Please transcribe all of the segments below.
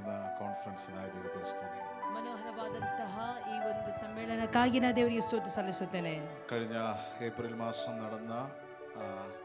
അനുഗ്രഹിക്കുന്ന കോൺഫറൻസിനായി ദൈവത്തെ സ്തുതിക്കുന്നു. മനോഹരವಾದಂತಹ ಈ ಒಂದು ಸಮ್ಮೇಳನಕ್ಕಾಗಿ ನಾನು ದೇವರಿಗೆ ಸ್ತೋತ್ರ ಸಲ್ಲಿಸುತ್ತೇನೆ. കഴിഞ്ഞ ഏപ്രിൽ മാസം നടന്ന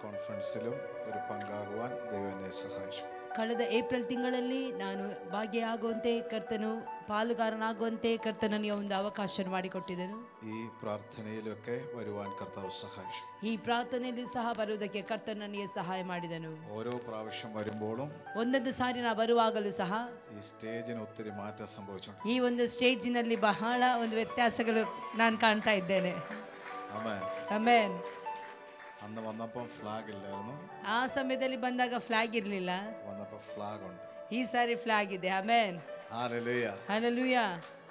കോൺഫറൻസിലും ഒരു പങ്കാകുവാൻ ദൈവം എന്നെ സഹായിച്ചു. ಕಳೆದ ಏಪ್ರಿಲ್ ತಿಂಗಳಲ್ಲಿ ನಾನು ಭಾಗಿಯಾಗುವಂತೆ ಕರ್ತನು ಪಾಲುಗಾರನಾಗುವಂತೆ ಕರ್ತನು ನನಗೆ ಒಂದು ಅವಕಾಶ ಮಾಡಿಕೊಟ್ಟಿದ್ದನು. ഈ പ്രാർത്ഥനയിലൊക്കെ വരുവാൻ കർത്താവ് സഹായിച്ചു. ಈ ಪ್ರಾರ್ಥನೆಯಲ್ಲಿ ಸಹ ಬರುವುದಕ್ಕೆ ಕರ್ತನು ನನಗೆ ಸಹಾಯ ಮಾಡಿದನು. ഓരോ പ്രാവശ്യം വരുമ്പോഴും ಒಂದೊಂದು ಸಾರಿ ನಾ ಬರುವಾಗಲೂ ಸಹ ഈ സ്റ്റേജിന് ഒത്തിരി മാറ്റം സംഭവിച്ചിട്ടുണ്ട്. ಈ ಒಂದು ಸ್ಟೇಜಿನಲ್ಲಿ ಬಹಳ ಒಂದು ವ್ಯತ್ಯಾಸಗಳು ನಾನು ಕಾಣ್ತಾ ಇದ್ದೇನೆ. ಆಮೆನ್. അന്ന് വന്നപ്പോൾ ഫ്ലാഗ് ഇല്ലായിരുന്നു. ಆ ಸಮಯದಲ್ಲಿ ಬಂದಾಗ ಫ್ಲಾಗ್ ಇರಲಿಲ್ಲ. വന്നപ്പോൾ ഫ്ലാഗ് ഉണ്ട്. ಈ ಸಾರಿ ಫ್ಲಾಗ್ ಇದೆ. ಆಮೆನ್. ഹല്ലേലൂയ. ഹല്ലേലൂയ.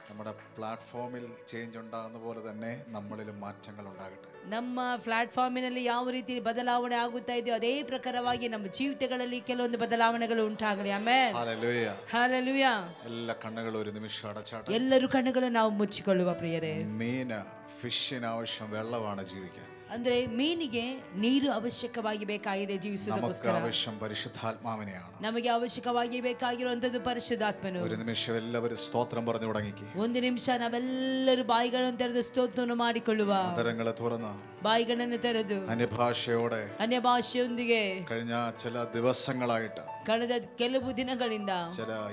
നമ്മുടെ പ്ലാറ്റ്ഫോമിൽ ചേഞ്ച് ഉണ്ടാകുന്ന പോലെ തന്നെ നമ്മളിലും മാറ്റങ്ങൾ ഉണ്ടാകട്ടെ. ನಮ್ಮ ಪ್ಲಾಟ್ಫಾರ್ಮಿನಲ್ಲಿ ಯಾವ ರೀತಿ ಬದಲಾವಣೆ ಆಗುತ್ತಾ ಇದೆಯೋ ಅದೇ ಪ್ರಕಾರವಾಗಿ ನಮ್ಮ ಜೀವಿತಗಳಲ್ಲಿ ಕೆಲವೊಂದು ಬದಲಾವಣೆಗಳು ಉಂಟಾಗಲಿ. ಆಮೆನ್. ഹല്ലേലൂയ. ഹല്ലേലൂയ. എല്ലാ കണ്ണുകളും ഒരു നിമിഷം അടച്ചാട്ടെ. ಎಲ್ಲರೂ ಕಣ್ಣುಗಳನ್ನು ನಾವು ಮುಚ್ಚಿಕೊಳ್ಳುವ ಪ್ರಿಯರೇ. മീന് ഫിഷിന് ആവശ്യം വെള്ളമാണ് ജീവിക്കാൻ. ಅಂದ್ರೆ ಮೀನಿಗೆ ನೀರು ಅವಶ್ಯಕವಾಗಿ ಬೇಕಾಗಿದೆ ಜೀವಿಸುವುದಕ್ಕೋಸ್ಕರ. നമുക്ക് ആവശ്യം പരിശുദ്ധാത്മാവിനെയാണ്. ನಮಗೆ ಅವಶ್ಯಕವಾಗಿ ಬೇಕಾಗಿರುವಂತದ್ದು ಪರಿಶುದ್ಧಾತ್ಮನು. ഒരു നിമിഷം എല്ലാവരും സ്തോത്രം പറഞ്ഞു തുടങ്ങിക്കേ. ಒಂದು ನಿಮಿಷ ನಾವೆಲ್ಲರೂ ಬಾಯಿಗಳನ್ನು ತೆರೆದು ಸ್ತೋತ್ರವನ್ನು ಮಾಡಿಕೊಳ್ಳುವ. അതരങ്ങളെ തുറന്ന് ಬಾಯಿಗಳನ್ನು ತೆರೆದು അന്യഭാഷയോടെ ಅನ್ಯಭಾಷೆಯೊಂದಿಗೆ കഴിഞ്ഞ ചില ദിവസങ്ങളായിട്ട് ಕಳೆದ ಕೆಲವು ದಿನಗಳಿಂದ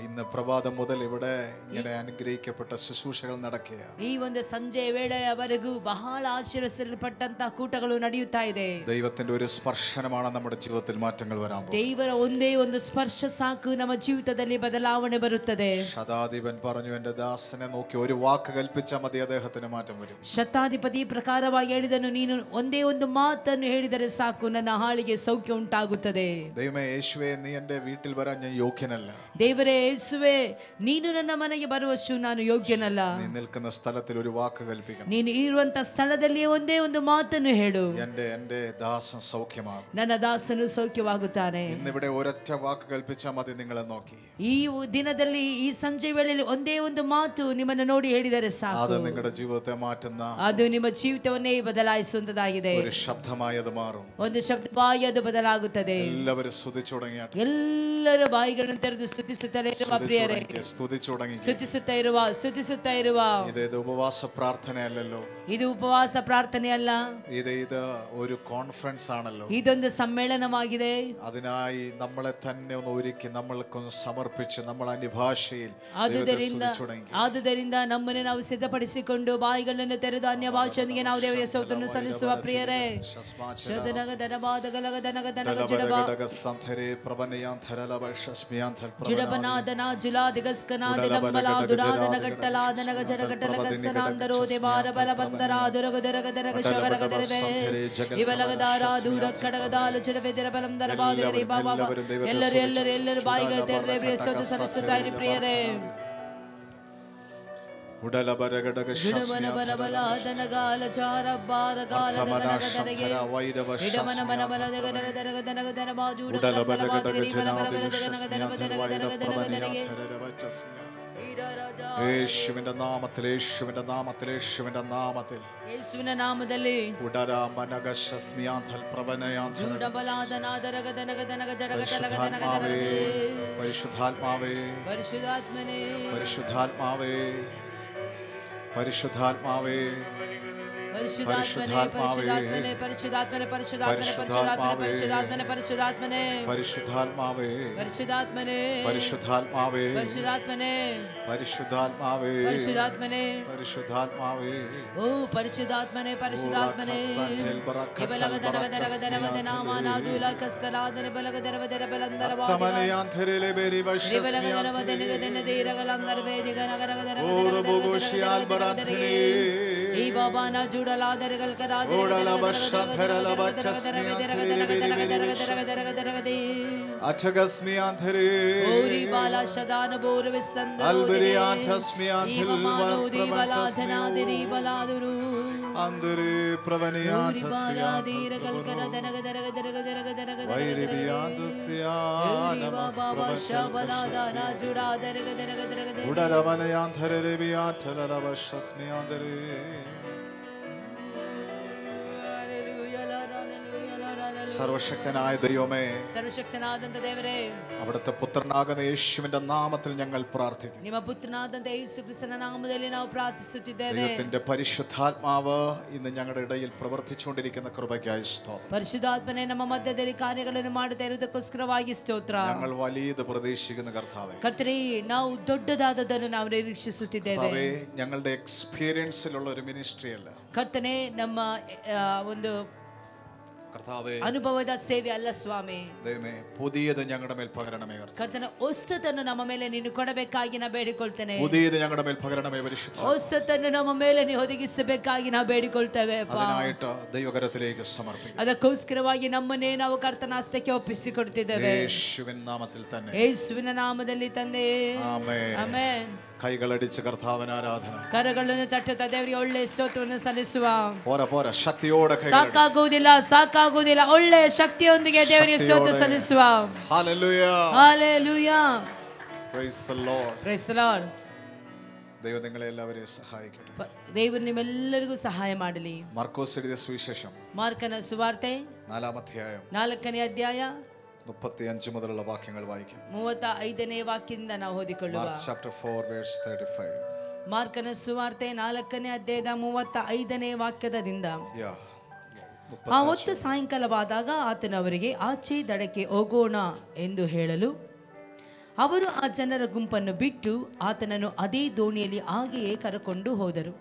ഇന്ന് പ്രഭാതം മുതൽ ഇവിടെ ഇങ്ങനെ അനുഗ്രഹിക്കപ്പെട്ട ശുശ്രൂഷകൾ നടക്കുക. ಈ ಒಂದು ಸಂಜೆಯ ವೇಳೆಯವರೆಗೂ ಬಹಳ ಆಶೀರ್ವದಿಸಲ್ಪಟ್ಟಂತಹ ಕೂಟಗಳು ನಡೆಯುತ್ತಾ ಇದೆ. ദൈവത്തിന്റെ ഒരു സ്പർശനമാണ് നമ്മുടെ ജീവിതത്തിൽ മാറ്റങ്ങൾ വരാൻ പോകുന്നത്. ದೇವರ ಒಂದೇ ಒಂದು ಸ್ಪರ್ಶ ಸಾಕು ನಮ್ಮ ಜೀವಿತದಲ್ಲಿ ಬದಲಾವಣೆ ಬರುತ್ತದೆ. ശതാധിപൻ പറഞ്ഞു, എന്റെ ദാസനെ നോക്കി ഒരു വാക്ക് കൽപ്പിച്ചാൽ മതി, അദ്ദേഹത്തിന് മാറ്റം വരും. ಶತಾಧಿಪತಿ ಪ್ರಕಾರವಾಗಿ ಹೇಳಿದನು, ನೀನು ಒಂದೇ ಒಂದು ಮಾತನ್ನು ಹೇಳಿದರೆ ಸಾಕು, ನನ್ನ ಹಾಳಿಗೆ ಸೌಖ್ಯ ಉಂಟಾಗುತ್ತದೆ. ദൈവമേ യേശുവേ, നീ എന്റെ വീട്ടിൽ വരാൻ ഞാൻ യോഗ്യനല്ല. ದೇವರೇ ಯೇಸುವೇ, ನೀನು ನನ್ನ ಮನೆಗೆ ಬರುವಷ್ಟು ನಾನು ಯೋಗ್ಯನಲ್ಲ. നീ നിൽക്കുന്ന സ്ഥലത്തിൽ ഒരു വാക്ക് കൽപ്പിക്കണം. ನೀನು ಇರುವಂತ ಸ್ಥಳದಲ್ಲಿ ಒಂದೇ ಒಂದು ಮಾತನ್ನು ಹೇಳು, എന്റെ ദാസൻ സൗഖ്യമാകും, ನನ್ನ ದಾಸನು ಸೌಖ್ಯವಾಗುತ್ತಾನೆ. ഇന്നിവിടെ ഒരൊറ്റ വാക്ക് കൽപ്പിച്ചാൽ മതി. നിങ്ങളെ നോക്കി ಈ ದಿನದಲ್ಲಿ ಈ ಸಂಜೆ ವೇಳೆಯಲ್ಲಿ ಒಂದೇ ಒಂದು ಮಾತು ನಿಮ್ಮನ್ನು ನೋಡಿ ಹೇಳಿದರೆ ಸಾಕು, അത് നിങ്ങളുടെ ജീവിതത്തെ മാറ്റുന്ന, ಅದು ನಿಮ್ಮ ಜೀವಿತವನ್ನೇ ಬದಲಾಯಿಸುವಂತದಾಗಿದೆ. ഒരു ശബ്ദമായി അത് മാറും. ಒಂದು ಶಬ್ದವಾಗಿ ಅದು ಬದಲಾಗುತ್ತದೆ. എല്ലാവരും സ്തുതിച്ചു തുടങ്ങിയാട്ടെ. ಎಲ್ಲರೂ ಬಾಯಿಗಳನ್ನು ತೆರೆದು ಸ್ತುತಿಸುತ್ತಲೇ ಇರುವ ಪ್ರಿಯರೇ, സ്തുതിച്ചു തുടങ്ങി. ಸ್ತುತಿಸುತ್ತಾ ಇರುವ ഇത് ഉപവാസ പ്രാർത്ഥനയല്ലല്ലോ, ಇದು ಉಪವಾಸ ಪ್ರಾರ್ಥನೆ ಅಲ್ಲ, ഇത് ഒരു കോൺഫറൻസ് ആണല്ലോ. ಇದೊಂದು ಸಮ್ಮೇಳನವಾಗಿದೆ. അതിനായി നമ്മളെ തന്നെ ഒന്ന് ഒരുക്കി നമ്മൾക്കൊന്ന് സമർപ്പിച്ച് നമ്മൾ അന്യഭാഷയിൽ ಆದುದರಿಂದ ನಮ್ಮನ್ನು ನಾವು ಸಿದ್ಧಪಡಿಸಿಕೊಂಡು ಬಾಯಿಗಳನ್ನು ತೆರೆದು ಅನ್ಯ ಭಾಷೆಯೊಂದಿಗೆ ನಾವು ದೇವರಿಗೆ ಸ್ತೋತ್ರವನ್ನು ಸಲ್ಲಿಸುವ ಪ್ರಿಯರೇ. ಜುಡಬನಾದನ ಜುಲಾದಿಗಸ್ಕನಾದಿಲಂಬಲಾದುರಾದನ ಗಟ್ಟಲಾದನಗ ಜಡಗಟ್ಟಲಗಸ್ಸನಾಂದರೋ ದೇವಾರ ಬಲಬಂದರ ದುರಗ ದೊರಗ ದರಗ ಶವರಗದರದೆ ಇವಲಗದಾರ ದೂರ ಕಡಗದಾಲು ಜಡವೆದರ ಬಲಂದರ ಬಾದಿರಿ ಬಾಬಾ. ಎಲ್ಲರೂ ಬಾಯಿಗಳು ತೆರೆದು ದೇವರಿಗೆ ಸ್ತೋತ್ರ ಸಲ್ಲಿಸುತ್ತಾ ಇರಿ ಪ್ರಿಯರೇ. യേശുവിന്റെ നാമത്തിൽ, യേശുവിന്റെ നാമത്തിൽ, യേശുവിന്റെ നാമത്തിൽ, യേശുവിന്റെ നാമದಲ್ಲಿ പരിശുദ്ധാത്മാവേ, പരിശുദ്ധാത്മനെ, പരിശുദ്ധാത്മാവേ, പരിശുദ്ധാത്മാവേ, പരിശുദ്ധാത്മനെ, പരിശുദ്ധാത്മനെ, പരിശുദ്ധാത്മനെ, പരിശുദ്ധാത്മനെ, പരിശുദ്ധാത്മനെ, പരിശുദ്ധാത്മനെ, പരിശുദ്ധാത്മനെ, പരിശുദ്ധാത്മാവേ, പരിശുദ്ധാത്മനെ, പരിശുദ്ധാത്മാവേ, പരിശുദ്ധാത്മനെ, പരിശുദ്ധാത്മനെ, പരിശുദ്ധാത്മാവേ, ഓ പരിശുദ്ധാത്മനെ, പരിശുദ്ധാത്മനെ. ഈ ബാബാന ജുഡലാദരകൾ സർവശക്തനായ ദൈവമേ, ಸರ್ವಶಕ್ತನಾದಂತ ದೇವರೇ, അവിടുത്തെ പുത്രനാകുന്ന യേശുവിന്റെ നാമത്തിൽ ഞങ്ങൾ പ്രാർത്ഥിക്കുന്നു. ನಿಮ್ಮ ಪುತ್ರನಾದಂತ ಯೇಸು ಕ್ರಿಸ್ತನ ನಾಮದಲ್ಲಿ ನಾವು ಪ್ರಾರ್ಥಿಸುತ್ತಿದ್ದೇವೆ. ദൈവത്തിന്റെ പരിശുദ്ധാത്മാവ് ഇന്ന് ഞങ്ങളുടെ ഇടയിൽ പ്രവർത്തിച്ചുകൊണ്ടിരിക്കുന്ന കൃപയ്ക്കായി സ്തോത്രം. ಪರಿಶುದ್ಧಾತ್ಮನೇ ನಮ್ಮ ಮಧ್ಯದಲ್ಲಿ ಕಾರ್ಯಗಳನ್ನು ಮಾಡುತ್ತಾ ಇರುವುದಕ್ಕೋಸ್ಕರವಾಗಿ ಸ್ತೋತ್ರ. ഞങ്ങൾ വലിയത് പ്രതീക്ഷിക്കുന്ന കർത്താവേ, ಕರ್ತನೇ, ನಾವು ದೊಡ್ಡದಾದದನ್ನು ನಾವು ನಿರೀಕ್ಷಿಸುತ್ತಿದ್ದೇವೆ. ഞങ്ങളുടെ എക്സ്പീരിയൻസിലുള്ള ഒരു മിനിസ്ട്രി അല്ല ಕರ್ತನೇ, ನಮ್ಮ ಒಂದು കർത്താവേ, ಅನುಭವದ ಸೇವೆ ಅಲ್ಲ ಸ್ವಾಮಿ. ദൈവമേ, പുതിയത് ഞങ്ങളുടെ മേൽ പകരണമേ. ಕರ್ತನ ಹೊಸತನ್ನು ನಮ್ಮ ಮೇಲೆ ನೀನು ಕೊಡಬೇಕಾಗಿ ನಾ ಬೇಡಿಕೊಳ್ತೇನೆ. പുതിയത് ഞങ്ങളുടെ മേൽ പകരണമേ പരിശുദ്ധ. ಹೊಸತನ್ನು ನಮ್ಮ ಮೇಲೆ ನೀನು ಒದಗಿಸಬೇಕಾಗಿ ನಾವು ಬೇಡಿಕೊಳ್ತೇವೆ. അതിനായിട്ട് ദൈവകരത്തിലേക്ക് സമർപ്പിക്കുന്നു. ಅದಕ್ಕೋಸ್ಕರವಾಗಿ ನಮ್ಮನ್ನೇ ನಾವು ಕರ್ತನ ಹಸ್ತಕ್ಕೆ ಒಪ್ಪಿಸಿಕೊಡ್ತಿದ್ದೇವೆ. യേശുവിൻ നാമത്തിൽ തന്നെ. ಯೇಸುವಿನ ನಾಮದಲ್ಲಿ ತಂದೆ, ആമേൻ. ಆಮೆನ್. കൈകളടിച്ച് കർത്താവിന് ആരാധന. ಕರಗಳನ್ನು ತಟ್ಟುತ್ತಾ ದೇವರಿಗೆ ಒಳ್ಳೆ ಸ್ತೋತ್ರವನ್ನು ಸಲ್ಲಿಸುವ. പോരാ ശക്തിയോടെ ಸಾಕಾಗುವುದಿಲ್ಲ ಒಳ್ಳೆ ಶಕ್ತಿಯೊಂದಿಗೆ ದೇವರಿಗೆ ಸ್ತೋತ್ರ ಸಲ್ಲಿಸುವ. Hallelujah, hallelujah, praise the Lord. Praise the Lord. ദൈവം നിങ്ങളെ എല്ലാവരെയും സഹായിക്കട്ടെ. ದೇವರು ನಿಮ್ಮೆಲ್ಲರಿಗೂ ಸಹಾಯ ಮಾಡಲಿ. മാർക്കോസ് എഴുതിയ സുവിശേഷം ಮಾರ್ಕನ ಸುವಾರ್ತೆ 4-ാം അധ്യായം 4ನೇ ಅಧ್ಯಾಯ 35 മുതലുള്ള വാക്യങ്ങൾ വായിക്കാം. 35ನೇ ವಾಕ್ಯದಿಂದ ನಾವು ಓದಿಕೊಳ್ಳುವ. Mark chapter 4 verse 35. ಮಾರ್ಕನ ಸುವಾರ್ತೆ 4ನೇ ಅಧ್ಯಾಯದ 35ನೇ ವಾಕ್ಯದಿಂದ. ಆ ಹೊತ್ತು ಸಾಯಂಕಾಲವಾದಾಗ ಆತನು ಅವರಿಗೆ ಆಚೆ ದಡಕ್ಕೆ ಹೋಗೋಣ ಎಂದು ಹೇಳಲು ಅವರು ಆ ಜನರ ಗುಂಪನ್ನು ಬಿಟ್ಟು ಆತನನ್ನು ಅದೇ ದೋಣಿಯಲ್ಲಿ ಹಾಗೆಯೇ ಕರೆಕೊಂಡು ಹೋದರು.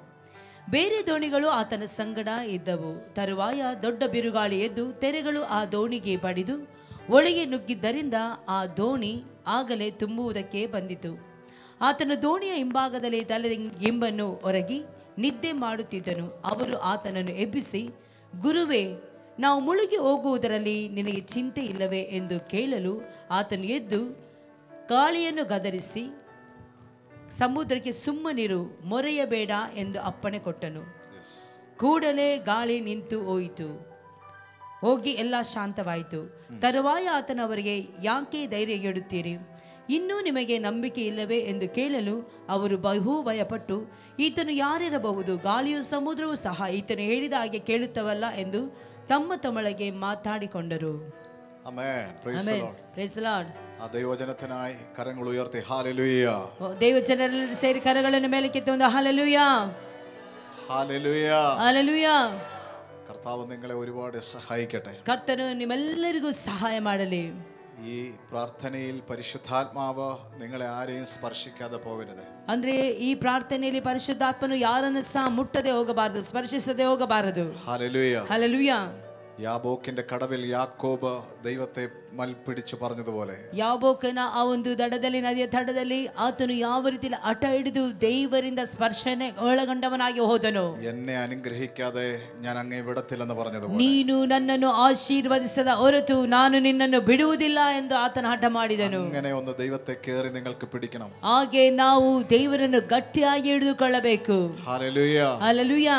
ಬೇರೆ ದೋಣಿಗಳು ಆತನ ಸಂಗಡ ಇದ್ದವು. ತರುವಾಯ ದೊಡ್ಡ ಬಿರುಗಾಳಿ ಎದ್ದು ತೆರೆಗಳು ಆ ದೋಣಿಗೆ ಬಡಿದು ಒಳಗೆ ನುಗ್ಗಿದ್ದರಿಂದ ಆ ದೋಣಿ ಆಗಲೇ ತುಂಬುವುದಕ್ಕೆ ಬಂದಿತು. ಆತನು ದೋಣಿಯ ಹಿಂಭಾಗದಲ್ಲಿ ತಲೆದಿಂಬನ್ನು ಹೊರಗಿ ನಿದ್ದೆ ಮಾಡುತ್ತಿದ್ದನು. ಅವರು ಆತನನ್ನು ಎಬ್ಬಿಸಿ, ಗುರುವೇ, ನಾವು ಮುಳುಗಿ ಹೋಗುವುದರಲ್ಲಿ ನಿನಗೆ ಚಿಂತೆ ಇಲ್ಲವೇ ಎಂದು ಕೇಳಲು ಆತನು ಎದ್ದು ಗಾಳಿಯನ್ನು ಗದರಿಸಿ ಸಮುದ್ರಕ್ಕೆ ಸುಮ್ಮನಿರು, ಮೊರೆಯಬೇಡ ಎಂದು ಅಪ್ಪಣೆ ಕೊಟ್ಟನು. ಕೂಡಲೇ ಗಾಳಿ ನಿಂತು ಹೋಗಿ ಎಲ್ಲ ಶಾಂತವಾಯಿತು. ತರುವಾಯ ಆತನು ಅವರಿಗೆ, ಯಾಕೆ ಧೈರ್ಯಗೆಡುತ್ತೀರಿ? ಇನ್ನೂ ನಿಮಗೆ ನಂಬಿಕೆ ಇಲ್ಲವೇ ಎಂದು ಕೇಳಲು ಅವರು ಬಹು ಭಯಪಟ್ಟು, ಈತನು ಯಾರಿರಬಹುದು? ಗಾಳಿಯು ಸಮುದ್ರವೂ ಸಹ ಈತನು ಹೇಳಿದ ಹಾಗೆ ಕೇಳುತ್ತವಲ್ಲ ಎಂದು ತಮ್ಮೊಳಗೆ ಮಾತಾಡಿಕೊಂಡರು. ಆಮೆನ್. Praise the Lord. Praise the Lord. ಆ ದೈವಜನത്തിനായി കരങ്ങൾ ഉയർത്തി ഹല്ലേലൂയ. ದೈವಜನರೆಲ್ಲರೂ ಸೇರಿ ಕರಗಳನ್ನು ಮೇಲಕ್ಕೆತ್ತಿ ಒಂದು ಹಲ್ಲೆಲೂಯ, ഹല്ലേലൂയ, ಹಲ್ಲೆಲೂಯ. കർത്താവ് നിങ്ങളെ ഒരുപാട് സഹായിക്കട്ടെ. ಕರ್ತನು ನಿಮ್ಮೆಲ್ಲರಿಗೂ ಸಹಾಯ ಮಾಡಲಿ. ഈ പ്രാർത്ഥനയിൽ പരിശുദ്ധാത്മാവ് നിങ്ങളെ ആരെയും സ്പർശിക്കാതെ പോകരുത്. ಅಂದ್ರೆ ಈ ಪ್ರಾರ್ಥನೆಯಲ್ಲಿ ಪರಿಶುದ್ಧಾತ್ಮನು ಯಾರನ್ನು ಸಹ ಮುಟ್ಟದೆ ಹೋಗಬಾರದು, ಸ್ಪರ್ಶಿಸದೆ ಹೋಗಬಾರದು. Hallelujah, hallelujah. യാബോക്കിന്റെ കടവിൽ യാക്കോബ് ദൈവത്തെ മൽപ്പിടിച്ചു പറഞ്ഞതുപോലെ ಯಾಬೋಕನ ಆ ಒಂದು ದಡದಲ್ಲಿ, ನದಿಯ ತಡದಲ್ಲಿ ಆತನು ಯಾವ ರೀತಿ ಹಠ ಹಿಡಿದು ದೇವರಿಂದ ಸ್ಪರ್ಶನೆ ಒಳಗೊಂಡವನಾಗಿ ಹೋದನು. എന്നെ അനുഗ്രഹിക്കാതെ ഞാൻ അങ്ങേ വിടത്തില്ലെന്ന് പറഞ്ഞതുപോലെ ನೀನು ನನ್ನನ್ನು ಆಶೀರ್ವದಿಸದ ಹೊರತು ನಾನು ನಿನ್ನನ್ನು ಬಿಡುವುದಿಲ್ಲ ಎಂದು ಆತನ ಹಠ ಮಾಡಿದನು. അങ്ങനെ ഒന്ന് ദൈവത്തെ കേറി നിങ്ങൾക്ക് പിടിക്കണം. ಹಾಗೆ ನಾವು ದೇವರನ್ನು ಗಟ್ಟಿಯಾಗಿ ಹಿಡಿದುಕೊಳ್ಳಬೇಕು. Hallelujah, hallelujah.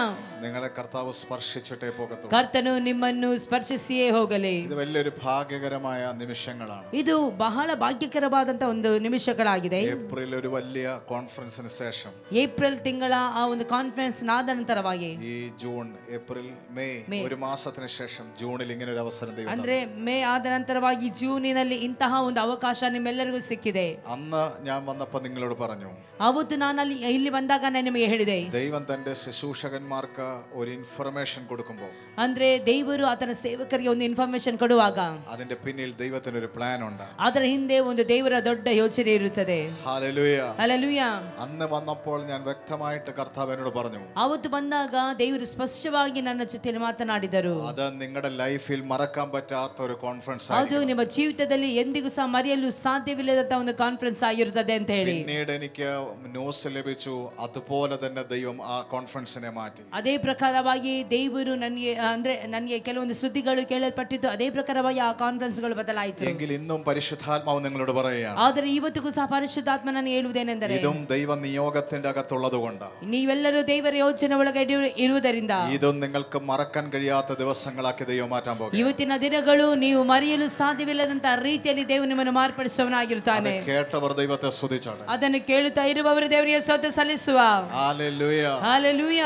നിങ്ങളെ കർത്താവ് സ്പർശിച്ചിട്ടേ പോകത്തുള്ളൂ. ಕರ್ತನು ನಿಮ್ಮನ್ನು ಸ್ಪರ್ಶಿಸಿಯೇ ಹೋಗಲಿ. ഇത് വലിയൊരു ഭാഗ്യകരമായ നിമിഷങ്ങളാണ്. ಇದು ಬಹಳ ಭಾಗ್ಯಕರವಾದಂತ ಒಂದು ನಿಮಿಷಗಳಾಗಿದೆ. ഏപ്രിൽ ഒരു വലിയ കോൺഫറൻസിന് ശേഷം, ಏಪ್ರಿಲ್ ತಿಂಗಳ ಆ ಒಂದು ಕಾನ್ಫರೆನ್ಸ್ ನಾದ ನಂತರವಾಗಿ, ഈ ജൂൺ, ഏപ്രിൽ, മെയ് ഒരു മാസത്തിന് ശേഷം ജൂണിൽ ഇങ്ങനെ ഒരു അവസരം ദൈവം ಅಂದ್ರೆ ಮೇ ಆದ ನಂತರವಾಗಿ ಜೂನಿನಲ್ಲಿ ಇಂತಹ ಒಂದು ಅವಕಾಶ ನಿಮ್ಮೆಲ್ಲರಿಗೂ ಸಿಕ್ಕಿದೆ. അന്ന് ഞാൻ വന്നപ്പോൾ നിങ്ങളോട് പറഞ്ഞു, ಅವತ್ತು ನಾನು ಇಲ್ಲಿ ಬಂದಾಗ ನಾನು ನಿಮಗೆ ಹೇಳಿದೆ, ദൈവം തന്റെ ശുശ്രൂഷകന്മാർക്ക് ഒരു ഇൻഫർമേഷൻ കൊടുക്കുമ്പോൾ, ಅಂದ್ರೆ ದೇವರು ಆತನ ಸೇವಕರಿಗೆ ಒಂದು ಇನ್ಫಾರ್ಮೇಶನ್ ಕೊಡುವಾಗ അതിന്റെ പിന്നിൽ ദൈവത്തിനൊരു പ്ലാൻ ഉണ്ട്. ಅದರ ಹಿಂದೆ ಒಂದು ದೇವರ ದೊಡ್ಡ ಯೋಚನೆ ಇರುತ್ತದೆ. Hallelujah, hallelujah. അന്ന് വന്നപ്പോൾ ഞാൻ വ്യക്തമായിട്ട് കർത്താവ് എന്നോട് പറഞ്ഞു, ಅವತ್ತು ಬಂದಾಗ ದೇವರು ಸ್ಪಷ್ಟವಾಗಿ ನನ್ನ ಜೊತೆಯಲ್ಲಿ ಮಾತನಾಡಿದರು. അത് നിങ്ങളുടെ ലൈഫിൽ മറക്കാൻ പറ്റാത്ത ഒരു കോൺഫറൻസ് ಅದು ആയിരിക്കും. ನಿಮ್ಮ ಜೀವಿತದಲ್ಲಿ ಎಂದಿಗೂ ಸಹ ಮರೆಯಲು ಸಾಧ್ಯವಿಲ್ಲದಂತ ಒಂದು ಕಾನ್ಫರೆನ್ಸ್ ಆಗಿರುತ್ತದೆ ಅಂತ ಹೇಳಿ. പിന്നീട് എനിക്ക് ന്യൂസ് ലഭിച്ചു, അതുപോലെ തന്നെ ദൈവം ആ കോൺഫറൻസിനെ മാറ്റി. ಅದೇ ಪ್ರಕಾರವಾಗಿ ದೇವರು ನನಗೆ ಕೆಲವೊಂದು ಸುದ್ದಿಗಳು ಕೇಳಲ್ಪಟ್ಟಿದ್ದು. ಅದೇ ಪ್ರಕಾರವಾಗಿ ಆ ಕಾನ್ಫರೆನ್ಸ್ಗಳು ಬದಲಾಯಿತು. എങ്കിൽ ഇന്നും പരിശുദ്ധാത്മാവ് നിങ്ങളോട് പറയുകയാണ്, ಆದರೆ ಇವತ್ತಿಗೂ ಸಹ ಪರಿಶುದ್ಧಾತ್ಮ ನಾನು ಹೇಳುವುದೇನೆಂದರೆ, ഇതും ദൈവ നിയോഗത്തിന്റെ അകത്തുള്ളത് കൊണ്ട്, ನೀವೆಲ್ಲರೂ ದೇವರ ಯೋಚನೆ ಒಳಗಡೆ ಇರುವುದರಿಂದ ഇതും നിങ്ങൾക്ക് മറക്കാൻ കഴിയാത്ത ദിവസങ്ങളാക്കി ദൈവം മാറ്റാൻ പോകും. ಇವತ್ತಿನ ದಿನಗಳು ನೀವು ಮರೆಯಲು ಸಾಧ್ಯವಿಲ್ಲದಂತ ರೀತಿಯಲ್ಲಿ ದೇವರು ನಿಮ್ಮನ್ನು ಮಾರ್ಪಡಿಸುವವನಾಗಿರುತ್ತಾನೆ. കേട്ടവർ ദൈവത്തെ സ്തുതിച്ചാണ്. ಅದನ್ನು ಕೇಳುತ್ತಾ ಇರುವವರು ದೇವರಿಗೆ ಸ್ತೋತ್ರ ಸಲ್ಲಿಸುವ. Hallelujah, hallelujah,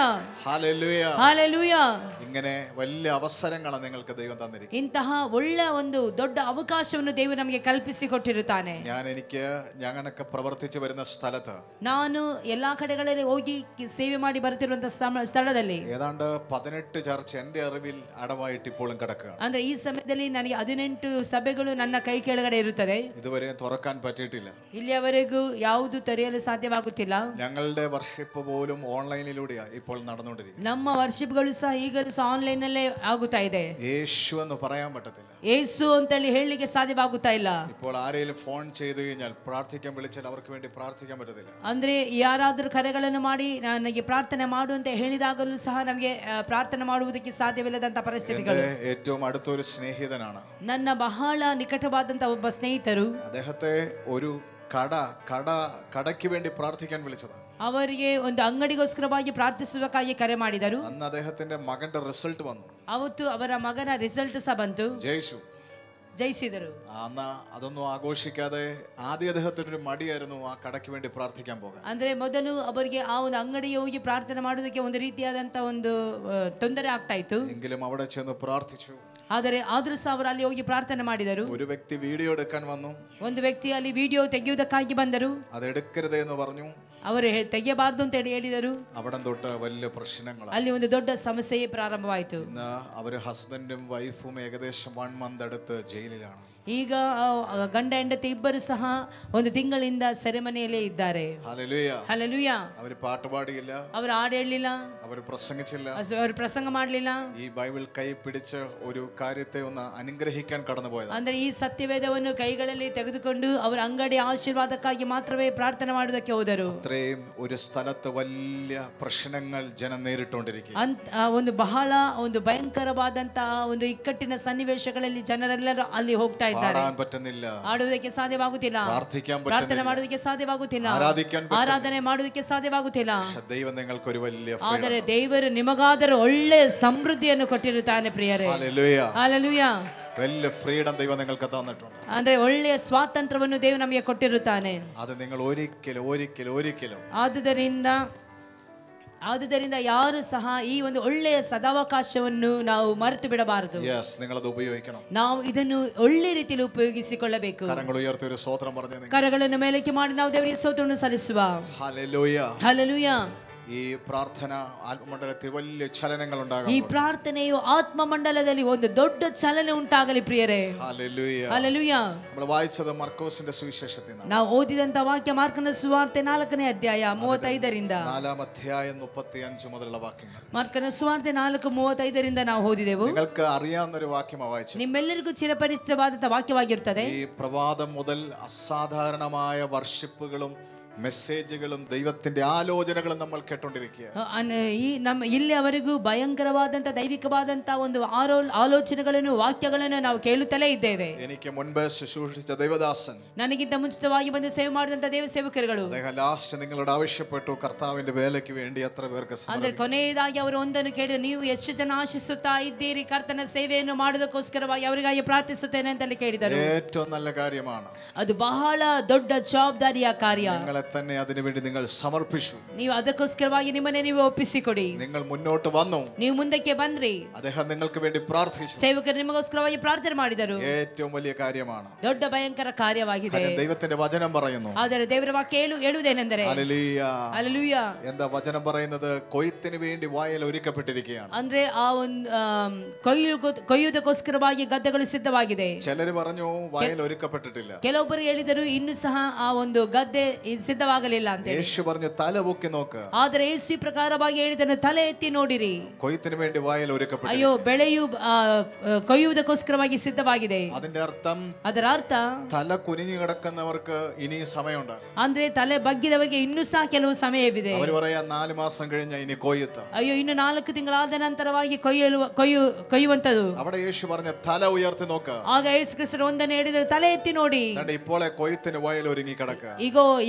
hallelujah. ಹಲ್ಲೆಲೂಯ. ഇങ്ങനെ വലിയ അവസരങ്ങളാണ് നിങ്ങൾക്ക് ദൈവം തന്നിരിക്കുന്നത്. ಇಂತಹ ಒಳ್ಳೆ ಒಂದು ದೊಡ್ಡ ಅವಕಾಶವನ್ನು ದೇವರು ನಮಗೆ ಕಲ್ಪಿಸಿಕೊಟ್ಟಿರುತ್ತಾನೆ. ഞാനൊക്കെ പ്രവർത്തിച്ചു വരുന്ന സ്ഥലത്ത് ನಾನು ಎಲ್ಲಾ ಕಡೆಗಳಲ್ಲಿ ಹೋಗಿ ಸೇವೆ ಮಾಡಿ ಬರುತ್ತಿರುವಂತಹ ಸ್ಥಳದಲ್ಲಿ ഏതാണ്ട് 18 ചർച്ച് എന്റെ അറിവിൽ അടവായിട്ട് ഇപ്പോഴും കിടക്കുക. ಅಂದ್ರೆ ಈ ಸಮಯದಲ್ಲಿ ನನಗೆ 18 ಸಭೆಗಳು ನನ್ನ ಕೈ ಕೆಳಗಡೆ ಇರುತ್ತದೆ. ഇതുവരെ തുറക്കാൻ പറ്റിയിട്ടില്ല. ಇಲ್ಲಿಯವರೆಗೂ ಯಾವುದು ತೆರೆಯಲು ಸಾಧ್ಯವಾಗುತ್ತಿಲ್ಲ. ഞങ്ങളുടെ വർഷിപ്പ് പോലും ഓൺലൈനിലൂടെയാണ് ഇപ്പോൾ നടന്നുകൊണ്ടിരിക്കുന്നത്. ನಮ್ಮ ವರ್ಷಿಪ್ಗಳು ಸಹ ಈಗಲೂ ಸಹ ಆನ್ಲೈನ್ ಅಲ್ಲೇ ಆಗುತ್ತಾ ಇದೆ. യേശു എന്ന് പറയാൻ പറ്റത്തില്ല. ಯೇಸು ಅಂತ ಹೇಳಿ ಹೇಳಲಿಕ್ಕೆ ಸಾಧ್ಯವಾಗುತ್ತಾ ಇಲ್ಲ. ഇപ്പോൾ ആരെങ്കിലും ഫോൺ ചെയ്തു കഴിഞ്ഞാൽ പ്രാർത്ഥിക്കാൻ വിളിച്ചാൽ അവർക്ക് വേണ്ടി പ്രാർത്ഥിക്കാൻ പറ്റത്തില്ല. ಅಂದ್ರೆ ಯಾರಾದರೂ ಕರೆಗಳನ್ನು ಮಾಡಿ ನನಗೆ ಪ್ರಾರ್ಥನೆ ಮಾಡು ಅಂತ ಹೇಳಿದಾಗಲೂ ಸಹ ನಮಗೆ ಪ್ರಾರ್ಥನೆ ಮಾಡುವುದಕ್ಕೆ ಸಾಧ್ಯವಿಲ್ಲದಂತ ಪರಿಸ್ಥಿತಿಗಳು. ഏറ്റവും അടുത്തൊരു സ്നേഹിതനാണ്, ನನ್ನ ಬಹಳ ನಿಕಟವಾದಂತ ಒಬ್ಬ ಸ್ನೇಹಿತರು. അദ്ദേഹത്തെ ഒരു കടയ്ക്ക് വേണ്ടി പ്രാർത്ഥിക്കാൻ വിളിച്ചതാണ്. ಅವರಿಗೆ ಒಂದು ಅಂಗಡಿಗೋಸ್ಕರವಾಗಿ ಪ್ರಾರ್ಥಿಸುವುದಕ್ಕಾಗಿ ಕರೆ ಮಾಡಿದರು. അന്ന് അദ്ദേഹത്തിന്റെ മകന്റെ റിസൾട്ട് വന്നു. ಅವತ್ತು ಅವರ ಮಗನ ರಿಸಲ್ಟ್ ಸಹ ಬಂತು. ಜಯಿಸಿದರು. അന്ന് അതൊന്നും ആഘോഷിക്കാതെ ആദ്യ അദ്ദേഹത്തിന് ഒരു മടിയായിരുന്നു ആ കടയ്ക്ക് വേണ്ടി പ്രാർത്ഥിക്കാൻ പോകാൻ. ಅಂದ್ರೆ ಮೊದಲು ಅವರಿಗೆ ಆ ಒಂದು ಅಂಗಡಿಗೆ ಹೋಗಿ ಪ್ರಾರ್ಥನೆ ಮಾಡುವುದಕ್ಕೆ ಒಂದು ರೀತಿಯಾದಂತ ಒಂದು ತೊಂದರೆ ಆಗ್ತಾ ಇತ್ತು. എങ്കിലും അവിടെ ചെന്ന് പ്രാർത്ഥിച്ചു. ಆದರೂ ಸಹ ಅವರು ಅಲ್ಲಿ ಹೋಗಿ ಪ್ರಾರ್ಥನೆ ಮಾಡಿದರು. ഒരു വ്യക്തി വീഡിയോ എടുക്കാൻ വന്നു. ಒಂದು ವ್ಯಕ್ತಿ ಅಲ್ಲಿ ವಿಡಿಯೋ ತೆಗೆಯುವುದಕ್ಕಾಗಿ ಬಂದರು. അത് എടുക്കരുത് എന്ന് പറഞ്ഞു. ಅವರು ತೆಗೆಯಬಾರದು ಅಂತ ಹೇಳಿದರು. അവിടെ തൊട്ട് വലിയ പ്രശ്നങ്ങൾ. ಅಲ್ಲಿ ಒಂದು ದೊಡ್ಡ ಸಮಸ್ಯೆ ಪ್ರಾರಂಭವಾಯಿತು. ഇന്ന് അവർ ഹസ്ബൻഡും വൈഫും ഏകദേശം 1 month അടുത്ത് ജയിലിലാണ്. ಈಗ ಗಂಡ ಹೆಂಡತಿ ಇಬ್ಬರು ಸಹ ಒಂದು ತಿಂಗಳಿಂದ ಸೆರೆಮನೆಯಲ್ಲೇ ಇದ್ದಾರೆ. ಹಲ್ಲೆಲೂಯಾ. ಅವರು ಪಾಠ ಪಾಡಿಲ್ಲ, ಅವರು ಹಾಡು ಹೇಳಲಿಲ್ಲ, ಅವರು ಪ್ರಸಂಗಿಸಿಲ್ಲ, ಅವರು ಪ್ರಸಂಗ ಮಾಡಲಿಲ್ಲ. ಈ ಬೈಬಲ್ ಕೈ പിടിച്ച ഒരു കാര്യത്തെ ഒന്ന് അനുഗ്രഹിക്കാൻ കടന്നുപോയത്. ಅಂದ್ರೆ ಈ ಸತ್ಯವೇದವನ್ನು ಕೈಗಳಲ್ಲಿ ತೆಗೆದುಕೊಂಡು ಅವರ ಅಂಗಡಿ ಆಶೀರ್ವಾದಕ್ಕಾಗಿ ಮಾತ್ರವೇ ಪ್ರಾರ್ಥನೆ ಮಾಡುವುದಕ್ಕೆ ಹೋದರು. അത്രയും ഒരു സ്ഥലത്ത് വലിയ പ്രശ്നങ്ങൾ ജനം നേരിട്ടുകൊണ്ടിരിക്കുക. ಒಂದು ಬಹಳ ಒಂದು ಭಯಂಕರವಾದಂತಹ ಒಂದು ಇಕ್ಕಟ್ಟಿನ ಸನ್ನಿವೇಶಗಳಲ್ಲಿ ಜನರೆಲ್ಲರೂ ಅಲ್ಲಿ ಹೋಗ್ತಾ ಇದ್ದಾರೆ. ಆಡುವುದಕ್ಕೆ ಸಾಧ್ಯವಾಗುತ್ತಿಲ್ಲ, ಪ್ರಾರ್ಥನೆ ಮಾಡುವುದಕ್ಕೆ ಸಾಧ್ಯವಾಗುತ್ತಿಲ್ಲ, ಆರಾಧನೆ ಮಾಡುವುದಕ್ಕೆ ಸಾಧ್ಯವಾಗುತ್ತಿಲ್ಲ. ಆದರೆ ದೇವರು ನಿಮಗಾದರೂ ಒಳ್ಳೆ ಸಮೃದ್ಧಿಯನ್ನು ಕೊಟ್ಟಿರುತ್ತಾನೆ ಪ್ರಿಯರೇ. ಹಲ್ಲೆಲೂಯಾ. വലിയ ഫ്രീഡം ദൈവം നിങ്ങൾക്ക് തന്നിട്ടുണ്ട്. ಅಂದ್ರೆ ಒಳ್ಳೆಯ ಸ್ವಾತಂತ್ರ್ಯವನ್ನು ದೇವರು ನಮಗೆ ಕೊಟ್ಟಿರುತ್ತಾನೆ. ಅದು നിങ്ങൾ ഒരിക്കലും ಆದುದರಿಂದ ಯಾರು ಸಹ ಈ ಒಂದು ಒಳ್ಳೆಯ ಸದಾವಕಾಶವನ್ನು ನಾವು ಮರೆತು ಬಿಡಬಾರದು. ನಾವು ಇದನ್ನು ಒಳ್ಳೆ ರೀತಿಯಲ್ಲಿ ಉಪಯೋಗಿಸಿಕೊಳ್ಳಬೇಕು. ಕರಗಳನ್ನು ಮೇಲಕ್ಕೆ ಮಾಡಿ ನಾವು ದೇವರಿಗೆ ಸ್ತೋತ್ರವನ್ನು ಸಲ್ಲಿಸುವ. ಹಲ್ಲೆಲೂಯಾ. ഈ പ്രാർത്ഥന ആത്മമണ്ഡലത്തിൽ വലിയ ചലനങ്ങൾ ഉണ്ടാകണം. ഈ പ്രാർത്ഥനയോ ആത്മമണ്ഡലದಲ್ಲಿ ಒಂದು ದೊಡ್ಡ ಚಲನೆ ಉಂಟಾಗಲಿ ಪ್ರಿಯರೇ. ಹಲ್ಲೆಲೂಯಾ. നമ്മൾ വായിച്ചത് മർക്കോസിന്റെ സുവിശേഷത്തിൽ നിന്നാണ്. ನಾವು ಓದಿದಂತ ವಾಕ್ಯ ಮಾರ್ಕನ ಸುವಾರ್ತೆ 4ನೇ ಅಧ್ಯಾಯ 35ರಿಂದ 4ാം അധ്യായം 35 മുതലുള്ള വാക്യങ്ങൾ. ಮಾರ್ಕನ ಸುವಾರ್ತೆ 4:35ರಿಂದ ನಾವು ಓದಿದೆವು. നിങ്ങൾക്ക് അറിയാവുന്ന ഒരു വാക്യമാണ് വായിച്ചത്. ನಿಮ್ಮೆಲ್ಲರಿಗೂ ಚಿರಪರಿಚಿತವಾದ ವಾಕ್ಯವಾಗಿರುತ್ತದೆ. ഈ പ്രഭാതം മുതൽ അസാധാരണമായ വർഷിപ്പുകളും മെസ്സേജുകളും ദൈവത്തിന്റെ ആലോചനകളും നമ്മൾ കേട്ടോണ്ടിരിക്കുക. ಈ ನಮ್ಮ ಇಲ್ಲಿಯವರೆಗೂ ಭಯಂಕರವಾದಂತ ದೈವಿಕವಾದಂತ ಒಂದು ಆಲೋಚನೆಗಳನ್ನು ವಾಕ್ಯಗಳನ್ನು ನಾವು ಕೇಳುತ್ತಲೇ ಇದ್ದೇವೆ. എനിക്ക് മുൻപ് ശുശ്രൂഷിച്ച ദൈവദാസൻ, ನನಗಿಂತ ಮುಂಚಿತವಾಗಿ ಬಂದು ಸೇವೆ ಮಾಡಿದಂತ ದೇವ ಸೇವಕರುಗಳು ലാസ്റ്റ് നിങ്ങളോട് ആവശ്യപ്പെട്ടു കർത്താവിന്റെ വേലയ്ക്ക് വേണ്ടി എത്ര പേർക്ക് ಅಂದ್ರೆ ಕೊನೆಯದಾಗಿ ಅವರು ಒಂದನ್ನು ಕೇಳಿದ್ರು, ನೀವು ಎಷ್ಟು ಜನ ಆಶಿಸುತ್ತಾ ಇದ್ದೀರಿ ಕರ್ತನ ಸೇವೆಯನ್ನು ಮಾಡೋದಕ್ಕೋಸ್ಕರವಾಗಿ ಅವರಿಗಾಗಿ ಪ್ರಾರ್ಥಿಸುತ್ತೇನೆ ಅಂತ ಕೇಳಿದರು. ഏറ്റവും നല്ല കാര്യമാണ്. ಅದು ಬಹಳ ದೊಡ್ಡ ಜವಾಬ್ದಾರಿಯ ಕಾರ್ಯ. തന്നെ അതിനുവേണ്ടി നിങ്ങൾ സമർപ്പിച്ചു. ನೀವು ಅದಕ್ಕೋಸ್ಕರವಾಗಿ ನಿಮ್ಮನ್ನೇ ನೀವು ಒಪ್ಪಿಸಿಕೊಡಿ. നിങ്ങൾ മുന്നോട്ട് വന്നു, ನೀವು ಮುಂದಕ್ಕೆ ಬಂದ್ರಿ, അദ്ദേഹം നിങ്ങൾക്ക് വേണ്ടി പ്രാർത്ഥിച്ചു, ಸೇವಕರು ನಿಮಗೋಸ್ಕರವಾಗಿ ಪ್ರಾರ್ಥನೆ ಮಾಡಿದರು. ഏറ്റവും വലിയ കാര്യമാണ്, ದೊಡ್ಡ ಭಯಂಕರ ಕಾರ್ಯವಾಗಿದೆ. ദൈവത്തിന്റെ വചനം പറയുന്നു, ಆದರೆ ದೇವರ ವಾಕ್ಯ ಹೇಳುವುದೇನೆಂದರೆ, ഹല്ലേലൂയ. എന്താ വചനം പറയുന്നത്? കൊയ്ത്തിന് വേണ്ടി വയൽ ഒരുക്കപ്പെട്ടിരിക്കുകയാണ്. ಅಂದ್ರೆ ಆ ಒಂದು ಕೊಯ್ಯುವುದಕ್ಕೋಸ್ಕರವಾಗಿ ಗದ್ದೆಗಳು ಸಿದ್ಧವಾಗಿದೆ. ചിലര് പറഞ്ഞു വയൽ ഒരുക്കപ്പെട്ടിട്ടില്ല. ಕೆಲವೊಬ್ಬರು ಹೇಳಿದರು ಇನ್ನೂ ಸಹ ಆ ಒಂದು ಗದ್ದೆ ಸಿದ್ಧವಾಗಲಿಲ್ಲ ಅಂತ. യേശു പറഞ്ഞു തല പൊക്കി നോക്ക്. ಆದರೆ ಯೇಸು ಪ್ರಕಾರವಾಗಿ ಹೇಳಿದನು, ತಲೆ ಎತ್ತಿ ನೋಡಿರಿ, കൊയ്ത്തിന് വേണ്ടി വയൽ ഒരുക്കപ്പെട്ടിരിക്കുന്നു. ಅಯ್ಯೋ ಬೆಳೆಯು ಕೊಯ್ಯುವುದಕ್ಕೋಸ್ಕರವಾಗಿ ಸಿದ್ಧವಾಗಿದೆ. ಅದರ ಅರ್ಥ തല കുനിഞ്ഞു കിടക്കുന്നവർക്ക് ഇനി സമയമുണ്ട്. ಅಂದ್ರೆ ತಲೆ ಬಗ್ಗಿದವರಿಗೆ ಇನ್ನೂ ಸಹ ಕೆಲವು ಸಮಯವಿದೆ. ಅವರು പറയാ 4 മാസം കഴിഞ്ഞ ഇനി കൊയ്ത്ത്. ಅಯ್ಯೋ ಇನ್ನು 4 ತಿಂಗಳಾದ ನಂತರವಾಗಿ ಕೊಯ್ಯುವಂತದ್ದು. അവിടെ യേശു പറഞ്ഞു തല ഉയർത്തി നോക്ക്. ಆಗ ಯೇಸು ಕ್ರಿಸ್ತನು ಒಂದನ್ನು ಹೇಳಿದರು, ತಲೆ ಎತ್ತಿ ನೋಡಿ. ഇപ്പോളെ കൊയ്ത്തിന് വയൽ ഒരുങ്ങി കിടക്കുക.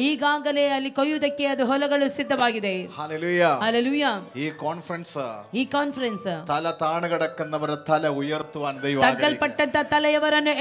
ಈಗ ಈಗಾಗಲೇ ಅಲ್ಲಿ ಕೊಯ್ಯುವುದಕ್ಕೆ ಅದು ಹೊಲಗಳು ಸಿದ್ಧವಾಗಿದೆ. Hallelujah. Hallelujah. ഈ കോൺഫറൻസ് ಈ ಕಾನ್ಫರೆನ್ಸ್ തല താണു കിടക്കുന്നവരെ തല ഉയർത്തുവാൻ ദൈവം ತಗ್ಗಲ್ಪಟ್ಟಂತ ತಲೆಯವರನ್ನು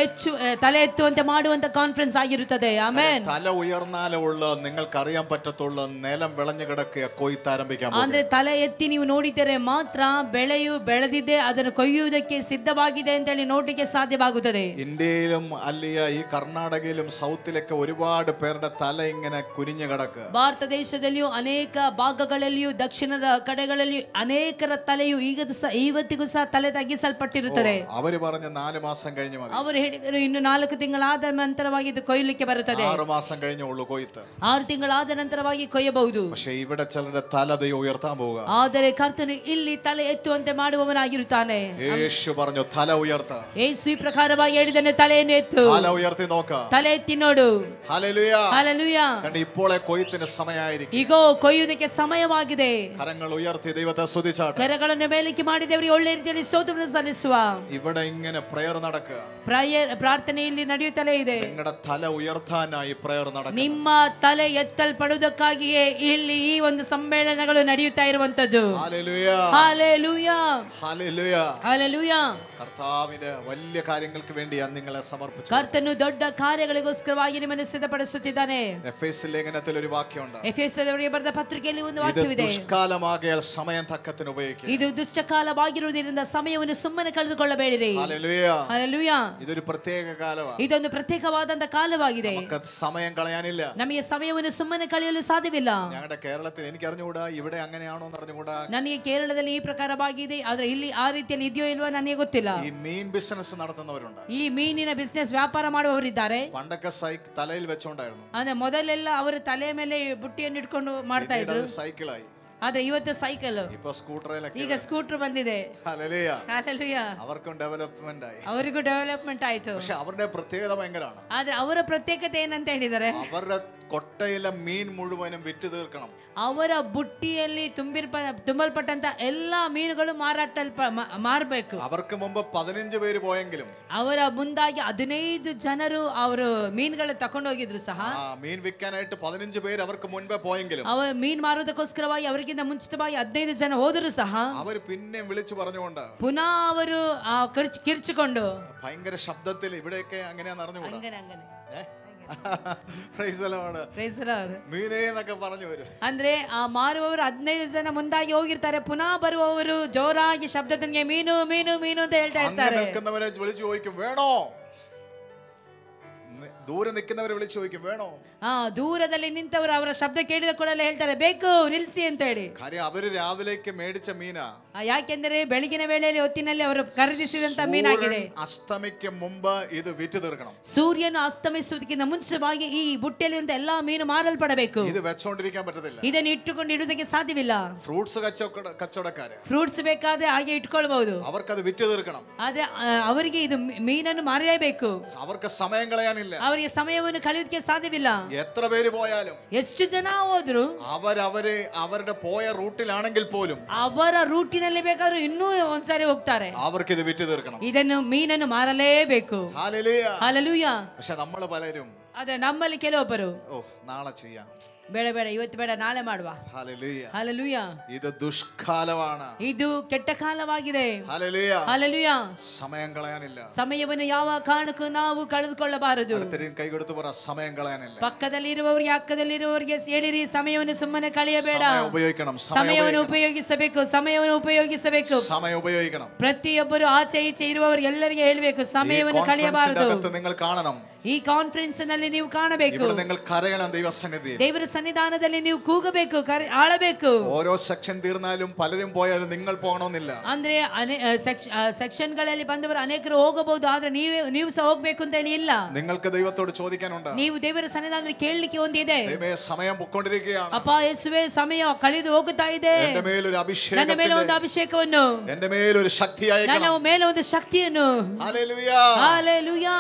ತಲೆ ಎತ್ತುವಂತೆ ಮಾಡುವಂತ ಕಾನ್ಫರೆನ್ಸ್ ಆಗಿರುತ್ತದೆ. ಆಮೆನ್. തല ഉയർന്നാലേ ഉള്ളൂ നിങ്ങൾക്ക് അറിയാൻ പറ്റത്തുള്ളൂ നിലം വിളഞ്ഞു കിടക്കുക കൊയ്ത്താരംഭിക്കാൻ. ಅಂದ್ರೆ ತಲೆ ಎತ್ತಿ ನೀವು ನೋಡಿದರೆ ಮಾತ್ರ ಬೆಳೆಯು ಬೆಳೆದಿದೆ, ಅದನ್ನು ಕೊಯ್ಯುವುದಕ್ಕೆ ಸಿದ್ಧವಾಗಿದೆ ಅಂತ ಹೇಳಿ ನೋಡಲಿಕ್ಕೆ ಸಾಧ್ಯವಾಗುತ್ತದೆ. ഇന്ത്യയിലും അല്ലിയ ഈ കർണാടകയിലും സൗത്തിലൊക്കെ ഒരുപാട് പേരുടെ തല ഇങ്ങനെ കുനിഞ്ഞു കിടക്കുക. ಭಾರತ ದೇಶದಲ್ಲಿಯೂ ಅನೇಕ ಭಾಗಗಳಲ್ಲಿಯೂ ದಕ್ಷಿಣದ ಕಡೆಗಳಲ್ಲಿ ಅನೇಕರ ತಲೆಯು ಇವತ್ತಿಗೂ ಸಹ ತಲೆ ತಗ್ಗಿಸಲ್ಪಟ್ಟಿರುತ್ತದೆ. ಅವರು പറഞ്ഞ 4 മാസം കഴിഞ്ഞു മതി. ಅವರು ಹೇಳಿದರು ಇನ್ನು 4 ತಿಂಗಳಾದ ನಂತರವಾಗಿ ಇದು ಕೊಯ್ಲಿಕ್ಕೆ ಬರುತ್ತದೆ. 6 മാസം കഴിഞ്ഞേ ഉള്ളൂ കൊയ്ത്ത്. 6 ತಿಂಗಳಾದ ನಂತರವಾಗಿ ಕೊಯ್ಯಬಹುದು. പക്ഷേ ഇവിടെ ചിലരുടെ തല ദൈവം ഉയർത്താൻ പോവുക. ಆದರೆ ಕರ್ತನು ಇಲ್ಲಿ ತಲೆ ಎತ್ತುವಂತೆ ಮಾಡುವವನಾಗಿರುತ್ತಾನೆ. യേശു പറഞ്ഞു തല ഉയർത്ത. ಯೇಸು ಈ ಪ್ರಕಾರವಾಗಿ ಹೇಳಿದನು, ತಲೆಯನ್ನು ಎತ್ತು. തല ഉയർത്തി നോക്ക. ತಲೆ ಎತ್ತಿ ನೋಡು. ഹല്ലേലൂയ. ഹല്ലേലൂയ. കണ്ട ഇപ്പോളെ കൊയ്ത്തിന് സമയമായിരിക്കും. ಈಗೋ ಕೊಯ್ಯುವುದಕ್ಕೆ ಸಮಯವಾಗಿದೆ. കരങ്ങൾ ഉയർത്തി ദൈവത്തെ സ്തുതിച്ചാട്ടെ. ಕರಗಳನ್ನು ಮೇಲಕ್ಕೆ ಮಾಡಿ ದೇವರಿಗೆ ಒಳ್ಳೆ ರೀತಿಯಲ್ಲಿ ಸ್ತೋತ್ರವನ್ನು ಸಲ್ಲಿಸುವ. ഇവിടെ ഇങ്ങനെ പ്രയർ നടക്കുക. ಪ್ರಾರ್ಥನೆ ಇಲ್ಲಿ ನಡೆಯುತ್ತಲೇ ಇದೆ. നിങ്ങളുടെ തല ഉയർത്താനായി പ്രയർ നടക്കുക. ನಿಮ್ಮ ತಲೆ ಎತ್ತಲ್ಪಡುವುದಕ್ಕಾಗಿಯೇ ಇಲ್ಲಿ ಈ ಒಂದು ಸಮ್ಮೇಳನಗಳು ನಡೆಯುತ್ತಾ ಇರುವಂತದ್ದು. ഹല്ലേലൂയ. ഹല്ലേലൂയ. ഹല്ലേലൂയ. ഹല്ലേലൂയ. കർത്താവിന്റെ വലിയ കാര്യങ്ങൾക്ക് വേണ്ടിയാണ് നിങ്ങളെ സമർപ്പിച്ചത്. ಕರ್ತನು ದೊಡ್ಡ ಕಾರ್ಯಗಳಿಗೋಸ್ಕರವಾಗಿ ನಿಮ್ಮನ್ನು ಸಿದ್ಧಪಡಿಸುತ್ತಿದ್ದಾನೆ. എഫേസ്യ ലേഖനത്തിൽ ഒരു വാക്യമുണ്ട്. ಎಫೆಸದವರಿಗೆ ಬರೆದ ಪತ್ರಿಕೆಯಲ್ಲಿ ಒಂದು ഇത് ವಾಕ್ಯವಿದೆ. ദുഷ്കാലമാകിയാൽ സമയം തക്കത്തിന് ഉപയോഗിക്കുക. ಇದು ದುಷ್ಟಕಾಲವಾಗಿರುವುದರಿಂದ ಸಮಯವನ್ನು ಸುಮ್ಮನೆ ಕಳೆದುಕೊಳ್ಳಬೇಡಿರಿ. ഹല്ലേലൂയ. ಹಲ್ಲೆಲೂಯ. ഇതൊരു പ്രത്യേക കാലമാണ്. ಇದೊಂದು ಪ್ರತ್ಯೇಕವಾದಂತ ಕಾಲವಾಗಿದೆ. നമുക്ക് സമയം കളയാനില്ല. ನಮಗೆ ಸಮಯವನ್ನು ಸುಮ್ಮನೆ ಕಳೆಯಲು ಸಾಧ್ಯವಿಲ್ಲ. ഞങ്ങളുടെ കേരളത്തിൽ എനിക്ക് അറിഞ്ഞുകൂടാ ഇവിടെ അങ്ങനെയാണോ എന്ന് അറിഞ്ഞുകൂടാ. ನನಗೆ ಕೇರಳದಲ್ಲಿ ಈ ಪ್ರಕಾರವಾಗಿದೆ, ಆದ್ರೆ ಇಲ್ಲಿ ಆ ರೀತಿಯಲ್ಲಿ ಇದೆಯೋ ಇಲ್ವೋ ನನಗೆ ಗೊತ್ತಿಲ್ಲ. ഈ മീൻ ബിസിനസ് നടത്തുന്നവരുണ്ട്. ಈ ಮೀನಿನ ಬಿಸಿನೆಸ್ ವ್ಯಾಪಾರ ಮಾಡುವವರಿದ್ದಾರೆ. പണ്ടൊക്കെ തലയിൽ വെച്ചോണ്ടായിരുന്നു. ಅಂದ್ರೆ ಮೊದಲೆಲ್ಲ ಅವರು ತಲೆ ಮೇಲೆ ಬುಟ್ಟಿಯನ್ನು ಇಟ್ಕೊಂಡು ಮಾಡ್ತಾ ಇದ್ರು. സൈക്കിളായി. ಆದ್ರೆ ಇವತ್ತು ಸೈಕಲ್, ഇപ്പൊ സ്കൂട്ടറിലൊക്കെ. ಈಗ ಸ್ಕೂಟರ್ ಬಂದಿದೆ. ഹല്ലേലൂയ. ಹಲ್ಲೆಲೂಯ. അവർക്കും ഡെവലപ്മെന്റ് ആയി. ಅವರಿಗೂ ಡೆವಲಪ್ಮೆಂಟ್ ಆಯ್ತು. പക്ഷെ അവരുടെ പ്രത്യേകത ഭയങ്കരമാണ്. ಆದ್ರೆ ಅವರ ಪ್ರತ್ಯೇಕತೆ ಏನಂತ ಹೇಳಿದರೆ, അവരുടെ കൊട്ടയിലെ മീൻ മുഴുവനും വിറ്റ് തീർക്കണം. ಅವರ ಬುಟ್ಟಿಯಲ್ಲಿ ತುಂಬಲ್ಪಟ್ಟಂತ ಎಲ್ಲಾ ಮೀನುಗಳು ಮಾರಬೇಕು. അവർക്ക് മുമ്പ് 15 പേര് പോയെങ്കിലും ಅವರ ಮುಂದಾಗಿ 15 ಜನರು ಅವರು ಮೀನುಗಳು ತಕೊಂಡೋಗಿದ್ರು ಸಹ. മീൻ വിൽക്കാനായിട്ട് 15 പേര് അവർക്ക് മുൻപേ പോയെങ്കിലും ಅವರ ಮೀನ್ ಮಾರುವುದಕ್ಕೋಸ್ಕರವಾಗಿ ಅವರಿಗಿಂತ ಮುಂಚಿತವಾಗಿ 15 ಜನ ಹೋದರು ಸಹ അവർ പിന്നെ വിളിച്ചു പറഞ്ഞുകൊണ്ട് ಪುನಃ ಅವರು ಕಿರ್ಚಿಕೊಂಡು ഭയങ്കര ശബ്ദത്തിൽ ഇവിടെയൊക്കെ അങ്ങനെയാന്ന് അറിഞ്ഞുകൂടാ. ಮೀನೇ എന്നൊക്കെ പറഞ്ഞു വരും. ಅಂದ್ರೆ ಆ ಮಾರುವವರು 15 ಜನ ಮುಂದಾಗಿ ಹೋಗಿರ್ತಾರೆ, ಪುನಃ ಬರುವವರು ಜೋರಾಗಿ ಶಬ್ದದೊಂದಿಗೆ ಮೀನು ಮೀನು ಮೀನು ಅಂತ ಹೇಳ್ತಾ ಇರ್ತಾರೆ. നിൽക്കുന്നവരെ വിളിച്ചു ചോദിക്കും വേണോ, ദൂരെ നിൽക്കുന്നവരെ വിളിച്ചു ചോദിക്കും വേണോ. ದೂರದಲ್ಲಿ ನಿಂತವರು ಅವರ ಶಬ್ದ ಕೇಳಿದ ಕೂಡಲೇ ಹೇಳ್ತಾರೆ ಬೇಕು ನಿಲ್ಸಿ ಅಂತ ಹೇಳಿ. കാര്യം അവര് രാവിലേക്ക് മേടിച്ച മീനാ. ಯಾಕೆಂದರೆ ಬೆಳಗಿನ ವೇಳೆಯಲ್ಲಿ ಹೊತ್ತಿನಲ್ಲಿ ಅವರು ಖರೀದಿಸಿದಂತ ಮೀನಾಗಿದೆ. ಅಸ್ತಮಿಕ್ಕೆ മുമ്പ് ഇത് വിറ്റ് തീർക്കണം. ಸೂರ್ಯನು ಅಸ್ತಮಿಸುವುದಕ್ಕಿಂತ ಮುಂಚಿತವಾಗಿ ಈ ಬುಟ್ಟಿಯಲ್ಲಿರುವಂತ ಎಲ್ಲಾ ಮೀನು ಮಾರಲ್ಪಡಬೇಕು. ഇത് വെച്ചോണ്ടിരിക്കാൻ പറ്റത്തില്ല. ಇದನ್ನು ಇಟ್ಟುಕೊಂಡು ಇಡುವುದಕ್ಕೆ ಸಾಧ್ಯವಿಲ್ಲ. ഫ്രൂട്ട്സ് കച്ചവടക്കാര് ಫ್ರೂಟ್ಸ್ ಬೇಕಾದ್ರೆ ಹಾಗೆ ಇಟ್ಕೊಳ್ಬಹುದು. അവർക്കത് വിറ്റ് തീർക്കണം. ಆದ್ರೆ ಅವರಿಗೆ ಇದು ಮೀನನ್ನು ಮಾರಲೇಬೇಕು. അവർക്ക് സമയം കളയാനില്ല. ಅವರಿಗೆ ಸಮಯವನ್ನು ಕಳೆಯುವುದಕ್ಕೆ ಸಾಧ್ಯವಿಲ್ಲ. എത്ര പേര് പോയാലും ಎಷ್ಟು ಜನ ಹೋದ್ರು അവരുടെ പോയ റൂട്ടിലാണെങ്കിൽ പോലും ಅವರ ರೂಟಿನಲ್ಲಿ ಬೇಕಾದ್ರೂ ಇನ್ನೂ ಒಂದ್ಸಾರಿ ಹೋಗ್ತಾರೆ. അവർക്ക് ഇത് വിറ്റ് തീർക്കണം. ಇದನ್ನು ಮೀನನ್ನು ಮಾರಲೇಬೇಕು. ഹല്ലേലൂയ. ಹಲ್ಲೆಲೂಯ. പക്ഷെ നമ്മൾ പലരും ಅದೇ ನಮ್ಮಲ್ಲಿ ಕೆಲವೊಬ್ಬರು നാളെ ചെയ്യാം, ಬೇಡ ಬೇಡ ಇವತ್ತು ಬೇಡ ನಾಳೆ ಮಾಡುವ. ഹല്ലേലൂയ. ಹಲ್ಲೆಲೂಯ. ഇത് ദുഷ്കാലമാണ്. ಇದು ಕೆಟ್ಟ ಕಾಲವಾಗಿದೆ. ഹല്ലേലൂയ. ಹಲ್ಲೆಲೂಯ. സമയം കളയാനില്ല. ಸಮಯವನ್ನು ಯಾವ ಕಾರಣಕ್ಕೂ ನಾವು ಕಳೆದುಕೊಳ್ಳಬಾರದು. കൈ കൊടുത്ത് പറ സമയം കളയാനില്ല. ಪಕ್ಕದಲ್ಲಿರುವವರಿಗೆ ಅಕ್ಕದಲ್ಲಿರುವವರಿಗೆ ಹೇಳಿರಿ ಸಮಯವನ್ನು ಸುಮ್ಮನೆ ಕಳೆಯಬೇಡ. ಉಪಯೋಗಿക്കണം. ಸಮಯವನ್ನು ಉಪಯೋಗಿಸಬೇಕು. ಸಮಯವನ್ನು ಉಪಯೋಗಿಸಬೇಕು. ಸಮಯ ಉಪಯೋಗಿക്കണം. ಪ್ರತಿಯೊಬ್ಬರು ಆಚೆ ಈಚೆ ಇರುವವರು ಎಲ್ಲರಿಗೆ ಹೇಳಬೇಕು ಸಮಯವನ್ನು ಕಳೆಯಬಾರದು. നിങ്ങൾ കാണണം. ಈ ಕಾನ್ಫರೆನ್ಸ್ ನಲ್ಲಿ ನೀವು ಕಾಣಬೇಕು. നിങ്ങൾ ಕರೆಯണം ദൈവസന്നിധിയിൽ. ದೇವರ ಸನ್ನಿಧಾನದಲ್ಲಿ ನೀವು ಕೂಗಬೇಕು, ಆಳಬೇಕು. ഓരോ സെക്ഷൻ തീർന്നാലും പലരും പോയാലും നിങ്ങൾ പോകണമെന്നില്ല. ಅಂದ್ರೆ ಸೆಕ್ಷನ್ ಗಳಲ್ಲಿ ಬಂದವರು ಅನೇಕರು ಹೋಗಬಹುದು, ಆದ್ರೆ ನೀವು ಸಹ ಹೋಗ್ಬೇಕು ಅಂತ ಹೇಳಿ ಇಲ್ಲ. നിങ്ങൾക്ക് ദൈവത്തോട് ചോദിക്കാനുണ്ട്. ನೀವು ದೇವರ ಸನ್ನಿಧಾನದಲ್ಲಿ ಕೇಳಲಿಕ್ಕೆ ಒಂದಿದೆ. ദൈവമേ സമയം പൊയ്ക്കൊണ്ടിരിക്കുകയാണ്. ಅಪ್ಪ ಯೇಸುವೇ ಸಮಯ ಕಳೆದು ಹೋಗುತ್ತಾ ಇದೆ. എൻ്റെ മേലൊരു അഭിഷേകം, ನನ್ನ ಮೇಲೆ ಒಂದು ಅಭಿಷೇಕವನ್ನು, എൻ്റെ മേലൊരു ശക്തി അയക്കണം. ನನ್ನ ಮೇಲೆ ಒಂದು ಶಕ್ತಿಯನ್ನು. ഹല്ലേലൂയ. ಹಲ್ಲೆಲೂಯಾ.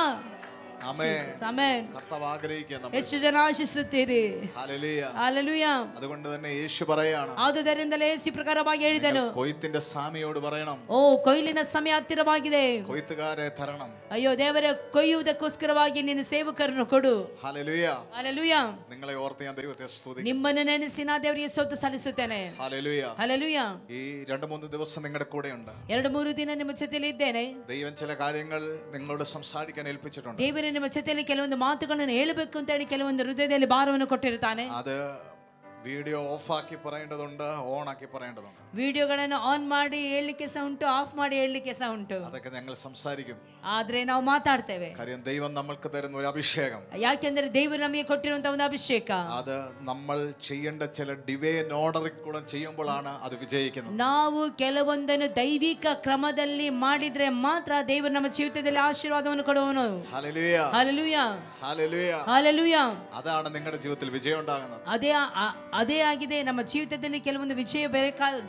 കർത്താവ് ആഗ്രഹിക്കുന്നു. ಎಷ್ಟು ಜನ ಆಶಿಸುತ್ತೀರಿ? ഹല്ലേലൂയ. അതുകൊണ്ട് തന്നെ യേശു പറയാണ്, ಆದುದರಿಂದಲೇ ಯೇಸು ಪ್ರಕಾರವಾಗಿ ಹೇಳಿದನು, കൊയ്ത്തിന്റെ സ്വാമിയോട് പറയണം, ಓ ಕೊಯ್ಲಿನ ಸಮಯ ಹತ್ತಿರವಾಗಿದೆ, കൊയ്ത്തുകാരെ തരണം. ಅಯ್ಯೋ ದೇವರೇ, ಕೊಯ್ಯುವುದಕ್ಕೋಸ್ಕರವಾಗಿ ನಿನ್ನ ಸೇವಕರನ್ನು ಕೊಡು. ഹല്ലേലൂയ. ಹಲ್ಲೆಲೂಯ. നിങ്ങളെ ഓർത്ത് ഞാൻ ദൈവത്തെ സ്തുതിക്കുന്നു. ನಿಮ್ಮನ್ನು ನೆನೆಸಿ ನಾ ದೇವರಿಗೆ ಸ್ತೋತ್ರ ಸಲ್ಲಿಸುತ್ತೇನೆ. ഹല്ലേലൂയ. ಹಲ್ಲೆಲೂಯ. ഈ 2-3 ദിവസം നിങ്ങളുടെ കൂടെ ഉണ്ട്. 2-3 ದಿನ ನಿಮ್ಮ ಜೊತೆಯಲ್ಲಿ ಇದ್ದೇನೆ. ദൈവം ചില കാര്യങ്ങൾ നിങ്ങളോട് സംസാരിക്കാൻ ഏൽപ്പിച്ചിട്ടുണ്ട്. ದೇವರು ನಿಮ್ಮ ಜೊತೆಯಲ್ಲಿ ಕೆಲವೊಂದು ಮಾತುಗಳನ್ನು ಹೇಳಬೇಕು ಅಂತ ಹೇಳಿ ಕೆಲವೊಂದು ಹೃದಯದಲ್ಲಿ ಭಾರವನ್ನು ಕೊಟ್ಟಿರುತ್ತಾನೆ. അത് വീഡിയോ ഓഫ് ആക്കി പറയേണ്ടതുണ്ട്, ഓൺ ആക്കി പറയേണ്ടതുണ്ട്. ವಿಡಿಯೋಗಳನ್ನು ಆನ್ ಮಾಡಿ ಹೇಳಲಿಕ್ಕೆ ಸಹ ಉಂಟು, ಆಫ್ ಮಾಡಿ ಹೇಳಲಿಕ್ಕೆ ಸಹ ಉಂಟು. അതൊക്കെ ഞങ്ങൾ സംസാരിക്കും. ಆದ್ರೆ ನಾವು ಮಾತಾಡ್ತೇವೆ. കാര്യം ദൈവം നമ്മൾക്ക് തരുന്ന ഒരു അഭിഷേകം, ಯಾಕೆಂದ್ರೆ ದೇವರು ನಮಗೆ ಕೊಟ್ಟಿರುವಂತಹ ಒಂದು ಅಭಿಷೇಕ, അത് നമ്മൾ ചെയ്യേണ്ട ചില ഡിവൈൻ ഓർഡറിൽ കൂടെ ചെയ്യുമ്പോഴാണ് അത് വിജയിക്കുന്നത്. ನಾವು ಕೆಲವೊಂದನ್ನು ದೈವಿಕ ಕ್ರಮದಲ್ಲಿ ಮಾಡಿದ್ರೆ ಮಾತ್ರ ದೇವರು ನಮ್ಮ ಜೀವಿತದಲ್ಲಿ ಆಶೀರ್ವಾದವನ್ನು ಕೊಡುವನು. ഹല്ലേലൂയ. ಹಲ್ಲೆಲೂಯ. ഹല്ലേലൂയ. ಹಲ್ಲೆಲೂಯ. അതാണ് നിങ്ങളുടെ ജീവിതത്തിൽ വിജയം ഉണ്ടാകുന്നത്. ಅದೇ ಆಗಿದೆ ನಮ್ಮ ಜೀವಿತದಲ್ಲಿ ಕೆಲವೊಂದು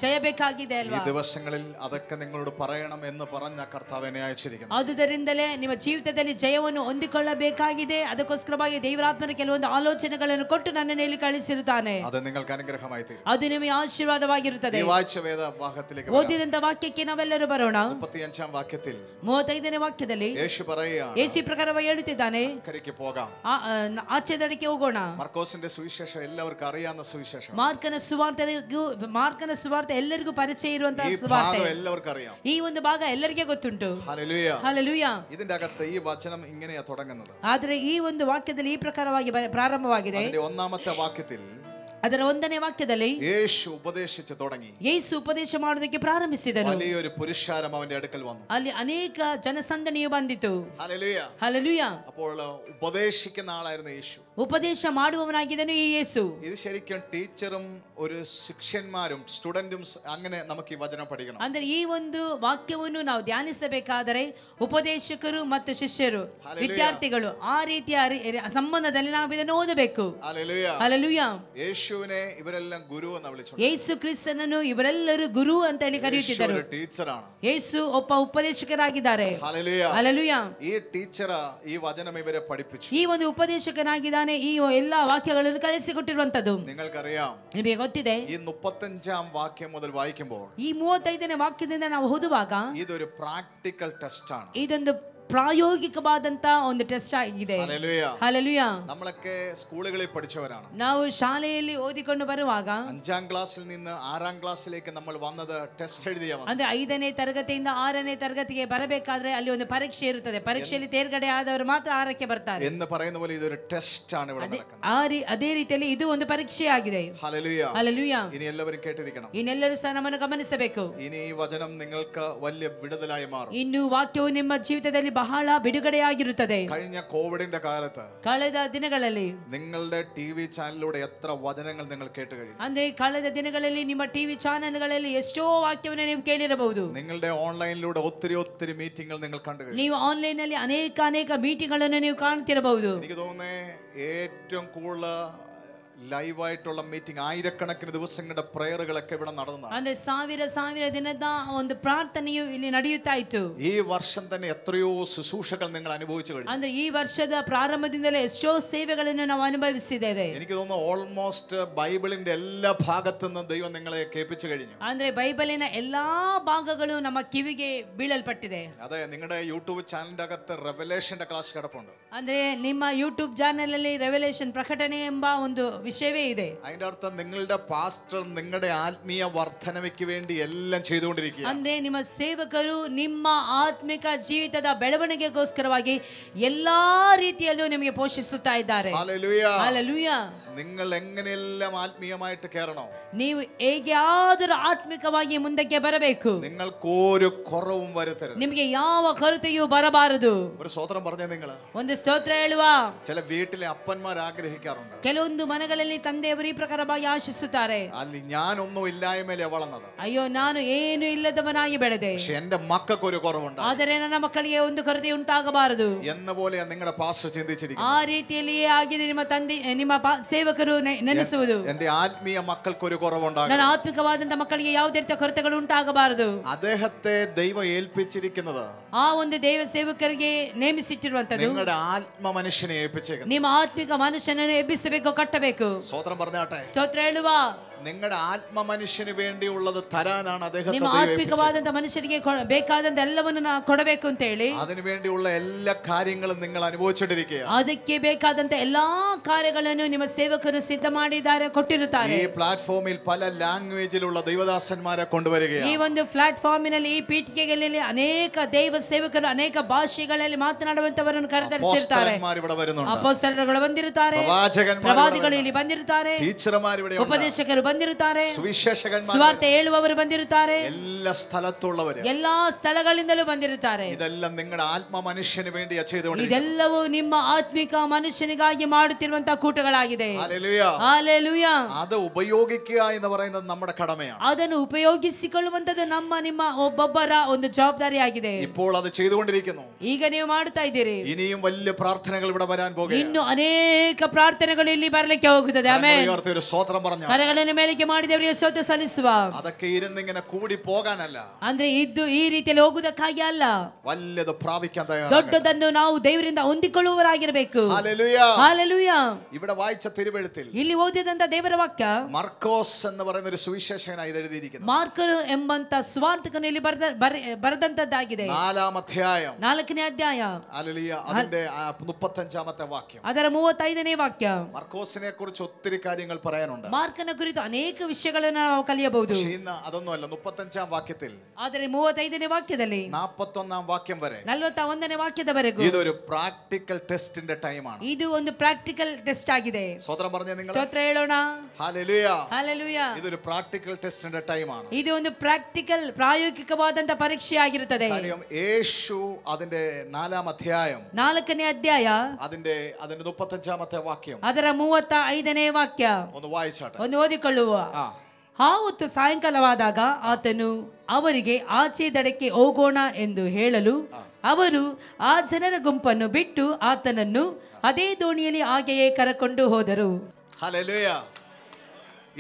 ಜಯ ಬೇಕಾಗಿದೆ ഈ ಅಲ್ವಾ? ദിവസങ്ങളിൽ അതൊക്കെ നിങ്ങളോട് പറയണം എന്ന് പറഞ്ഞ കർത്താവ് എന്നെ അയച്ചിരിക്കുന്നു. ಆದುದರಿಂದಲೇ ನಿಮ್ಮ ಜೀವಿತದಲ್ಲಿ ಜಯವನ್ನು ಹೊಂದಿಕೊಳ್ಳಬೇಕಾಗಿದೆ. ಅದಕ್ಕೋಸ್ಕರವಾಗಿ ದೇವರಾತ್ಮನ ಕೆಲವೊಂದು ಆಲೋಚನೆಗಳನ್ನು ಕೊಟ್ಟು ನನ್ನನ್ನು ಇಲ್ಲಿ ಕಳಿಸಿರುತ್ತಾನೆ. അത് നിങ്ങൾക്ക് അനുഗ്രഹമായി തീരും. ಅದು ನಿಮಗೆ ಆಶೀರ್ವಾದವಾಗಿರುತ್ತದೆ. ഈ വായിച്ച വേദഭാഗത്തിലേക്ക് ಓದಿದಂತ ವಾಕ್ಯಕ್ಕೆ ನಾವೆಲ್ಲರೂ ಬರೋಣ. 35ാം വാക്യത്തിൽ 35ನೇ ವಾಕ್ಯದಲ್ಲಿ യേശു പറയുകയാണ്, ಯೇಸು ಪ್ರಕಾರವಾಗಿ ಹೇಳುತ್ತಿದ್ದಾನೆ, അക്കരയ്ക്ക് പോകാം. ಆಚೆ ದಡಕ್ಕೆ ಹೋಗೋಣ. മർക്കോസിന്റെ സുവിശേഷം എല്ലാവർക്കും അറിയാവുന്ന സുവിശേഷം. ಮಾರ್ಕನ ಸುವಾರ್ತೆ ಎಲ್ಲರಿಗೂ ಪರಿಚಯ ಇರುವಂತಹ ഈ ಸುವಾರ್ತೆ. ഭാഗം എല്ലാവർക്കും അറിയാം. ಈ ಒಂದು ಭಾಗ ಎಲ್ಲರಿಗೆ ಗೊತ್ತುಂಟು. ഹല്ലേലൂയ. ಹಲ್ಲೆಲೂಯ. ഇതിന്റെ അകത്ത് ഈ വചനം ഇങ്ങനെയാ തുടങ്ങുന്നത്. ಆದರೆ ಈ ಒಂದು ವಾಕ್ಯದಲ್ಲಿ ಈ ಪ್ರಕಾರವಾಗಿ ಪ್ರಾರಂಭವಾಗಿದೆ. അതിന്റെ 1ാമത്തെ വാക്യത്തിൽ ಅದರ 1ನೇ ವಾಕ್ಯದಲ್ಲಿ യേശു ഉപദേശിച്ചു തുടങ്ങി. ಯೇಸು ಉಪದೇಶ ಮಾಡೋದಕ್ಕೆ ಪ್ರಾರಂಭಿಸಿದನು. വലിയൊരു പുരുഷാരം അവന്റെ അടുക്കൽ വന്നു. ಅಲ್ಲಿ ಅನೇಕ ಜನಸಂದಣಿಯು ಬಂದಿತು. ഹല്ലേലൂയ. ಹಲ್ಲೆಲೂಯ. അപ്പോൾ ഉപദേശിക്കുന്ന ആളായിരുന്നു യേശു. ಉಪದೇಶ ಮಾಡುವವನಾಗಿದ್ದನು ಈ ಯೇಸು. ഇത് ശരിക്കും ടീച്ചറും ഒരു ശിഷ്യന്മാരും സ്റ്റുഡന്റും അങ്ങനെ നമുക്ക് ഈ വചനം പഠിക്കണം. ಅಂದ್ರೆ ಈ ಒಂದು ವಾಕ್ಯವನ್ನು ನಾವು ಧ್ಯಾನಿಸಬೇಕಾದರೆ ಉಪದೇಶಕರು ಮತ್ತು ಶಿಷ್ಯರು, ವಿದ್ಯಾರ್ಥಿಗಳು ಆ ರೀತಿಯ ಸಂಬಂಧದಲ್ಲಿ ನಾವು ಇದನ್ನು ಓದಬೇಕು. ഹല്ലേലൂയ. ಹಲ್ಲೆಲೂಯ. യേശുവിനെ ഇവരെല്ലാം ഗുരു എന്ന് വിളിച്ചു. ಯೇಸು ಕ್ರಿಸ್ತನನ್ನು ಇವರೆಲ್ಲರೂ ಗುರು ಅಂತ ಹೇಳಿ ಕರೆಯುತ್ತಿದ್ದರು. ടീച്ചറാണ്. ಯೇಸು ಒಬ್ಬ ಉಪದೇಶಕರಾಗಿದ್ದಾರೆ. ഹല്ലേലൂയ. ಹಲ್ಲೆಲೂಯ. ഈ ടീച്ചർ ഈ വചനം ഇവരെ പഠിപ്പിച്ചു. ಈ ಒಂದು ಉಪದೇಶಕನಾಗಿದ್ದಾನೆ, ಈ ಎಲ್ಲಾ ವಾಕ್ಯಗಳನ್ನು ಕಲಿಸಿಕೊಟ್ಟಿರುವಂತದ್ದು. നിങ്ങൾക്കറിയാം, ನಿಮಗೆ ಗೊತ್ತಿದೆ. ഈ 35ാം വാക്യം മുതൽ വായിക്കുമ്പോൾ ಈ 35ನೇ ವಾಕ್ಯದಿಂದ ನಾವು ಓದುವಾಗ ഇതൊരു പ്രാക്ടിക്കൽ ടെസ്റ്റ് ആണ്. ಇದೊಂದು ಪ್ರಾಯೋಗಿಕವಾದಂತ ಒಂದು ಟೆಸ್ಟ್ ಆಗಿದೆ. ഹല്ലേലൂയ. ಹಲ್ಲೆಲೂಯ. നമ്മളൊക്കെ സ്കൂളുകളിൽ പഠിച്ചവരാണ്. ನಾವು ಶಾಲೆಯಲ್ಲಿ ಓದಿಕೊಂಡು ಬರುವಾಗ 5ാം ക്ലാസ്സിൽ നിന്ന് 6ാം ക്ലാസ്സിലേക്ക് നമ്മൾ വന്നത് ടെസ്റ്റ് എഴുതിയാ വന്നത്. ಅಂದ್ರೆ 5ನೇ ತರಗತಿಯಿಂದ 6ನೇ ತರಗತಿಗೆ ಬರಬೇಕಾದ್ರೆ ಅಲ್ಲಿ ಒಂದು ಪರೀಕ್ಷೆ ಇರುತ್ತದೆ. ಪರೀಕ್ಷೆಯಲ್ಲಿ ತೇರ್ಗಡೆ ಆದವರು ಮಾತ್ರ 6ಕ್ಕೆ ಬರ್ತಾರೆ എന്ന് പറയുന്ന പോലെ ഇതൊരു ടെസ്റ്റ് ആണ് ഇവിടെ നടക്കുന്നത്. ಅದೇ ರೀತಿಯಲ್ಲಿ ಇದು ಒಂದು ಪರೀಕ್ಷೆ ಆಗಿದೆ. ഹല്ലേലൂയ. ಹಲ್ಲೆಲೂಯ. ഇനി എല്ലാവരും കേട്ടിരിക്കണം. ಇನ್ನೆಲ್ಲರೂ ಸಹ ನಮ್ಮನ್ನು ಗಮನಿಸಬೇಕು. ഇനി ഈ വചനം നിങ്ങൾക്ക് വലിയ വിടുതലായി മാറും. ಇನ್ನು ವಾಕ್ಯವು ನಿಮ್ಮ ಜೀವಿತದಲ್ಲಿ ಬಹಳ ಬಿಡುಗಡೆಯಾಗಿರುತ್ತದೆ. കഴിഞ്ഞ കോവിഡിന്റെ കാലത്ത് ಕಳೆದ ದಿನಗಳಲ್ಲಿ നിങ്ങളുടെ ടിവി ചാനലിലൂടെ എത്ര വചനങ്ങൾ നിങ്ങൾ കേട്ട് കഴിഞ്ഞു. ಅಂದ್ರೆ ಕಳೆದ ದಿನಗಳಲ್ಲಿ ನಿಮ್ಮ ಟಿವಿ ಚಾನೆಲ್ಗಳಲ್ಲಿ ಎಷ್ಟೋ ವಾಕ್ಯವನ್ನು ನೀವು ಕೇಳಿರಬಹುದು. നിങ്ങളുടെ ഓൺലൈനിലൂടെ ഒത്തിരി മീറ്റിംഗുകൾ നിങ്ങൾ കണ്ടു കഴിഞ്ഞു. ನೀವು ಆನ್ಲೈನ್ ನಲ್ಲಿ ಅನೇಕ ಮೀಟಿಂಗ್ಗಳನ್ನು ನೀವು ಕಾಣ್ತಿರಬಹುದು. എനിക്ക് തോന്നുന്നേ ഏറ്റവും കൂടുതൽ ലൈവായിട്ടുള്ള മീറ്റിംഗ് ആയിരക്കണക്കിന് ദിവസങ്ങളുടെ പ്രയറുകളൊക്കെ ഇവിടെ നടന്നതാണ്. ಅಂದ್ರೆ ಸಾವಿರ ದಿನದ ಒಂದು ಪ್ರಾರ್ಥನೆಯು ಇಲ್ಲಿ ನಡೆಯುತ್ತಾ ಇತ್ತು. ഈ വർഷം തന്നെ എത്രയോ ശുശ്രൂഷകൾ നിങ്ങൾ അനുഭവിച്ചു കഴിഞ്ഞു. ಅಂದ್ರೆ ಈ ವರ್ಷದ ಪ್ರಾರಂಭದಿಂದಲೇ ಎಷ್ಟೋ ಸೇವೆಗಳನ್ನು ನಾವು ಅನುಭವಿಸಿದ್ದೇವೆ. എനിക്ക് തോന്നുന്നു ഓൾമോസ്റ്റ് ബൈബിളിന്റെ എല്ലാ ഭാഗത്തു നിന്നും ദൈവം നിങ്ങളെ കേൾപ്പിച്ചു കഴിഞ്ഞു. ಅಂದ್ರೆ ಬೈಬಲಿನ ಎಲ್ಲಾ ಭಾಗಗಳು ನಮ್ಮ ಕಿವಿಗೆ ಬೀಳಲ್ಪಟ್ಟಿದೆ. അതെ, നിങ്ങളുടെ യൂട്യൂബ് ചാനലിന്റെ അകത്ത് റെവലേഷന്റെ ക്ലാസ് കിടപ്പുണ്ട്. ಅಂದ್ರೆ ನಿಮ್ಮ ಯೂಟ್ಯೂಬ್ ಚಾನೆಲ್ ಅಲ್ಲಿ ರೆವಲೇಷನ್ ಪ್ರಕಟಣೆ ಎಂಬ ಒಂದು ವಿಷಯವೇ ಇದೆ. അതിന്റെ അർത്ഥം നിങ്ങളുടെ പാസ്റ്റർ നിങ്ങളുടെ ആത്മീയ വർധനയ്ക്ക് വേണ്ടി എല്ലാം ചെയ്തുകൊണ്ടിരിക്കുക. ಅಂದ್ರೆ ನಿಮ್ಮ ಸೇವಕರು ನಿಮ್ಮ ಆತ್ಮಿಕ ಜೀವಿತದ ಬೆಳವಣಿಗೆಗೋಸ್ಕರವಾಗಿ ಎಲ್ಲಾ ರೀತಿಯಲ್ಲೂ ನಿಮಗೆ ಪೋಷಿಸುತ್ತಾ ಇದ್ದಾರೆ. ഹല്ലേലൂയ. ಹಲ್ಲೆಲೂಯ. നിങ്ങൾ എങ്ങനെയെല്ലാം ആത്മീയമായിട്ട് കയറണോ, ನೀವು ಹೇಗಾದರೂ ಆತ್ಮಿಕವಾಗಿ ಮುಂದಕ್ಕೆ ಬರಬೇಕು. നിങ്ങൾക്കൊരു കുറവും വരുത്തരുത്. ನಿಮಗೆ ಯಾವ ಕೊರತೆಯೂ ಬರಬಾರದು. ഒരു സ്തോത്രം പറഞ്ഞേ. നിങ്ങൾ ಒಂದು ಸ್ತೋತ್ರ ಹೇಳುವ. ചില വീട്ടിലെ അപ്പന്മാർ ആഗ്രഹിക്കാറുണ്ട്, ಕೆಲವೊಂದು ಮನೆಗಳಲ್ಲಿ ತಂದೆಯವರು ಈ ಪ್ರಕಾರವಾಗಿ ಆಶಿಸುತ್ತಾರೆ, ಅಲ್ಲಿ ഞാനൊന്നും ഇല്ലായ്മയിലെ വളർന്നത്, ಅಯ್ಯೋ ನಾನು ಏನು ಇಲ್ಲದವನಾಗಿ ಬೆಳೆದೆ, പക്ഷെ എന്റെ മക്കൾക്ക് ഒരു കുറവുണ്ട്, ಆದರೆ ನನ್ನ ಮಕ್ಕಳಿಗೆ ಒಂದು ಕೊರತೆ ಉಂಟಾಗಬಾರದು എന്ന പോലെയാണ് നിങ്ങളുടെ പാസ്റ്റർ ചിന്തിച്ചിരിക്കുന്നത്. ಆ ರೀತಿಯಲ್ಲಿಯೇ ಆಗಿದೆ ನಿಮ್ಮ ತಂದೆ ನಿಮ್ಮ ಸೇವಕರು ನೆನೆಸುವುದು. എന്റെ ആത്മീയ മക്കൾക്ക് ഒരു കുറവുണ്ടാകും. ನನ್ನ ಆತ್ಮಿಕವಾದಂತ ಮಕ್ಕಳಿಗೆ ಯಾವುದೇ ರೀತಿಯ ಕೊರತೆಗಳು ಉಂಟಾಗಬಾರದು. അദ്ദേഹത്തെ ദൈവം ഏൽപ്പിച്ചിരിക്കുന്നത് ಆ ಒಂದು ದೈವ ಸೇವಕರಿಗೆ ನೇಮಿಸಿಟ್ಟಿರುವಂತದ್ದು നിങ്ങളുടെ ആത്മ മനുഷ്യനെ ഏൽപ്പിച്ചേക്കുന്നു. ನಿಮ್ಮ ಆತ್ಮಿಕ ಮನುಷ್ಯನನ್ನು ಎಬ್ಬಿಸಬೇಕು, ಕಟ್ಟಬೇಕು. സ്തോത്രം പറഞ്ഞാട്ടെ. ಸ್ತೋತ್ರ ಹೇಳುವ. നിങ്ങളുടെ ആത്മ മനുഷ്യന് വേണ്ടിയുള്ളത് തരാനാണ് അദ്ദേഹത്തെ ನಿಮ್ಮ ಆತ್ಮಿಕವಾದಂತ ಮನುಷ್ಯರಿಗೆ ಬೇಕಾದಂತ ಎಲ್ಲವನ್ನು ಕೊಡಬೇಕು ಅಂತ ಹೇಳಿ അതിനു വേണ്ടിയുള്ള എല്ലാ കാര്യങ്ങളും നിങ്ങൾ അനുഭവിച്ചുകൊണ്ടിരിക്കുക. ಅದಕ್ಕೆ ಬೇಕಾದಂತ ಎಲ್ಲಾ ಕಾರ್ಯಗಳನ್ನು ನಿಮ್ಮ ಸೇವಕರು ಸಿದ್ಧ ಮಾಡಿದ್ದಾರೆ, ಕೊಟ್ಟಿರುತ್ತಾರೆ. ഈ പ്ലാറ്റ്ഫോമിൽ പല ലാംഗ്വേജിലുള്ള ദൈവദാസന്മാരെ കൊണ്ടുവരികയാണ്. ಈ ಒಂದು ಪ್ಲಾಟ್ಫಾರ್ಮಿನಲ್ಲಿ, ಈ ಪೀಠಿಕೆಗಳಲ್ಲಿ ಅನೇಕ ದೈವ ಸೇವಕರು ಅನೇಕ ಭಾಷೆಗಳಲ್ಲಿ ಮಾತನಾಡುವಂತವರನ್ನು ಕರೆತರಿಸಿರ್ತಾರೆ. ಅಪೊಸ್ತಲರು ಬಂದಿರುತ್ತಾರೆ, ಪ್ರವಾದಿಗಳು ಇಲ್ಲಿ ಬಂದಿರುತ್ತಾರೆ, ಉಪದೇಶಕರು ಬಂದಿರುತ್ತಾರೆ, ಸುವಾರ್ತೆ ಹೇಳುವವರು ಬಂದಿರುತ್ತಾರೆ, എല്ലാ സ്ഥലത്തുള്ളവര്, ಎಲ್ಲಾ ಸ್ಥಳಗಳಿಂದಲೂ ಬಂದಿರುತ್ತಾರೆ. ഇതെല്ലാം നിങ്ങളുടെ ആത്മ മനുഷ്യന് വേണ്ടിയാ ചെയ്തുകൊണ്ടിരിക്കുന്നത്. ಇದೆಲ್ಲವೂ ನಿಮ್ಮ ಆತ್ಮಿಕ ಮನುಷ್ಯನಿಗಾಗಿ ಮಾಡುತ್ತಿರುವಂತಹ ಕೂಟಗಳಾಗಿದೆ. Hallelujah, hallelujah. ಅದು ಉಪಯೋಗಿക്കുക എന്ന് പറയുന്നത് നമ്മുടെ കടമയാണ്. ಅದನ್ನು ಉಪಯೋಗಿಸಿಕೊಳ್ಳುವಂತದ್ದು ನಮ್ಮ ನಿಮ್ಮ ಒಬ್ಬೊಬ್ಬರ ಒಂದು ಜವಾಬ್ದಾರಿಯಾಗಿದೆ. ഇപ്പോൾ അത് ചെയ്തുകൊണ്ടിരിക്കുന്നു. ಈಗ ನೀವು ಮಾಡುತ್ತಾ ಇದ್ದೀರಿ. ഇനിയും വലിയ പ്രാർത്ഥനകൾ ഇവിടെ വരാൻ പോകുകയാണ്. ಇನ್ನು ಅನೇಕ ಪ್ರಾರ್ಥನೆಗಳು ಇಲ್ಲಿ ಬರಲಿಕ್ಕೆ ಹೋಗುತ್ತದೆ. ಆಮೆನ್. ഒരു സ്തോത്രം പറഞ്ഞു. ಕರಗಳನ್ನು ಮೇಲಕ್ಕೆ ಮಾಡಿ ದೇವರಿಗೆ ಸ್ತೋತ್ರ ಸಲ್ಲಿಸುವ. ಅದಕ್ಕೆ ഇരുന്നിങ്ങനെ കൂടി പോകാനല്ല, ಅಂದ್ರೆ ಇದ್ದು ಈ ರೀತಿಯಲ್ಲಿ ಹೋಗುವುದಕ್ಕಾಗಿ ಅಲ್ಲ, വല്ലത് പ്രാപിക്കാൻ തയ്യാറാണ്. ದೊಡ್ಡದನ್ನು ನಾವು ದೇವರಿಂದ ಹೊಂದಿಕೊಳ್ಳುವವರಾಗಿರಬೇಕು. Hallelujah, hallelujah. ഇവിടെ വായിച്ച തിരുവെഴുത്തിൽ ಇಲ್ಲಿ ಓದಿದಂತ ದೇವರ ವಾಕ್ಯ മർക്കോസ് എന്ന് പറയുന്ന ഒരു സുവിശേഷകനായി എഴുതിയിരിക്കുന്നു. ಮಾರ್ಕನು ಎಂಬಂತ ಸುವಾರ್ತಿಕನು ಇಲ್ಲಿ ಬರೆದಂತದ್ದಾಗಿದೆ. 4ാം അധ്യായം 4ನೇ ಅಧ್ಯಾಯ. ഹല്ലേലൂയ. അതിന്റെ 35ാമത്തെ വാക്യം. ಅದರ 35ನೇ ವಾಕ್ಯ. മർക്കോസിനെ കുറിച്ച് ഒത്തിരി കാര്യങ്ങൾ പറയാനുണ്ട്. ಮಾರ್ಕನ ಕುರಿತು ಅನೇಕ ವಿಷಯಗಳನ್ನು ನಾವು ಕಲಿಯಬಹುದು. ഇന്ന് അതൊന്നുമല്ല. 35ാം വാക്യത്തിൽ, ಆದರೆ 35ನೇ ವಾಕ್ಯದಲ್ಲಿ 41ാം വാക്യം വരെ, 41ನೇ ವಾಕ್ಯದವರೆಗೂ ഇതൊരു പ്രാക്ടിക്കൽ ടെസ്റ്റിന്റെ ടൈമാണ്. ಇದು ಒಂದು ಪ್ರಾಕ್ಟಿಕಲ್ ಟೆಸ್ಟ್ ಆಗಿದೆ. സ്വതന്ത്രം പറഞ്ഞ നിങ്ങൾ ಸ್ತೋತ್ರ ಹೇಳೋಣ. Hallelujah, hallelujah. ഇതൊരു പ്രാക്ടിക്കൽ ടെസ്റ്റിന്റെ ടൈമാണ്. ಇದು ಒಂದು ಪ್ರಾಕ್ಟಿಕಲ್ ಪ್ರಾಯೋಗಿಕವಾದಂತ ಪರೀಕ್ಷೆಯಾಗಿರುತ್ತದೆ. കാര്യം യേശു അതിന്റെ 4ാം അധ്യായം 4ನೇ ಅಧ್ಯಾಯ അതിന്റെ 35ാമത്തെ വാക്യം, ಅದರ 35ನೇ ವಾಕ್ಯ ഒന്ന് വായിച്ചാട്ടെ. ಒಂದು ಓದಿಕೊಳ್ಳುವ. ಆ ಹೊತ್ತು ಸಾಯಂಕಾಲವಾದಾಗ ಆತನು ಅವರಿಗೆ ಆಚೆ ದಡಕ್ಕೆ ಹೋಗೋಣ ಎಂದು ಹೇಳಲು ಅವರು ಆ ಜನರ ಗುಂಪನ್ನು ಬಿಟ್ಟು ಆತನನ್ನು ಅದೇ ದೋಣಿಯಲ್ಲಿ ಹಾಗೆಯೇ ಕರೆಕೊಂಡು ಹೋದರು. ഹല്ലേലൂയ.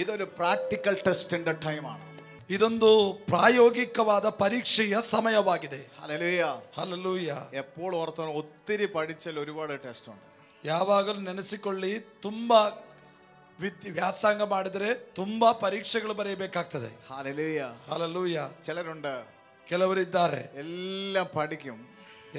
ഇതൊരു പ്രാക്ടിക്കൽ ടെസ്റ്റിന്റെ ടൈമാണ്. ಇದೊಂದು ಪ್ರಾಯೋಗಿಕವಾದ ಪರೀಕ್ಷೆಯ ಸಮಯವಾಗಿದೆ. Hallelujah, hallelujah. എപ്പോൾ ഓർത്തോണം, ഒത്തിരി പഠിച്ചാൽ ഒരുപാട് ടെസ്റ്റ് ഉണ്ട്. ಯಾವಾಗಲೂ ನೆನೆಸಿಕೊಳ್ಳಿ, ತುಂಬಾ ವ್ಯಾಸಂಗ ಮಾಡಿದ್ರೆ ತುಂಬಾ ಪರೀಕ್ಷೆಗಳು ಬರೆಯಬೇಕಾಗ್ತದೆ. Hallelujah, hallelujah. ചിലരുണ്ട്, ಕೆಲವರಿದ್ದಾರೆ എല്ലാം പഠിക്കും,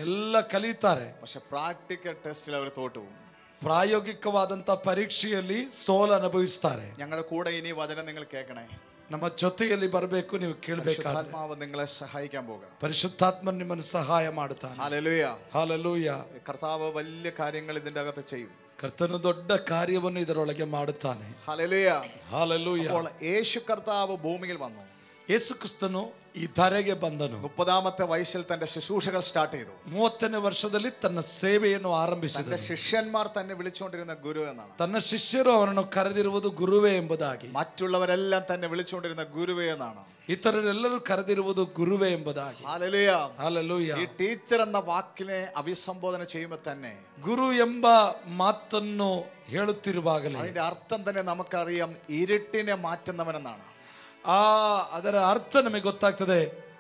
ಎಲ್ಲ ಕಲಿತಾರೆ, പക്ഷെ പ്രാക്ടിക്കൽ ടെസ്റ്റിൽ അവർ തോറ്റു പോകും. ಪ್ರಾಯೋಗಿಕವಾದಂತ ಪರೀಕ್ಷೆಯಲ್ಲಿ ಸೋಲು ಅನುಭವಿಸ್ತಾರೆ. ഞങ്ങളുടെ കൂടെ ഇനി വചനം നിങ്ങൾ കേൾക്കണേ. ನಮ್ಮ ಜೊತೆಯಲ್ಲಿ ಬರಬೇಕು, ನೀವು ಕೇಳಬೇಕಾದ್ರೆ പരിശുദ്ധാത്മാവ് നിങ്ങളെ സഹായിക്കാൻ പോകുക. ಪರಿಶುದ್ಧಾತ್ಮ ನಿಮ್ಮನ್ನು ಸಹಾಯ ಮಾಡುತ್ತಾನೆ. Hallelujah, hallelujah. കർത്താവ് വലിയ കാര്യങ്ങൾ ഇതിന്റെ അകത്ത് ചെയ്യും. ಕರ್ತನು ದೊಡ್ಡ ಕಾರ್ಯವನ್ನು ಇದರೊಳಗೆ ಮಾಡುತ್ತಾನೆ. Hallelujah, hallelujah. അപ്പോൾ യേശു ಕರ್ತಾവ് ഭൂമിയിൽ വന്നു. ಯೇಸು ಕ್ರಿಸ್ತನು ಈ ಧರೆಗೆ ಬಂದನು. 30ാമത്തെ വയസ്സിൽ തന്റെ ശുശ്രൂഷകൾ സ്റ്റാർട്ട് ചെയ്തു. 30ನೇ ವರ್ಷದಲ್ಲಿ ತನ್ನ ಸೇವೆಯನ್ನು ಆರಂಭಿಸಿದ. തന്റെ ശിഷ്യന്മാർ തന്നെ വിളിച്ചുകൊണ്ടിരുന്ന ഗുരു എന്നാണ്. ತನ್ನ ಶಿಷ್ಯರು ಅವನನ್ನು ಕರೆದಿರುವುದು ಗುರುವೇ ಎಂಬುದಾಗಿ. മറ്റുള്ളവരെല്ലാം തന്നെ വിളിച്ചുകൊണ്ടിരുന്ന ഗുരുവേ എന്നാണ്. ಇತರರೆಲ್ಲರೂ ಕರೆದಿರುವುದು ಗುರುವೇ ಎಂಬುದಾಗಿ. Hallelujah, hallelujah. ഈ ടീച്ചർ എന്ന വാക്കിനെ അഭിസംബോധന ചെയ്യുമ്പോൾ തന്നെ, ಗುರು ಎಂಬ ಮಾತನ್ನು ಹೇಳುತ್ತಿರುವಾಗಲೇ അതിന്റെ അർത്ഥം തന്നെ നമുക്കറിയാം, ഇരുട്ടിനെ മാറ്റുന്നവനെന്നാണ്. ಅದರ ಅರ್ಥ ನಮಗೆ ಗೊತ್ತಾಗ್ತದೆ,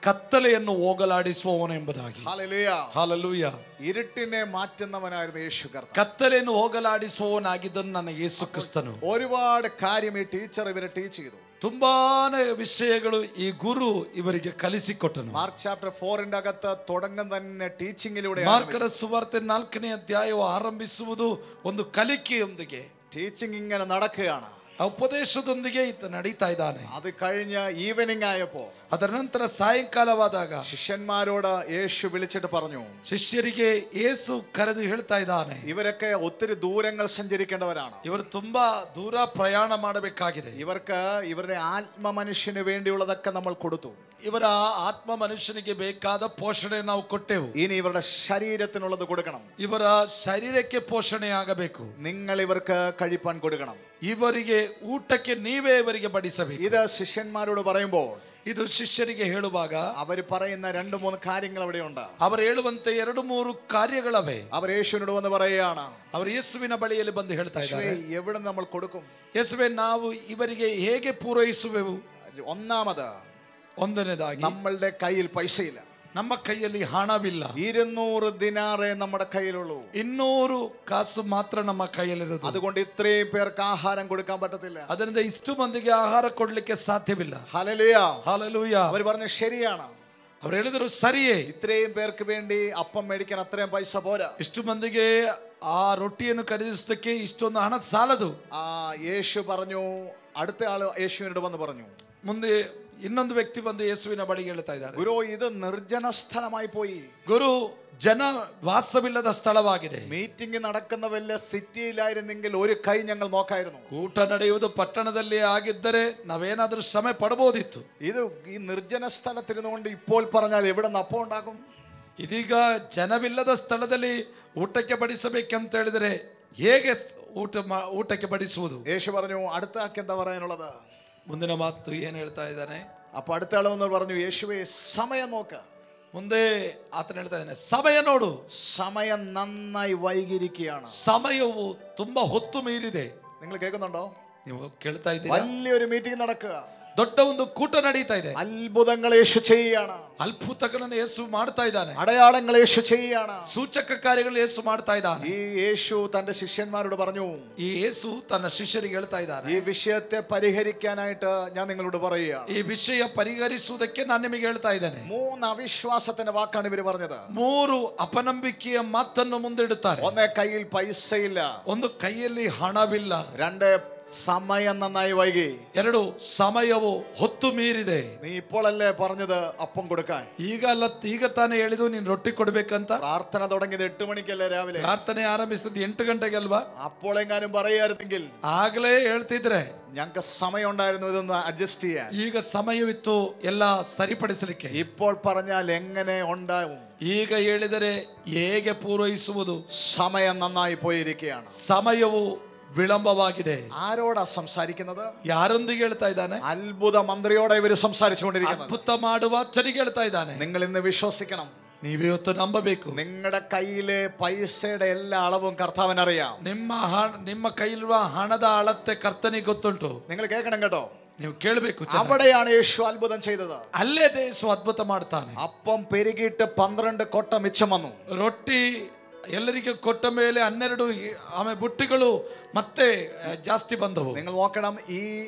ಕತ್ತಲೆಯನ್ನು ಹೋಗಲಾಡಿಸುವವನು ಎಂಬುದಾಗಿ. Hallelujah, hallelujah. ഇരുട്ടിനെ മാറ്റുന്നവനായിരുന്നു യേശു കർത്താവ്. ಕತ್ತಲೆಯನ್ನು ಹೋಗಲಾಡಿಸುವವನಾಗಿದ್ದನು ನನ್ನ ಯೇಸು ಕ್ರಿಸ್ತನು. ഒരുപാട് കാര്യം ഈ ടീച്ചർ ഇവരെ ടീച്ച് ചെയ്തു. ತುಂಬಾನೇ ವಿಷಯಗಳು ಈ ಗುರು ಇವರಿಗೆ ಕಲಿಸಿಕೊಟ್ಟನು. മാർക്ക് ചാപ്റ്റർ 4 അകത്ത് തുടങ്ങും തന്നെ ടീച്ചിങ്ങിലൂടെ. ಮಾರ್ಕನ ಸುವಾರ್ತೆ 4ನೇ ಅಧ್ಯಾಯವು ಆರಂಭಿಸುವುದು ಒಂದು ಕಲಿಕೆಯೊಂದಿಗೆ. ടീച്ചിങ് ഇങ്ങനെ നടക്കുകയാണ്. ಉಪದೇಶದೊಂದಿಗೆ ಈತ ನಡೀತಾ ಇದ್ದಾನೆ. അത് കഴിഞ്ഞ ഈവനിങ് ആയപ്പോ, ಅದರ ನಂತರ ಸಾಯಂಕಾಲವಾದಾಗ ശിഷ്യന്മാരോട് യേശു വിളിച്ചിട്ട് പറഞ്ഞു, ಶಿಷ್ಯರಿಗೆ ಯೇಸು ಕರೆದು ಹೇಳ್ತಾ ಇದ್ದಾನೆ, ഇവരൊക്കെ ഒത്തിരി ദൂരങ്ങൾ സഞ്ചരിക്കേണ്ടവരാണ്. ಇವರು ತುಂಬಾ ದೂರ ಪ್ರಯಾಣ ಮಾಡಬೇಕಾಗಿದೆ. ഇവർക്ക് ഇവരുടെ ആത്മ മനുഷ്യന് വേണ്ടിയുള്ളതൊക്കെ നമ്മൾ കൊടുത്തു. ಇವರ ಆತ್ಮ ಮನುಷ್ಯನಿಗೆ ಬೇಕಾದ ಪೋಷಣೆ ನಾವು ಕೊಟ್ಟೆವು. ഇനി ഇവരുടെ ശരീരത്തിനുള്ളത് കൊടുക്കണം. ಇವರ ಶರೀರಕ್ಕೆ ಪೋಷಣೆ ಆಗಬೇಕು. നിങ്ങൾ ഇവർക്ക് കഴിപ്പാൻ കൊടുക്കണം. ಇವರಿಗೆ ಊಟಕ್ಕೆ ನೀವೇ ಇವರಿಗೆ ಬಡಿಸಬೇಕು. ഇത് ശിഷ്യന്മാരോട് പറയുമ്പോൾ ಇದು ಶಿಷ್ಯರಿಗೆ ಹೇಳುವಾಗ അവർ പറയുന്ന 2-3 കാര്യങ്ങൾ അവിടെ ഉണ്ട്. ಅವರು ಹೇಳುವಂತೆ 2-3 ಕಾರ್ಯಗಳವೆ. അവർ യേശുവിനോട് വന്ന് പറയുകയാണ്, ಅವರು ಯೇಸುವಿನ ಬಳಿಯಲ್ಲಿ ಬಂದು ಹೇಳ್ತಾ ಇದ್ದಾರೆ, എവിടെ നമ്മൾ കൊടുക്കും? ಯೇಸುವೆ, ನಾವು ಇವರಿಗೆ ಹೇಗೆ ಪೂರೈಸುವೆವು? ഒന്നാമത്, ಒಂದನೇದಾಗಿ നമ്മളുടെ കയ്യിൽ പൈസയില്ല. ನಮ್ಮ ಕೈಯಲ್ಲಿ ಹಣವಿಲ್ಲ. 200 ദിനാറേ നമ്മുടെ കയ്യിലുള്ളൂ. 200 ಕಾಸು ಮಾತ್ರ ನಮ್ಮ ಕೈಯಲ್ಲಿರೋದು. അതുകൊണ്ട് ഇത്രയും പേർക്ക് ആഹാരം കൊടുക്കാൻ പറ്റത്തില്ല. ಅದರಿಂದ ಇಷ್ಟು ಮಂದಿಗೆ ಆಹಾರ ಕೊಡ್ಲಿಕ್ಕೆ ಸಾಧ್ಯವಿಲ್ಲ. Hallelujah, hallelujah. അവർ പറഞ്ഞു ശരിയാണ്. ಅವರು ಹೇಳಿದರು ಸರಿಯೇ, ഇത്രയും പേർക്ക് വേണ്ടി അപ്പം മേടിക്കാൻ അത്രയും പൈസ പോരാ. ಇಷ್ಟು ಮಂದಿಗೆ ಆ ರೊಟ್ಟಿಯನ್ನು ಖರೀದಿಸಲಿಕ್ಕೆ ಇಷ್ಟೊಂದು ಹಣ ಸಾಲದು. യേശു പറഞ്ഞു, അടുത്ത ആള് യേശുവിനോട് വന്ന് പറഞ്ഞു, ಮುಂದೆ ಇನ್ನೊಂದು ವ್ಯಕ್ತಿ ಬಂದು ಯೇಸುವಿನ ಬಳಿಗೆ ಹೇಳ್ತಾ ಇದ್ದಾರೆ, ഗുരു, ഇത് നിർജ്ജന സ്ഥലമായി പോയി. ಗುರು, ಜನ ವಾಸವಿಲ್ಲದ ಸ್ಥಳವಾಗಿದೆ. മീറ്റിംഗ് നടക്കുന്ന വല്ല സിറ്റിയിലായിരുന്നെങ്കിൽ ഒരു കൈ ഞങ്ങൾ നോക്കായിരുന്നു. ಊಟ ನಡೆಯುವುದು ಪಟ್ಟಣದಲ್ಲಿ ಆಗಿದ್ದರೆ ನಾವೇನಾದ್ರೂ ಶ್ರಮೆ ಪಡಬಹುದಿತ್ತು. ഇത് ഈ നിർജ്ജന സ്ഥലത്തിരുന്നുകൊണ്ട് ഇപ്പോൾ പറഞ്ഞാൽ എവിടെ നിന്ന് അപ്പം ഉണ്ടാകും? ಇದೀಗ ಜನವಿಲ್ಲದ ಸ್ಥಳದಲ್ಲಿ ಊಟಕ್ಕೆ ಬಡಿಸಬೇಕಂತ ಹೇಳಿದರೆ ಹೇಗೆ ಊಟಕ್ಕೆ ಬಡಿಸುವುದು? യേശു പറഞ്ഞു, അടുത്ത ആൾക്ക് എന്താ പറയാനുള്ളത്? ಮುಂದಿನ ಮಾತು ಏನ್ ಹೇಳ್ತಾ ಇದ್ದಾನೆ? അപ്പൊ അടുത്ത ആളെന്ന് പറഞ്ഞു, യേശുവേ, സമയം നോക്ക. ಮುಂದೆ ಆತನ ಹೇಳ್ತಾ ಇದ್ದಾನೆ, ಸಮಯ ನೋಡು. സമയം നന്നായി വൈകിയിരിക്കുകയാണ്. ಸಮಯವು ತುಂಬಾ ಹೊತ್ತು ಮೀರಿದೆ. നിങ്ങൾ കേൾക്കുന്നുണ്ടോ? ನೀವು ಕೇಳ್ತಾ ಇದ್ದೀರಾ? വലിയൊരു മീറ്റിംഗ് നടക്കുക, ದೊಡ್ಡ ಒಂದು ಕೂಟ ನಡೀತಾ ಇದೆ. അത്ഭുതങ്ങൾ യേശു ചെയ്യുകയാണ്. ಅದ್ಭುತಗಳನ್ನು ಯೇಸು ಮಾಡ್ತಾ ಇದ್ದಾನೆ. അടയാളങ്ങൾ യേശു ചെയ്യുകയാണ്. ಸೂಚಕ ಕಾರ್ಯಗಳು ಯೇಸು ಮಾಡ್ತಾ ಇದ್ದಾನೆ. ഈ യേശു തന്റെ ശിഷ്യന്മാരോട് പറഞ്ഞു, ಈ ಯೇಸು ತನ್ನ ಶಿಷ್ಯರಿಗೆ ಹೇಳ್ತಾ ಇದ್ದಾನೆ, ഈ വിഷയത്തെ പരിഹരിക്കാനായിട്ട് ഞാൻ നിങ്ങളോട് പറയുകയാണ്. ಈ ವಿಷಯ ಪರಿಹರಿಸುವುದಕ್ಕೆ ನಾನು ನಿಮಗೆ ಹೇಳ್ತಾ ಇದ್ದೇನೆ. 3 അവിശ്വാസത്തിന്റെ വാക്കാണ് ഇവര് പറഞ്ഞത്. 3 ಅಪನಂಬಿಕೆಯ ಮಾತನ್ನು ಮುಂದಿಡುತ್ತಾರೆ. 1, കയ്യിൽ പൈസയില്ല. 1, ಕೈಯಲ್ಲಿ ಹಣವಿಲ್ಲ. 2, സമയം നന്നായി വൈകി. 2, ಸಮಯವು ಹೊತ್ತು ಮೀರಿದೆ. നീ ഇപ്പോഴല്ലേ പറഞ്ഞത് അപ്പം കൊടുക്കാൻ? ಈಗ ತಾನೇ ಹೇಳಿದು ನೀನು ರೊಟ್ಟಿ ಕೊಡ್ಬೇಕಂತ. പ്രാർത്ഥന തുടങ്ങിയത് 8 മണിക്കല്ലേ രാവിലെ? ಪ್ರಾರ್ಥನೆ ಆರಂಭಿಸಿದ್ದು 8 ಗಂಟೆಗೆ ಅಲ್ವಾ? അപ്പോഴെങ്ങാനും പറയായിരുന്നെങ്കിൽ, ಆಗ್ಲೇ ಹೇಳ್ತಿದ್ರೆ, ഞങ്ങൾക്ക് സമയം ഉണ്ടായിരുന്നു ഇതൊന്ന് അഡ്ജസ്റ്റ് ചെയ്യാൻ. ಈಗ ಸಮಯವಿತ್ತು ಎಲ್ಲ ಸರಿಪಡಿಸಲಿಕ್ಕೆ. ഇപ്പോൾ പറഞ്ഞാൽ എങ്ങനെ ഉണ്ടാവും? ಈಗ ಹೇಳಿದರೆ ಹೇಗೆ ಪೂರೈಸುವುದು? സമയം നന്നായി പോയിരിക്കുകയാണ്. ಸಮಯವು വിളംബವಾಗಿದೆ. ആരോടാ സംസാരിക്കുന്നത്? ಯಾರೊಂದಿಗೆ ಹೇಳ್ತಾ ಇದ್ದಾನೆ? അത്ഭുത മന്ത്രിയോടെ ഇവര് സംസാരിച്ചുകൊണ്ടിരിക്കുന്നത്. ಅದ್ಭುತ ಮಾಡುವ ಆತನಿಗೆ ಹೇಳ್ತಾ ಇದ್ದಾನೆ. നിങ്ങൾ ഇന്ന് വിശ്വസിക്കണം. ನೀವಿವತ್ತು ನಂಬಬೇಕು. നിങ്ങളുടെ കയ്യിലെ പൈസയുടെ എല്ലാ അളവും കർത്താവിനറിയാം. ನಿಮ್ಮ ಕೈಲಿರುವ ಹಣದ ಅಳತೆ ಕರ್ತನಿಗೆ ಗೊತ್ತುಂಟು. നിങ്ങൾ കേൾക്കണം കേട്ടോ. ನೀವು ಕೇಳಬೇಕು. അവിടെയാണ് യേശു അത്ഭുതം ചെയ്തത്. ಅಲ್ಲೇ ಯೇಸು ಅದ್ಭುತ ಮಾಡ್ತಾನೆ. അപ്പം പെരുകിയിട്ട് 12 കൊട്ട മിച്ചം വന്നു. ರೊಟ್ಟಿ ಎಲ್ಲರಿಗೆ ಕೊಟ್ಟ ಮೇಲೆ 12 ಆಮೇಲೆ ಬುಟ್ಟಿಗಳು ಮತ್ತೆ ಜಾಸ್ತಿ ಬಂದವು. നിങ്ങൾ നോക്കണം, ഈ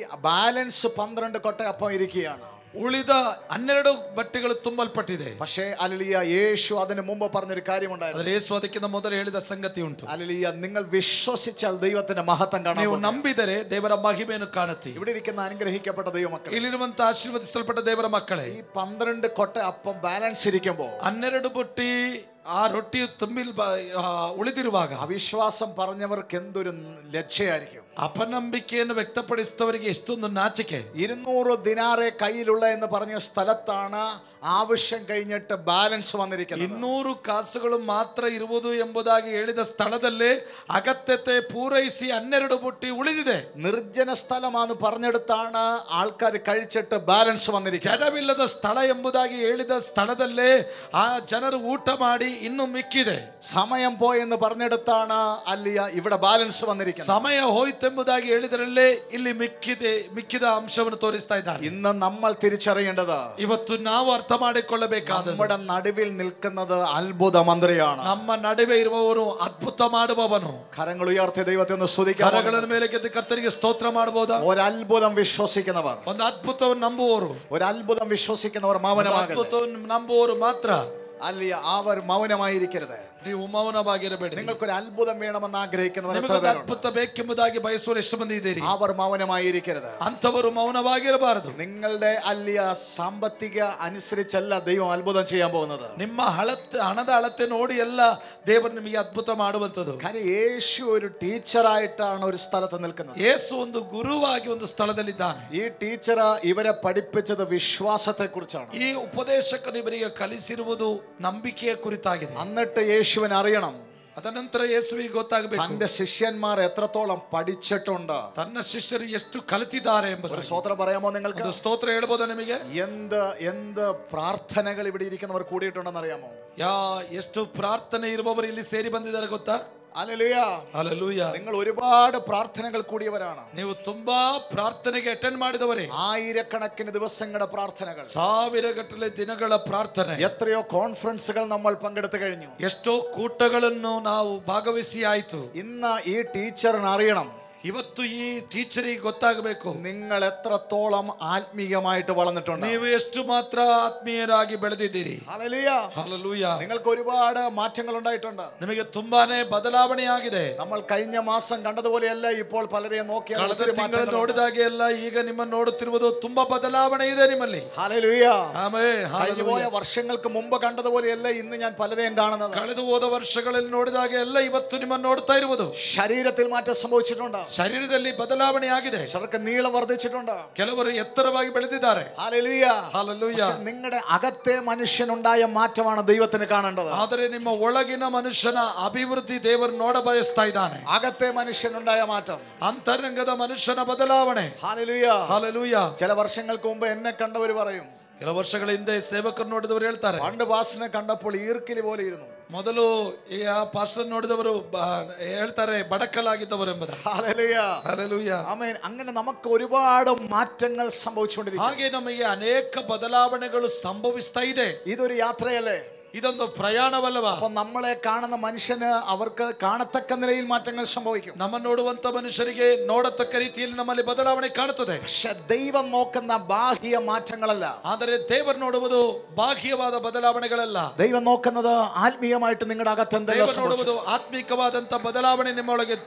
ബാലൻസ് 12 കൊട്ട അപ്പം ഇരിക്കുകയാണ്. ಉಳಿದ 12 ಬಟ್ಟೆಗಳು ತುಂಬಲ್ಪಟ್ಟಿದೆ. പക്ഷേ ഹല്ലേലൂയ, യേശു അതിനു മുമ്പ് പറഞ്ഞൊരു കാര്യമുണ്ടായിരുന്നു. ಯೇಸು ಅದಕ್ಕಿಂತ ಮೊದಲು ಹೇಳಿದ ಸಂಗತಿ ಉಂಟು. ഹല്ലേലൂയ, നിങ്ങൾ വിശ്വസിച്ചാൽ ദൈവത്തിന്റെ മഹത്വം കാണാം. ನೀವು ನಂಬಿದರೆ ದೇವರ ಮಹಿಮೆಯನ್ನು ಕಾಣುತ್ತೀರಿ. ഇവിടെ ഇരിക്കുന്ന അനുഗ്രഹിക്കപ്പെട്ട ദൈവമക്കളെ, ಇಲ್ಲಿರುವಂತ ಆಶೀರ್ವದಿಸಲ್ಪಟ್ಟ ದೇವರ ಮಕ್ಕಳೇ, ഈ 12 കൊട്ട അപ്പം ബാലൻസ് ഇരിക്കുമ്പോൾ, 12 ಬುಟ್ಟಿ ಆ ರೊಟ್ಟಿಯು ತುಂಬಿಲ್ ಉಳಿದಿರುವಾಗ അവിശ്വാസം പറഞ്ഞവർക്ക് എന്തൊരു ലജ്ജയായിരിക്കും. ಅಪನಂಬಿಕೆಯನ್ನು ವ್ಯಕ್ತಪಡಿಸಿದವರಿಗೆ ಎಷ್ಟೊಂದು ನಾಚಿಕೆ. 200 ദിനാറേ കയ്യിലുള്ള എന്ന് പറഞ്ഞ സ്ഥലത്താണ് ആവശ്യം കഴിഞ്ഞിട്ട് ബാലൻസ് വന്നിരിക്കുന്നത്. 200 ಕಾಸುಗಳು ಮಾತ್ರ ಇರುವುದು ಎಂಬುದಾಗಿ ಹೇಳಿದ ಸ್ಥಳದಲ್ಲೇ ಅಗತ್ಯತೆ ಪೂರೈಸಿ 12 ಬುಟ್ಟಿ ಉಳಿದಿದೆ. നിർജ്ജന സ്ഥലമാണെന്ന് പറഞ്ഞെടുത്താണ് ആൾക്കാർ കഴിച്ചിട്ട് ബാലൻസ് വന്നിരിക്കുന്നത്. ಜನವಿಲ್ಲದ ಸ್ಥಳ ಎಂಬುದಾಗಿ ಹೇಳಿದ ಸ್ಥಳದಲ್ಲೇ ಆ ಜನರು ಊಟ ಮಾಡಿ ಇನ್ನು ಮಿಕ್ಕಿದೆ. സമയം പോയെന്ന് പറഞ്ഞെടുത്താണ് അല്ലിയ ഇവിടെ ബാലൻസ് വന്നിരിക്കുന്നത്. ಸಮಯ ಹೋಯಿತೆಂಬುದಾಗಿ ಹೇಳಿದರಲ್ಲೇ ಇಲ್ಲಿ ಮಿಕ್ಕಿದ ಅಂಶವನ್ನು ತೋರಿಸ್ತಾ ಇದ್ದಾರೆ. ഇന്ന് നമ്മൾ തിരിച്ചറിയേണ്ടത്, ಇವತ್ತು ನಾವು ಅರ್ಥ ಮಾಡಿಕೊಳ್ಳಬೇಕಾದ, നമ്മുടെ നടുവിൽ നിൽക്കുന്നത് അത്ഭുത മന്ത്രിയാണ്. ನಮ್ಮ ನಡುವೆ ಇರುವವನು ಅದ್ಭುತ ಮಾಡುವವನು. കരങ്ങൾ ഉയർത്തി ദൈവത്തെ ഒന്ന് സ്തുതിക്കാം. ಕರಗಳನ್ನು ಮೇಲೆ ಕೆತ್ತಿ ಕರ್ತನಿಗೆ ಸ್ತೋತ್ರ ಮಾಡಬಹುದಾ? ഒരു അത്ഭുതം വിശ്വസിക്കുന്നവർ, ಒಂದು ಅದ್ಭುತವನ್ನು ನಂಬುವವರು, ഒരു അത്ഭുതം വിശ്വസിക്കുന്നവർ മൗനമാകരുത്. ಅದ್ಭುತವನ್ನು ನಂಬುವವರು ಮಾತ್ರ അല്ലിയ അവർ മൗനമായിരിക്കരുത്. ನೀವು ಮೌನವಾಗಿರಬೇಡಿ. നിങ്ങൾക്കൊരു അത്ഭുതം വേണമെന്ന് ആഗ്രഹിക്കുന്നവർ എത്ര ನಿಮಗೆ പേരുണ്ട്? ಅದ್ಭುತ ಬೇಕೆಂಬುದಾಗಿ ಬಯಸುವವರು ಎಷ್ಟು ಮಂದಿ ಇದ್ದೀರಿ? അവർ മൗനമായിരിക്കരുത്. ಅಂಥವರು ಮೌನವಾಗಿರಬಾರದು. നിങ്ങളുടെ അല്ലിയ സാമ്പത്തിക അനുസരിച്ചല്ല ദൈവം അത്ഭുതം ചെയ്യാൻ പോകുന്നത്. ನಿಮ್ಮ ಹಣದ ಅಳತೆ ನೋಡಿ ಎಲ್ಲ ದೇವರು ನಿಮಗೆ ಅದ್ಭುತ ಮಾಡುವಂಥದ್ದು. കാര്യം യേശു ഒരു ടീച്ചറായിട്ടാണ് ഒരു സ്ഥലത്ത് നിൽക്കുന്നത്. ಯೇಸು ಒಂದು ಗುರುವಾಗಿ ಒಂದು ಸ್ಥಳದಲ್ಲಿದ್ದಾನೆ. ഈ ടീച്ചർ ഇവരെ പഠിപ്പിച്ചത് വിശ്വാസത്തെ കുറിച്ചാണ്. ಈ ಉಪದೇಶಕನು ಇವರಿಗೆ ಕಲಿಸಿರುವುದು ನಂಬಿಕೆಯ ಕುರಿತಾಗಿದೆ. എന്നിട്ട് യേശുവിനെ അറിയണം. ಅದನಂತರ ಯೇಸುವಿಗೆ ಗೊತ್ತಾಗಬೇಕು തന്റെ ശിഷ്യന്മാർ എത്രത്തോളം പഠിച്ചിട്ടുണ്ട്. ತನ್ನ ಶಿಷ್ಯರು ಎಷ್ಟು ಕಲಿತಿದ್ದಾರೆ ಎಂಬುದು. ഒരു സ്തോത്രം പറയാമോ നിങ്ങൾക്ക്? ಸ್ತೋತ್ರ ಹೇಳ್ಬೋದಾ ನಿಮಗೆ? എന്ത് പ്രാർത്ഥനകൾ ഇവിടെ ഇരിക്കുന്നവർ കൂടിയിട്ടുണ്ടെന്ന് അറിയാമോ? ಎಷ್ಟು ಪ್ರಾರ್ಥನೆ ಇರುವವರು ಇಲ್ಲಿ ಸೇರಿ ಬಂದಿದ್ದಾರೆ ಗೊತ್ತಾ? Hallelujah, hallelujah. നിങ്ങൾ ഒരുപാട് പ്രാർത്ഥനകൾ കൂടിയവരാണ്. ನೀವು ತುಂಬಾ ಪ್ರಾರ್ಥನೆಗೆ ಅಟೆಂಡ್ ಮಾಡಿದವರೇ. ആയിരക്കണക്കിന് ദിവസങ്ങളുടെ പ്രാർത്ഥനകൾ, ಸಾವಿರಗಟ್ಟಲೆ ದಿನಗಳ ಪ್ರಾರ್ಥನೆ, എത്രയോ കോൺഫറൻസുകൾ നമ്മൾ പങ്കെടുത്തു കഴിഞ്ഞു. ಎಷ್ಟೋ ಕೂಟಗಳನ್ನು ನಾವು ಭಾಗವಹಿಸಿ ಆಯ್ತು. ഇന്ന് ഈ ടീച്ചറിന് അറിയണം, ಇವತ್ತು ಈ ಟೀಚರಿಗೆ ಗೊತ್ತಾಗಬೇಕು നിങ്ങൾ എത്രത്തോളം ആത്മീയമായിട്ട് വളർന്നിട്ടുണ്ട്, ನೀವು ಎಷ್ಟು ಮಾತ್ರ ಆತ್ಮೀಯರಾಗಿ ಬೆಳೆದಿದ್ದೀರಿ. Hallelujah, hallelujah. നിങ്ങൾക്ക് ഒരുപാട് മാറ്റങ്ങൾ ഉണ്ടായിട്ടുണ്ട്. ನಿಮಗೆ ತುಂಬಾನೇ ಬದಲಾವಣೆಯಾಗಿದೆ. നമ്മൾ കഴിഞ്ഞ മാസം കണ്ടതുപോലെയല്ല ഇപ്പോൾ പലരെയും നോക്കിയാൽ ಕಳೆದ ತಿಂಗಳು ನೋಡಿದಾಗೆ ಎಲ್ಲ ಈಗ ನಿಮ್ಮನ್ನು ನೋಡುತ್ತಿರುವುದು ತುಂಬಾ ಬದಲಾವಣೆ ಇದೆ ನಿಮ್ಮಲ್ಲಿ. Hallelujah, amen. കഴിഞ്ഞുപോയ വർഷങ്ങൾക്ക് മുമ്പ് കണ്ടതുപോലെയല്ല ഇന്ന് ഞാൻ പലരെയും കാണുന്നത്. ಕಳೆದು ಹೋದ ವರ್ಷಗಳಲ್ಲಿ ನೋಡಿದಾಗೆ ಎಲ್ಲ ಇವತ್ತು ನಿಮ್ಮನ್ನು ನೋಡ್ತಾ ಇರುವುದು. ശരീരത്തിൽ മാറ്റം സംഭവിച്ചിട്ടുണ്ട്, ಶರೀರದಲ್ಲಿ ಬದಲಾವಣೆ ಆಗಿದೆ. ചിലർക്ക് നീളം വർദ്ധിച്ചിട്ടുണ്ട്, ಕೆಲವರು ಎತ್ತರವಾಗಿ ಬೆಳೆದಿದ್ದಾರೆ. Hallelujah, hallelujah. നിങ്ങളുടെ അകത്തെ മനുഷ്യനുണ്ടായ മാറ്റമാണ് ദൈവത്തിന് കാണേണ്ടത്. ಆದರೆ ನಿಮ್ಮ ಒಳಗಿನ ಮನುಷ್ಯನ ಅಭಿವೃದ್ಧಿ ದೇವರು ನೋಡ ಬಯಸ್ತಾ ಇದ್ದಾನೆ. അകത്തെ മനുഷ്യനുണ്ടായ മാറ്റം, ಅಂತರಂಗದ ಮನುಷ್ಯನ ಬದಲಾವಣೆ. Hallelujah, hallelujah. ചില വർഷങ്ങൾക്ക് മുമ്പ് എന്നെ കണ്ടവർ പറയും, ಕೆಲವು ವರ್ಷಗಳ ಹಿಂದೆ ಸೇವಕರು ನೋಡಿದವರು ಹೇಳ್ತಾರೆ, പണ്ട് പാസ്റ്ററിനെ കണ്ടപ്പോൾ ഈർക്കിലി പോലെ ഇരുന്നു. ಮೊದಲು ಈ ಪಾಸ್ಟರ್ ನೋಡಿದವರು ಹೇಳ್ತಾರೆ ಬಡಕಲಾಗಿದ್ದವರು ಎಂಬುದು. ഹല്ലേലൂയ, ಹಲ್ಲೆಲೂಯ. ആമേൻ. അങ്ങനെ നമുക്ക് ഒരുപാട് മാറ്റങ്ങൾ സംഭവിച്ചുകൊണ്ടിരിക്കുന്നു. ಹಾಗೆ ನಮಗೆ ಅನೇಕ ಬದಲಾವಣೆಗಳು ಸಂಭವಿಸ್ತಾ ಇದೆ. ഇതൊരു യാത്രയല്ലേ? ಇದೊಂದು ಪ್ರಯಾಣವಲ್ಲವಾ? അപ്പൊ നമ്മളെ കാണുന്ന മനുഷ്യന് അവർക്ക് കാണത്തക്ക നിലയിൽ മാറ്റങ്ങൾ സംഭവിക്കും. ನಮ್ಮ ನೋಡುವಂತ ಮನುಷ್ಯರಿಗೆ ನೋಡತಕ್ಕ ರೀತಿಯಲ್ಲಿ ನಮ್ಮಲ್ಲಿ ಬದಲಾವಣೆ ಕಾಣುತ್ತದೆ. പക്ഷെ ദൈവം നോക്കുന്ന ബാഹ്യ മാറ്റങ്ങളല്ല, ಆದರೆ ದೇವರು ನೋಡುವುದು ಬಾಹ್ಯವಾದ ಬದಲಾವಣೆಗಳಲ್ಲ. ദൈവം നോക്കുന്നത് ആത്മീയമായിട്ട് നിങ്ങളുടെ അകത്ത് എന്തെല്ലാം ದೇವರು ನೋಡುವುದು ಆತ್ಮಿಕವಾದಂತ ಬದಲಾವಣೆ ನಿಮ್ಮೊಳಗೆ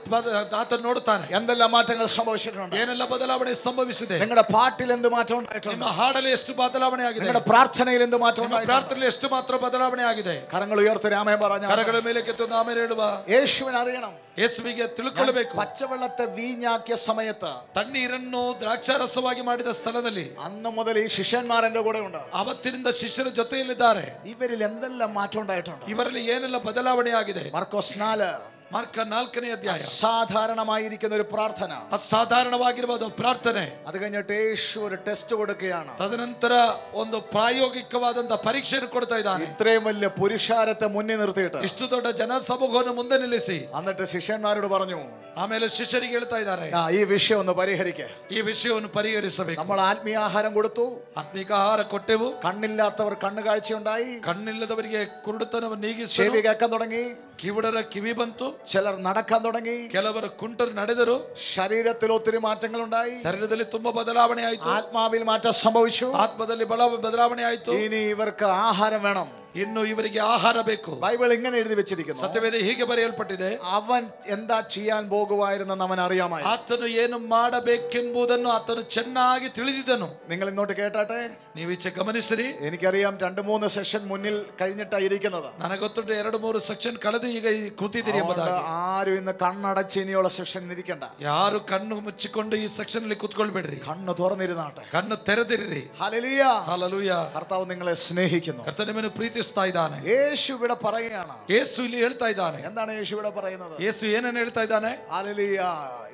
ಆತನು ನೋಡುತ್ತಾನೆ. എന്തെല്ലാം മാറ്റങ്ങൾ സംഭവിച്ചിട്ടുണ്ട്, ಏನೆಲ್ಲ ಬದಲಾವಣೆ ಸಂಭವಿಸಿದೆ. നിങ്ങളുടെ പാട്ടിൽ എന്ത് മാറ്റം ഉണ്ടായിട്ടുണ്ട്, ನಿಮ್ಮ ಹಾಡಲ್ಲಿ ಎಷ್ಟು ಬದಲಾವಣೆ ಆಗಿದೆ, നിങ്ങളുടെ പ്രാർത്ഥനയിൽ എന്ത് മാറ്റം ನಿಮ್ಮ ഉണ്ടായിട്ടുണ്ട്. ಪ್ರಾರ್ಥನೆಯಲ್ಲಿ ಎಷ್ಟು ಮಾತ್ರ ಬದಲಾವಣೆ ಆಗಿದೆ. കരങ്ങൾ ഉയർത്തി ആമേൻ പറഞ്ഞ ಕರಗಳ ಮೇಲೆ ಕೆತ್ತು ಆಮೇಲೆ ಹೇಳುವ. യേശുവിനെ അറിയണം, ಯೇಸುವಿಗೆ ತಿಳ್ಕೊಳ್ಳಬೇಕು. പച്ചവെള്ളത്തെ വീഞ്ഞാക്കിയ സമയത്ത്, ತಣ್ಣೀರನ್ನು ದ್ರಾಕ್ಷಾರಸವಾಗಿ ಮಾಡಿದ ಸ್ಥಳದಲ್ಲಿ അന്ന് മുതൽ ഈ ശിഷ്യന്മാർ എന്റെ കൂടെ ഉണ്ട്. ಅವತ್ತಿನಿಂದ ಶಿಷ್ಯರ ಜೊತೆಯಲ್ಲಿದ್ದಾರೆ. ഇവരിൽ എന്തെല്ലാം മാറ്റം ഉണ്ടായിട്ടുണ്ട്. ಇವರಲ್ಲಿ ಏನೆಲ್ಲ ಬದಲಾವಣೆ ಆಗಿದೆ. മർക്കോസ് 4 ಮಾರ್ಕ 4ನೇ ಅಧ್ಯಾಯ. അസാധാരണമായിരിക്കുന്ന ഒരു പ്രാർത്ഥന, ಅಸಾಧಾರಣವಾಗಿರುವ ಪ್ರಾರ್ಥನೆ. അത് കഴിഞ്ഞിട്ട് യേശു ഒരു ടെസ്റ്റ് കൊടുക്കുകയാണ്. ತದನಂತರ ಒಂದು ಪ್ರಾಯೋಗಿಕವಾದಂತ ಪರೀಕ್ಷೆಯನ್ನು ಕೊಡ್ತಾ ಇದ್ದಾನೆ. ഇത്രയും വലിയ പുരുഷാരത്തെ മുന്നിൽ നിർത്തിയിട്ട് ಇಷ್ಟು ದೊಡ್ಡ ಜನಸಮೂಹವನ್ನು ಮುಂದೆ ನಿಲ್ಲಿಸಿ എന്നിട്ട് ശിഷ്യന്മാരോട് പറഞ്ഞു, ಆಮೇಲೆ ಶಿಷ್ಯರಿಗೆ ಹೇಳ್ತಾ ಇದ್ದಾರೆ, ഈ വിഷയം ഒന്ന് പരിഹരിക്ക. ಈ ವಿಷಯವನ್ನು ಪರಿಹರಿಸಬೇಕು. നമ്മൾ ആത്മീയ ആഹാരം കൊടുത്തു, ಆತ್ಮಿಕ ಆಹಾರ ಕೊಟ್ಟೆವು. കണ്ണില്ലാത്തവർ കണ്ണു കാഴ്ചയുണ്ടായി, ಕಣ್ಣಿಲ್ಲದವರಿಗೆ ಕುರುಡುತನವನ್ನು ನೀಗಿಸಿ, ചെവി കേൾക്കാൻ തുടങ്ങി, ಕಿವುಡರ ಕಿವಿ ಬಂತು, ചിലർ നടക്കാൻ തുടങ്ങി, ಕೆಲವರು ಕುಂಟರು ನಡೆದರು. ശരീരത്തിൽ ഒത്തിരി മാറ്റങ്ങൾ ഉണ്ടായി, ಶರೀರದಲ್ಲಿ ತುಂಬಾ ಬದಲಾವಣೆ ಆಯಿತು, ആത്മാവിൽ മാറ്റം സംഭവിച്ചു. ಆತ್ಮದಲ್ಲಿ ಬದಲಾವಣೆ ಆಯಿತು. ഇനി ഇവർക്ക് ആഹാരം വേണം. ಇನ್ನು ಇವರಿಗೆ ಆಹಾರ ಬೇಕು. ബൈബിൾ ഇങ്ങനെ എഴുതി വെച്ചിരിക്കുന്നു, ಸತ್ಯವೇದ ಹೀಗೆ ಬರೆಯಲ್ಪಟ್ಟಿದೆ, അവൻ എന്താ ചെയ്യാൻ പോകുവായിരുന്നെന്ന് അവൻ അറിയാമായി. ಆತನು ಏನು ಮಾಡಬೇಕೆಂಬುದನ್ನು ಆತನು ಚೆನ್ನಾಗಿ ತಿಳಿದಿದ್ದನು. നിങ്ങൾ ഇങ്ങോട്ട് കേട്ടാട്ടെ, ನೀವು ಈಚೆ ಗಮನಿಸಿರಿ. എനിക്കറിയാം 2-3 സെഷൻ മുന്നിൽ കഴിഞ്ഞിട്ടാ ഇരിക്കുന്നത്. ನನಗೆ ಗೊತ್ತುಂಟು 2-3 ಸೆಕ್ಷನ್ ಕಳೆದು ಈಗ ಕೂತಿದ್ದೀರಿ ಎಂಬುದಾಗಿ. ആരും ഇന്ന് കണ്ണടച്ച് ഇനിയുള്ള സെഷൻ ഇരിക്കണ്ട. ಯಾರು ಕಣ್ಣು ಮುಚ್ಚಿಕೊಂಡು ಈ ಸೆಕ್ಷನ್ ಅಲ್ಲಿ ಕೂತ್ಕೊಳ್ಬೇಡ್ರಿ. കണ്ണ് തുറന്നിരുന്നാട്ടെ. ಕಣ್ಣು ತೆರೆದಿರಿ. Hallelujah, hallelujah. കർത്താവ് നിങ്ങളെ സ്നേഹിക്കുന്നു. ಕರ್ತನು ನಿಮ್ಮನ್ನು ಪ್ರೀತಿಸ್ತಾ ಇದ್ದಾನೆ. യേശു ഇവിടെ പറയുകയാണ്. ಯೇಸು ಇಲ್ಲಿ ಹೇಳ್ತಾ ಇದ್ದಾನೆ. എന്താണ് യേശു ഇവിടെ പറയുന്നത്? ಯೇಸು ಏನನ್ನು ಹೇಳ್ತಾ ಇದ್ದಾನೆ? ഹല്ലേലൂയ.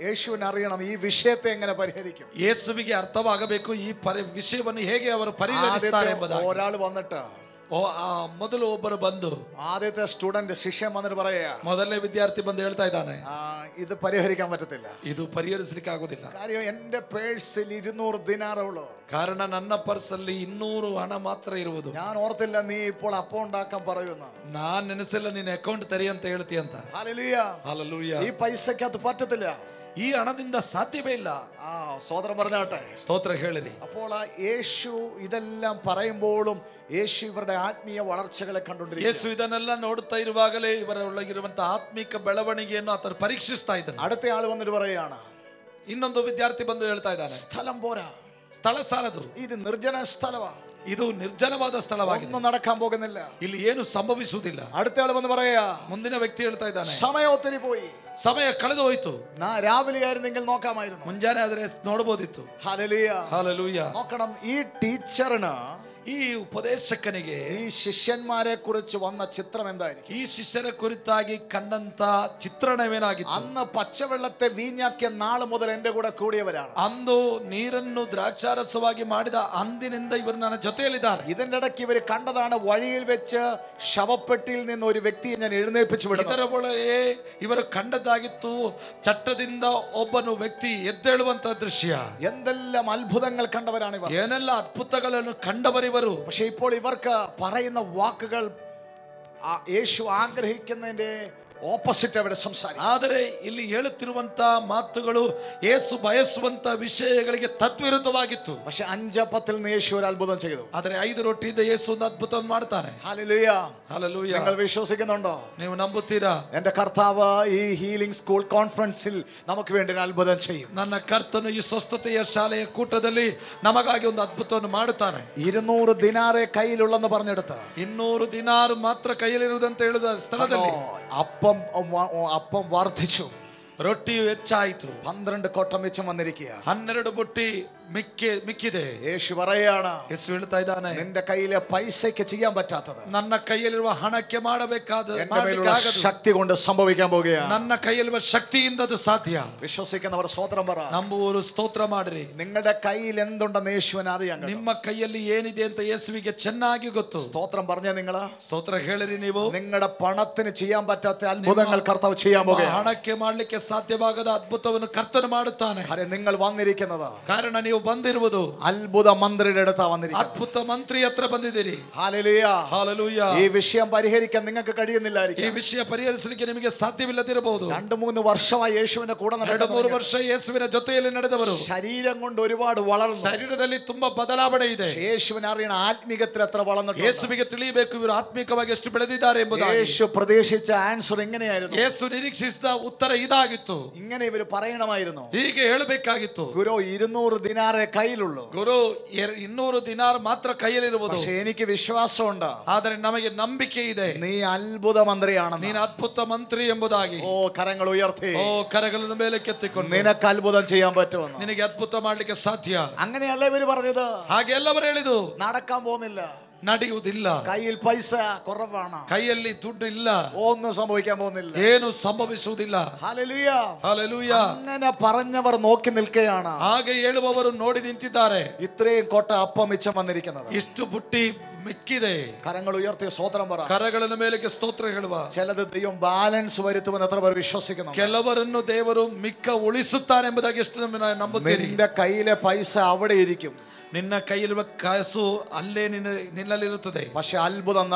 യേശുവിനെ അറിയണം ഈ വിഷയത്തെ എങ്ങനെ പരിഹരിക്കും. ಯೇಸುವಿಗೆ ಅರ್ಥವಾಗಬೇಕು ಈ ವಿಷಯವನ್ನು ಹೇಗೆ ಅವರು ಪರಿಹರಿಸುತ್ತಾರೆ ಎಂಬುದಾಗಿ. ഒരാൾ വന്നിട്ട്, ಮೊದಲು ಒಬ್ಬರು ಬಂದು, ആദ്യത്തെ സ്റ്റുഡന്റ് ശിഷ്യൻ വന്നിട്ട് പറയാ, ಮೊದಲನೇ ವಿದ್ಯಾರ್ಥಿ ಬಂದು ಹೇಳ್ತಾ ಇದ್ದಾನೆ, ഇത് പരിഹരിക്കാൻ പറ്റത്തില്ല. ಇದು ಪರಿಹರಿಸಲಿಕ್ಕೆ ಆಗುದಿಲ್ಲ. കാര്യം എന്റെ പേഴ്സിൽ 200 ദിനാറേ ഉള്ളൂ. ಕಾರಣ ನನ್ನ ಪರ್ಸ್ ಅಲ್ಲಿ 200 ಹಣ ಮಾತ್ರ ಇರುವುದು. ഞാൻ ഓർത്തില്ല നീ ഇപ്പോൾ അപ്പം ഉണ്ടാക്കാൻ പറയുന്നു. ನಾನ್ ನೆನೆಸಿಲ್ಲ ನೀನ್ ಅಕೌಂಟ್ ತೆರಿ ಅಂತ ಹೇಳ್ತಿ ಅಂತ. Hallelujah, hallelujah. ഈ പൈസക്കകത്ത് പറ്റത്തില്ല. ಈ ಹಣದಿಂದ ಸಾಧ್ಯವೇ ಇಲ್ಲ. സോദരം പറഞ്ഞാട്ടെ, ಸ್ತೋತ್ರ ಹೇಳಿರಿ. അപ്പോൾ യേശു ഇതെല്ലാം പറയുമ്പോഴും യേശു ഇവരുടെ ആത്മീയ വളർച്ചകളെ കണ്ടുകൊണ്ടിരിക്കുന്നു. ಯೇಸು ಇದನ್ನೆಲ್ಲ ನೋಡುತ್ತಾ ಇರುವಾಗಲೇ ಇವರ ಒಳಗಿರುವಂತಹ ಆತ್ಮಿಕ ಬೆಳವಣಿಗೆಯನ್ನು ಆತನು ಪರೀಕ್ಷಿಸ್ತಾ ಇದ್ದಾನೆ. അടുത്ത ആൾ വന്നിട്ട് പറയാണ്, ಇನ್ನೊಂದು ವಿದ್ಯಾರ್ಥಿ ಬಂದು ಹೇಳ್ತಾ ಇದ್ದಾನೆ, സ്ഥലം പോരാ, ಸ್ಥಳ ಸಾಲದು, ഇത് നിർജ്ജന സ്ഥലമാണ്, ಇದು ನಿರ್ಜನವಾದ ಸ್ಥಳವಾಗಿದೆ, ഒന്നും നടക്കാൻ പോകുന്നില്ല, ಇಲ್ಲಿ ಏನು ಸಂಭವಿಸುವುದಿಲ್ಲ. അടുത്ത ആൾ വന്ന് പറയാ, ಮುಂದಿನ ವ್ಯಕ್ತಿ ಹೇಳ್ತಾ ಇದ್ದಾನೆ, സമയം ഒത്തിരി പോയി, ಸಮಯ ಕಳೆದು ಹೋಯ್ತು, രാവിലെ ആയിരുന്നെങ്കിൽ നോക്കാമായിരുന്നു, ಮುಂಜಾನೆ ಆದ್ರೆ ನೋಡಬಹುದಿತ್ತು. Hallelujah, hallelujah. നോക്കണം, ഈ ടീച്ചറിന് ಈ ಉಪದೇಶಕನಿಗೆ ഈ ശിഷ്യന്മാരെ കുറിച്ച് വന്ന ചിത്രം എന്തായിരിക്കും? ಈ ಶಿಷ್ಯರ ಕುರಿತಾಗಿ ಕಂಡಂತ ಚಿತ್ರಣವೇನಾಗಿತ್ತು? അന്ന് പച്ചവെള്ളത്തെ വീഞ്ഞാക്കിയ നാള് മുതൽ എന്റെ കൂടെ കൂടിയവരാണ്. ಅಂದು ನೀರನ್ನು ದ್ರಾಕ್ಷಾರಸವಾಗಿ ಮಾಡಿದ ಅಂದಿನಿಂದ ಇವರು ನನ್ನ ಜೊತೆಯಲ್ಲಿದ್ದಾರೆ. ഇതിന്റെ ഇടയ്ക്ക് ഇവർ കണ്ടതാണ് വഴിയിൽ വെച്ച് ശവപ്പെട്ടിയിൽ നിന്ന് ഒരു വ്യക്തിയെ ഞാൻ എഴുന്നേൽപ്പിച്ചു വിടുന്നത്. ಇದರ ಒಳಗೆ ಇವರು ಕಂಡದ್ದಾಗಿತ್ತು, ಚಟ್ಟದಿಂದ ಒಬ್ಬನು ವ್ಯಕ್ತಿ ಎದ್ದೇಳುವಂತ ದೃಶ್ಯ. എന്തെല്ലാം അത്ഭുതങ്ങൾ കണ്ടവരാണ് ഇവർ. ಏನೆಲ್ಲ ಅದ್ಭುತಗಳನ್ನು ಕಂಡವರಿವರು. പക്ഷെ ഇപ്പോൾ ഇവർക്ക് പറയുന്ന വാക്കുകൾ യേശു ആഗ്രഹിക്കുന്നതിന്റെ ഓപ്പോസിറ്റ് അവിടെ സംസാരിക്കും. ಆದರೆ ಇಲ್ಲಿ ಹೇಳುತ್ತಿರುವಂತ ಮಾತುಗಳು ಯೇಸು ಬಯಸುವಂತ ವಿಷಯಗಳಿಗೆ ತದ್ವಿರುದ್ಧವಾಗಿತ್ತು. പക്ഷെ 5:10 യേശു ഒരു അത്ഭുതം ചെയ്തു. ಆದರೆ 5 ರೊಟ್ಟಿಯಿಂದ ಯೇಸು ಒಂದು ಅದ್ಭುತವನ್ನು ಮಾಡ್ತಾನೆ. Hallelujah, hallelujah. നിങ്ങൾ വിശ്വസിക്കുന്നുണ്ടോ? ನೀವು ನಂಬುತ್ತೀರಾ? എന്റെ കർത്താവ് ഈ ഹീലിംഗ് സ്കൂൾ കോൺഫറൻസിൽ നമുക്ക് വേണ്ടി ഒരു അത്ഭുതം ചെയ്യും. ನನ್ನ ಕರ್ತನು ಈ ಸ್ವಸ್ಥತೆಯ ಶಾಲೆಯ ಕೂಟದಲ್ಲಿ ನಮಗಾಗಿ ಒಂದು ಅದ್ಭುತವನ್ನು ಮಾಡುತ್ತಾನೆ. 200 ദിനാറേ കയ്യിലുള്ളെന്ന് പറഞ്ഞെടുത്ത് 200 ದಿನಾರು ಮಾತ್ರ ಕೈಯಲ್ಲಿರುವುದಂತ ಹೇಳಿದ ಸ್ಥಳದಲ್ಲಿ അപ്പം വർദ്ധിച്ചു, ರೊಟ್ಟಿಯು ಹೆಚ್ಚಾಯಿತು. 12 കൊട്ടം വെച്ചും വന്നിരിക്കുക. 12 ಬುಟ್ಟಿ ಮಿಕ್ಕಿದೆ. യേശു പറയാണ്, ಯೇಸು ಹೇಳ್ತಾ ಇದ್ದಾನೆ, നിന്റെ കയ്യിലെ പൈസയ്ക്ക് ചെയ്യാൻ പറ്റാത്തത് ನನ್ನ ಕೈಯಲ್ಲಿರುವ ಹಣಕ್ಕೆ ಮಾಡಬೇಕಾದ എന്റെ മേലുള്ള ശക്തി കൊണ്ട് സംഭവിക്കാൻ പോകുകയാണ്. ನನ್ನ ಕೈಯಲ್ಲಿರುವ ಶಕ್ತಿಯಿಂದ ಅದು ಸಾಧ್ಯ. വിശ്വസിക്കുന്നവർ സ്തോത്രം പറ. ನಂಬುವವರು ಸ್ತೋತ್ರ ಮಾಡಿರಿ. നിങ്ങളുടെ കയ്യിൽ എന്തുണ്ടെന്ന് യേശുവിന് അറിയാം. ನಿಮ್ಮ ಕೈಯಲ್ಲಿ ಏನಿದೆ ಅಂತ ಯೇಸುವಿಗೆ ಚೆನ್ನಾಗಿ ಗೊತ್ತು. സ്തോത്രം പറഞ്ഞ നിങ്ങൾ ಸ್ತೋತ್ರ ಹೇಳಿರಿ. ನೀವು നിങ്ങളുടെ പണത്തിന് ചെയ്യാൻ പറ്റാത്ത അത്ഭുതങ്ങൾ കർത്താവ് ചെയ്യാൻ പോകുകയാണ്. ಹಣಕ್ಕೆ ಮಾಡಲಿಕ್ಕೆ ಸಾಧ್ಯವಾಗದ ಅದ್ಭುತವನ್ನು ಕರ್ತನು ಮಾಡುತ್ತಾನೆ. നിങ്ങൾ വന്നിരിക്കുന്നത്, ಕಾರಣ ನೀವು ಬಂದಿರುವುದು അത്ഭുത മന്ത്രിയുടെ അടുത്താ വന്നിരിക്കുന്നത്. ಅದ್ಭುತ ಮಂತ್ರಿ ಹತ್ರ ಬಂದಿದ್ದೀರಿ. Hallelujah, hallelujah. ഈ വിഷയം പരിഹരിക്കാൻ നിങ്ങൾക്ക് കഴിയുന്നില്ലായിരിക്കും. ಈ ವಿಷಯ ಪರಿಹರಿಸಲಿಕ್ಕೆ ನಿಮಗೆ ಸಾಧ್ಯವಿಲ್ಲದಿರಬಹುದು. 2-3 വർഷമായി യേശുവിന്റെ കൂടെ 2-3 ವರ್ಷ ಯೇಸುವಿನ ಜೊತೆಯಲ್ಲಿ ನಡೆದವರು. ശരീരം കൊണ്ട് ഒരുപാട് വളർന്നു, ಶರೀರದಲ್ಲಿ ತುಂಬಾ ಬದಲಾವಣೆ ಇದೆ. യേശുവിനെ അറിയണ ആത്മീകത്തിൽ എത്ര വളർന്നിട്ടുണ്ട്. ಯೇಸುವಿಗೆ ತಿಳಿಯಬೇಕು ಇವರು ಆತ್ಮಿಕವಾಗಿ ಎಷ್ಟು ಬೆಳೆದಿದ್ದಾರೆ ಎಂಬುದಾಗಿ. യേശു പ്രതീക്ഷിച്ച ആൻസർ എങ്ങനെയായിരുന്നു? ಯೇಸು ನಿರೀಕ್ಷಿಸಿದ ಉತ್ತರ ಇದಾಗಿತ್ತು. ഇങ്ങനെ ഇവർ പറയണമായിരുന്നു, ಹೀಗೆ ಹೇಳಬೇಕಾಗಿತ್ತು. ഗുരു 200 ദിനാറേ കയ്യിലുള്ളൂ, ಗುರು 200 ದಿನಾರ್ ಮಾತ್ರ ಕೈಯಲ್ಲಿರುವುದು. പക്ഷെ എനിക്ക് വിശ്വാസമുണ്ട്, ಆದರೆ ನಮಗೆ ನಂಬಿಕೆ ಇದೆ, നീ അത്ഭുത മന്ത്രിയാണ്, ನೀನು ಅದ್ಭುತ ಮಂತ್ರಿ ಎಂಬುದಾಗಿ. ഓ കരങ്ങൾ ഉയർത്തി, ಓ ಕರಗಳನ್ನು ಮೇಲೆ ಕೆತ್ತಿಕೊಂಡು നിനക്ക് അത്ഭുതം ചെയ്യാൻ പറ്റുമെന്ന്. ನಿನಗೆ ಅದ್ಭುತ ಮಾಡ್ಲಿಕ್ಕೆ ಸಾಧ್ಯ. അങ്ങനെയല്ല ഇവര് പറഞ്ഞത്. ಹಾಗೆ ಎಲ್ಲವರು ಹೇಳಿದು, നടക്കാൻ പോകുന്നില്ല, ನಡೆಯುವುದಿಲ್ಲ, കയ്യിൽ പൈസ കുറവാണ്, ಕೈಯಲ್ಲಿ ದುಡ್ಡು ಇಲ್ಲ, ഒന്നും സംഭവിക്കാൻ പോകുന്നില്ല, ಏನು ಸಂಭವಿಸುವುದಿಲ್ಲ. Hallelujah, hallelujah. അങ്ങനെ പറഞ്ഞവർ നോക്കി നിൽക്കുകയാണ്. ಹಾಗೆ ಹೇಳುವವರು ನೋಡಿ ನಿಂತಿದ್ದಾರೆ. ഇത്രയും കൊട്ട അപ്പം മിച്ചം വന്നിരിക്കുന്നത്. ಇಷ್ಟು ಬುಟ್ಟಿ ಮಿಕ್ಕಿದೆ. കരങ്ങൾ ഉയർത്തി സ്തോത്രം പറ. ಕರಗಳನ್ನು ಮೇಲಕ್ಕೆ ಸ್ತೋತ್ರ ಹೇಳುವ. ചിലത് ദൈവം ബാലൻസ് വരുത്തുമെന്ന് എത്ര പേർ വിശ്വസിക്കുന്നു? ಕೆಲವರನ್ನು ದೇವರು ಮಿಕ್ಕ ಉಳಿಸುತ್ತಾನೆ ಎಂಬುದಾಗಿ ಎಷ್ಟು ನಂಬುತ್ತೀರಿ? നിന്റെ കയ്യിലെ പൈസ അവിടെ ഇരിക്കും, ನಿನ್ನ ಕೈಯಲ್ಲಿರುವ ಕಾಸು ಅಲ್ಲೇ ನಿನ್ನಲ್ಲಿರುತ್ತದೆ. പക്ഷെ അത്ഭുതം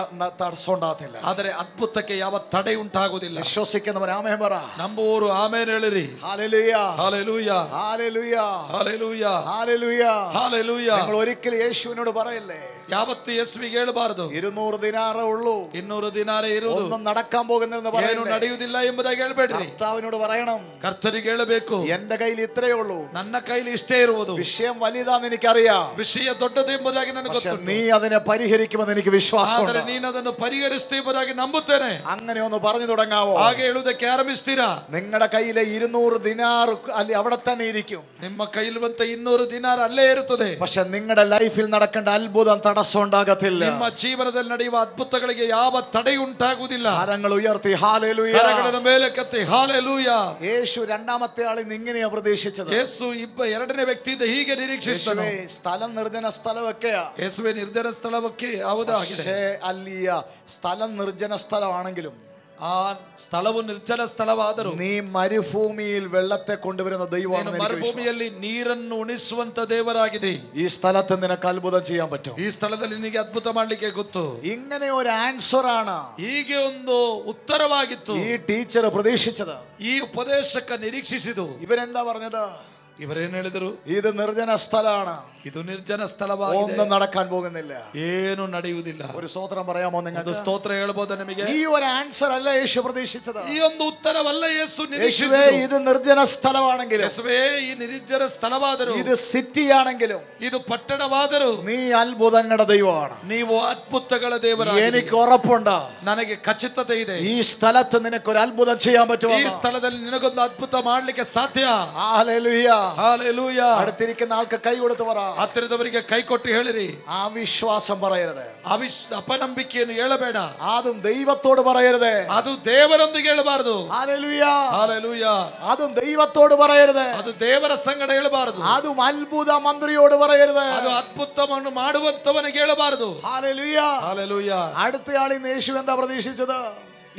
തടസ്സം ഉണ്ടാകത്തില്ല. ಆದರೆ ಅದ್ಭುತಕ್ಕೆ ಯಾವ ತಡೆ ಉಂಟಾಗುವುದಿಲ್ಲ. വിശ്വസിക്കുന്നവർ ആമേൻ പറ. ನಂಬುವವರು ಆಮೇಲೆ ಹೇಳಿರಿ. Hallelujah, hallelujah, hallelujah, hallelujah, hallelujah, hallelujah. നിങ്ങൾ ഒരിക്കലും യേശുവിനോട് പറയല്ലേ, ಯಾವತ್ತು ಯೇಸುವಿಗೆ ಹೇಳಬಾರದು 200 ദിനാറേ ഉള്ളൂ, 200 ದಿನಾರೇ ಇರುವುದು, ഒന്നും നടക്കാൻ പോകുന്നെന്ന് ಏನು പറയല്ലേ. ನಡೆಯುವುದಿಲ್ಲ ಎಂಬುದಾಗಿ ಹೇಳ್ಬೇಡ್ರಿ. കർത്താവിനോട് പറയണം, ಕರ್ತನಿಗೆ ಹೇಳಬೇಕು, എന്റെ കയ്യിൽ ഇത്രയേ ഉള്ളൂ, ನನ್ನ ಕೈಲಿ ಇಷ್ಟೇ ಇರುವುದು, വിഷയം വലുതാന്ന് എനിക്കറിയാം, ವಿಷಯ ದೊಡ್ಡದು ಎಂಬುದಾಗಿ ನನಗೆ പക്ഷെ ಗೊತ್ತು, നീ അതിനെ പരിഹരിക്കുമെന്ന് എനിക്ക് വിശ്വാസമുണ്ട്. ಆದರೆ ನೀನು ಅದನ್ನು ಪರಿಹರಿಸ್ತೀ ಎಂಬುದಾಗಿ ನಂಬುತ್ತೇನೆ. അങ്ങനെ ഒന്ന് പറഞ്ഞു തുടങ്ങാവോ? ಹಾಗೆ ಹೇಳುವುದಕ್ಕೆ ಆರಂಭಿಸ್ತೀರಾ? നിങ്ങളുടെ കയ്യിലെ 200 ദിനാർ അല്ലെ അവിടെ തന്നെ ഇരിക്കും, ನಿಮ್ಮ ಕೈಲಿರುವಂತ 200 ದಿನಾರ್ ಅಲ್ಲೇ ಇರುತ್ತದೆ. പക്ഷെ നിങ്ങളുടെ ലൈഫിൽ നടക്കേണ്ട അത്ഭുതം തടസ്സം ഉണ്ടാകത്തില്ല. ನಿಮ್ಮ ಜೀವನದಲ್ಲಿ ನಡೆಯುವ ಅದ್ಭುತಗಳಿಗೆ ಯಾವ ತಡೆ ಉಂಟಾಗುವುದಿಲ್ಲ. കരങ്ങൾ ഉയർത്തി ഹല്ലേലൂയ, ಕರಗಳನ್ನು ಮೇಲೆ ಕೆತ್ತಿ ಹಲ್ಲೆಲೂಯ. യേശു രണ്ടാമത്തെ ആളിൽ ഇങ്ങനെയാ പ്രതീക്ഷിച്ചത്. ಯೇಸು ಎರಡನೇ ವ್ಯಕ್ತಿಯಿಂದ ಹೀಗೆ ನಿರೀಕ್ಷಿಸಿದನು. സ്ഥലം നിർജ്ജന സ്ഥലമൊക്കെയാ, ಯೇಸುವೆ ನಿರ್ಜನ ಸ್ಥಳಕ್ಕೆ ಯಾವುದಾಗಿದೆ. പക്ഷേ അല്ലിയ സ്ഥലം നിർജ്ജന സ്ഥലമാണെങ്കിലും ಆ ಸ್ಥಳವು ನಿರ್ಜನ ಸ್ಥಳವಾದರೂ നീ മരുഭൂമിയിൽ വെള്ളത്തെ കൊണ്ടുവരുന്ന ദൈവമാണ്. ಮರುಭೂಮಿಯಲ್ಲಿ ನೀರನ್ನು ಉಣಿಸುವಂತ ದೇವರಾಗಿದೆ. ഈ സ്ഥലത്ത് നിനക്ക് അത്ഭുതം ചെയ്യാൻ പറ്റും. ಈ ಸ್ಥಳದಲ್ಲಿ ನಿನಗೆ ಅದ್ಭುತ ಮಾಡ್ಲಿಕ್ಕೆ ಗೊತ್ತು. ഇങ്ങനെ ഒരു ആൻസർ ആണ് ಹೀಗೆ ಒಂದು ಉತ್ತರವಾಗಿತ್ತು ഈ ടീച്ചർ പ്രതീക്ഷിച്ചത്. ಈ ಉಪದೇಶಕ ನಿರೀಕ್ಷಿಸಿದು. ഇവരെന്താ പറഞ്ഞത്? ಇವರೇನು ಹೇಳಿದರು? ഇത് നിർജ്ജന സ്ഥലമാണ്, ಇದು ನಿರ್ಜನ ಸ್ಥಳವಾಗಿದೆ, ഒന്നും നടക്കാൻ പോകുന്നില്ല. ಏನು ನಡೆಯುವುದಿಲ್ಲ. ഒരു സ്തോത്രം പറയാമോ നിങ്ങൾക്ക്? ಸ್ತೋತ್ರ ಹೇಳ್ಬೋದ ನಿಮಗೆ? ഈ ഒരു ആൻസർ അല്ല യേശു പ്രതീക്ഷിച്ചത്. ಈ ಒಂದು ಉತ್ತರವಲ್ಲ ಯೇಸು യേശുവേ, ನಿರೀಕ್ಷಿಸಿದ್ದು. ഇത് നിർജ്ജന സ്ഥലമാണെങ്കിലും, ಯೇಸುವೇ, ಈ ನಿರ್ಜನ ಸ್ಥಳವಾದರೂ, ഇത് സിറ്റി ആണെങ്കിലും, ಇದು ಪಟ್ಟಣವಾದರೂ നീ അത്ഭുതങ്ങളുടെ ദൈവമാണ്. ನೀವು ಅದ್ಭುತಗಳ ದೇವರಾಗಿದ್ದೀರಿ. എനിക്ക് ഉറപ്പുണ്ട്, ನನಗೆ ಖಚಿತತೆ ಇದೆ, ഈ സ്ഥലത്ത് നിനക്കൊരു അത്ഭുതം ചെയ്യാൻ പറ്റുമോ? ಈ ಸ್ಥಳದಲ್ಲಿ ನಿನಗೊಂದು ಅದ್ಭುತ ಮಾಡ್ಲಿಕ್ಕೆ ಸಾಧ್ಯ. Hallelujah, hallelujah. അടുത്തിരിക്കുന്ന ആൾക്ക് കൈ കൊടുത്ത് പറ. ಹತ್ತಿರದವರಿಗೆ ಕೈ ಕೊಟ್ಟು ಹೇಳಿರಿ. അവിശ്വാസം പറയരുത്. ಅಪನಂಬಿಕೆಯನ್ನು ಹೇಳಬೇಡ. അതും ദൈവത്തോട് പറയരുത്. ಅದು ದೇವರೊಂದಿಗೆ ಹೇಳಬಾರದು. ഹല്ലേലൂയ. ಹಲ್ಲೆಲೂಯ. അതും ദൈവത്തോട് പറയരുത്. ಅದು ದೇವರ ಸಂಗಡ ಹೇಳಬಾರದು. അതും അത്ഭുത മന്ത്രിയോട് പറയരുത്. ಅದು ಅದ್ಭುತವನ್ನು ಮಾಡುವಂತವನಿಗೆ ಹೇಳಬಾರದು. ഹല്ലേലൂയ. ಹಲ್ಲೆಲೂಯ. അടുത്തയാളിൽ യേശു എന്താ പ്രതീക്ഷിച്ചത്?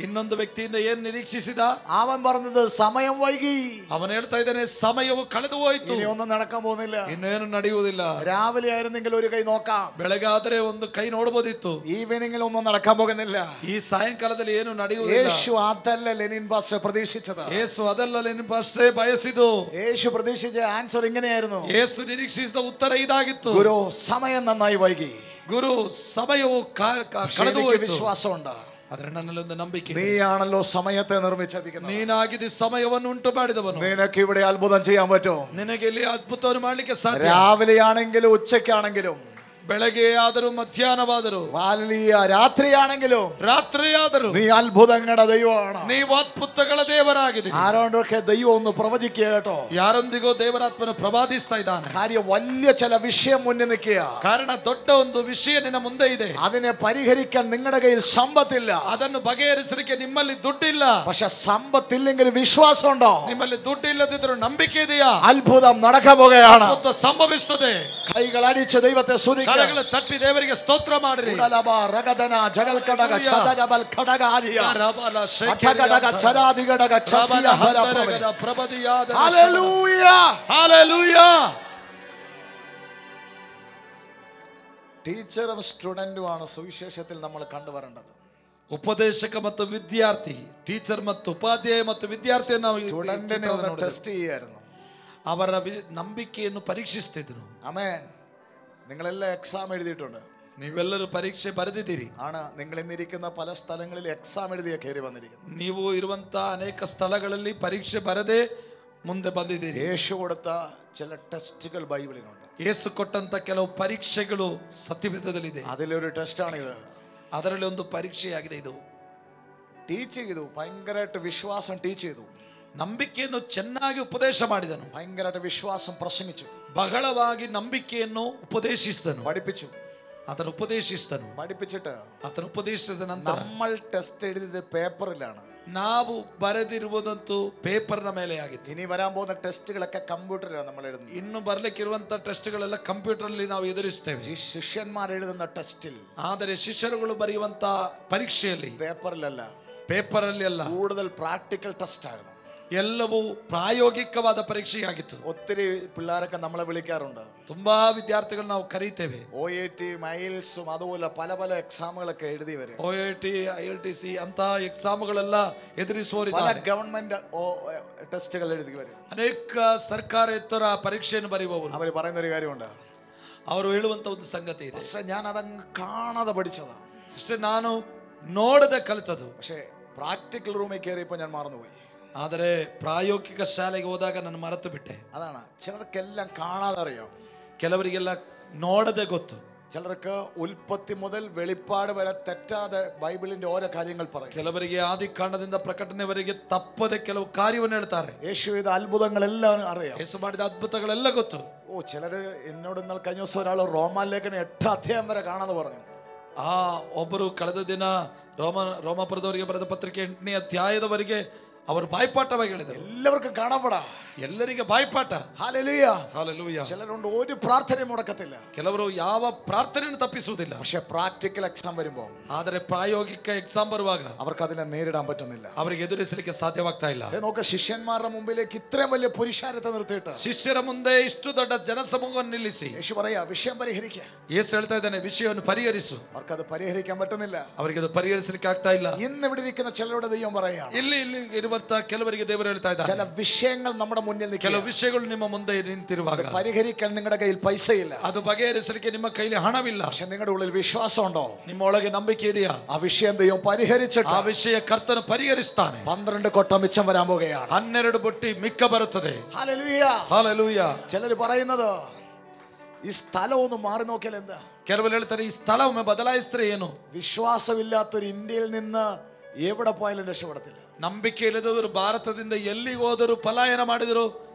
ಇನ್ನೊಂದು ವ್ಯಕ್ತಿಯಿಂದ ಏನ್ ನಿರೀಕ್ಷಿಸಿದ? അവൻ പറഞ്ഞത് സമയം വൈകി. ಅವನು ಹೇಳ್ತಾ ಇದ್ದಾನೆ ಸಮಯವು ಕಳೆದು ಹೋಯಿತು. ഇനി ഒന്നും നടക്കാൻ പോകുന്നില്ല. ಇನ್ನೇನು ನಡೆಯುವುದಿಲ್ಲ. രാവിലെ ആയിരുന്നെങ്കിൽ ഒരു കൈ നോക്കാം. ಬೆಳಗ್ಗೆ ಆದರೆ ಒಂದು ಕೈ ನೋಡಬಹುದಿತ್ತು. ഈവനിങ്ങിൽ ഒന്നും നടക്കാൻ പോകുന്നില്ല. ಈ ಸಾಯಂಕಾಲದಲ್ಲಿ ಏನು ನಡೆಯುವುದಿಲ್ಲ. യേശു അതല്ല ലെനിൻ പാസ്റ്റർ പ്രതീക്ഷിച്ചത്. ಯೇಸು ಅದಲ್ಲ ಲೆನಿನ್ ಪಾಸ್ಟರ್ ಬಯಸಿದ್ದು. യേശു പ്രതീക്ഷിച്ച ആൻസർ ഇങ്ങനെയായിരുന്നു. ಯೇಸು ನಿರೀಕ್ಷಿಸಿದ ಉತ್ತರ ಇದಾಗಿತ್ತು. ഗുരു സമയം നന്നായി വൈകി. ಗುರು ಸಮಯವು ಕಳೆದು എനിക്ക് ಹೋಯಿತು. വിശ്വാസമുണ്ട്. ಆದ್ರೆ ನನ್ನಲ್ಲೊಂದು ನಂಬಿಕೆ. നീയാണല്ലോ സമയത്തെ നിർമ്മിച്ചതിരിക്കുന്നത്. ನೀನಾಗಿದ್ದು ಸಮಯವನ್ನು ಉಂಟು ಮಾಡಿದವನು. നിനക്ക് ഇവിടെ അത്ഭുതം ചെയ്യാൻ പറ്റും. ನಿನಗೆ ಇಲ್ಲಿ ಅದ್ಭುತವನ್ನು ಮಾಡ್ಲಿಕ್ಕೆ ಸಾಧ್ಯ. രാവിലെയാണെങ്കിലും ഉച്ചയ്ക്കാണെങ്കിലും ಬೆಳಗ್ಗೆ ಆದರೂ ಮಧ್ಯಾಹ್ನವಾದರೂ രാത്രിയാണെങ്കിലും ರಾತ್ರಿಯಾದರೂ നീ അത്ഭുതങ്ങളുടെ ദൈവമാണ്. ನೀವು ಅದ್ಭುತಗಳ ದೇವರಾಗಿದ್ದೀರಿ. ആരോണ്ടൊക്കെ ദൈവം ഒന്ന് പ്രവചിക്കുക കേട്ടോ. ಯಾರೊಂದಿಗೋ ದೇವರಾತ್ಮನು ಪ್ರವಾದಿಸ್ತಾ ಇದ್ದಾನೆ. കാര്യം വലിയ ചില വിഷയം മുന്നിൽ നിൽക്കുക. ಕಾರಣ ದೊಡ್ಡ ಒಂದು ವಿಷಯ ನಿನ್ನ ಮುಂದೆ ಇದೆ. അതിനെ പരിഹരിക്കാൻ നിങ്ങളുടെ കയ്യിൽ സമ്പത്തില്ല. ಅದನ್ನು ಬಗೆಹರಿಸಲಿಕ್ಕೆ ನಿಮ್ಮಲ್ಲಿ ದುಡ್ಡಿಲ್ಲ. പക്ഷെ സമ്പത്തില്ലെങ്കിൽ വിശ്വാസം ഉണ്ടോ? ನಿಮ್ಮಲ್ಲಿ ದುಡ್ಡು ಇಲ್ಲದಿದ್ದರೂ ನಂಬಿಕೆ ಇದೆಯಾ? അത്ഭുതം നടക്കാൻ പോകുകയാണ്. ಅದ್ಭುತ ಸಂಭವಿಸುತ್ತದೆ. കൈകൾ അടിച്ച് ദൈവത്തെ സ്തുതിക്കുക. ಕರಗಳು ತಟ್ಟಿ ದೇವರಿಗೆ ಸ್ತೋತ್ರ ಮಾಡಿರಿ. ರಗದನ ಜಗಲ್ಕಡಗ ಛದರಬಲ್ ಖಡಗಾದಿಯ ರಬಲ ಅಠಗಡಗ ಛರಾದಿಗಡಗ ಛಸಿಯ ಹರಪ್ರಭೆ. ಪ್ರಭದಿಯಾದ ഹല്ലേലൂയ. ഹല്ലേലൂയ. ടീച്ചറും സ്റ്റുഡന്റുമാണ് സുവിശേഷത്തിൽ നമ്മൾ കണ്ടുവരേണ്ടത്. ಉಪದೇಶಕ ಮತ್ತು ವಿದ್ಯಾರ್ಥಿ, ಟೀಚರ್ ಮತ್ತು ಉಪಾಧ್ಯಾಯ ಮತ್ತು ವಿದ್ಯಾರ್ಥಿಯನ್ನು ನಾವು സ്റ്റുഡന്റിനെ ഒന്ന് ടെസ്റ്റ് ചെയ്യായിരുന്നു. ಅವರ ನಂಬಿಕೆಯನ್ನು ಪರೀಕ್ಷಿಸ್ತಿದ್ರು. ആമേൻ. നിങ്ങളെല്ലാം എക്സാം എഴുതിയിട്ടുണ്ട്. ನೀವೆಲ್ಲರೂ ಪರೀಕ್ಷೆ ಬರೆದಿದ್ದೀರಿ. ആണ്. നിങ്ങൾ ഇന്നിരിക്കുന്ന പല സ്ഥലങ്ങളിൽ എക്സാം എഴുതിയ കയറി വന്നിരിക്കുന്നു. ನೀವು ಇರುವಂತ ಅನೇಕ ಸ್ಥಳಗಳಲ್ಲಿ ಪರೀಕ್ಷೆ ಬರದೆ ಮುಂದೆ ಬಂದಿದ್ದೀರಿ. യേശു കൊടുത്ത ചില ടെസ്റ്റുകൾ ബൈബിളിലുണ്ട്. ಯೇಸು ಕೊಟ್ಟಂತ ಕೆಲವು ಪರೀಕ್ಷೆಗಳು ಸತ್ಯವೇದದಲ್ಲಿದೆ. അതിലൊരു ടെസ്റ്റാണിത്. ಅದರಲ್ಲಿ ಒಂದು ಪರೀಕ್ಷೆಯಾಗಿದೆ ಇದು. ടീച്ച് ചെയ്തു. ഭയങ്കരമായിട്ട് വിശ്വാസം ടീച്ച് ചെയ്തു. ನಂಬಿಕೆಯನ್ನು ಚೆನ್ನಾಗಿ ಉಪದೇಶ ಮಾಡಿದನು. ഭയങ്കരമായിട്ട് വിശ്വാസം പ്രസംഗിച്ചു. ಬಹಳವಾಗಿ ನಂಬಿಕೆಯನ್ನು ಉಪದೇಶಿಸಿದನು. പഠിപ്പിച്ചു. ಆತನು ಉಪದೇಶಿಸಿದನು. പഠിപ്പിച്ചിട്ട് ಆತನು ಉಪದೇಶಿಸಿದ ನಂತರ നമ്മൾ ടെസ്റ്റ് എഴുതിയത് പേപ്പറിലാണ്. ನಾವು ಬರೆದಿರುವುದಂತೂ ಪೇಪರ್ನ ಮೇಲೆ ಆಗಿತ್ತು. ഇനി വരാൻ പോകുന്ന ടെസ്റ്റുകളൊക്കെ കമ്പ്യൂട്ടറിലാണ് നമ്മൾ എഴുതുന്നത്. ಇನ್ನು ಬರ್ಲಿಕ್ಕಿರುವಂತ ಟೆಸ್ಟ್ಗಳೆಲ್ಲ ಕಂಪ್ಯೂಟರ್ ಅಲ್ಲಿ ನಾವು ಎದುರಿಸ್ತೇವೆ. ശിഷ്യന്മാർ എഴുതുന്ന ടെസ്റ്റിൽ, ಆದರೆ ಶಿಷ್ಯರುಗಳು ಬರೆಯುವಂತ ಪರೀಕ್ಷೆಯಲ್ಲಿ പേപ്പറിലല്ല, ಪೇಪರ್ ಅಲ್ಲಿ ಅಲ್ಲ, കൂടുതൽ പ്രാക്ടിക്കൽ ടെസ്റ്റ് ആയിരുന്നു. ಎಲ್ಲವೂ ಪ್ರಾಯೋಗಿಕವಾದ ಪರೀಕ್ಷೆಯಾಗಿತ್ತು. ഒത്തിരി പിള്ളേരൊക്കെ നമ്മളെ വിളിക്കാറുണ്ട്. ತುಂಬಾ ವಿದ್ಯಾರ್ಥಿಗಳು ನಾವು ಕರೀತೇವೆ. OAT മൈൽസും അതുപോലെ പല പല എക്സാമുകളൊക്കെ എഴുതി വരും. OAT ILTC ಅಂತ ಎಕ್ಸಾಮ್ಗಳೆಲ್ಲ പല ಎದುರಿಸುವವರಿದ್ದಾರೆ. ഗവൺമെന്റ് ടെസ്റ്റുകൾ എഴുതി വരും. ಅನೇಕ ಸರ್ಕಾರೇತರ ಪರೀಕ್ಷೆಯನ್ನು ಬರೆಯುವವರು. അവർ പറയുന്ന ഒരു കാര്യമുണ്ട്. ಅವರು ಹೇಳುವಂತ ಒಂದು ಸಂಗತಿ ಇದೆ. പക്ഷെ ഞാൻ അതങ്ങ് കാണാതെ പഠിച്ചതാണ്. ಸಿಸ್ಟರ್, ನಾನು ನೋಡದೆ ಕಲಿತದ್ದು. പക്ഷെ പ്രാക്ടിക്കൽ റൂമിൽ കയറിയപ്പോൾ ഞാൻ മറന്നുപോയി. ಆದರೆ ಪ್ರಾಯೋಗಿಕ ಶಾಲೆಗೆ ಹೋದಾಗ ನಾನು ಮರೆತು ಬಿಟ್ಟೆ. അതാണ്. ചിലർക്കെല്ലാം കാണാതെ അറിയാം, ಕೆಲವರಿಗೆಲ್ಲ ನೋಡದೆ ಗೊತ್ತು. ചിലർക്ക് ഉൽപ്പത്തി മുതൽ വെളിപ്പാട് വരെ തെറ്റാതെ ബൈബിളിന്റെ ഓരോ കാര്യങ്ങൾ പറയും. ಕೆಲವರಿಗೆ ಆದಿಕಾಂಡದಿಂದ ಪ್ರಕಟಣೆವರೆಗೆ ತಪ್ಪದೆ ಕೆಲವು ಕಾರ್ಯವನ್ನು ಹೇಳ್ತಾರೆ. യേശു ചെയ്ത അത്ഭുതങ്ങളെല്ലാം അറിയാം. ಯೇಸು ಮಾಡಿದ ಅದ್ಭುತಗಳೆಲ್ಲ ಗೊತ್ತು. ചിലര് എന്നോട് ഇന്നലെ കഴിഞ്ഞ ദിവസം ഒരാൾ റോമാലേഖനം 8 അധ്യായം വരെ കാണാന്ന് പറഞ്ഞു. ಒಬ್ಬರು ಕಳೆದ ದಿನ ರೋಮಾಪುರದವರಿಗೆ ಬರೆದ ಪತ್ರಿಕೆ 8ನೇ ಅಧ್ಯಾಯದವರೆಗೆ ಅವರು ಬಾಯ್ಪಾಠವಾಗಿ ಹೇಳಿದರು. എല്ലാവർക്കും കാണപ്പെടാ, ಎಲ್ಲರಿಗೆ ಬಾಯ್ಪಾಠ. ഹല്ലേലൂയ. ಹಲ್ಲೆಲೂಯ. ചിലരുണ്ട് ഒരു പ്രാർത്ഥനയും മുടക്കത്തില്ല, ಕೆಲವರು ಯಾವ ಪ್ರಾರ್ಥನೆಯನ್ನು ತಪ್ಪಿಸುವುದಿಲ್ಲ. പക്ഷെ പ്രാക്ടിക്കൽ എക്സാം വരുമ്പോൾ, ಆದರೆ ಪ್ರಾಯೋಗಿಕ ಎಕ್ಸಾಮ್ ಬರುವಾಗ അവർക്ക് അതിനെ നേരിടാൻ പറ്റുന്നില്ല. ಅವರಿಗೆ ಎದುರಿಸಲಿಕ್ಕೆ ಸಾಧ್ಯವಾಗ್ತಾ ಇಲ್ಲ. നോക്ക്, ശിഷ്യന്മാരുടെ മുമ്പിലേക്ക് ഇത്രയും വലിയ പുരുഷാരത്തെ നിർത്തിയിട്ട് ಶಿಷ್ಯರ ಮುಂದೆ ಇಷ್ಟು ದೊಡ್ಡ ಜನಸಮೂಹವನ್ನು ನಿಲ್ಲಿಸಿ യേശു പറയാ വിഷയം പരിഹരിക്കുക. ಯೇಸು ಹೇಳ್ತಾ ಇದ್ದಾನೆ, ವಿಷಯವನ್ನು ಪರಿಹರಿಸು. അവർക്കത് പരിഹരിക്കാൻ പറ്റുന്നില്ല. ಅವರಿಗೆ ಅದು ಪರಿಹರಿಸಲಿಕ್ಕೆ ಆಗ್ತಾ ಇಲ್ಲ. ഇന്ന് ഇവിടെ ഇരിക്കുന്ന ചിലരുടെ ദൈവം പറയുകയാണ്, ಇಲ್ಲಿ ಇರುವಂತ ಕೆಲವರಿಗೆ ದೇವರು ಹೇಳ್ತಾ ಇದ್ದಾರೆ, ചില വിഷയങ്ങൾ നമ്മുടെ മുന്നിൽ ಕೆಲವು ವಿಷಯಗಳು ನಿಮ್ಮ ಮುಂದೆ ನಿಂತಿರುವಾಗ പരിഹരിക്കാൻ നിങ്ങളുടെ കയ്യിൽ പൈസയില്ല, ಅದು ಬಗೆಹರಿಸಲಿಕ್ಕೆ ನಿಮ್ಮ ಕೈಲಿ ಹಣವಿಲ್ಲ. പക്ഷെ നിങ്ങളുടെ ഉള്ളിൽ വിശ്വാസം ഉണ്ടോ? ನಿಮ್ಮ ಒಳಗೆ ನಂಬಿಕೆ ಇದೆಯಾ? ആ വിഷയം ദൈവം പരിഹരിച്ചിട്ട് ಆ ವಿಷಯ ಕರ್ತನು ಪರಿಹರಿಸ್ತಾನೆ. 12 കൊട്ട മിച്ചം വരാൻ പോകുകയാണ്. 12 ಬುಟ್ಟಿ ಮಿಕ್ಕ ಬರುತ್ತದೆ. ഹല്ലേലൂയ. ಹಲ್ಲೆಲೂಯ. ചിലർ പറയുന്നത് ഈ സ്ഥലം ഒന്ന് മാറി നോക്കിയാൽ എന്താ? ಕೆಲವರು ಹೇಳ್ತಾರೆ, ಈ ಸ್ಥಳ ಒಮ್ಮೆ ಬದಲಾಯಿಸಿದ್ರೆ ಏನು? വിശ്വാസമില്ലാത്തൊരു ഇന്ത്യയിൽ നിന്ന് എവിടെ പോയാലും രക്ഷപ്പെടത്തില്ല. ನಂಬಿಕೆ ಇಲ್ಲದವರು ಭಾರತದಿಂದ ಎಲ್ಲಿಗೆ ಹೋದರೂ ಪಲಾಯನ ಮಾಡಿದರು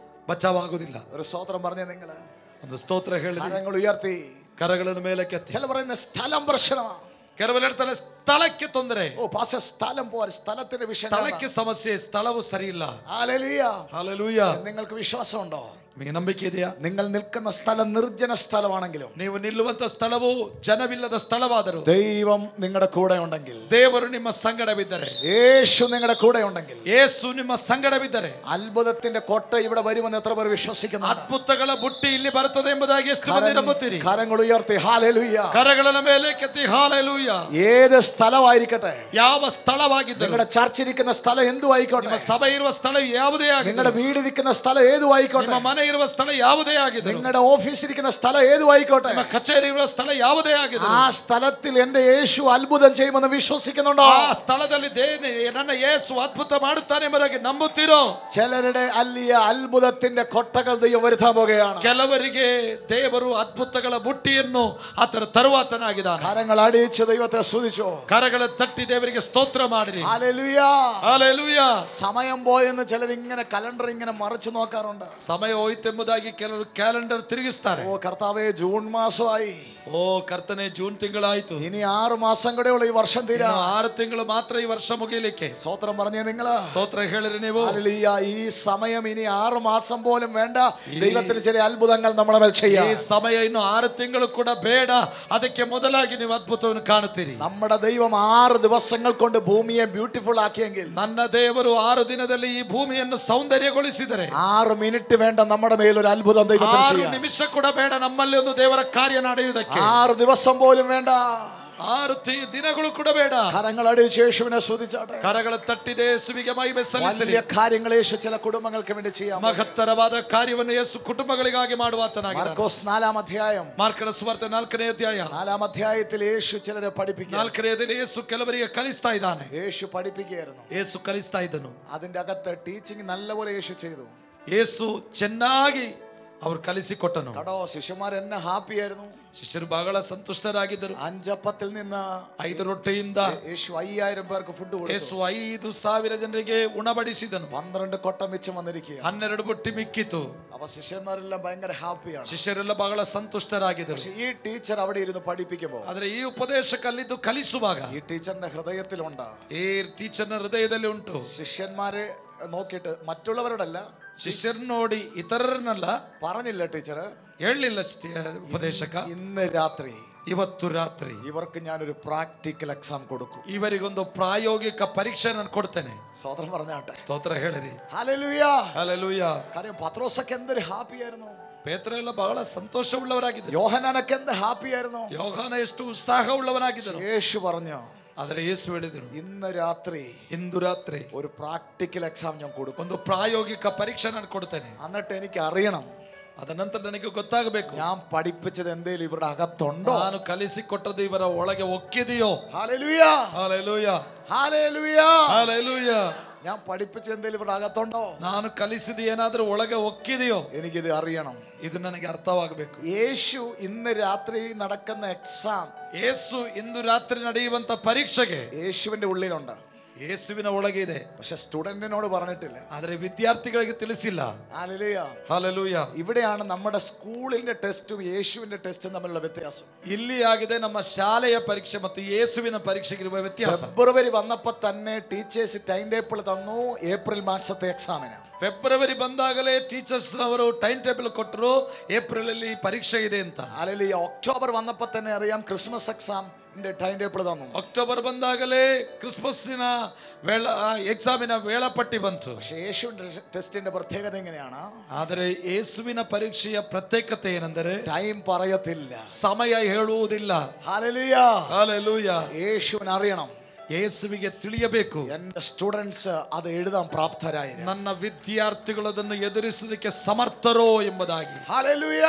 ಬಚಾವಾಗುವುದಿಲ್ಲ. ഒരു സ്തോത്രം പറഞ്ഞേ നിങ്ങൾ. ಒಂದು ಸ್ತೋತ್ರ ಹೇಳಿ കരങ്ങൾ ഉയർത്തി ಕರಗಳನ್ನು ಮೇಲಕ್ಕೆತ್ತಿ. ചില പറയുന്ന സ്ഥലം പ്രശ്നമാണ്. ಕೆಲವರು ಹೇಳ್ತಾರೆ ಸ್ಥಳಕ್ಕೆ ತೊಂದರೆ. ഓ പാസ്റ്റർ സ്ഥലം പോവാൻ സ്ഥലത്തിന്റെ വിഷയം. ಸ್ಥಳಕ್ಕೆ ಸಮಸ್ಯೆ, ಸ್ಥಳವು ಸರಿ ಇಲ್ಲ. ഹല്ലേലൂയ. ಹಲ್ಲೆಲೂಯ. നിങ്ങൾക്ക് വിശ്വാസമുണ്ടോ? ನಿಮಗೆ ನಂಬಿಕೆ ಇದೆಯಾ? നിങ്ങൾ നിൽക്കുന്ന സ്ഥലം നിർജ്ജന സ്ഥലമാണെങ്കിലും, ನೀವು ನಿಲ್ಲುವಂತ ಸ್ಥಳವು ಜನವಿಲ್ಲದ ಸ್ಥಳವಾದರೂ, ദൈവം നിങ്ങളുടെ കൂടെ ഉണ്ടെങ്കിൽ, ದೇವರು ನಿಮ್ಮ ಸಂಗಡವಿದ್ದರೆ, യേശു നിങ്ങളുടെ കൂടെ ഉണ്ടെങ്കിൽ, ಯೇಸು ನಿಮ್ಮ ಸಂಗಡವಿದ್ದರೆ, അത്ഭുതത്തിന്റെ കോട്ട ഇവിടെ വരുമെന്ന് എത്ര പേർ വിശ്വസിക്കുന്നു? ಅದ್ಭುತಗಳ ಬುಟ್ಟಿ ಇಲ್ಲಿ ಬರುತ್ತದೆ ಎಂಬುದಾಗಿ ಎಷ್ಟು ಮಂದಿ ನಂಬುತ್ತೀರಿ? കരങ്ങൾ ഉയർത്തി ഹല്ലേലൂയ. ಕರಗಳ ಮೇಲೆ ಕೆತ್ತಿ ಹಾಲೆಲೂಯ. ഏത് സ്ഥലമായിരിക്കട്ടെ, ಯಾವ ಸ್ಥಳವಾಗಿದ್ದರೂ, നിങ്ങളുടെ ചർച്ച് ഇരിക്കുന്ന സ്ഥലം എന്തു ആയിക്കോട്ടെ, ನಿಮ್ಮ ಸಭೆ ಇರುವ ಸ್ಥಳ ಯಾವುದೇ ಆಗಿದ್ದರೂ, നിങ്ങളുടെ വീട് ഇരിക്കുന്ന സ്ഥലം ഏതു ആയിക്കോട്ടെ, ನಿಮ್ಮ ಮನೆ ಇರುವ ಸ್ಥಳ ಯಾವುದೇ ಆಗಿದ್ದರೂ, നിങ്ങളുടെ ഓഫീസ് ഇരിക്കുന്ന സ്ഥലം ഏതു ആയിക്കോട്ടെ, ನಿಮ್ಮ ಕಚೇರಿ ಇರುವ ಸ್ಥಳ ಯಾವುದೇ ಆಗಿದ್ದರೂ, ആ സ്ഥലത്തിൽ എന്റെ യേശു അത്ഭുതം ചെയ്യുമെന്ന് വിശ്വസിക്കുന്നുണ്ടോ? ಆ ಸ್ಥಳದಲ್ಲಿ ನನ್ನ ಯೇಸು ಅದ್ಭುತ ಮಾಡುತ್ತಾನೆ ಎಂಬುದಾಗಿ ನಂಬುತ್ತೀರೋ? ചിലരുടെ അല്ലിയ അത്ഭുതത്തിന്റെ കൊട്ടകൾ ദൈവം വരുത്താൻ പോകുകയാണ്. ಕೆಲವರಿಗೆ ದೇವರು ಅದ್ಭುತಗಳ ಬುಟ್ಟಿಯನ್ನು ಆತನ ತರುವಾತನಾಗಿದ್ದಾನೆ. കരങ്ങൾ അടിച്ച് ദൈവത്തെ സ്തുതിച്ചോ. ಕರಗಳ ತಟ್ಟಿ ದೇವರಿಗೆ ಸ್ತೋತ್ರ ಮಾಡಿರಿ. ഹല്ലേലൂയ. ಹಲ್ಲೆಲೂಯ. സമയം പോയെന്ന് ചിലർ ഇങ്ങനെ കലണ്ടർ ഇങ്ങനെ മറിച്ചു നോക്കാറുണ്ട്. ಸಮಯ ಹೋಯಿತೆಂಬುದಾಗಿ ಕೆಲವರು ಕ್ಯಾಲೆಂಡರ್ ತಿರುಗಿಸ್ತಾರೆ. ഓ കർത്താവേ, ജൂൺ മാസമായി, ಓ ಕರ್ತನೆ, ಜೂನ್ ತಿಂಗಳಾಯ್ತು, ഇനി 6 മാസം കൂടെ ഉള്ള ഈ വർഷം തീരാ. 6 ತಿಂಗಳು ಮಾತ್ರ ಈ ವರ್ಷ ಮುಗಿಯಲಿಕ್ಕೆ. സ്തോത്രം പറഞ്ഞേ നിങ്ങള്. ಸ್ತೋತ್ರ ಹೇಳಿರಿ ನೀವು. ഹല്ലേലൂയ. ഈ സമയം ഇനി 6 മാസം പോലും വേണ്ട, ദൈവത്തിന് ചില അത്ഭുതങ്ങൾ നമ്മുടെ മേൽ ചെയ്യാം. ಈ ಸಮಯ ಇನ್ನು 6 ತಿಂಗಳು ಕೂಡ ಬೇಡ, ಅದಕ್ಕೆ ಮೊದಲಾಗಿ ನೀವು ಅದ್ಭುತವನ್ನು ಕಾಣುತ್ತೀರಿ. നമ്മുടെ ദൈവം 6 ദിവസങ്ങൾ കൊണ്ട് ഭൂമിയെ ബ്യൂട്ടിഫുൾ ആക്കിയെങ്കിൽ, ನನ್ನ ದೇವರು 6 ದಿನದಲ್ಲಿ ಈ ಭೂಮಿಯನ್ನು ಸೌಂದರ್ಯಗೊಳಿಸಿದರೆ, 6 മിനിറ്റ് വേണ്ട നമ്മുടെ മേൽ ഒരു അത്ഭുതം ദൈവത്തിന് 6 ചെയ്യാൻ. ನಿಮಿಷ ಕೂಡ ಬೇಡ ನಮ್ಮಲ್ಲಿ ಒಂದು ದೇವರ ಕಾರ್ಯ ನಡೆಯುವುದಕ್ಕೆ. 6 ദിവസം പോലും വേണ്ട, 6 ದಿನಗಳು ಕೂಡ ಬೇಡ. കരങ്ങൾ അടിച്ച് യേശുവിനെ സ്തുതിച്ചാട്ടെ. ಕರಗಳ ತಟ್ಟಿದೆ ಯೇಸುವಿಗೆ ಮಹಿಮೆ ಸಲ್ಲಿಸಲಿ. വലിയ കാര്യങ്ങൾ യേശു ചില കുടുംബങ്ങൾക്ക് വേണ്ടി ചെയ്യാം. ಮಹತ್ತರವಾದ ಕಾರ್ಯವನ್ನು ಯೇಸು ಕುಟುಂಬಗಳಿಗಾಗಿ ಮಾಡುವಾತನಾಗಿದ್ದಾನೆ. മാർക്കോസ് 4-ാം അധ്യായം, ಮಾರ್ಕನ ಸುವಾರ್ತೆ 4ನೇ ಅಧ್ಯಾಯ 4-ാം അധ്യായത്തിൽ യേശു ചിലരെ പഠിപ്പിക്കുക. 4ನೇ ಯೇಸು ಕೆಲವರಿಗೆ ಕಲಿಸ್ತಾ ಇದ್ದಾನೆ. യേശു പഠിപ്പിക്കുകയായിരുന്നു. ಯೇಸು ಕಲಿಸ್ತಾ ಇದ್ದನು. അതിന്റെ അകത്ത് ടീച്ചിങ് നല്ലപോലെ യേശു ചെയ്തു. ಯೇಸು ಚೆನ್ನಾಗಿ ಅವರು ಕಲಿಸಿಕೊಟ್ಟನು. കടോ, ശിഷ്യന്മാർ എന്നെ ഹാപ്പിയായിരുന്നു. ಶಿಷ್ಯರು ಬಹಳ ಸಂತುಷ್ಟರಾಗಿದ್ದರು. 5 അപ്പത്തിൽ നിന്ന് 5 ರೊಟ್ಟಿಯಿಂದ യേശു 5000 പേർക്ക് ഫുഡ് കൊടുത്തു. ಯೇಸು 5,000 ಜನರಿಗೆ ಉಣಬಡಿಸಿದನು. 12 കൊട്ട മിച്ചം വന്നിരിക്കുക. 12 ಬುಟ್ಟಿ ಮಿಕ್ಕಿತು. അപ്പൊ ശിഷ്യന്മാരെല്ലാം ഭയങ്കര ഹാപ്പിയാണ്. ಶಿಷ್ಯರೆಲ್ಲ ಬಹಳ ಸಂತುಷ್ಟರಾಗಿದ್ದರು. പക്ഷെ ഈ ടീച്ചർ അവിടെ ഇരുന്ന് പഠിപ്പിക്കുമ്പോൾ, ಆದ್ರೆ ಈ ಉಪದೇಶಕಲ್ಲಿದ್ದು ಕಲಿಸುವಾಗ ഈ ടീച്ചറിന്റെ ഹൃദയത്തിലുണ്ട്, ಈ ಟೀಚರ್ನ ಹೃದಯದಲ್ಲಿ ಉಂಟು. ശിഷ്യന്മാരെ നോക്കിയിട്ട് മറ്റുള്ളവരോടല്ല, ಶಿಷ್ಯರ್ ನೋಡಿ ಇತರರನ್ನೆಲ್ಲ പറഞ്ഞില്ല ടീച്ചർ, ಹೇಳಲಿಲ್ಲ ಉಪದೇಶಕ, ഇന്ന് രാത്രി ಇವತ್ತು ರಾತ್ರಿ ഇവർക്ക് ഞാനൊരു പ്രാക്ടിക്കൽ എക്സാം കൊടുക്കും, ಇವರಿಗೊಂದು ಪ್ರಾಯೋಗಿಕ ಪರೀಕ್ಷೆ ನಾನು ಕೊಡ್ತೇನೆ. സ്വതന്ത്രം പറഞ്ഞാട്ടെ. ಸ್ತೋತ್ರ ಹೇಳಿರಿ. ഹല്ലേലൂയ. ಹಲ್ಲೆಲೂಯ. കാര്യം പത്രോസൊക്കെ എന്തൊരു ഹാപ്പിയായിരുന്നു. ಪೇತ್ರರೆಲ್ಲ ಬಹಳ ಸಂತೋಷವುಳ್ಳವರಾಗಿದ್ದರು. യോഹന്നാനൊക്കെ എന്ത് ഹാപ്പിയായിരുന്നു. ಯೋಹಾನ ಎಷ್ಟು ಉತ್ಸಾಹವುಳ್ಳವನಾಗಿದ್ದರು. യേശു പറഞ്ഞു, ಆದರೆ ಯೇಸು ಹೇಳಿದರು, ഇന്ന് രാത്രി ಇಂದು ರಾತ್ರಿ ഒരു പ്രാക്ടിക്കൽ എക്സാം ഞാൻ കൊടുക്കും. ಒಂದು ಪ್ರಾಯೋಗಿಕ ಪರೀಕ್ಷೆ ನಾನು ಕೊಡ್ತೇನೆ. എന്നിട്ട് എനിക്ക് അറിയണം, ಅದ ನಂತರ ನನಗೆ ಗೊತ್ತಾಗಬೇಕು, ഞാൻ പഠിപ്പിച്ചത് എന്തേലും ഇവരുടെ അകത്തുണ്ടോ. ನಾನು ಕಲಿಸಿಕೊಟ್ಟದ್ದು ಇವರ ಒಳಗೆ ಒಕ್ಕಿದೆಯೋ. ഹല്ലേലൂയ. ಹಲ್ಲೆಲೂಯ. ഹല്ലേലൂയ. ಹಲ್ಲೆಲೂಯ. ഞാൻ പഠിപ്പിച്ചത് എന്തേലും ഇവരുടെ അകത്തുണ്ടോ. ನಾನು ಕಲಿಸಿದ ಏನಾದ್ರೂ ಒಳಗೆ ಒಕ್ಕಿದೆಯೋ, എനിക്കിത് അറിയണം. ಇದು ನನಗೆ ಅರ್ಥವಾಗಬೇಕು. യേശു ഇന്ന് രാത്രി നടക്കുന്ന എക്സാം, ಯೇಸು ಇಂದು ರಾತ್ರಿ ನಡೆಯುವಂತ ಪರೀಕ್ಷೆಗೆ യേശുവിന്റെ ഉള്ളിലുണ്ട്. ಯೇಸುವಿನ ಒಳಗೆ ಇದೆ. പക്ഷെ സ്റ്റുഡന്റിനോട് പറഞ്ഞിട്ടില്ല. ಆದ್ರೆ ವಿದ್ಯಾರ್ಥಿಗಳಿಗೆ ತಿಳಿಸಿಲ್ಲ. ഹല്ലേലൂയ. ಹಲ್ಲೆಲೂಯ. ഇവിടെയാണ് നമ്മുടെ സ്കൂളിന്റെ ടെസ്റ്റും യേശുവിന്റെ ടെസ്റ്റും തമ്മിലുള്ള വ്യത്യാസം. ಇಲ್ಲಿ ಆಗಿದೆ ನಮ್ಮ ಶಾಲೆಯ ಪರೀಕ್ಷೆ ಮತ್ತು ಯೇಸುವಿನ ಪರೀಕ್ಷೆಗಿರುವ ವ್ಯತ್ಯಾಸ. ഫെബ്രുവരി വന്നപ്പോ തന്നെ ടീച്ചേഴ്സ് ടൈം ടേബിൾ തന്നു ഏപ്രിൽ മാസത്തെ എക്സാമിന്. ಫೆಬ್ರವರಿ ಬಂದಾಗಲೇ ಟೀಚರ್ಸ್ ಅವರು ಟೈಮ್ ಟೇಬಲ್ ಕೊಟ್ಟರು, ಏಪ್ರಿಲ್ ಅಲ್ಲಿ ಪರೀಕ್ಷೆ ಇದೆ ಅಂತ. ഹല്ലേലൂയ. ഒക്ടോബർ വന്നപ്പോ തന്നെ അറിയാം ക്രിസ്മസ് എക്സാം ടൈം ടേബിൾ തന്നു. ಅಕ್ಟೋಬರ್ ಬಂದಾಗಲೇ ಕ್ರಿಸ್ಮಸ್ಸಿನ ಎಕ್ಸಾಮಿನ ವೇಳಾಪಟ್ಟಿ ಬಂತು. പക്ഷേ യേശുവിന്റെ ടെസ്റ്റിന്റെ പ്രത്യേകത എങ്ങനെയാണ്. ಆದರೆ ಯೇಸುವಿನ ಪರೀಕ್ಷೆಯ ಪ್ರತ್ಯೇಕತೆ ಏನೆಂದರೆ ടൈം പറയത്തില്ല, ಸಮಯ ಹೇಳುವುದಿಲ್ಲ. ഹല്ലേലൂയ. ಹಲ್ಲೆಲೂಯ. യേശുവിന് അറിയണം, ಯೇಸುವಿಗೆ ತಿಳಿಯಬೇಕು, എന്റെ സ്റ്റുഡൻസ് അത് എഴുതാൻ പ്രാപ്തരായി, ನನ್ನ ವಿದ್ಯಾರ್ಥಿಗಳು ಅದನ್ನು ಎದುರಿಸುವುದಕ್ಕೆ ಸಮರ್ಥರೋ ಎಂಬುದಾಗಿ. ഹല്ലേലൂയ.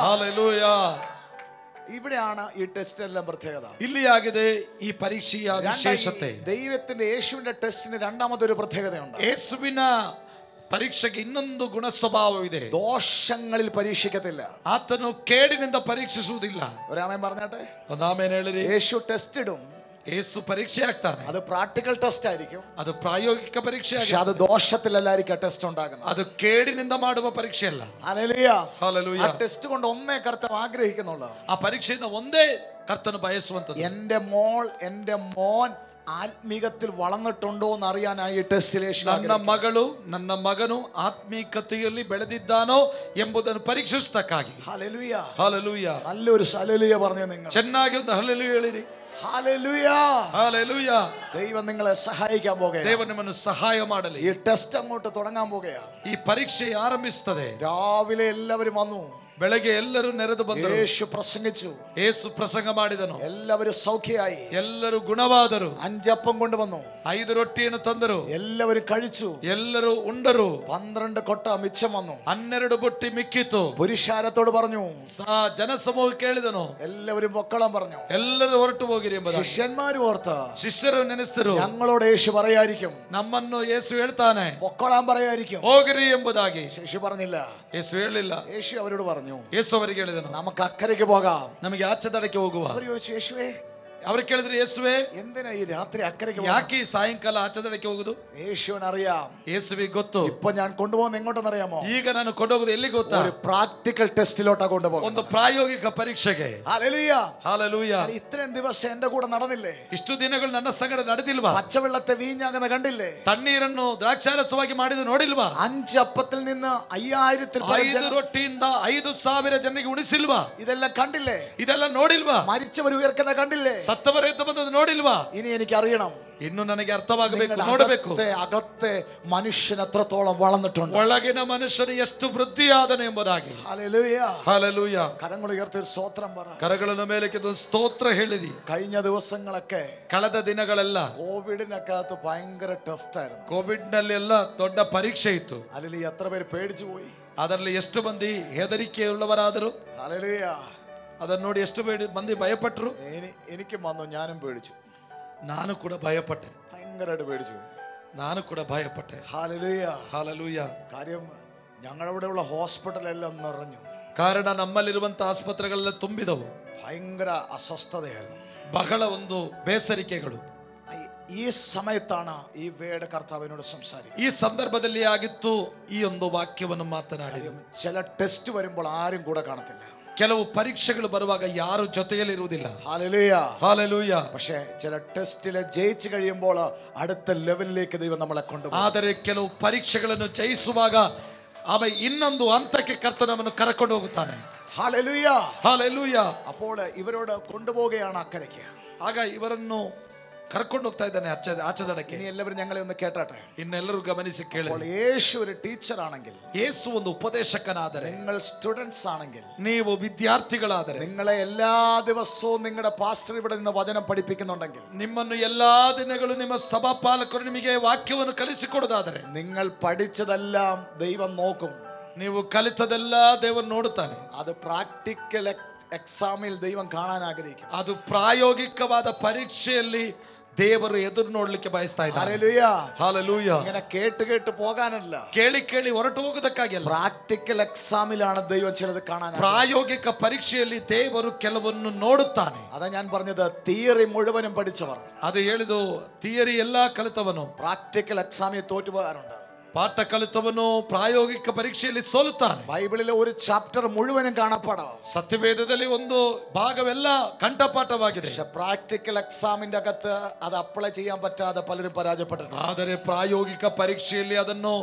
ಹಲ್ಲೆಲೂಯ. ഇവിടെയാണ് ഈ ടെസ്റ്റ് എല്ലാം പ്രത്യേകത. ಇಲ್ಲಿಯಾಗಿದೆ ಈ ಪರೀಕ್ಷೆಯ ವಿಶೇಷತೆ. ദൈവത്തിന്റെ യേശുവിന്റെ ടെസ്റ്റിന് രണ്ടാമതൊരു പ്രത്യേകതയുണ്ട്. ಯೇಸುವಿನ ಪರೀಕ್ಷೆಗೆ ಇನ್ನೊಂದು ಗುಣ ಸ್ವಭಾವವಿದೆ. ദോഷങ്ങളിൽ പരീക്ഷിക്കത്തില്ല. ಆತನು ಕೇಡಿನಿಂದ ಪರೀಕ್ಷಿಸುವುದಿಲ್ಲ. ഒരാമേൻ പറഞ്ഞാട്ടെ. ಆಮೇಲೆ ಹೇಳಿರಿ. യേശു ടെസ്റ്റ് ഇടും, യേಸു പരീക്ഷയാಗ್ತಾನೆ. അത് പ്രാക്ടിക്കൽ ടെസ്റ്റ് ആയിരിക്കും, ಅದು ಪ್ರಾಯೋಗಿಕ പക്ഷെ ಪರೀಕ್ಷೆ. അത് ദോഷത്തിലല്ലായിരിക്കും ടെസ്റ്റ് ഉണ്ടാകുന്നത്. ಅದು ಕೇಡಿನಿಂದ ಮಾಡುವ ಪರೀಕ್ಷೆಯಲ್ಲ. ഹല്ലേലൂയ. ഹല്ലേലൂയ. ആ ടെസ്റ്റ് കൊണ്ട് ഒന്നേ കർത്താവ് ആഗ്രഹിക്കുന്നുള്ളൂ. ಆ ಪರೀಕ್ಷೆಯಿಂದ ಒಂದೇ ಕರ್ತನು ಬಯಸುವಂತದ್ದು, എന്റെ മോൾ എന്റെ മോൻ ആത്മീകത്തിൽ വളർന്നിട്ടുണ്ടോ എന്ന് അറിയാനായി ഈ ടെസ്റ്റിലേഷൻ. ನನ್ನ ಮಗಳು ನನ್ನ ಮಗನು ಆತ್ಮೀಕತೆಯಲ್ಲಿ ಬೆಳೆದಿದ್ದಾನೋ ಎಂಬುದನ್ನು ಪರೀಕ್ಷಿಸತಕ್ಕಾಗಿ. ഹല്ലേലൂയ. ಹಲ್ಲೆಲೂಯ. നല്ലൊരു ഹല്ലേലൂയ പറഞ്ഞു നിങ്ങൾ. ಚೆನ್ನಾಗಿ ಒಂದು ಹಲ್ಲೆಲೂಯ ಹೇಳಿರಿ. ഹല്ലേലൂയ. ಹಲ್ಲೆಲೂಯ. ദൈവം നിങ്ങളെ സഹായിക്കാൻ പോകുകയാണ്. ದೇವರು ನಿಮ್ಮನ್ನು ಸಹಾಯ ಮಾಡಲಿ. ഈ ടെസ്റ്റ് അങ്ങോട്ട് തുടങ്ങാൻ പോകുകയാണ്. ಈ ಪರೀಕ್ಷೆ ಆರಂಭಿಸುತ್ತದೆ. രാവിലെ എല്ലാവരും വന്നു, ಬೆಳಗ್ಗೆ ಎಲ್ಲರೂ ನೆರೆದು ಬಂದರು. യേശു പ്രസംഗിച്ചു, ಯೇಸು ಪ್ರಸಂಗ ಮಾಡಿದನು. എല്ലാവരും സൗഖ്യമായി, ಎಲ್ಲರೂ ಗುಣವಾದರು. 5 അപ്പം കൊണ്ടുവന്നു, 5 ರೊಟ್ಟಿಯನ್ನು ತಂದರು. എല്ലാവരും കഴിച്ചു, ಎಲ್ಲರೂ ಉಂಡರು. 12 കൊട്ട മിച്ചം വന്നു. 12 ಬುಟ್ಟಿ ಮಿಕ್ಕಿತು. പുരുഷാരത്തോട് പറഞ്ഞു, ಜನಸಮೂಹಕ್ಕೆ ಹೇಳಿದನು, എല്ലാവരും പൊക്കളം പറഞ്ഞു. ಎಲ್ಲರೂ ಹೊರಟು ಹೋಗಿರಿ ಎಂಬುದಾಗಿ. ശിഷ്യന്മാരും ഓർത്ത്, ಶಿಷ್ಯರು ನೆನೆಸಿದರು, ഞങ്ങളോട് യേശു പറയായിരിക്കും, ನಮ್ಮನ್ನು ಯೇಸು ಹೇಳ್ತಾನೆ, പൊക്കോളാൻ പറയായിരിക്കും. ಹೋಗಿರಿ ಎಂಬುದಾಗಿ. യേശു പറഞ്ഞില്ല. ಯೇಸು ಹೇಳಿಲ್ಲ. യേശു അവരോട് പറഞ്ഞു, ಯೇಸು ಅವರಿಗೆ ಹೇಳಿದನು, നമുക്ക് അക്കരയ്ക്ക് പോകാം. ನಮಗೆ ಆಚೆ ದಡಕ್ಕೆ ಹೋಗುವ. അവർ ചോദിച്ചു, യേശുവേ ಅವ್ರು ಕೇಳಿದ್ರು, ಯೇಸುವೆ എന്തിനാ ഈ രാത്രി അക്കരയ്ക്ക് ಯಾಕೆ ಈ ಸಾಯಂಕಾಲ ಆಚೆ ದಡಕ್ಕೆ ಹೋಗುದು? യേശുവിന് അറിയാം. ಯೇಸುವಿಗೆ ಗೊತ್ತು. ഇപ്പൊ ഞാൻ കൊണ്ടുപോകുന്ന എങ്ങോട്ടെന്ന് അറിയാമോ? ಈಗ ನಾನು ಕೊಂಡೋಗುದು ಎಲ್ಲಿ ಗೊತ್ತಾ? ഒരു പ്രാക്ടിക്കൽ ടെസ്റ്റിലോട്ടാ കൊണ്ടുപോകും. ಒಂದು ಪ್ರಾಯೋಗಿಕ ಪರೀಕ್ಷೆಗೆ. ഹല്ലേലൂയ. ಹಲ್ಲೆಲೂಯ. ഇത്രയും ദിവസം എന്റെ കൂടെ നടന്നില്ലേ? ಇಷ್ಟು ದಿನಗಳು ನನ್ನ ಸಂಗಡ ನಡೆದಿಲ್ವಾ? പച്ചവെള്ളത്തെ വീഞ്ഞാകുന്ന കണ്ടില്ലേ? ತಣ್ಣೀರನ್ನು ದ್ರಾಕ್ಷಾರಸವಾಗಿ ಮಾಡಿದ್ದು ನೋಡಿಲ್ವಾ? 5 അപ്പത്തിൽ നിന്ന് 5000 5 ರೊಟ್ಟಿಯಿಂದ 5,000 ಜನರಿಗೆ ಉಣಿಸಿಲ್ವಾ? ഇതെല്ലാം കണ്ടില്ലേ? ಇದೆಲ್ಲ ನೋಡಿಲ್ವಾ? മരിച്ചവർ ഉയർക്കുന്ന കണ്ടില്ലേ? ಸತ್ತವರ ಎದ್ದು ಬಂದದ್ದು ನೋಡಿಲ್ವಾ? ഇനി എനിക്ക് അറിയണം, ಇನ್ನು ನನಗೆ ಅರ್ಥವಾಗಬೇಕು, ನೋಡಬೇಕು. അകത്തെ മനുഷ്യൻ എത്രത്തോളം വളർന്നിട്ടുണ്ട്, ಒಳಗಿನ ಮನುಷ್ಯನು ಎಷ್ಟು ವೃದ್ಧಿಯಾದನು ಎಂಬುದಾಗಿ. ഹല്ലേലൂയ. ಹಲ್ಲೆಲೂಯ. കരങ്ങൾ ഉയർത്തി ഒരു സ്തോത്രം പറ. ಕರಗಳನ್ನು ಮೇಲಕ್ಕೆ ಸ್ತೋತ್ರ ಹೇಳಿರಿ. കഴിഞ്ഞ ദിവസങ്ങളൊക്കെ ಕಳೆದ ದಿನಗಳೆಲ್ಲ കോവിഡിനകത്ത് ഭയങ്കര ടെസ്റ്റ് ആയിരുന്നു. ಕೋವಿಡ್ ನಲ್ಲಿ ಎಲ್ಲ ದೊಡ್ಡ ಪರೀಕ್ಷೆ ಇತ್ತು. അതിൽ എത്ര പേര് പേടിച്ചു പോയി? ಅದರಲ್ಲಿ ಎಷ್ಟು ಮಂದಿ ಹೆದರಿಕೆಯುಳ್ಳವರಾದರು? ഹല്ലേലൂയ. ಅದನ್ನು ನೋಡಿ ಎಷ್ಟು ಮಂದಿ ಭಯಪಟ್ಟರು? എനിക്കും വന്നു, ഞാനും പേടിച്ചു. ನಾನು ಕೂಡ ಭಯಪಟ್ಟೆ. ഭയങ്കരമായിട്ട് പേടിച്ചു പോയി. ನಾನು ಕೂಡ ಭಯಪಟ್ಟೆ. ഹല്ലേലൂയ. ಹಲ್ಲೆಲೂಯ. കാര്യം ഞങ്ങളിവിടെയുള്ള ഹോസ്പിറ്റലെല്ലാം നിറഞ്ഞു. ಕಾರಣ ನಮ್ಮಲ್ಲಿರುವಂತಹ ಆಸ್ಪತ್ರೆಗಳೆಲ್ಲ ತುಂಬಿದವು. ഭയങ്കര അസ്വസ്ഥതയായിരുന്നു. ಬಹಳ ಒಂದು ಬೇಸರಿಕೆಗಳು. ഈ സമയത്താണ് ഈ വേട് കർത്താവിനോട് സംസാരിക്കുന്നത്. ಈ ಸಂದರ್ಭದಲ್ಲಿ ಆಗಿತ್ತು ಈ ಒಂದು ವಾಕ್ಯವನ್ನು ಮಾತನಾಡಿ. ചില ടെസ്റ്റ് വരുമ്പോൾ ആരും കൂടെ കാണത്തില്ല. ಕೆಲವು ಪರೀಕ್ಷೆಗಳು ಬರುವಾಗ ಯಾರು ಜೊತೆಯಲ್ಲಿ ಇರುವುದಿಲ್ಲ. ഹല്ലേലൂയ. ಹಲ್ಲೆಲೂಯ. പക്ഷേ ചില ടെസ്റ്റില് ജയിച്ചു കഴിയുമ്പോൾ അടുത്ത ലെവലിലേക്ക് ദൈവം നമ്മളെ കൊണ്ടുപോകും. ಆದರೆ ಕೆಲವು ಪರೀಕ್ಷೆಗಳನ್ನು ಜಯಿಸುವಾಗ ಆಮೇಲೆ ಇನ್ನೊಂದು ಹಂತಕ್ಕೆ ಕರ್ತನು ನಮ್ಮನ್ನು ಕರೆಕೊಂಡು ಹೋಗುತ್ತಾನೆ. ഹല്ലേലൂയ. ಹಲ್ಲೆಲೂಯ. അപ്പോൾ ഇവരോട് കൊണ്ടുപോവുകയാണ് അക്കരയ്ക്ക്. ಆಗ ಇವರನ್ನು ಕರ್ಕೊಂಡು ಹೋಗ್ತಾ ಇದ್ದಾನೆ ಆಚೆ ದಡಕ್ಕೆ. ഇനി എല്ലാവരും ഞങ്ങളെ ഒന്ന് കേട്ടാട്ടെ. ಇನ್ನೆಲ್ಲರೂ ಗಮನಿಸಿ ಕೇಳಿ. അപ്പോൾ യേശു ഒരു ടീച്ചർ ആണെങ്കിൽ, ಯೇಸು ಒಂದು ಉಪದೇಶಕನಾದರೆ, നിങ്ങൾ സ്റ്റുഡൻസ് ആണെങ്കിൽ, ನೀವು ವಿದ್ಯಾರ್ಥಿಗಳಾದರೆ, നിങ്ങളെ എല്ലാ ദിവസവും നിങ്ങളുടെ പാസ്റ്റർ ഇവിടെ നിന്ന് വചനം പഠിപ്പിക്കുന്നുണ്ടെങ്കിൽ, ನಿಮ್ಮನ್ನು ಎಲ್ಲಾ ದಿನಗಳು ನಿಮ್ಮ ಸಭಾಪಾಲಕರು ನಿಮಗೆ ವಾಕ್ಯವನ್ನು ಕಲಿಸಿಕೊಡೋದಾದರೆ, നിങ്ങൾ പഠിച്ചതെല്ലാം ദൈവം നോക്കും. ನೀವು ಕಲಿತದೆಲ್ಲ ದೇವರು ನೋಡುತ್ತಾನೆ. അത് പ്രാക്ടിക്കൽ എക്സാമിൽ ദൈവം കാണാൻ ആഗ്രഹിക്കും. ಅದು ಪ್ರಾಯೋಗಿಕವಾದ ಪರೀಕ್ಷೆಯಲ್ಲಿ ದೇವರು ಎದುರು ನೋಡ್ಲಿಕ್ಕೆ ಬಯಸ್ತಾ ಇದ್ದಾರೆ. ഹല്ലേലൂയ. ಹಲ್ಲೆಲೂಯ. ഇങ്ങനെ കേട്ട് കേട്ട് പോകാനല്ല, ಕೇಳಿ ಕೇಳಿ ಹೊರಟು ಹೋಗೋದಕ್ಕಾಗಿ ಅಲ್ಲ. പ്രാക്ടിക്കൽ എക്സാമിലാണ് ദൈവം ചിലത് കാണാൻ. ಪ್ರಾಯೋಗಿಕ ಪರೀಕ್ಷೆಯಲ್ಲಿ ದೇವರು ಕೆಲವನ್ನು ನೋಡುತ್ತಾನೆ. അതാ ഞാൻ പറഞ്ഞത്, തിയറി മുഴുവനും പഠിച്ചവർ, ಅದು ಹೇಳಿದು ಥಿಯರಿ ಎಲ್ಲಾ ಕಲಿತವನು പ്രാക്ടിക്കൽ എക്സാമിൽ തോറ്റു പോകാറുണ്ട്. ಪಾಠ ಕಲಿತವನು ಪ್ರಾಯೋಗಿಕ ಪರೀಕ್ಷೆಯಲ್ಲಿ ಸೋಲುತ್ತಾನೆ. ബൈബിളിലെ ഒരു ചാപ്റ്റർ മുഴുവനും കാണപ്പെടാം. ಸತ್ಯವೇದದಲ್ಲಿ ಒಂದು ಭಾಗವೆಲ್ಲ ಕಂಠಪಾಠವಾಗಿದೆ. പക്ഷെ പ്രാക്ടിക്കൽ എക്സാമിന്റെ അകത്ത് അത് അപ്ലൈ ചെയ്യാൻ പറ്റാതെ പലരും പരാജയപ്പെട്ടിട്ടുണ്ട്. ಆದರೆ ಪ್ರಾಯೋಗಿಕ ಪರೀಕ್ಷೆಯಲ್ಲಿ ಅದನ್ನು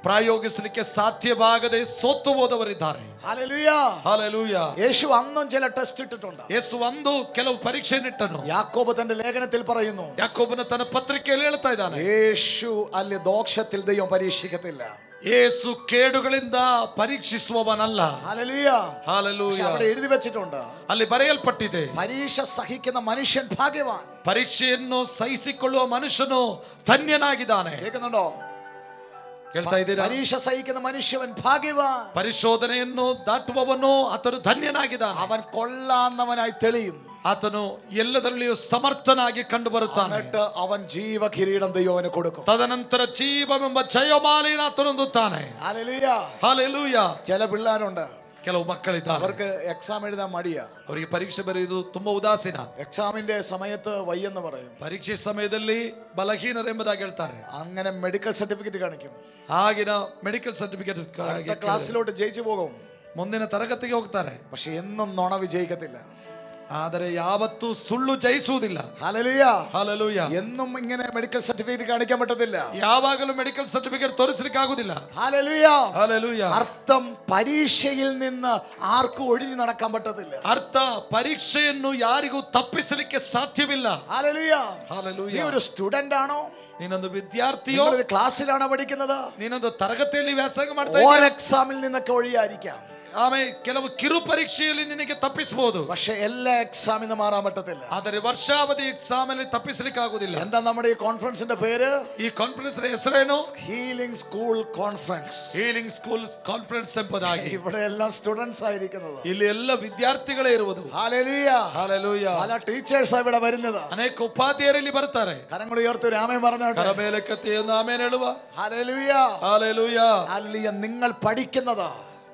ಪ್ರಾಯೋಗಿಸಲಿಕ್ಕೆ ಸಾಧ್ಯವಾಗದೆ ಸೋತು ಹೋದವರಿದ್ದಾರೆ. ഹല്ലേലൂയ. ಹಲ್ಲೆಲೂಯ. യേശു അന്നും ചില ടെസ്റ്റ് ഇട്ടിട്ടുണ്ട്. ಯೇಸು ಒಂದು ಕೆಲವು ಪರೀಕ್ಷೆ ಇಟ್ಟನು. യാക്കോബ് തന്റെ ലേഖനത്തിൽ പറയുന്നു, ಯಾಕೋಬನ ತನ್ನ ಪತ್ರಿಕೆಯಲ್ಲಿ ಹೇಳ್ತಾ ಇದ್ದಾನೆ, യേശു അല്ലെ ദോഷത്തിൽ ദൈവം പരീക്ഷിക്കത്തില്ല. ಯೇಸು ಕೇಡುಗಳಿಂದ ಪರೀಕ್ಷಿಸುವವನಲ್ಲ. ഹല്ലേലൂയ. ಹಲ್ಲೆಲೂಯ. പക്ഷെ അവിടെ എഴുതി വെച്ചിട്ടുണ്ട്, ಅಲ್ಲಿ ಬರೆಯಲ್ಪಟ್ಟಿದೆ, പരീക്ഷ സഹിക്കുന്ന മനുഷ്യൻ ഭാഗ്യവാൻ. ಪರೀಕ್ಷೆಯನ್ನು ಸಹಿಸಿಕೊಳ್ಳುವ ಮನುಷ್ಯನು ಧನ್ಯನಾಗಿದ್ದಾನೆ. കേൾക്കുന്നുണ്ടോ? ಕೇಳ್ತಾ ಇದ್ದೀರಾ? പരീക്ഷ സഹിക്കുന്ന മനുഷ്യൻ ഭാഗ്യവാൻ. ಪರಿಶೋಧನೆಯನ್ನು ದಾಟುವವನು ಆತನು ಧನ್ಯನಾಗಿದ್ದಾನೆ. അവൻ കൊള്ളാന്നവനായി തെളിയും. ಆತನು ಎಲ್ಲದರಲ್ಲಿಯೂ ಸಮರ್ಥನಾಗಿ ಕಂಡು ಬರುತ್ತಾನೆ. എന്നിട്ട് അവൻ ജീവകിരീടം ദൈവം അവന് കൊടുക്കും. ತದನಂತರ ಜೀವವೆಂಬ ಜಯಮಾಲೆಯನ್ನು ಆತನು ಹೊಂದುತ್ತಾನೆ. ഹല്ലേലൂയ. ಹಲ್ಲೆಲೂಯ. ചില പിള്ളേരുണ്ട്, ಕೆಲವು ಮಕ್ಕಳಿದ್ದಾರೆ അവർക്ക് എക്സാം എഴുതാൻ മടിയാ. ಅವರಿಗೆ ಪರೀಕ್ಷೆ ಬರೆಯುವುದು ತುಂಬಾ ಉದಾಸೀನ. എക്സാമിന്റെ സമയത്ത് വയ്യെന്ന് പറയും. ಪರೀಕ್ಷೆ ಸಮಯದಲ್ಲಿ ಬಲಹೀನರೆಂಬುದಾಗಿ ಹೇಳ್ತಾರೆ. അങ്ങനെ മെഡിക്കൽ സർട്ടിഫിക്കറ്റ് കാണിക്കും. ಆಗಿನ ಮೆಡಿಕಲ್ ಸರ್ಟಿಫಿಕೇಟ್ ക്ലാസ്സിലോട്ട് ജയിച്ചു പോകും. ಮುಂದಿನ ತರಗತಿಗೆ ಹೋಗ್ತಾರೆ. പക്ഷെ എന്നും നുണ വിജയിക്കത്തില്ല. ಆದರೆ ಯಾವತ್ತೂ ಸುಳ್ಳು ಜಯಿಸುವುದಿಲ್ಲ. ഹല്ലേലൂയ. ಹಲ್ಲೆಲೂಯ. എന്നും ഇങ്ങനെ മെഡിക്കൽ സർട്ടിഫിക്കറ്റ് കാണിക്കാൻ പറ്റത്തില്ല. ಯಾವಾಗಲೂ ಮೆಡಿಕಲ್ ಸರ್ಟಿಫಿಕೇಟ್ ತೋರಿಸಲಿಕ್ಕೆ ಆಗುದಿಲ್ಲ. ഹല്ലേലൂയ. ಹಲ್ಲೆಲೂಯ. അർത്ഥം പരീക്ഷയിൽ നിന്ന് ആർക്കും ഒഴിഞ്ഞു നടക്കാൻ പറ്റത്തില്ല. ಅರ್ಥ ಪರೀಕ್ಷೆಯನ್ನು ಯಾರಿಗೂ ತಪ್ಪಿಸಲಿಕ್ಕೆ ಸಾಧ್ಯವಿಲ್ಲ. ഹല്ലേലൂയ. ಹಲ್ಲೆಲೂಯ. നീ ഒരു സ്റ്റുഡന്റ് ആണോ? ನೀನೊಂದು ವಿದ್ಯಾರ್ಥಿಯೋ? ഒരു ക്ലാസ്സിലാണോ പഠിക്കുന്നത്? ನೀನೊಂದು ತರಗತಿಯಲ್ಲಿ ವ್ಯಾಸಂಗ ಮಾಡ್ತಾ ഒരു എക്സാമിൽ നിന്നൊക്കെ ഒഴിയായിരിക്കാം. ಆಮೇಲೆ ಕೆಲವು ಕಿರು ಪರೀಕ್ಷೆಯಲ್ಲಿ ನಿನಗೆ ತಪ್ಪಿಸಬಹುದು. പക്ഷെ എല്ലാ എക്സാമിന്ന് മാറാൻ പറ്റത്തില്ല. ಆದರೆ ವರ್ಷಾವಧಿ ಎಕ್ಸಾಮ್ ಅಲ್ಲಿ ತಪ್ಪಿಸಲಿಕ್ಕೆ ಆಗುದಿಲ್ಲ. എന്താ നമ്മുടെ ഈ കോൺഫറൻസിന്റെ പേര്? ಈ ಕಾನ್ಫರೆನ್ಸ್ ಹೆಸರೇನು? Healing school conference. Healing school conference ಎಂಬುದಾಗಿ. ഇവിടെ എല്ലാം സ്റ്റുഡൻസ് ആയിരിക്കുന്നത്. ಇಲ್ಲಿ ಎಲ್ಲ ವಿದ್ಯಾರ್ಥಿಗಳೇ ಇರುವುದು. ഹല്ലേലൂയ. ಹಲ್ಲೆಲೂಯ. പല ടീച്ചേഴ്സ് ഇവിടെ വരുന്നത്. ಅನೇಕ ಉಪಾಧ್ಯಾಯರಲ್ಲಿ ಬರ್ತಾರೆ. കരങ്ങൾ ഉയർത്തി ഒരു ആമേൻ പറഞ്ഞോട്ടെ. ಕರಮೇಲಕ್ಕೆ ಒಂದು ಆಮೇನ್ ಹೇಳುವ. ഹല്ലേലൂയ. ಹಲ್ಲೆಲೂಯ. ഹല്ലേലൂയ. നിങ്ങൾ പഠിക്കുന്നത്,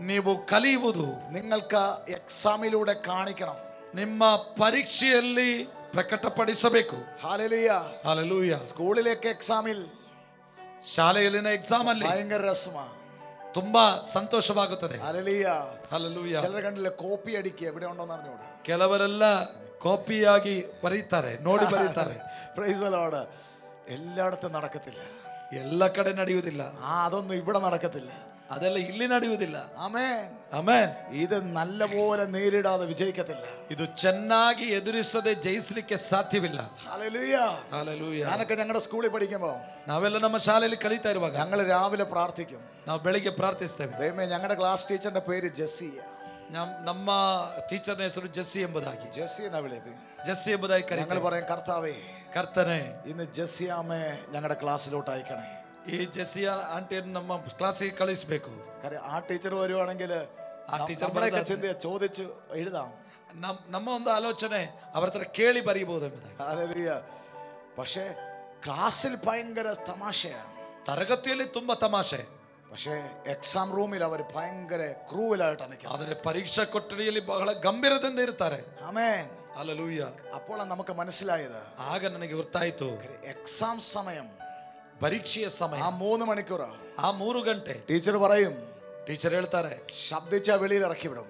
ನೀವು ಕಲಿಯುವುದು നിങ്ങൾക്ക് എക്സാമിലൂടെ കാണിക്കണം. ನಿಮ್ಮ ಪರೀಕ್ಷೆಯಲ್ಲಿ ಪ್ರಕಟಪಡಿಸಬೇಕು. ഹല്ലേലൂയ. ಹಲ್ಲೆಲೂಯ. സ്കൂളിലേക്ക് എക്സാമിൽ ಶಾಲೆಯಲ್ಲಿನ ಎಕ್ಸಾಮ್ ಅಲ್ಲಿ ഭയങ്കര രസമാ, ತುಂಬಾ ಸಂತೋಷವಾಗುತ್ತದೆ. ഹല്ലേലൂയ. ಹಲ್ಲೆಲೂಯ. ചിലർ കണ്ടില്ല കോപ്പി അടിക്കുക, എവിടെ ഉണ്ടോന്ന് അറിഞ്ഞൂടാ. ಕೆಲವರೆಲ್ಲ ಕಾಪಿಯಾಗಿ ಬರೀತಾರೆ, ನೋಡಿ ಬರೀತಾರೆ. Price the Lord. എല്ലായിടത്തും നടക്കത്തില്ല. ಎಲ್ಲ ಕಡೆ ನಡೆಯುವುದಿಲ್ಲ. അതൊന്നും ഇവിടെ നടക്കത്തില്ല. ಅದೆಲ್ಲ ಇಲ್ಲಿ ನಡೆಯುವುದಿಲ್ಲ. ആമേൻ. ಆಮೆನ್. ഇത് നല്ലപോലെ നേരിടാതെ വിജയിക്കത്തില്ല. ಇದು ಚೆನ್ನಾಗಿ ಎದುರಿಸದೆ ಜಯಿಸಲಿಕ್ಕೆ ಸಾಧ್ಯವಿಲ್ಲ. ഹല്ലേലൂയ. ಹಲ್ಲೆಲೂಯ. ഞാനൊക്കെ ഞങ്ങളുടെ സ്കൂളിൽ പഠിക്കുമ്പോൾ ನಾವೆಲ್ಲ ನಮ್ಮ ಶಾಲೆಯಲ್ಲಿ ಕಲಿತಾ ಇರುವಾಗ ഞങ്ങൾ രാവിലെ പ്രാർത്ഥിക്കും. ನಾವು ಬೆಳಿಗ್ಗೆ ಪ್ರಾರ್ಥಿಸ್ತೇವೆ. ദൈവമേ, ഞങ്ങളുടെ ക്ലാസ് ടീച്ചറിന്റെ പേര് ജെസ്സി. ನಮ್ಮ ಟೀಚರ್ನ ಹೆಸರು ಜೆಸ್ಸಿ ಎಂಬುದಾಗಿ. ജെസ്സി എന്നാ വിളിക്കും. ಜೆಸ್ಸಿ ಎಂಬುದಾಗಿ ഞങ്ങൾ ಕರೀತಾರೆ. പറയും, കർത്താവേ ಕರ್ತನೆ, ഇന്ന് ജെസ്സി അമ്മയെ ഞങ്ങളുടെ ക്ലാസ്സിലോട്ട് അയക്കണേ. ಈ ಜೆಸ್ಸಿಯ ಆಂಟಿಯನ್ನು ನಮ್ಮ ಕ್ಲಾಸಿಗೆ ಕಳಿಸಬೇಕು. കാര്യം ആ ടീച്ചർ വരുവാണെങ്കിൽ ആ ടീച്ചർ നമ്മുടെയൊക്കെ ചിന്തയെ ചോദിച്ചു എഴുതാം. ನಮ್ಮ ಒಂದು ಆಲೋಚನೆ ಅವರ ಹತ್ರ ಕೇಳಿ ಬರೀಬಹುದು ಎಂಬುದಾಗಿ. ഹല്ലേലൂയ. പക്ഷേ ക്ലാസ്സിൽ ഭയങ്കര തമാശയാണ്. ತರಗತಿಯಲ್ಲಿ ತುಂಬಾ ತಮಾಷೆ. പക്ഷേ എക്സാം റൂമിൽ അവർ ഭയങ്കര ക്രൂവലായിട്ടാണ് നിൽക്കുന്നത്. ಆದರೆ ಪರೀಕ್ಷಾ ಕೊಠಡಿಯಲ್ಲಿ ಬಹಳ ಗಂಭೀರದಿಂದ ಇರ್ತಾರೆ. ആമേൻ. ಹಲ್ಲೆಲೂಯ. അപ്പോഴാണ് നമുക്ക് മനസ്സിലായത്, ಆಗ ನನಗೆ ಗೊತ್ತಾಯ್ತು, എക്സാം സമയം ಪರೀಕ್ಷೆಯ ಸಮಯ ആ 3 മണിക്കൂർ, ಆ 3 ಗಂಟೆ. ടീച്ചർ പറയും, ಟೀಚರ್ ಹೇಳ್ತಾರೆ, ശബ്ദിച്ച വെളിയിൽ ഇറക്കി വിടും.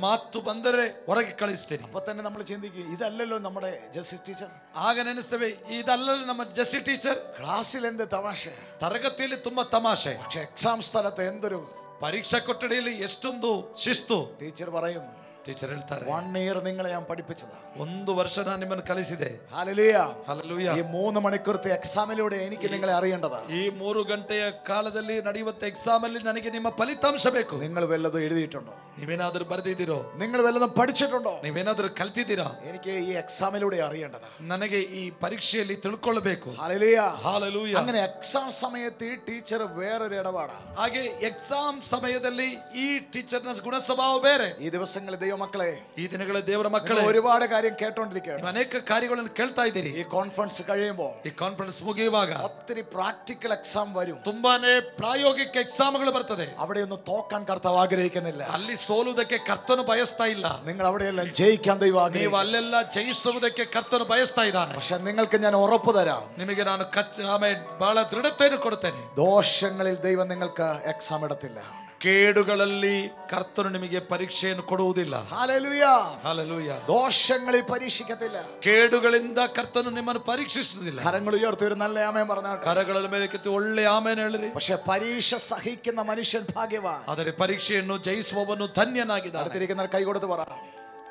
ಮಾತು ಬಂದರೆ ಹೊರಗೆ ಕಳಿಸ್ತೀನಿ. അപ്പൊ തന്നെ നമ്മൾ ചിന്തിക്കും, ഇതല്ലല്ലോ നമ്മുടെ ജസ്റ്റിസ് ടീച്ചർ. ಆಗ ನೆನೆಸ್ತೇವೆ, ಇದಲ್ಲಲ್ಲ ನಮ್ಮ ಜೆಸ್ಸಿ ಟೀಚರ್. ക്ലാസ്സിൽ എന്ത് തമാശ, ತರಗತಿಯಲ್ಲಿ ತುಂಬಾ ತಮಾಷೆ, പക്ഷെ എക്സാം സ്ഥലത്ത് എന്തൊരു. ಪರೀಕ್ಷಾ ಕೊಠಡಿಯಲ್ಲಿ ಎಷ್ಟೊಂದು ಶಿಸ್ತು. ടീച്ചർ പറയും, ಟೀಚರ್ ಹೇಳ್ತಾರೆ, 1 year നിങ്ങളെ ഞാൻ പഠിപ്പിച്ചതാ. 1 ವರ್ಷ ನಾನು ನಿಮ್ಮನ್ನು ಕಲಿಸಿದೆ. ഹല്ലേലൂയ. ಹಲ್ಲೆಲೂಯ. ഈ 3 മണിക്കൂറത്തെ എക്സാമിലൂടെ എനിക്ക് നിങ്ങളെ അറിയേണ്ടതാ. ಈ 3 ಗಂಟೆಯ ಕಾಲದಲ್ಲಿ ನಡೆಯುವಂತ ಎಕ್ಸಾಮ್ ಅಲ್ಲಿ ನನಗೆ ನಿಮ್ಮ ಫಲಿತಾಂಶ ಬೇಕು. നിങ്ങൾ വല്ലതും എഴുതിയിട്ടുണ്ടോ? ನೀವೇನಾದ್ರೂ ಬರೆದಿದ್ದೀರೋ? നിങ്ങൾ വല്ലതും പഠിച്ചിട്ടുണ്ടോ? ನೀವೇನಾದ್ರೂ ಕಲ್ತಿದ್ದೀರಾ? എനിക്ക് ഈ എക്സാമിലൂടെ അറിയേണ്ടതാ. ನನಗೆ ಈ ಪರೀಕ್ಷೆಯಲ್ಲಿ ತಿಳ್ಕೊಳ್ಳಬೇಕು. ഹല്ലേലൂയ. ಹಲ್ಲೆಲೂಯ. അങ്ങനെ എക്സാം സമയത്ത് ഈ ടീച്ചർ വേറൊരു ഇടപാടാ. ಹಾಗೆ ಎಕ್ಸಾಮ್ ಸಮಯದಲ್ಲಿ ಈ ಟೀಚರ್ನ ಗುಣ ಸ್ವಭಾವ ಬೇರೆ. ഈ ദിവസങ്ങളിൽ ദൈവമക്കളെ, ಈ ದಿನಗಳ ದೇವರ ಮಕ್ಕಳೇ, ഒരുപാട് കാര്യം കേട്ടോണ്ടിരിക്കുകയാണ്. ಅನೇಕ ಕಾರ್ಯಗಳನ್ನು ಕೇಳ್ತಾ ಇದ್ದೀರಿ. ഈ കോൺഫറൻസ് കഴിയുമ്പോൾ ಈ ಕಾನ್ಫರೆನ್ಸ್ ಮುಗಿಯುವಾಗ ഒത്തിരി പ്രാക്ടിക്കൽ എക്സാം വരും. ತುಂಬಾನೇ ಪ್ರಾಯೋಗಿಕ ಎಕ್ಸಾಮ್ಗಳು ಬರ್ತದೆ. അവിടെയൊന്നും തോക്കാൻ കർത്താവ് ആഗ്രഹിക്കുന്നില്ല. ಅಲ್ಲಿ ಸೋಲುವುದಕ್ಕೆ ಕರ್ತನು ಬಯಸ್ತಾ ಇಲ್ಲ. നിങ്ങൾ അവിടെയെല്ലാം ജയിക്കാൻ ദൈവം ನೀವು ആഗ്രഹിക്കുന്നു. ಅಲ್ಲೆಲ್ಲ ಜಯಿಸುವುದಕ್ಕೆ ಕರ್ತನು ಬಯಸ್ತಾ ಇದ್ದಾನೆ. പക്ഷെ നിങ്ങൾക്ക് ഞാൻ ഉറപ്പ് തരാം, ನಿಮಗೆ ನಾನು ಆಮೇಲೆ ಬಹಳ ದೃಢತೆಯನ್ನು ಕೊಡುತ್ತೇನೆ. ദോഷങ്ങളിൽ ദൈവം നിങ്ങൾക്ക് എക്സാം ഇടത്തില്ല. ಕೇಡುಗಳಲ್ಲಿ ಕರ್ತನು ನಿಮಗೆ ಪರೀಕ್ಷೆಯನ್ನು ಕೊಡುವುದಿಲ್ಲ. ഹല്ലേലൂയ. ಹಲ್ಲೆಲೂಯ. ദോഷങ്ങളിൽ പരീക്ഷിക്കത്തില്ല. ಕೇಡುಗಳಿಂದ ಕರ್ತನು ನಿಮ್ಮನ್ನು ಪರೀಕ್ಷಿಸುವುದಿಲ್ಲ. കരങ്ങൾ ഉയർത്തി ഒരു നല്ല ആമേൻ പറഞ്ഞാട്ടെ. ಕರಗಳ ಮೇಲೆ ಕೆತ್ತಿ ಒಳ್ಳೆ ಆಮೇಲೆ ಹೇಳಿರಿ. പക്ഷെ പരീക്ഷ സഹിക്കുന്ന മനുഷ്യൻ ഭാഗ്യവാൻ. ಆದರೆ ಪರೀಕ್ಷೆಯನ್ನು ಜಯಿಸುವವನು ಧನ್ಯನಾಗಿದ್ದಾನೆ. അടുത്തിരിക്കുന്നവർ കൈ കൊടുത്ത് പറ,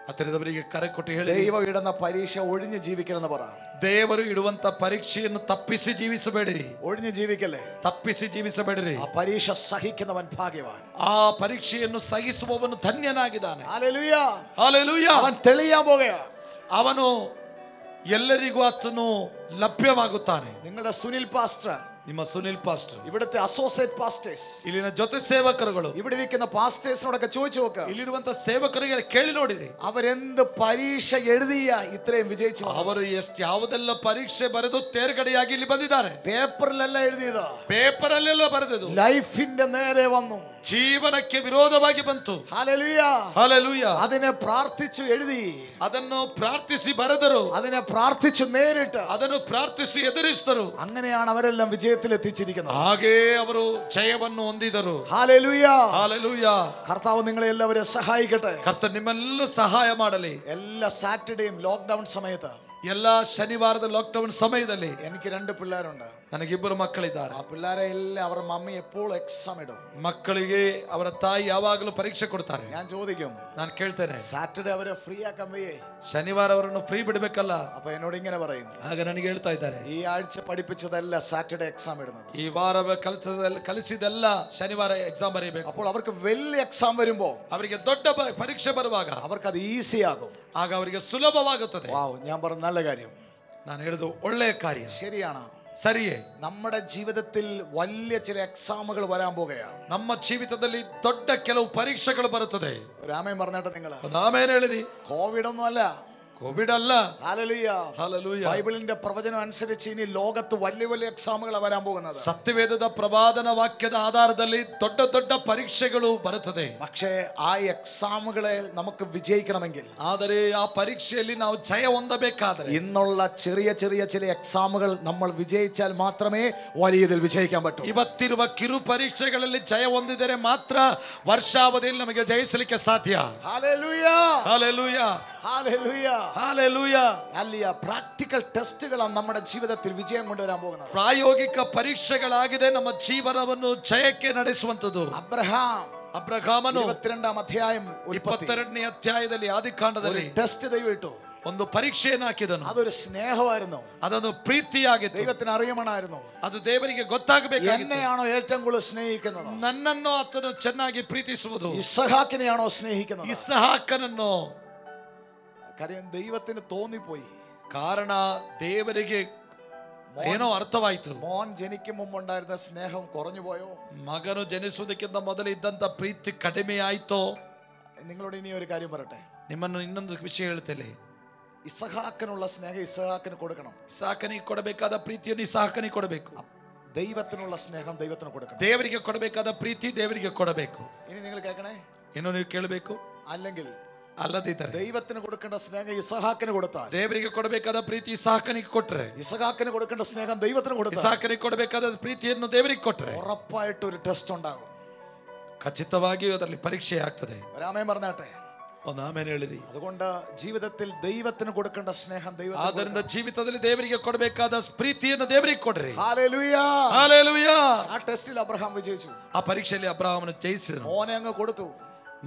ಹತ್ತಿರದವರಿಗೆ ಕರೆ ಕೊಟ್ಟು ಹೇಳಿ, ദൈവം ഇടുന്ന പരീക്ഷ ഒഴിഞ്ഞു ജീവിക്കണമെന്ന് പറ. ದೇವರು ಇಡುವಂತ ಪರೀಕ್ಷೆಯನ್ನು ತಪ್ಪಿಸಿ ಜೀವಿಸಬೇಡಿರಿ. ഒഴിഞ്ഞു ജീവിക്കല്ലേ. ತಪ್ಪಿಸಿ ಜೀವಿಸಬೇಡಿರಿ. ആ പരീക്ഷ സഹിക്കുന്നവൻ ഭാഗ്യവാൻ. ಆ ಪರೀಕ್ಷೆಯನ್ನು ಸಹಿಸುವವನು ಧನ್ಯನಾಗಿದ್ದಾನೆ. ഹല്ലേലൂയ. ಹಲ್ಲೆಲೂಯ. അവൻ തെളിയാൻ പോകുകയാ. ಅವನು ಎಲ್ಲರಿಗೂ ಆತನು ಲಭ್ಯವಾಗುತ್ತಾನೆ. നിങ്ങളുടെ സുനിൽ പാസ്റ്റർ, ನಿಮ್ಮ ಸುನಿಲ್ ಪಾಸ್ಟರ್, ഇവിടുത്തെ അസോസിയേറ്റ് പാസ്റ്റേഴ്സ്, ಇಲ್ಲಿನ ಜೊತೆ ಸೇವಕರುಗಳು, ഇവിടെ ഇരിക്കുന്ന പാസ്റ്റേഴ്സിനോടൊക്കെ ചോദിച്ചു നോക്കുക, ಇಲ್ಲಿರುವಂತ ಸೇವಕರಿಗೆ ಕೇಳಿ ನೋಡಿರಿ, അവരെന്ത് പരീക്ഷ എഴുതിയ ഇത്രയും വിജയിച്ചു? ಅವರು ಯಾವುದೆಲ್ಲ ಪರೀಕ್ಷೆ ಬರೆದು ತೇರ್ಗಡೆಯಾಗಿ ಇಲ್ಲಿ ಬಂದಿದ್ದಾರೆ. പേപ്പറിലല്ല എഴുതിയത്, ಪೇಪರ್ ಅಲ್ಲೆಲ್ಲ ಬರೆದದು. ലൈഫിന്റെ നേരെ വന്നു. ಜೀವನಕ್ಕೆ ವಿರೋಧವಾಗಿ ಬಂತು. ഹല്ലേലൂയ. ಹಲ್ಲೆಲೂಯ. അതിനെ പ്രാർത്ഥിച്ചു എഴുതി, ಅದನ್ನು ಪ್ರಾರ್ಥಿಸಿ ಬರೆದರು, അതിനെ പ്രാർത്ഥിച്ചു നേരിട്ട്, ಅದನ್ನು ಪ್ರಾರ್ಥಿಸಿ ಎದುರಿಸಿದರು. അങ്ങനെയാണ് അവരെല്ലാം വിജയത്തിൽ എത്തിച്ചിരിക്കുന്നത്. ಹಾಗೇ ಅವರು ಜಯವನ್ನು ಹೊಂದಿದರು. ഹല്ലേലൂയ. ಹಲ್ಲೆಲೂಯ. കർത്താവ് നിങ്ങളെ എല്ലാവരും സഹായിക്കട്ടെ. ಕರ್ತನು ನಿಮ್ಮೆಲ್ಲ ಸಹಾಯ ಮಾಡಲಿ. എല്ലാ സാറ്റർഡേയും ലോക്ക്ഡൌൺ സമയത്ത്, ಎಲ್ಲ ಶನಿವಾರದ ಲಾಕ್ಡೌನ್ ಸಮಯದಲ್ಲಿ എനിക്ക് 2 പിള്ളേരുണ്ട്. ನನಗಿಬ್ಬರು ಮಕ್ಕಳಿದ್ದಾರೆ. ആ പിള്ളേരെ എല്ലാം അവരുടെ മമ്മി എപ്പോഴും എക്സാം ഇടും. ಮಕ್ಕಳಿಗೆ ಅವರ ತಾಯಿ ಯಾವಾಗಲೂ ಪರೀಕ್ಷೆ ಕೊಡ್ತಾರೆ. ഞാൻ ചോദിക്കും, ನಾನು ಕೇಳ್ತೇನೆ, സാറ്റർഡേ അവരെ ഫ്രീ ആക്കാൻ വയ്യേ? ಶನಿವಾರ ಅವರನ್ನು ಫ್ರೀ ಬಿಡಬೇಕಲ್ಲ? അപ്പൊ എന്നോട് ഇങ്ങനെ പറയും, ಆಗ ನನಗೆ ಹೇಳ್ತಾ ಇದ್ದಾರೆ, ഈ ആഴ്ച പഠിപ്പിച്ചതല്ല സാറ്റർഡേ എക്സാം ഇടുന്നത്. ಈ ವಾರ ಕಲಿಸಿದೆಲ್ಲ ಶನಿವಾರ ಎಕ್ಸಾಮ್ ಬರೀಬೇಕು. അപ്പോൾ അവർക്ക് വലിയ എക്സാം വരുമ്പോ ಅವರಿಗೆ ದೊಡ್ಡ ಪರೀಕ್ಷೆ ಬರುವಾಗ അവർക്ക് അത് ഈസി ആകും. ಆಗ ಅವರಿಗೆ ಸುಲಭವಾಗುತ್ತದೆ. വാവ്, ഞാൻ പറഞ്ഞ നല്ല കാര്യം. ನಾನು ಹೇಳುದು ಒಳ್ಳೆಯ ಕಾರ್ಯ. ശരിയാണ്. ಸರಿಯೇ. നമ്മുടെ ജീവിതത്തിൽ വലിയ ചില എക്സാമുകൾ വരാൻ പോകുകയാണ്. ನಮ್ಮ ಜೀವಿತದಲ್ಲಿ ದೊಡ್ಡ ಕೆಲವು ಪರೀಕ್ಷೆಗಳು ಬರುತ್ತದೆ. ഒരു ആമേൻ പറഞ്ഞിട്ട് നിങ്ങൾ. ಆಮೇಲೆ ಹೇಳಿರಿ, കോവിഡ് ഒന്നും അല്ല, ಕೋವಿಡ್ ಅಲ್ಲ. ഹല്ലേലൂയ. ಹಲ್ಲೆಲೂಯ. ബൈബിളിന്റെ പ്രവചനം അനുസരിച്ച് ഇനി ലോകത്ത് വലിയ വലിയ എക്സാമുകളാണ് വരാൻ പോകുന്നത്. ಸತ್ಯವೇದದ ಪ್ರವಾದನ ವಾಕ್ಯದ ಆಧಾರದಲ್ಲಿ ದೊಡ್ಡ ದೊಡ್ಡ ಪರೀಕ್ಷೆಗಳು ಬರುತ್ತದೆ. പക്ഷേ ആ എക്സാമുകളെ നമുക്ക് വിജയിക്കണമെങ്കിൽ, ಆದರೆ ಆ ಪರೀಕ್ಷೆಯಲ್ಲಿ ನಾವು ಜಯ ಹೊಂದಬೇಕಾದರೆ ഇന്നുള്ള ചെറിയ ചെറിയ ചില എക്സാമുകൾ നമ്മൾ വിജയിച്ചാൽ മാത്രമേ വലിയതിൽ വിജയിക്കാൻ പറ്റൂ. ಇವತ್ತಿರುವ ಕಿರು ಪರೀಕ್ಷೆಗಳಲ್ಲಿ ಜಯ ಹೊಂದಿದರೆ ಮಾತ್ರ ವರ್ಷಾವಧಿಯಲ್ಲಿ ನಮಗೆ ಜಯಿಸಲಿಕ್ಕೆ ಸಾಧ್ಯ. ഹല്ലേലൂയ. ಹಲ್ಲೆಲೂಯ. ഹല്ലേലൂയ. ಹಲ್ಲೆಲೂಯ. അല്ല, പ്രാക്ടിക്കൽ ടെസ്റ്റുകളാണ് നമ്മുടെ ജീവിതത്തിൽ വിജയം കൊണ്ടുവരാൻ പോകുന്നത്. ಪ್ರಾಯೋಗಿಕ ಪರೀಕ್ಷೆಗಳಾಗಿದೆ ನಮ್ಮ ಜೀವನವನ್ನು ಜಯಕ್ಕೆ ನಡೆಸುವಂತದ್ದು. ಅಬ್ರಹಾಮನು 22 അധ്യായം 22ನೇ ಅಧ್ಯಾಯದಲ್ಲಿ ಆದಿಕಾಂಡದಲ್ಲಿ ടെസ്റ്റ് ദൈവം ഇട്ടു. ಒಂದು ಪರೀಕ್ಷೆಯನ್ನು ಹಾಕಿದನು. അതൊരു സ്നേഹമായിരുന്നു, ಅದೊಂದು ಪ್ರೀತಿಯಾಗಿತ್ತು. ദൈവത്തിന് അറിയണമായിരുന്നു, ಅದು ದೇವರಿಗೆ ಗೊತ್ತಾಗಬೇಕಾಗಿತ್ತು. എന്നെയാണോ ഏറ്റവും കൂടുതൽ സ്നേഹിക്കുന്നത്? ನನ್ನನ್ನು ಆತನು ಚೆನ್ನಾಗಿ ಪ್ರೀತಿಸುವುದು. ഇസ്ഹാക്കിനെയാണോ സ്നേഹിക്കുന്നത്? ಇಸ್ಹಾಕನನ್ನು. കാര്യം ദൈവത്തിന് തോന്നിപ്പോയി. ಕಾರಣ ದೇವರಿಗೆ ಏನೋ ಅರ್ಥವಾಯಿತು. മോൻ ജനിക്കും മുമ്പുണ്ടായിരുന്ന സ്നേഹം കുറഞ്ഞു പോയോ? ಮಗನು ಜನಿಸುವುದಕ್ಕಿಂತ ಮೊದಲು ಇದ್ದಂತ ಪ್ರೀತಿ ಕಡಿಮೆ ಆಯ್ತೋ? നിങ്ങളോട് ഇനി ഒരു കാര്യം പറയട്ടെ. ನಿಮ್ಮನ್ನು ಇನ್ನೊಂದು ವಿಷಯ ಹೇಳ್ತೇನೆ. ഇസ്ഹാക്കിനുള്ള സ്നേഹം ഇസ്ഹാക്കിന് കൊടുക്കണം. ಇಸಾಕನಿಗೆ ಕೊಡಬೇಕಾದ ಪ್ರೀತಿಯನ್ನು ಇಸಾಕನಿಗೆ ಕೊಡಬೇಕು. ദൈവത്തിനുള്ള സ്നേഹം ദൈവത്തിന് കൊടുക്കണം. ದೇವರಿಗೆ ಕೊಡಬೇಕಾದ ಪ್ರೀತಿ ದೇವರಿಗೆ ಕೊಡಬೇಕು. ഇനി നിങ്ങൾ കേൾക്കണേ. ಇನ್ನು ನೀವು ಕೇಳಬೇಕು. അല്ലെങ്കിൽ ಅಲ್ಲದಿದ್ದರೆ ദൈവത്തിന് കൊടുക്കേണ്ട സ്നേഹം ഇസ്ഹാക്കിന് കൊടുത്താൽ, ದೇವರಿಗೆ ಕೊಡಬೇಕಾದ ಪ್ರೀತಿ ಇಸಾಕನಿಗೆ ಕೊಟ್ರೆ, ഇസ്ഹാക്കിന് കൊടുക്കേണ്ട സ്നേഹം ദൈവത്തിന് കൊടുത്താൽ, ಇಸಾಕನಿಗೆ ಕೊಡಬೇಕಾದ ಪ್ರೀತಿಯನ್ನು ದೇವರಿಗೆ ಕೊಟ್ರೆ ഉറപ്പായിട്ട് ഒരു ടെസ്റ്റ് ഉണ്ടാകും. ಖಚಿತವಾಗಿಯೂ ಅದರಲ್ಲಿ ಪರೀಕ್ಷೆ ಆಗ್ತದೆ. രാമേ പറഞ്ഞാട്ടെ. ಒಂದು ಆಮೇಲೆ ಹೇಳಿರಿ. അതുകൊണ്ട് ജീവിതത്തിൽ ദൈവത്തിന് കൊടുക്കേണ്ട സ്നേഹം ദൈവത്തിന്. ಆದ್ದರಿಂದ ಜೀವಿತದಲ್ಲಿ ದೇವರಿಗೆ ಕೊಡಬೇಕಾದ ಪ್ರೀತಿಯನ್ನು ದೇವರಿಗೆ ಕೊಡ್ರಿ. ഹല്ലേലൂയ. ಹಲ್ಲೆಲೂಯ. ആ ടെസ്റ്റിൽ അബ്രഹാം വിജയിച്ചു. ಆ ಪರೀಕ್ಷೆಯಲ್ಲಿ ಅಬ್ರಹಾಮನು ಜಯಿಸಿದನು. മോനെ അങ്ങ് കൊടുത്തു.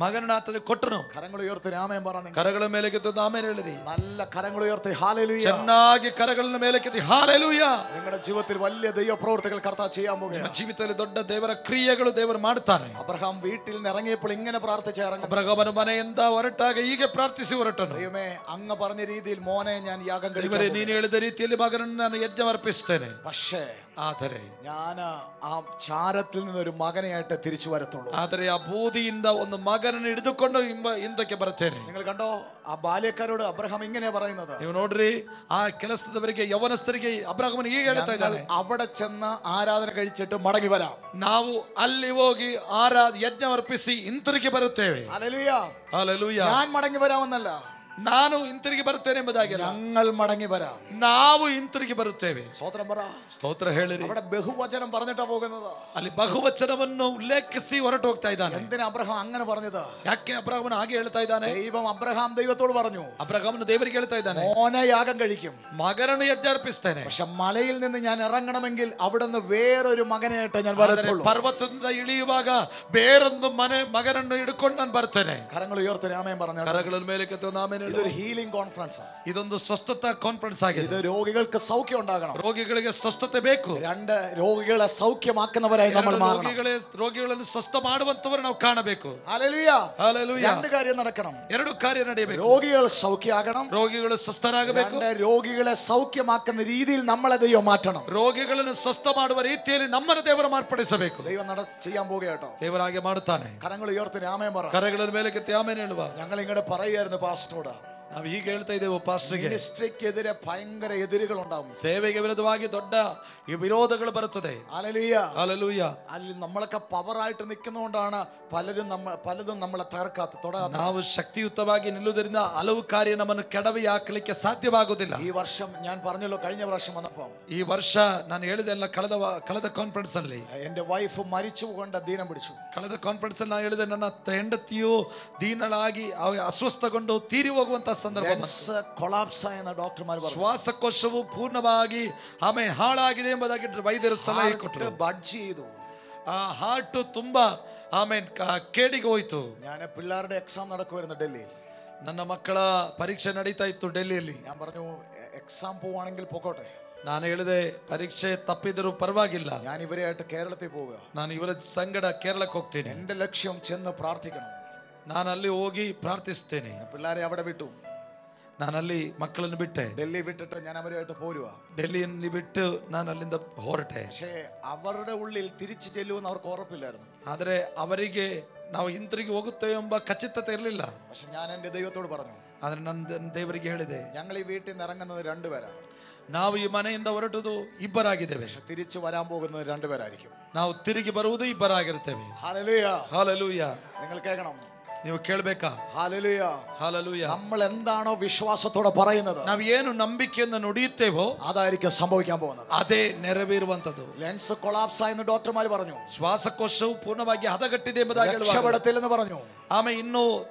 ಮಗನ ಆತನಿಗೆ ಕೊಟ್ಟನು. കരങ്ങൾ ഉയർത്തി രാമേൻ പറഞ്ഞു. ಕರಗಳ ಮೇಲೆ ಕೆತ್ತು ಆಮೇಲೆ ಹೇಳಿರಿ. നല്ല കരങ്ങൾ ഉയർത്തി ഹല്ലേലൂയ. ಚೆನ್ನಾಗಿ ಕರಗಳ ಮೇಲೆ ಕೆತ್ತಿ ಹಲ್ಲೆಲೂಯ. നിങ്ങളുടെ ജീവിതത്തിൽ വലിയ ദൈവ പ്രവൃത്തികൾ കർത്താവ് ചെയ്യാൻ ನಿಮ್ಮ പോകുകയാണ്. ಜೀವಿತದಲ್ಲಿ ದೊಡ್ಡ ದೇವರ ಕ್ರಿಯೆಗಳು ದೇವರು ಮಾಡ್ತಾನೆ. അബ്രഹാം വീട്ടിൽ നിന്ന് ഇറങ്ങിയപ്പോൾ ഇങ്ങനെ പ്രാർത്ഥിച്ച് ഇറങ്ങി. ಅಬ್ರಹಾಮನ ಮನೆಯಿಂದ ಹೊರಟಾಗ ಹೀಗೆ ಪ್ರಾರ್ಥಿಸಿ ಹೊರಟನು. ദൈവമേ, അങ്ങ് പറഞ്ഞ രീതിയിൽ മോനെ ഞാൻ യാഗം ಇವರೇ കഴിക്കും. ನೀನು ಹೇಳಿದ ರೀತಿಯಲ್ಲಿ ಮಗನನ್ನು ನಾನು ಯಜ್ಞ ಅರ್ಪಿಸ್ತೇನೆ. പക്ഷേ ಆದರೆ ഞാൻ ആ ചാരത്തിൽ നിന്നൊരു മകനെയായിട്ട് തിരിച്ചു വരത്തുള്ളൂ. ಆದರೆ ಆ ಬೂದಿಯಿಂದ ಒಂದು ಮಗನನ್ನು ಹಿಡಿದುಕೊಂಡು ಹಿಂದಕ್ಕೆ ಬರುತ್ತೇನೆ. നിങ്ങൾ കണ്ടോ, ആ ബാല്യക്കാരോട് അബ്രഹാം ഇങ്ങനെയാ പറയുന്നത്. ನೀವು ನೋಡ್ರಿ, ಆ ಕೆಲಸದವರಿಗೆ ಯವನಸ್ಥರಿಗೆ ಅಬ್ರಹಾಮನು ಹೀಗೆ ಹೇಳ್ತಾ ಇದ್ದಾನೆ, അവിടെ ചെന്ന് ആരാധന കഴിച്ചിട്ട് മടങ്ങി വരാം. ನಾವು ಅಲ್ಲಿ ಹೋಗಿ ಯಜ್ಞ ಅರ್ಪಿಸಿ ಹಿಂತಿರುಗಿ ಬರುತ್ತೇವೆ. ഹല്ലേലൂയ. ಹಲ್ಲೆಲೂಯ. ഞാൻ മടങ്ങി വരാമെന്നല്ല, ನಾನು ಹಿಂತಿರುಗಿ ಬರುತ್ತೇನೆ ಎಂಬುದಾಗಿಲ್ಲ, ഞങ്ങൾ മടങ്ങി വരാം. ನಾವು ಹಿಂತಿರುಗಿ ಬರುತ್ತೇವೆ. സ്തോത്രം പറ. ಸ್ತೋತ್ರ ಹೇಳಿರಿ. അവിടെ ബഹുവചനം പറഞ്ഞിട്ടാ പോകുന്നത്. ಅಲ್ಲಿ ಬಹುವಚನವನ್ನು ಉಲ್ಲೇಖಿಸಿ ಹೊರಟು ಹೋಗ್ತಾ ಇದ್ದಾನೆ. എന്തിനാ അബ്രഹാം അങ്ങനെ പറഞ്ഞത്? ಯಾಕೆ ಅಬ್ರಹಾಮನು ಹಾಗೆ ಹೇಳ್ತಾ ಇದ್ದಾನೆ? ദൈവം അബ്രഹാം ദൈവത്തോട് പറഞ്ഞു, ಅಬ್ರಹಾಮನು ದೇವರಿಗೆ ಹೇಳ್ತಾ ಇದ್ದಾನೆ, മോനെ യാഗം കഴിക്കും, ಮಗನನ್ನು ಯಜ್ಞ ಅರ್ಪಿಸ್ತೇನೆ. പക്ഷെ മലയിൽ നിന്ന് ഞാൻ ഇറങ്ങണമെങ്കിൽ അവിടുന്ന് വേറൊരു മകനായിട്ട് ഞാൻ വരത്തുള്ളൂ. ಪರ್ವತದಿಂದ ಇಳಿಯುವಾಗ ಬೇರೊಂದು ಮಗನನ್ನು ಹಿಡ್ಕೊಂಡು ನಾನು ಬರ್ತೇನೆ. കരങ്ങൾ ഉയർത്തി രാമേൻ പറഞ്ഞു. ಕರಗಳ ಮೇಲೆ ಕೆತ್ತು ഇതൊരു ഹീലിംഗ് കോൺഫറൻസ്. ಇದೊಂದು ಸ್ವಸ್ಥತಾ ಕಾನ್ಫರೆನ್ಸ್ ಆಗಿದೆ. ഇത് രോഗികൾക്ക് സൗഖ്യം ഉണ്ടാകണം. ರೋಗಿಗಳಿಗೆ ಸ್ವಸ್ಥತೆ ಬೇಕು. 2 രോഗികളെ സൗഖ്യമാക്കുന്നവരായി നമ്മൾ മാറണം. ರೋಗಿಗಳನ್ನು ಸ್ವಸ್ಥ ಮಾಡುವಂತವರು ನಾವು ಕಾಣಬೇಕು. ഹല്ലേലൂയ. ಹಲ್ಲೆಲೂಯ. 2 കാര്യം നടക്കണം. 2 ಕಾರ್ಯ ನಡೆಯಬೇಕು. രോഗികൾ സൗഖ്യമാകണം, ರೋಗಿಗಳು ಸ್ವಸ್ಥರಾಗಬೇಕು. 2 രോഗികളെ സൗഖ്യമാക്കുന്ന രീതിയിൽ നമ്മളെ ദൈവം മാറ്റണം. ರೋಗಿಗಳನ್ನು ಸ್ವಸ್ಥ ಮಾಡುವ ರೀತಿಯಲ್ಲಿ ನಮ್ಮನ್ನು ದೇವರು ಮಾರ್ಪಡಿಸಬೇಕು. ദൈവം ചെയ്യാൻ പോകുകട്ടോ. ದೇವರಾಗೆ ಮಾಡುತ್ತಾನೆ. കരങ്ങൾ ഉയർത്തി രാമേൻ പറ. ಕರಗಳ ಮೇಲೆ ಕೆತ್ತಿ ಆಮೇಲೆ ಹೇಳುವ. ഞങ്ങൾ ഇങ്ങോട്ട് പറയുമായിരുന്നു പാസ്റ്ററോട്, ನಾವು ಹೀಗೆ ಹೇಳ್ತಾ ಇದ್ದೇವೆ ಪಾಸ್ಟರ್ಗೆ, ಮಿನಿಸ್ಟ್ರಿಗೆതിരെ ಭയങ്കര ಎದುರುಗಳು ഉണ്ടാവും. ಸೇವೆಗೆ ವಿರುದ್ಧವಾಗಿ ದೊಡ್ಡ ಈ ವಿರೋಧಗಳು ಬರುತ್ತದೆ. Hallelujah, hallelujah. ಅಲ್ಲಿ നമ്മളൊക്കെ പവറായിട്ട് നിൽക്കുന്നതുകൊണ്ടാണ് പലതും നമ്മളെ തൊടാതെ. ನಾವು ಶಕ್ತಿಯುತವಾಗಿ ನಿಲ್ಲುವುದರಿಂದ ಹಲವು ಕಾರ್ಯ ನಮ್ಮನ್ನು ಕೆಡವಿ ಹಾಕಲಿಕ್ಕೆ ಸಾಧ್ಯವಾಗುವುದಿಲ್ಲ. ഈ വർഷം ഞാൻ പറഞ്ഞല്ലോ, കഴിഞ്ഞ പ്രാവശ്യം വന്നപ്പോൾ ಈ ವರ್ಷ ನಾನು ಹೇಳಿದೆಲ್ಲ ಕಳೆದ ಕಾನ್ಫರೆನ್ಸ್ ಅಲ್ಲಿ എന്റെ വൈഫ് മരിച്ചുകൊണ്ട് ദീനം പിടിച്ചു. ಕಳೆದ ಕಾನ್ಫರೆನ್ಸ್ ಅಲ್ಲಿ ನಾನು ಹೇಳಿದೆ, ನನ್ನ ಹೆಂಡತಿಯು ದೀನಳಾಗಿ ಅಸ್ವಸ್ಥಗೊಂಡು ತೀರಿ ಹೋಗುವಂತ ಸಂದರ್ಭ, ಕೊಲಾಪ್ಸ್ ಆದ ಡಾಕ್ಟರ್മാർ പറഞ്ഞു. ಶ್ವಾಸಕೋಶವು ಪೂರ್ಣವಾಗಿ ಆಮೇಲೆ ಹಾಳಾಗಿದೆ ಎಂಬುದಾಗಿ ವೈದ್ಯರು ಸಲಹೆ ಕೊಟ್ಟರು. ಬಡ್ಜಿ ಇದು ಆ ಹಾರ್ಟ್ ತುಂಬಾ ಆಮೇಲೆ ಕೇಡಿಗೆ ಹೋಯ್ತು. ഞാൻ പിള്ളേരുടെ എക്സാം നടക്കുമായിരുന്നു ഡൽഹിയിൽ. ನನ್ನ ಮಕ್ಕಳ ಪರೀಕ್ಷೆ ನಡೀತಾ ಇತ್ತು ಡೆಲ್ಲಿಯಲ್ಲಿ. ഞാൻ പറഞ്ഞു എക്സാം പോവാണെങ്കിൽ പോകട്ടെ. ನಾನು ಹೇಳಿದೆ, ಪರೀಕ್ಷೆ ತಪ್ಪಿದರೂ ಪರವಾಗಿಲ್ಲ, ഞാൻ ഇവരെയായിട്ട് കേരളത്തിൽ പോവുക. ನಾನು ಇವರ ಸಂಗಡ ಕೇರಳಕ್ಕೆ ಹೋಗ್ತೀನಿ. എന്റെ ലക്ഷ്യം ചെന്ന് പ്രാർത്ഥിക്കണം. ನಾನು ಅಲ್ಲಿ ಹೋಗಿ ಪ್ರಾರ್ಥಿಸ್ತೇನೆ. പിള്ളേരെ അവിടെ വിട്ടു. ನಾನು ಅಲ್ಲಿ ಮಕ್ಕಳನ್ನು ಬಿಟ್ಟೆ. ഡൽഹി വിട്ടിട്ട് ഞാൻ അവരുമായിട്ട് പോരുക. ಡೆಲ್ಲಿಯಲ್ಲಿ ಬಿಟ್ಟು ನಾನು ಅಲ್ಲಿಂದ ಹೊರಟೆ. പക്ഷേ അവരുടെ ഉള്ളിൽ തിരിച്ചു ചെല്ലുമെന്ന് അവർക്ക് ഉറപ്പില്ലായിരുന്നു. ಆದರೆ ಅವರಿಗೆ ನಾವು ಹಿಂತಿರುಗಿ ಹೋಗುತ್ತೇವೆ ಎಂಬ ಖಚಿತತೆ ಇರಲಿಲ್ಲ. പക്ഷെ ഞാൻ എൻ്റെ ദൈവത്തോട് പറഞ്ഞു. ಆದರೆ ನನ್ನ ದೇವರಿಗೆ ಹೇಳಿದೆ, ഞങ്ങൾ ഈ വീട്ടിൽ നിന്ന് ഇറങ്ങുന്നത് 2 പേരാണ്. ನಾವು ಈ ಮನೆಯಿಂದ ಹೊರಟುದು ಇಬ್ಬರಾಗಿದ್ದೇವೆ, പക്ഷെ തിരിച്ചു വരാൻ പോകുന്നത് 2 പേരായിരിക്കും. ನಾವು ತಿರುಗಿ ಬರುವುದು ಇಬ್ಬರಾಗಿರುತ್ತೇವೆ. Hallelujah, hallelujah. നിങ്ങൾ കേൾക്കണം. ನೀವು ಕೇಳಬೇಕಾ? Hallelujah, hallelujah. നമ്മൾ എന്താണോ വിശ്വാസത്തോടെ പറയുന്നത്, ನಾವು ಏನು ನಂಬಿಕೆಯನ್ನು ನುಡಿಯುತ್ತೇವೋ അതായിരിക്കും സംഭവിക്കാൻ പോകുന്നത്. ಅದೇ ನೆರವೇರುವಂತದ್ದು. ലെൻസ് കൊളാപ്സ് ആയെന്ന് ഡോക്ടർമാർ പറഞ്ഞു. ಶ್ವಾಸಕೋಶವು ಪೂರ್ಣವಾಗಿ ಹದಗೆಟ್ಟಿದೆ ಎಂಬುದಾಗಿ ಹೇಳುವಾಗ, രക്ഷപ്പെടത്തില്ലെന്ന് പറഞ്ഞു. ಆಮೇಲೆ ಇನ್ನೂ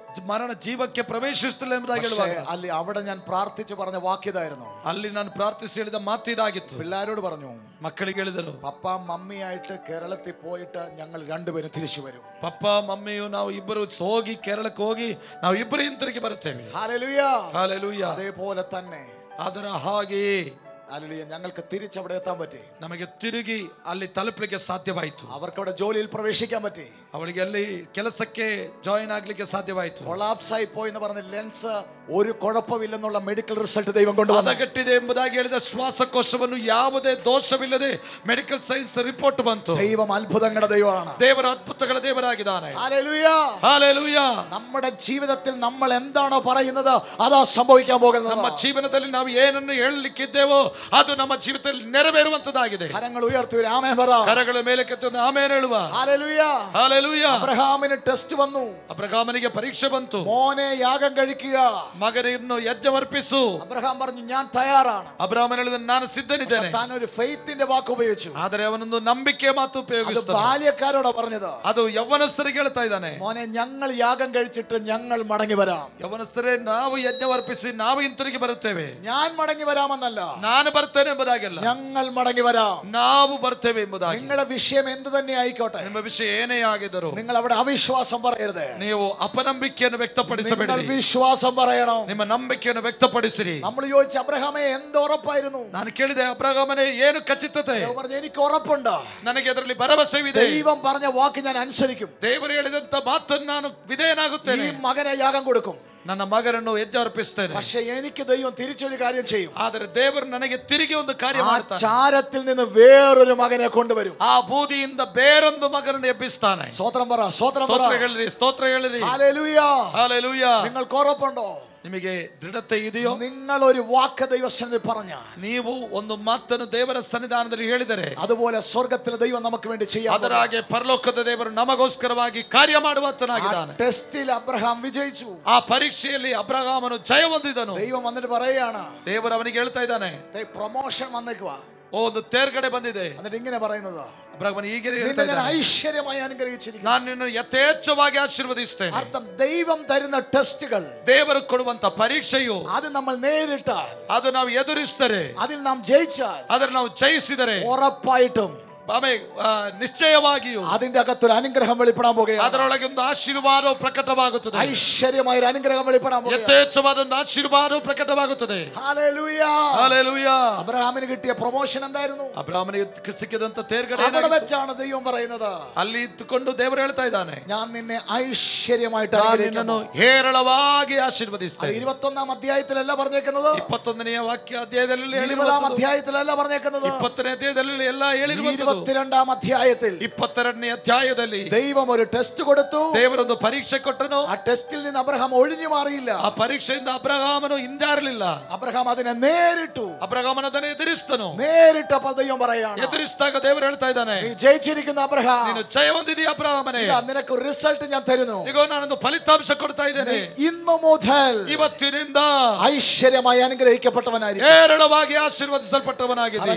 ಮರಣ ಜೀವಕ್ಕೆ ಪ್ರವೇಶಿಸುತ್ತಿಲ್ಲ ಎಂಬುದಾಗಿ ಹೇಳುವಾಗ, ಅಲ್ಲಿ അവിടെ ഞാൻ പ്രാർത്ഥിച്ച് പറഞ്ഞ വാക്യതായിരുന്നു. ಅಲ್ಲಿ ನಾನು ಪ್ರಾರ್ಥಿಸಿ ಹೇಳಿದ ಮಾತಿದಾಗಿತ್ತು. പിള്ളേരോട് പറഞ്ഞു, ಮಕ್ಕಳಿಗೆ ಹೇಳಿದರು, പപ്പ മമ്മിയായിട്ട് കേരളത്തിൽ പോയിട്ട് ഞങ്ങൾ 2 പേരും തിരിച്ചു വരും. ಪಪ್ಪ ಮಮ್ಮಿಯು ನಾವು ಇಬ್ಬರು ಹೋಗಿ ಕೇರಳಕ್ಕೆ ಹೋಗಿ ನಾವು ಇಬ್ಬರು ಹಿಂತಿರುಗಿ ಬರುತ್ತೇವೆ. Hallelujah, hallelujah. അതേപോലെ തന്നെ ಅದರ ಹಾಗೆಯೇ ഹല്ലേലൂയ ഞങ്ങൾക്ക് തിരിച്ചവിടെ എത്താൻ പറ്റി. ನಮಗೆ ತಿರುಗಿ ಅಲ್ಲಿ ತಲುಪಲಿಕ್ಕೆ ಸಾಧ್ಯವಾಯಿತು. അവർക്ക് അവിടെ ജോലിയിൽ പ്രവേശിക്കാൻ പറ്റി. ಅವಳಿಗೆ ಅಲ್ಲಿ ಕೆಲಸಕ್ಕೆ ಜಾಯಿನ್ ಆಗ್ಲಿಕ್ಕೆ ಸಾಧ್ಯವಾಯಿತು. കൊളാപ്സ് ആയി പോയി എന്ന് പറഞ്ഞ ലെൻസ് ഒരു കുഴപ്പമില്ലെന്നുള്ള മെഡിക്കൽ റിസൾട്ട് ദൈവം കൊണ്ടുവന്നു. ಹದಗೆಟ್ಟಿದೆ ಎಂಬುದಾಗಿ ಹೇಳಿದ ಶ್ವಾಸಕೋಶವನ್ನು ಯಾವುದೇ ದೋಷವಿಲ್ಲದೆ ಮೆಡಿಕಲ್ ಸೈನ್ಸ್ ರಿಪೋರ್ಟ್ ಬಂತು. ദൈവം അത്ഭുതങ്ങളുടെ ദൈവമാണ്. ದೇವರ ಅದ್ಭುತಗಳ ದೇವರಾಗಿದ್ದಾನೆ. Hallelujah, hallelujah. നമ്മുടെ ജീവിതത്തിൽ നമ്മൾ എന്താണോ പറയുന്നത് അതാ സംഭവിക്കാൻ പോകുന്നത്. ನಮ್ಮ ಜೀವನದಲ್ಲಿ ನಾವು ಏನನ್ನು ಹೇಳಲಿಕ್ಕಿದ್ದೇವೋ ಅದು ನಮ್ಮ ಜೀವಿತದಲ್ಲಿ ನೆರವೇರುವಂತದ್ದಾಗಿದೆ. കരങ്ങൾ ഉയർത്തി ആമേൻ പറ. ಕರಗಳ ಮೇಲೆ ಕೆತ್ತು ಆಮೇನ್ ಹೇಳುವ. Hallelujah, hallelujah. അബ്രഹാമിന് ടെസ്റ്റ് വന്നു. ಅಬ್ರಹಾಮನಿಗೆ ಪರೀಕ್ಷೆ ಬಂತು. മോനെ യാഗം കഴിക്കുക. ಮಗನನ್ನು ಯಜ್ಞವರ್ಪಿಸು. അബ്രഹാം പറഞ്ഞു ഞാൻ തയ്യാറാണ്. ಅಬ್ರಹಾಮನ ಹೇಳಿದ ನಾನು ಸಿದ್ಧನಿದ್ದೇನೆ. താൻ ഒരു ഫെയ്ത്തിന്റെ വാക്ക് ഉപയോഗിച്ചു. ಆದರೆ ಅವನೊಂದು ನಂಬಿಕೆ ಮಾತು അത് ಉಪಯೋಗಿಸ್ತಾನೆ. ബാല്യക്കാരോടാ പറഞ്ഞത്. ಅದು ಯೌವನಸ್ಥರಿಗೆ ಹೇಳ್ತಾ ಇದ್ದಾನೆ, മോനെ ഞങ്ങൾ യാഗം കഴിച്ചിട്ട് ഞങ്ങൾ മടങ്ങി വരാം. ಯೌವನಸ್ಥರೇ, ನಾವು ಯಜ್ಞವರ್ಪಿಸಿ ನಾವು ಹಿಂತಿರುಗಿ ಬರುತ್ತೇವೆ. ഞാൻ മടങ്ങി വരാമെന്നല്ല, ನಾನು ಬರ್ತೇನೆ ಎಂಬುದಾಗಿಲ್ಲ, ഞങ്ങൾ മടങ്ങി വരാം. ನಾವು ಬರ್ತೇವೆ ಎಂಬುದಾಗಿ. നിങ്ങളുടെ വിഷയം എന്ത് തന്നെ ആയിക്കോട്ടെ, ನಿಮ್ಮ ವಿಷಯ ಏನೇ ಆಗಿದ್ದರೂ നിങ്ങൾ അവിടെ അവിശ്വാസം പറയരുത്. ನೀವು ಅಪನಂಬಿಕೆಯನ್ನು ವ್ಯಕ್ತಪಡಿಸಬೇಡಿ. നിങ്ങൾ വിശ്വാസം പറയണം. ನಿಮ್ಮ ನಂಬಿಕೆಯನ್ನು ವ್ಯಕ್ತಪಡಿಸಿರಿ. നമ്മൾ ചോദിച്ചു അബ്രഹാമേ എന്ത് ഉറപ്പായിരുന്നു? ನಾನು ಕೇಳಿದೆ, ಅಬ್ರಹಾಮನೇ ಏನು ಖಚಿತತೆ? പറഞ്ഞു എനിക്ക് ഉറപ്പുണ്ട്, ನನಗೆ ಅದರಲ್ಲಿ ಭರವಸೆವಿದೆ. ദൈവം പറഞ്ഞ വാക്ക് ഞാൻ അനുസരിക്കും. ದೇವರು ಹೇಳಿದಂತ ಮಾತನ್ನು ನಾನು ವಿಧೇಯನಾಗುತ್ತೇನೆ. ഈ മകനെ യാഗം കൊടുക്കും. ನನ್ನ ಮಗನನ್ನು ಯಜ್ಞ ಅರ್ಪಿಸ್ತೇನೆ. പക്ഷെ എനിക്ക് ദൈവം തിരിച്ചൊരു കാര്യം ചെയ്യും. ಆದರೆ ದೇವರು ನನಗೆ ತಿರುಗಿ ಒಂದು ಕಾರ್ಯ ആ ಮಾಡ್ತಾನೆ. ചാരത്തിൽ നിന്ന് വേറൊരു മകനെ കൊണ്ടുവരും. ಆ ಬೂದಿಯಿಂದ ಬೇರೊಂದು ಮಗನನ್ನು ಎಬ್ಬಿಸ್ತಾನೆ. സ്തോത്രം പറ, സ്തോത്രം പറ. ಸ್ತೋತ್ರ ಹೇಳಿರಿ, ಸ್ತೋತ್ರ ಹೇಳಿರಿ. Hallelujah, hallelujah. നിങ്ങൾക്ക് ഉറപ്പുണ്ടോ? ನಿಮಗೆ ದೃಢತೆ ಇದೆಯೋ? നിങ്ങൾ ഒരു വാക്ക് ദൈവസന്നിധിയിൽ പറഞ്ഞാൽ, ನೀವು ಒಂದು ಮಾತನ್ನು ದೇವರ ಸನ್ನಿಧಾನದಲ್ಲಿ ಹೇಳಿದರೆ, അതുപോലെ സ്വർഗ്ഗത്തിലെ ദൈവം നമുക്ക് വേണ്ടി ചെയ്യാം. ಅದರ ಹಾಗೆ ಪರಲೋಕದ ದೇವರು ನಮಗೋಸ್ಕರವಾಗಿ ಕಾರ್ಯ ಮಾಡುವಾತನಾಗಿದ್ದಾನೆ. ടെസ്റ്റിൽ അബ്രഹാം വിജയിച്ചു. ಆ ಪರೀಕ್ಷೆಯಲ್ಲಿ ಅಬ್ರಹಾಮನು ಜಯ ಹೊಂದಿದನು. ദൈവം വന്നിട്ട് പറയുകയാണ്, ದೇವರು ಅವನಿಗೆ ಹೇಳ್ತಾ ಇದ್ದಾನೆ, പ്രൊമോഷൻ വന്നേക്കുവാ. ಒಂದು ತೇರ್ಗಡೆ ಬಂದಿದೆ. എന്നിട്ട് ഇങ്ങനെ പറയുന്നത്, ಅಬ್ರಹಾಮನು ಹೀಗೆ ಹೇಳ್ತಾ നിന്നെ ഞാൻ ಇದ್ದಾನೆ, ഐശ്വര്യമായി അനുഗ്രഹിച്ചിരിക്കുന്നു. ನಾನು ನಿನ್ನನ್ನು ಯಥೇಚ್ಛವಾಗಿ ಆಶೀರ್ವದಿಸ್ತೇನೆ. അർത്ഥം ദൈവം തരുന്ന ടെസ്റ്റുകൾ, ದೇವರು ಕೊಡುವಂತ ಪರೀಕ್ಷೆಯು, അത് നമ്മൾ നേരിട്ടാൽ, ಅದು ನಾವು ಎದುರಿಸಿದರೆ, അതിൽ നാം ജയിച്ചാൽ, ಅದನ್ನು ನಾವು ಜಯಿಸಿದರೆ ഉറപ്പായിട്ടും ನಿಶ್ಚಯವಾಗಿಯೂ അതിന്റെ അകത്തൊരു അനുഗ്രഹം വെളിപ്പെടാൻ പോകുകയാണ്. ಅದರೊಳಗೆ ಒಂದು ಆಶೀರ್ವಾದವು ಪ್ರಕಟವಾಗುತ್ತದೆ. ഐശ്വര്യമായ ഒരു അനുഗ്രഹം വെളിപ്പെടാൻ പോകുകയാണ്. ಯಥೇಚ್ಛವಾದ ಒಂದು ಆಶೀರ್ವಾದವು ಪ್ರಕಟವಾಗುತ್ತದೆ. Hallelujah, hallelujah. അബ്രഹാമിന് കിട്ടിയ പ്രൊമോഷൻ എന്തായിരുന്നു? ಅಬ್ರಹಾಮನಿಗೆ ಸಿಕ್ಕಿದಂತ ತೇರ್ಗಡೆ അവിടെ വെച്ചാണ് ദൈവം പറയുന്നത്, ಅಲ್ಲಿ ಇದ್ದುಕೊಂಡು ದೇವರು ಹೇಳ್ತಾ ಇದ್ದಾನೆ, ഞാൻ നിന്നെ ഐശ്വര്യമായിട്ട് ನಿನ್ನನ್ನು ಹೇರಳವಾಗಿ ಆಶೀರ್ವದಿಸ್ತೇನೆ. 21-ാം അധ്യായത്തിലല്ല പറഞ്ഞേക്കുന്നത്, 21ನೇ ವಾಕ್ಯ ಅಧ್ಯಾಯದಲ್ಲಿ 20-ാം അധ്യായത്തിലല്ല പറഞ്ഞേക്കുന്നത്, 20ನೇ ಅಧ್ಯಾಯದಲ್ಲಿ ಎಲ್ಲ ಹೇಳಿರುವಂತದ್ದು. 22ാം അധ്യായത്തിൽ 22ನೇ ಅಧ್ಯಾಯದಲ್ಲಿ ദൈവം ഒരു ടെസ്റ്റ് കൊടുത്തു. ದೇವರೊಂದು ಪರೀಕ್ಷೆ ಕೊಟ್ಟನು. ആ ടെസ്റ്റിൽ നിന്ന് അബ്രഹാം ഒഴിഞ്ഞു മാറിയില്ല. ಆ ಪರೀಕ್ಷೆಯಿಂದ ಅಬ್ರಹಾಮನು ಹಿಂಜಾರಲಿಲ್ಲ. അബ്രഹാം അതിനെ നേരിട്ടു. ಅಬ್ರಹಾಮನ ಅದನ್ನು ಎದುರಿಸ್ತನು. നേരിട്ടപ്പോൾ ദൈവം പറയാണ്, ಎದುರಿಸಿದಾಗ ದೇವರು ಹೇಳ್ತಾ ಇದ್ದಾನೆ, നീ ജയിച്ചിരിക്കുന്ന അബ്രഹാം, ನೀನು ಜಯ ಹೊಂದಿದೀಯ ಅಬ್ರಹಾಮನೇ, നിനക്ക് റിസൾട്ട് ഞാൻ തരുന്നു. ಈಗ ನಾನೊಂದು ಫಲಿತಾಂಶ ಕೊಡ್ತಾ ಇದ್ದೇನೆ. ഇന്നു മുതൽ ಇವತ್ತಿನಿಂದ ഐശ്വര്യമായി അനുഗ്രഹിക്കപ്പെട്ടവനായിരിക്കും. ಹೇರಳವಾಗಿ ಆಶೀರ್ವದಿಸಲ್ಪಟ್ಟವನಾಗಿದೆ.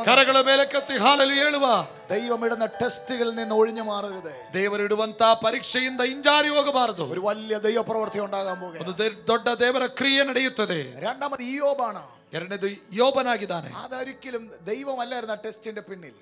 ಕರಗಳ ಮೇಲೆ ಕತ್ತಿ ಹಾಲಲ್ಲಿ ಹೇಳುವ. ദൈവം ഇടുന്ന ടെസ്റ്റുകളിൽ നിന്ന് ഒഴിഞ്ഞു മാറരുത്. ದೇವರಿಡುವಂತಹ ಪರೀಕ್ಷೆಯಿಂದ ಹಿಂಜಾರಿ ಹೋಗಬಾರದು. ഒരു വലിയ ദൈവ പ്രവൃത്തി ഉണ്ടാകാൻ പോകുന്നു. ಒಂದು ದೊಡ್ಡ ದೇವರ ಕ್ರಿಯೆ ನಡೆಯುತ್ತದೆ. രണ്ടാമത് ഇയ്യോബാണ്. ಎರಡನೇದು ಯೋಬನಾಗಿದ್ದಾನೆ. അതൊരിക്കലും ദൈവമല്ലായിരുന്നു ആ ടെസ്റ്റിന്റെ പിന്നിൽ.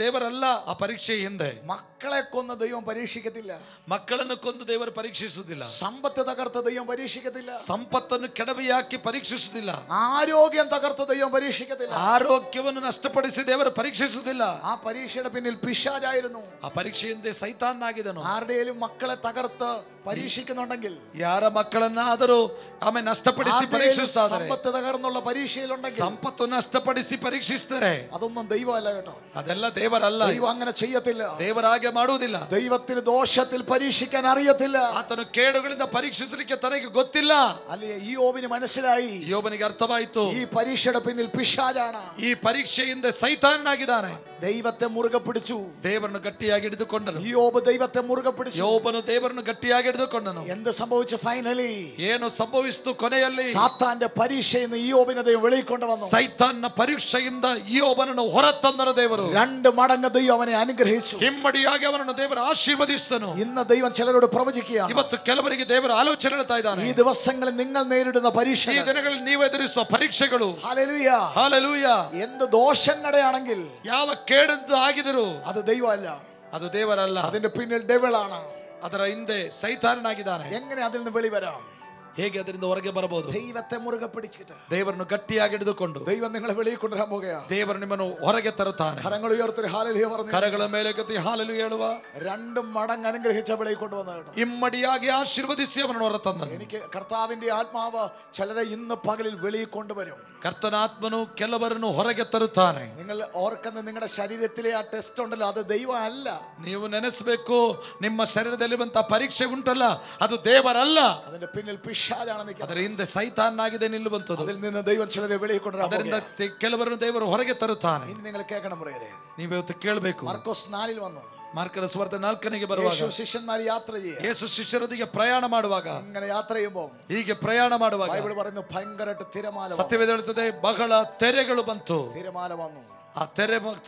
ದೇವರಲ್ಲ ಆ ಪರೀಕ್ಷೆ ಹಿಂದೆ. മക്കളെ കൊന്ന് ദൈവം പരീക്ഷിക്കത്തില്ല. ಮಕ್ಕಳನ್ನು ಕೊಂದು ದೇವರು ಪರೀಕ್ಷಿಸುವುದಿಲ್ಲ. സമ്പത്ത് തകർത്ത് ദൈവം പരീക്ഷിക്കത്തില്ല. ಸಂಪತ್ತನ್ನು ಕೆಡವಿಯಾಕಿ ಪರೀಕ್ಷಿಸುವುದಿಲ್ಲ. ആരോഗ്യം തകർത്ത് ദൈവം പരീക്ഷിക്കത്തില്ല. ಆರೋಗ್ಯವನ್ನು ನಷ್ಟಪಡಿಸಿ ದೇವರು ಪರೀಕ್ಷಿಸುವುದಿಲ್ಲ. ആ പരീക്ഷയുടെ പിന്നിൽ പിശാചായിരുന്നു. ಆ ಪರೀಕ್ಷೆ ಹಿಂದೆ ಸೈತಾನಾಗಿದ್ದನು. ആരുടെയും മക്കളെ തകർത്ത് പരീക്ഷിക്കുന്നുണ്ടെങ്കിൽ, ಯಾರ ಮಕ್ಕಳನ್ನಾದರೂ ಆಮೇಲೆ ನಷ್ಟಪಡಿಸಿ ಪರೀಕ್ಷಿಸ್ತಾರೆ, സമ്പത്ത് തകർന്നുള്ള പരീക്ഷയിലുണ്ടെങ്കിൽ, ಸಂಪತ್ತು ನಷ್ಟಪಡಿಸಿ ಪರೀಕ್ಷಿಸ್ತಾರೆ, അതൊന്നും ദൈവമല്ല കേട്ടോ. ಅದೆಲ್ಲ ದೇವರಲ್ಲ. ദൈവം അങ്ങനെ ചെയ്യത്തില്ല. ದೇವರಾಗೆ ಮಾಡುವುದಿಲ್ಲ. ദൈവത്തിന് ദോഷത്തിൽ പരീക്ഷിക്കാൻ അറിയത്തില്ല. ಆತನು ಕೇಡುಗಳಿಂದ ಪರೀಕ್ಷಿಸಲಿಕ್ಕೆ ತನಗೆ ಗೊತ್ತಿಲ್ಲ. ಅಲ್ಲಿ ಯೋബിന് മനസ്സിലായി. ಯೋಬನಿಗೆ ಅರ್ಥವಾಯಿತು, ഈ പരീക്ഷയുടെ പിന്നിൽ പിശാചാണ്. ಈ ಪರೀಕ್ಷೆಯಿಂದ ಸೈತಾನನಾಗಿದ್ದಾನೆ. ദൈവത്തെ മുറുകെ പിടിച്ചു. ದೇವರನ್ನು ಗಟ್ಟಿಯಾಗಿ ಹಿಡಿದುಕೊಂಡನು. യോബ് ദൈവത്തെ മുറുകെ പിടിച്ചു. ಯೋಬನು ದೇವರನ್ನು ಗಟ್ಟಿಯಾಗಿ ಹಿಡಿದುಕೊಂಡನು. എന്ത് സംഭവിച്ചു? ഫൈനലി ಏನು ಸಂಭವಿಸಿತು? ಕೊನೆಯಲ್ಲಿ സാത്താന്റെ പരീക്ഷയിൽ നിന്ന് യോബിനെ ദൈവം വെളിക്കൊണ്ട് വന്നു. ಸೈತಾನ್ನ ಪರೀಕ್ಷೆಯಿಂದ ಯೋಬನನ್ನು ಹೊರತಂದನು ದೇವರು. 2 മടങ്ങ് ദൈവം അവനെ അനുഗ്രഹിച്ചു. ಹಿಮ್ಮಡಿಯಾಗಿ ಅವನನ್ನು ದೇವರು ಆಶೀರ್ವದಿಸಿದನು. ഇന്ന് ദൈവം ചിലരോട് പ്രവചിക്കുകയാണ്. ಇವತ್ತು ಕೆಲವರಿಗೆ ದೇವರು ಆಲೋಚನೆ ಹೇಳ್ತಾ ಇದ್ದಾನೆ. ഈ ദിവസങ്ങളിൽ നിങ്ങൾ നേരിടുന്ന പരീക്ഷ, ಈ ದಿನಗಳಲ್ಲಿ ನೀವು ಎದುರಿಸುವ ಪರೀಕ್ಷೆಗಳು, ഹല്ലേലൂയ, ಹಲ್ಲೆಲೂಯ, എന്ത് ദോഷങ്ങളുടെയാണെങ്കിൽ ಯಾವ ಕೇಡದ್ದು ಆಗಿದರೂ അത് ദൈവമല്ല, ಅದು ದೇವರಲ್ಲ. അതിന്റെ പിന്നിൽ ഡെവിളാണ്. ಅದರ ಹಿಂದೆ ಸೈತಾನನಾಗಿದ್ದಾನೆ. എങ്ങനെ അതിൽ നിന്ന് വെളിവരാം? ಹೇಗೆ ಅದರಿಂದ ಹೊರಗೆ ಬರಬಹುದು? ദൈവത്തെ മുറുകെ പിടിച്ചിട്ട്, ದೇವರನ್ನು ಗಟ್ಟಿಯಾಗಿ ಹಿಡಿದುಕೊಂಡು ദൈവം നിങ്ങളെ വെളിയിൽ കൊണ്ടുവരാൻ പോകുകയാണ്. ದೇವರು ನಿಮ್ಮನ್ನು ಹೊರಗೆ ತರುತ್ತಾನೆ. കരങ്ങൾ ഉയർത്തി ഹല്ലേലൂയ പറഞ്ഞു. ಕರಗಳ ಮೇಲೆ ಕತ್ತಿ ಹಾಲೆಲೂಯ ಹೇಳುವ. 2 മടങ്ങ് അനുഗ്രഹിച്ച വെളിയിൽ കൊണ്ടുവന്ന കേട്ടോ. ಇಮ್ಮಡಿಯಾಗಿ ಆಶೀರ್ವದಿಸಿ ಅವನನ್ನು ಹೊರತಂದನು. എനിക്ക് കർത്താവിന്റെ ആത്മാവ് ചിലരെ ഇന്ന് പകലിൽ വെളിയിൽ കൊണ്ടുവരും. ಕರ್ತನಾತ್ಮನು ಕೆಲವರನ್ನು ಹೊರಗೆ ತರುತ್ತಾನೆ. നിങ്ങൾ ഓർക്കുന്ന നിങ്ങളുടെ ശരീരത്തിലെ ആ ടെസ്റ്റ് ഉണ്ടല്ലോ, അത് ദൈവം അല്ല. ನೀವು ನೆನೆಸಬೇಕು, ನಿಮ್ಮ ಶರೀರದಲ್ಲಿರುವಂತಹ ಪರೀಕ್ಷೆ ಉಂಟಲ್ಲ, ಅದು ದೇವರಲ್ಲ. അതിന്റെ പിന്നിൽ പിശാചാണ് നിൽക്കുന്നത്. ಅದರ ಹಿಂದೆ ಸೈತಾನಾಗಿದೆ ನಿಲ್ಲುವಂತದ್ದು. അതിൽ നിന്ന് ദൈവം ചിലരെ വെളിയിൽ കൊണ്ടുവരാൻ ಅದರಿಂದ ಕೆಲವರನ್ನು ದೇವರು ಹೊರಗೆ ತರುತ್ತಾನೆ. ഇനി നിങ്ങൾ കേൾക്കണം പ്രിയരേ. ನೀವು ಇವತ್ತು ಕೇಳಬೇಕು. മർക്കോസ് 4 വന്നു. ಮಾರ್ಕನ ಸುವಾರ್ತೆ 4ನೇ ಬರುವಾಗ യേശു ശിഷ്യന്മാർ യാത്ര ചെയ്യുക. ಯೇಸು ಶಿಷ್ಯರೊಂದಿಗೆ ಪ್ರಯಾಣ ಮಾಡುವಾಗ, ഇങ്ങനെ യാത്ര ചെയ്യുമ്പോൾ ಹೀಗೆ ಪ್ರಯಾಣ ಮಾಡುವಾಗ ബൈബിൾ പറയുന്നു ഭയങ്കരമായിട്ട് തിരമാല വന്നു. ಸತ್ಯವೇದ ಹೇಳುತ್ತದೆ, ಬಹಳ ತೆರೆಗಳು ಬಂತು. തിരമാല വന്നു. ಆ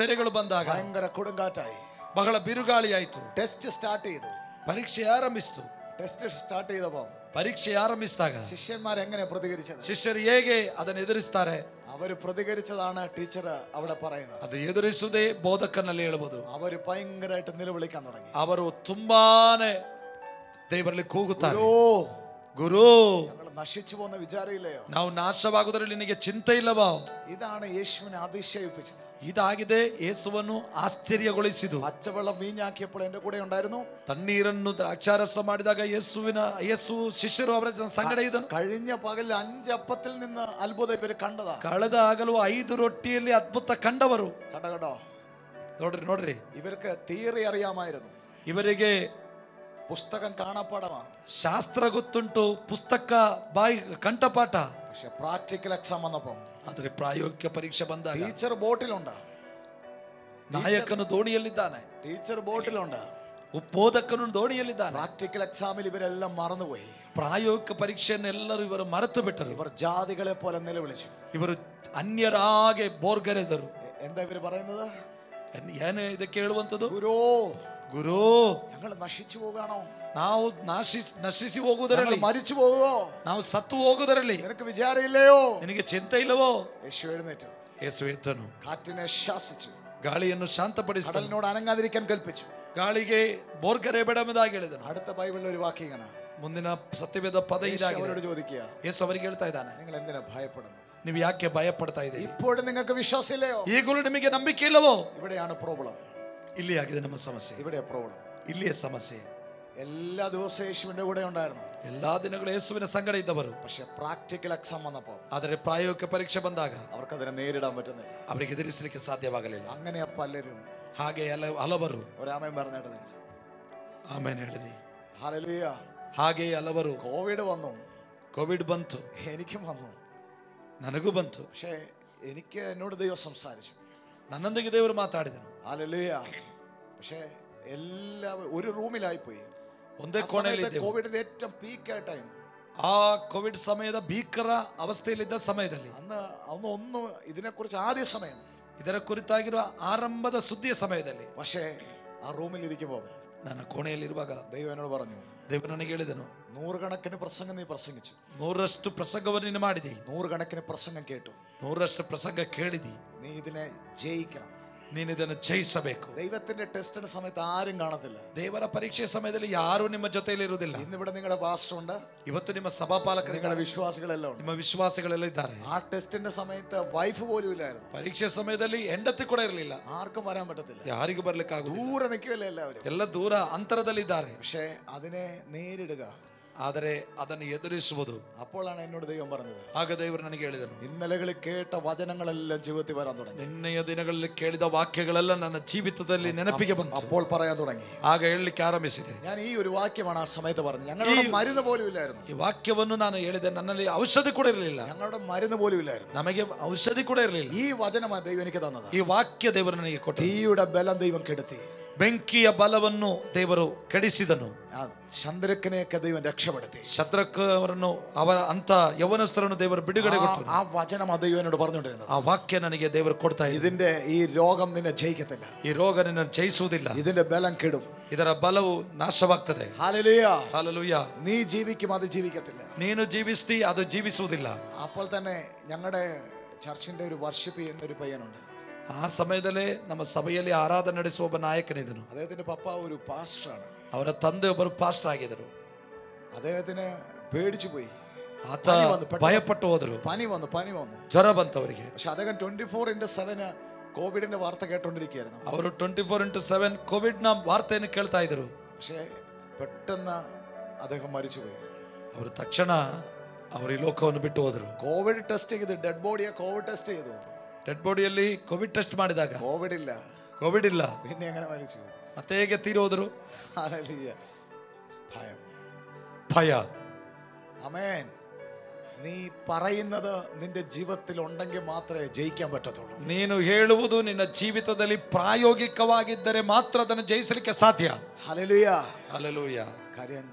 ತೆರೆಗಳು ಬಂದಾಗ ഭയങ്കര കൊടുങ്കാറ്റായി. ಬಹಳ ಬಿರುಗಾಳಿ ಆಯಿತು. ടെസ്റ്റ് സ്റ്റാർട്ട് ചെയ്തു. ಪರೀಕ್ಷೆ ಆರಂಭಿಸಿತು. ടെസ്റ്റ് ಸ್ಟಾರ್ಟ್ ചെയ്തപ്പോൾ ಪರೀಕ್ಷೆ ಆರಂಭಿಸಿದಾಗ ശിഷ്യന്മാർ എങ്ങനെ പ്രതികരിച്ചത്? ಶಿಷ್ಯರು ಹೇಗೆ ಅದನ್ನು ಎದುರಿಸ್ತಾರೆ? അവര് പ്രതികരിച്ചതാണ് ടീച്ചർ അവിടെ പറയുന്നത്. ಅದು ಎದುರಿಸುವುದೇ ಬೋಧಕನಲ್ಲಿ ಹೇಳಬಹುದು. അവര് ഭയങ്കരമായിട്ട് നിലവിളിക്കാൻ തുടങ്ങി. ಅವರು ತುಂಬಾನೇ ದೇವರಲ್ಲಿ ಕೂಗುತ್ತಾರೆ, ಗುರು, ഞങ്ങൾ നശിച്ചു പോകുന്ന വിചാരമില്ലയോ? ನಾವು ನಾಶವಾಗುವುದರಲ್ಲಿ ನಿನಗೆ ಚಿಂತೆ ಇಲ್ಲವಾ? ഇതാണ് യേശുവിനെ അതിശയിപ്പിച്ചത്. ಇದಾಗಿದೆ ಯೇಸುವನ್ನು ಆಶ್ಚರ್ಯಗೊಳಿಸಿದು. പച്ചവെള്ളം വീഞ്ഞാക്കിയപ്പോൾ എന്റെ കൂടെ ഉണ്ടായിരുന്നു. ತಣ್ಣೀರನ್ನು ದ್ರಾಕ್ಷಾರಸ ಮಾಡಿದಾಗ ಯೇಸು ಶಿಷ್ಯರು ಅವರ ಸಂಗಡ ಇದ್ದನು. കഴിഞ്ഞ പകൽ 5 അപ്പത്തിൽ നിന്ന് അത്ഭുതം ഇവര് കണ്ടതാ. ಕಳೆದ ಆಗಲು 5 ರೊಟ್ಟಿಯಲ್ಲಿ ಅದ್ಭುತ ಕಂಡವರು. കേട്ടോ ನೋಡ್ರಿ, ഇവർക്ക് തിയറി അറിയാമായിരുന്നു. ಇವರಿಗೆ പുസ്തകം കാണാപ്പാടമാണ്. ಶಾಸ್ತ್ರ ಗೊತ್ತುಂಟು, ಪುಸ್ತಕ ಬಾಯಿ ಕಂಠಪಾಠ. പക്ഷെ പ്രാക്ടിക്കൽ എക്സാം വന്നപ്പം, ಆದರೆ ಪ್ರಾಯೋಗಿಕ ಪರೀಕ್ಷೆ ಬಂದಾಗ ടീച്ചർ ബോട്ടിലുണ്ട്, ನಾಯಕನು ದೋಣಿಯಲ್ಲಿದ್ದಾನೆ, ടീച്ചർ ബോട്ടിലുണ്ട്, ಬೋಧಕನು ದೋಣಿಯಲ್ಲಿದ್ದಾನೆ. പ്രാക്ടിക്കൽ എക്സാമിൽ ഇവരെല്ലാം മറന്നുപോയി. ಪ್ರಾಯೋಗಿಕ ಪರೀಕ್ಷೆಯನ್ನು ಎಲ್ಲರೂ ಇವರು ಮರೆತು ಬಿಟ್ಟರು. ഇവർ ജാതികളെ പോലെ നിലവിളിച്ചു. ಇವರು ಅನ್ಯರಾಗೆ ಬೋರ್ಗರೆದರು. എന്താ ഇവര് പറയുന്നത്? ಏನು ಇದಕ್ಕೆ ಹೇಳುವಂಥದ್ದು? ഗുരു, ಗುರು, ഞങ്ങൾ നശിച്ചു പോകാണോ? ನಾವು ನಶಿಸಿ ಹೋಗುವುದರಲ್ಲಿ, മരിച്ചു പോകുവോ? ನಾವು ಸತ್ತು ಹೋಗುವುದರಲ್ಲಿ നിനക്ക് വിചാരമില്ലയോ? ನಿನಗೆ ಚಿಂತೆ ಇಲ್ಲವೋ? യേശു എഴുന്നേറ്റു. ಯೇಸು ಎದ್ದನು, കാറ്റിനെ ശാസിച്ചു, ಗಾಳಿಯನ್ನು ಶಾಂತಪಡಿಸಿದನು, കടലിനോട് അനങ്ങാതിരിക്കാൻ കൽപ്പിച്ചു. ಗಾಳಿಗೆ ಬೋರ್ಗರೆ ಬೇಡಮೆಂದಾಗಿ ಹೇಳಿದನು. അടുത്ത ബൈബിളിൽ ഒരു വാക്യമാണ്. ಮುಂದಿನ ಸತ್ಯವೇದ ಪದ ಇದಾಗಿದೆ. അവരോട് ചോദിക്കുക, ಯೇಸು ಅವರಿಗೆ ಹೇಳ್ತಾ ಇದ್ದಾನೆ, നിങ്ങൾ എന്തിനാ ഭയപ്പെടുന്നത്? ನೀವು ಯಾಕೆ ಭಯ ಪಡ್ತಾ ಇದ್ದೀರಿ? ഇപ്പോഴും നിങ്ങൾക്ക് വിശ്വാസമില്ലയോ? ಈಗಲೂ ನಿಮಗೆ ನಂಬಿಕೆ ಇಲ್ಲವೋ? ഇവിടെയാണ് പ്രോബ്ലം. ಇಲ್ಲಿ ಆಗಿದೆ ನಮ್ಮ ಸಮಸ್ಯೆ, ഇവിടെ പ്രോബ്ലം. ಇಲ್ಲಿಯೇ ಸಮಸ್ಯೆ. എല്ലാ ദിവസവും യേശുവിന്റെ കൂടെ ഉണ്ടായിരുന്നു. ಎಲ್ಲಾ ದಿನಗಳು ಯೇಸುವಿನ ಸಂಗಡ ಇದ್ದವರು. പക്ഷെ പ്രാക്ടിക്കൽ എക്സാം വന്നപ്പോൾ ಆದರೆ ಪ್ರಾಯೋಗಿಕ ಪರೀಕ್ಷೆ ಬಂದಾಗ അവർക്ക് അതിനെ നേരിടാൻ പറ്റുന്നില്ല. ಅವರಿಗೆ ಎದುರಿಸಲಿಕ್ಕೆ ಸಾಧ್ಯವಾಗಲಿಲ್ಲ. അങ്ങനെയാ പലരും. ಹಾಗೆ ಹಲವರು ഒരാമൻ പറഞ്ഞിട്ട് ಆಮೇಲೆ ಹೇಳಿರಿ. ഹല്ലേലൂയ. ಹಾಗೆ ಹಲವರು കോവിഡ് വന്നു, ಕೋವಿಡ್ ಬಂತು, എനിക്കും വന്നു. ನನಗೂ ಬಂತು. പക്ഷേ എനിക്ക് എന്നോട് ദൈവം സംസാരിച്ചു, ನನ್ನೊಂದಿಗೆ ದೇವರು ಮಾತಾಡಿದನು. ഹല്ലേലൂയ. പക്ഷേ എല്ലാവരും ഒരു റൂമിലായി പോയി. ಒಂದೇ ಕೋಣೆಯಲ್ಲಿ കോവിഡിന്റെ ഏറ്റവും പീക്ക് ടൈം, ಆ ಕೋವಿಡ್ ಸಮಯದ ಭೀಕರ ಅವಸ್ಥೆಯಲ್ಲಿದ್ದ ಸಮಯದಲ್ಲಿ, ഒന്നും ഇതിനെക്കുറിച്ച് ആദ്യ സമയം ಇದರ ಕುರಿತಾಗಿರುವ ಆರಂಭದ ಸುದ್ದಿಯ ಸಮಯದಲ್ಲಿ, പക്ഷേ ആ റൂമിൽ ഇരിക്കുമ്പോൾ ನನ್ನ ಕೋಣೆಯಲ್ಲಿರುವಾಗ ദൈവം എന്നോട് പറഞ്ഞു, ದೇವರು ನನಗೆ ಹೇಳಿದನು, 100 കണക്കിന് പ്രസംഗം നീ പ്രസംഗിച്ചു, 100ರಷ್ಟು ಪ್ರಸಂಗವನ್ನು ನೀನು ಮಾಡಿದಿ, 100 കണക്കിന് പ്രസംഗം കേട്ടു, 100ರಷ್ಟು ಪ್ರಸಂಗ ಕೇಳಿದಿ, നീ ഇതിനെ ജയിക്കണം, ನೀನು ಇದನ್ನು ಜಯಿಸಬೇಕು. ദൈവത്തിന്റെ ടെസ്റ്റിന്റെ സമയത്ത് ആരും കാണത്തില്ല. ದೇವರ ಪರೀಕ್ಷೆಯ ಸಮಯದಲ್ಲಿ ಯಾರು ನಿಮ್ಮ ಜೊತೆಯಲ್ಲಿ ಇರುವುದಿಲ್ಲ. ഇന്നിവിടെ നിങ്ങളുടെ പാസ്റ്റർ ഉണ്ട്, ಇವತ್ತು ನಿಮ್ಮ ಸಭಾಪಾಲಕರು, നിങ്ങളുടെ വിശ്വാസികളെല്ലാം ഉണ്ട്. ನಿಮ್ಮ ವಿಶ್ವಾಸಿಗಳೆಲ್ಲ ಇದ್ದಾರೆ. ആ ടെസ്റ്റിന്റെ സമയത്ത് വൈഫ് പോലും ഇല്ലായിരുന്നു. ಪರೀಕ್ಷೆ ಸಮಯದಲ್ಲಿ ಹೆಂಡತಿ ಕೂಡ ಇರಲಿಲ್ಲ. ആർക്കും വരാൻ പറ്റത്തില്ല, ಯಾರಿಗೂ ಬರ್ಲಿಕ್ಕೆ ಆಗುದಿಲ್ಲ, ദൂരെ നിൽക്കുകയല്ലേ എല്ലാവരും. ಎಲ್ಲ ದೂರ ಅಂತರದಲ್ಲಿದ್ದಾರೆ. പക്ഷേ അതിനെ നേരിടുക, ಆದರೆ ಅದನ್ನು ಎದುರಿಸುವುದು. അപ്പോഴാണ് എന്നോട് ദൈവം പറഞ്ഞത്, ಆಗ ದೇವರು ನನಗೆ ಹೇಳಿದನು, ഇന്നലകളിൽ കേട്ട വചനങ്ങളെല്ലാം ജീവിതത്തിൽ വരാൻ തുടങ്ങി. ನಿನ್ನೆಯ ದಿನಗಳಲ್ಲಿ ಕೇಳಿದ ವಾಕ್ಯಗಳೆಲ್ಲ ನನ್ನ ಜೀವಿತದಲ್ಲಿ ನೆನಪಿಗೆ ಬಂತು. അപ്പോൾ പറയാൻ തുടങ്ങി, ಆಗ ಹೇಳಲಿಕ್ಕೆ ಆರಂಭಿಸಿದೆ. ഞാൻ ഈ ഒരു വാക്യമാണ് ആ സമയത്ത് പറഞ്ഞത്. ഞങ്ങളുടെ മരുന്ന് പോലും ഇല്ലായിരുന്നു. ಈ ವಾಕ್ಯವನ್ನು ನಾನು ಹೇಳಿದೆ. ನನ್ನಲ್ಲಿ ಔಷಧಿ ಕೂಡ ಇರಲಿಲ್ಲ, ഞങ്ങളുടെ മരുന്ന് പോലും ഇല്ലായിരുന്നു. ನಮಗೆ ಔಷಧಿ ಕೂಡ ಇರಲಿಲ್ಲ. ഈ വചനമാണ് ദൈവം എനിക്ക് തന്നത്. ಈ ವಾಕ್ಯ ದೇವರು ನನಗೆ ಕೊಟ್ಟ. തീയുടെ ബലം ദൈവം കെടുത്തി, ಬೆಂಕಿಯ ಬಲವನ್ನು ದೇವರು ಕೆಡಿಸಿದನು. ആ ചന്ദ്രക്കനെയൊക്കെ ദൈവം രക്ഷപ്പെടുത്തി. ಶದ್ರಕ್ ಅವರನ್ನು, ಅವರ ಅಂತ ಯವನಸ್ಥರನ್ನು ದೇವರು ಬಿಡುಗಡೆ ಕೊಟ್ಟರು. ആ വചനം ദൈവം എന്നോട് പറഞ്ഞുകൊണ്ടിരുന്നത്. ಆ ವಾಕ್ಯ ನನಗೆ ದೇವರು ಕೊಡ್ತಾ ಇದೆ. ഇതിന്റെ ഈ രോഗം നിന്നെ ജയിക്കത്തില്ല, ಈ ರೋಗ ನಿನ್ನನ್ನು ಜಯಿಸುವುದಿಲ್ಲ, ഇതിന്റെ ബലം കെടും, ಇದರ ಬಲವು ನಾಶವಾಗ್ತದೆ. ഹല്ലേലൂയ. ಹಲ್ಲೆಲೂಯಾ. നീ ജീവിക്കും, അത് ജീവിക്കത്തില്ല. ನೀನು ಜೀವಿಸ್ತಿ, ಅದು ಜೀವಿಸುವುದಿಲ್ಲ. അപ്പോൾ തന്നെ ഞങ്ങളുടെ ചർച്ചിന്റെ ഒരു വർഷിപ്പ് ചെയ്യുന്ന ഒരു പയ്യനുണ്ട്. ಆ ಸಮಯದಲ್ಲೇ ನಮ್ಮ ಸಭೆಯಲ್ಲಿ ಆರಾಧನೆ ನಡೆಸುವ ಒಬ್ಬ ನಾಯಕನಿದ್ದನು. അദ്ദേഹത്തിന്റെ പപ്പ ഒരു പാസ്റ്ററാണ്. ಅವರ ತಂದೆ ಒಬ್ಬರು ಪಾಸ್ಟರ್ ಆಗಿದ್ದರು. അദ്ദേഹത്തിന് പേടിച്ചു പോയി, ಆತ ಭಯಪಟ್ಟು ಹೋದರು. പനി വന്നു. ಜ್ವರ ಬಂತವರಿಗೆ. പക്ഷെ അദ്ദേഹം 24/7 കോവിഡിന്റെ വാർത്ത കേട്ടോണ്ടിരിക്കുകയായിരുന്നു. ಅವರು 24/7 ಕೋವಿಡ್ ನ ವಾರ್ತೆಯನ್ನು ಕೇಳ್ತಾ ಇದ್ರು. പക്ഷേ പെട്ടെന്ന് അദ്ദേഹം മരിച്ചുപോയി. ಅವರು ತಕ್ಷಣ ಅವರು ಈ ಲೋಕವನ್ನು ಬಿಟ್ಟು ಹೋದರು. കോവിഡ് ടെസ്റ്റ് ചെയ്ത്, ഡെഡ് ബോഡിയെ കോവിഡ് ടെസ്റ്റ് ചെയ്തു. ಡೆಡ್ ಬಾಡಿಯಲ್ಲಿ ಕೋವಿಡ್ ಟೆಸ್ಟ್ ಮಾಡಿದಾಗ കോവിഡ് ഇല്ല. ಕೋವಿಡ್ ಇಲ್ಲ. പിന്നെ എങ്ങനെ മരിച്ചു? ಮತ್ತೆ ಹೇಗೆ ತೀರೋದ್ರು? ഹല്ലേലൂയ. ಭಯ. ആമേൻ. നീ പറയുന്നത് നിന്റെ ജീവിതത്തിൽ ഉണ്ടെങ്കിൽ മാത്രമേ ജയിക്കാൻ പറ്റത്തുള്ളൂ. ನೀನು ಹೇಳುವುದು ನಿನ್ನ ಜೀವಿತದಲ್ಲಿ ಪ್ರಾಯೋಗಿಕವಾಗಿದ್ದರೆ ಮಾತ್ರ ಅದನ್ನು ಜಯಿಸಲಿಕ್ಕೆ ಸಾಧ್ಯ. ഹല്ലേലൂയ. ಹಲ್ಲೆಲೂಯ. കാര്യം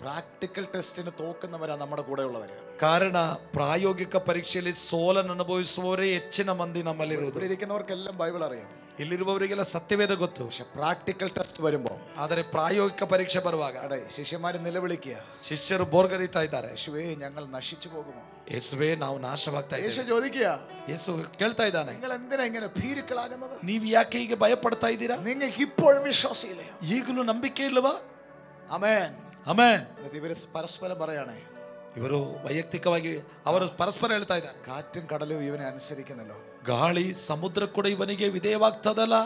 പ്രാക്ടിക്കൽ ടെസ്റ്റിന് തോക്കുന്നവരാ നമ്മുടെ കൂടെ ഉള്ളവര്. ಕಾರಣ ಪ್ರಾಯೋಗಿಕ ಪರೀಕ್ಷೆಯಲ್ಲಿ ಸೋಲನ್ನು ಅನುಭವಿಸುವವರೇ ಹೆಚ್ಚಿನ ಮಂದಿ ನಮ್ಮಲ್ಲಿರುವುದು. ഇവിടെ ഇരിക്കുന്നവർക്കെല്ലാം ബൈബിൾ അറിയാം, ಇಲ್ಲಿರುವವರಿಗೆಲ್ಲ ಸತ್ಯವೇದ ಗೊತ್ತು. പക്ഷെ പ്രാക്ടിക്കൽ ടെസ്റ്റ് വരുമ്പോൾ, ಆದರೆ ಪ್ರಾಯೋಗಿಕ ಪರೀಕ್ಷೆ ಬರುವಾಗ ശിഷ്യന്മാര് നിലവിളിക്കുക, ಶಿಷ್ಯರು ಬೋರ್ಗರಿತಾ ಇದ್ದಾರೆ, യേശുവേ ഞങ്ങൾ നശിച്ചു പോകുമോ? ಯೇಸುವೇ ನಾವು ನಾಶವಾಗ್ತಾ യേശു ಇದ್ದೇವೆ. ചോദിക്കുക, ಯೇಸು ಕೇಳ್ತಾ ಇದ್ದಾನೆ, നിങ്ങൾ എന്തിനാ ഇങ്ങനെ ഭീരുക്കളാകുന്നത്? ನೀವು ಯಾಕೆ ಹೀಗೆ ಭಯ ಪಡ್ತಾ ಇದ್ದೀರಾ? നിങ്ങൾക്ക് ഇപ്പോഴും വിശ്വാസമില്ലയോ? ಈಗಲೂ ನಂಬಿಕೆ ಇಲ್ಲವಾ? ആമേൻ. ಆಮೆನ್. എന്നിട്ട് ഇവര് പരസ്പരം പറയണേ, ಇವರು ವೈಯಕ್ತಿಕವಾಗಿ ಅವರು ಪರಸ್ಪರ ಹೇಳ್ತಾ ಇದ್ದಾರೆ, കാറ്റും കടലും ഇവനെ അനുസരിക്കുന്നല്ലോ, ಗಾಳಿ ಸಮುದ್ರ ಕೂಡ ಇವನಿಗೆ ವಿಧೇಯವಾಗ್ತದಲ್ಲ,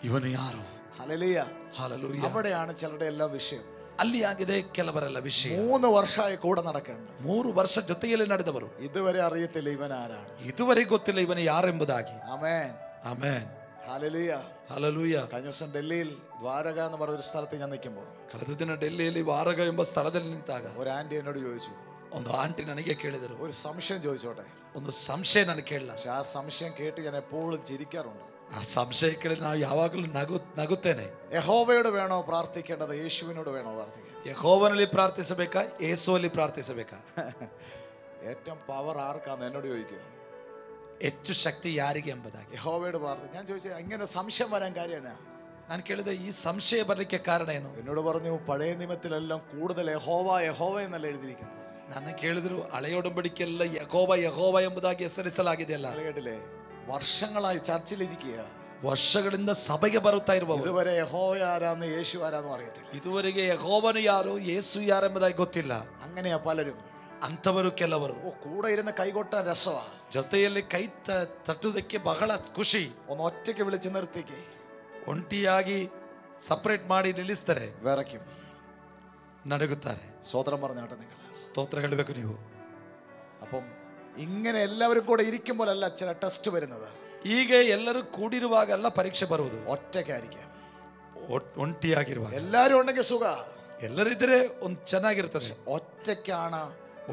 ಇವನು ಯಾರು? ഹല്ലേലൂയ. ಹಲ್ಲೆಲೂಯ. അവിടെയാണ് ചിലരുടെ എല്ലാ വിഷയം. ಅಲ್ಲಿ ಆಗಿದೆ ಕೆಲವರೆಲ್ಲ ವಿಷಯ. 3 ವರ್ಷമായി കൂടെ നടക്കേണ്ട, 3 ವರ್ಷ ಜೊತೆಯಲ್ಲಿ ನಡೆದವರು ഇതുവരെ അറിയത്തില്ല ഇവൻ ആരാണ്. ಇದುವರೆಗೆ ಗೊತ್ತಿಲ್ಲ ಇವನು ಯಾರೆಂಬುದಾಗಿ. ആമേൻ. ಆಮೆನ್. ഹല്ലേലൂയ. ಹಲ್ಲೆಲೂಯ. കഴിഞ്ഞ ദിവസം ഡൽഹിയിൽ ദ്വാരക എന്ന് പറഞ്ഞൊരു സ്ഥലത്ത് ഞാൻ നിൽക്കുമ്പോൾ ಕಳೆದ ದಿನ ಡೆಲ್ಲಿಯಲ್ಲಿ ವಾರಗ ಎಂಬ ಸ್ಥಳದಲ್ಲಿ ನಿಂತಾಗ ഒരു ആന്റി എന്നോട് ചോദിച്ചു, ಒಂದು ಆಂಟಿ ನನಗೆ ಕೇಳಿದರು, ഒരു സംശയം ചോദിച്ചോട്ടെ? ಒಂದು ಸಂಶಯ ನನಗೆ ಕೇಳಲ್ಲ. പക്ഷെ ആ സംശയം കേട്ട് ഞാൻ എപ്പോഴും ചിരിക്കാറുണ്ട്. ಆ ಸಂಶಯ ಕೇಳಿ ನಾವು ಯಾವಾಗಲೂ ನಗುತ್ತೇನೆ. യഹോവയോട് വേണോ പ്രാർത്ഥിക്കേണ്ടത്, യേശുവിനോട് വേണോ പ്രാർത്ഥിക്കേണ്ടത്? ಯೆಹೋವನಲ್ಲಿ ಪ್ರಾರ್ಥಿಸಬೇಕಾ, ಯೇಸುವಲ್ಲಿ ಪ್ರಾರ್ಥಿಸಬೇಕಾ? ഏറ്റവും പവർ ആർക്കാന്ന് എന്നോട് ചോദിക്കുക. ಹೆಚ್ಚು ಶಕ್ತಿ ಯಾರಿಗೆ ಎಂಬುದಾಗಿ യഹോവയോട് പ്രാർത്ഥിക്കും. ഞാൻ ചോദിച്ചു, ഇങ്ങനെ സംശയം വരാൻ കാര്യം എന്നാ? ನಾನು ಕೇಳಿದೆ, ಈ ಸಂಶಯ ಬರಲಿಕ್ಕೆ ಕಾರಣ ಏನು? എന്നോട് പറഞ്ഞു, പഴയ നിയമത്തിലെല്ലാം കൂടുതൽ യഹോവ യഹോവ എന്നല്ല എഴുതിയിരിക്കുന്നത്. ನನ್ನ ಕೇಳಿದ್ರು, ಹಳೆಯೊಡಂಬಡಿಕೆಲ್ಲ ಯೆಹೋವ ಯೆಹೋವ ಎಂಬುದಾಗಿ ಹೆಸರಿಸಲಾಗಿದೆಯಲ್ಲ. കേട്ടില്ലേ? വർഷങ്ങളായി ചർച്ചിലിരിക്കുക, ವರ್ಷಗಳಿಂದ ಸಭೆಗೆ ಬರುತ್ತಾ ಇರುವವರು ഇതുവരെ യഹോവ ആരാന്ന് യേശു ആരാന്നും അറിയത്തില്ല. ಇದುವರೆಗೆ ಯೆಹೋವನು ಯಾರು, ಯೇಸು ಯಾರೆಂಬುದಾಗಿ ಗೊತ್ತಿಲ್ಲ. അങ്ങനെയാ പലരും. ಅಂಥವರು ಕೆಲವರು. കൂടെ ഇരുന്ന് കൈകൊട്ടാൻ രസവാ, ಜೊತೆಯಲ್ಲಿ ಕೈ ತಟ್ಟುವುದಕ್ಕೆ ಬಹಳ ಖುಷಿ. ഒന്ന് ഒറ്റയ്ക്ക് വിളിച്ച് നിർത്തിക്ക്, ಒಂಟಿಯಾಗಿ ಸಪರೇಟ್ ಮಾಡಿ ನಿಲ್ಲಿಸ್ತಾರೆ, വിറയ്ക്കും. ನಡುಗುತ್ತಾರೆ. സ്വതന്ത്രം പറഞ്ഞാട്ടെ നിങ്ങൾ. ಸ್ತೋತ್ರ ಹೇಳಬೇಕು ನೀವು. അപ്പം ഇങ്ങനെ എല്ലാവരും കൂടെ ഇരിക്കുമ്പോഴല്ല ചില ടെസ്റ്റ് വരുന്നത്. ಹೀಗೆ ಎಲ್ಲರೂ ಕೂಡಿರುವಾಗಲ್ಲ ಪರೀಕ್ಷೆ ಬರುವುದು. ഒറ്റയ്ക്കായിരിക്കാം, ಒಂಟಿಯಾಗಿರುವಾಗ. എല്ലാരും ഉണ്ടെങ്കിൽ സുഖ, ಎಲ್ಲರಿದ್ರೆ ಒಂದು ಚೆನ್ನಾಗಿರ್ತದೆ. ഒറ്റയ്ക്കാണ്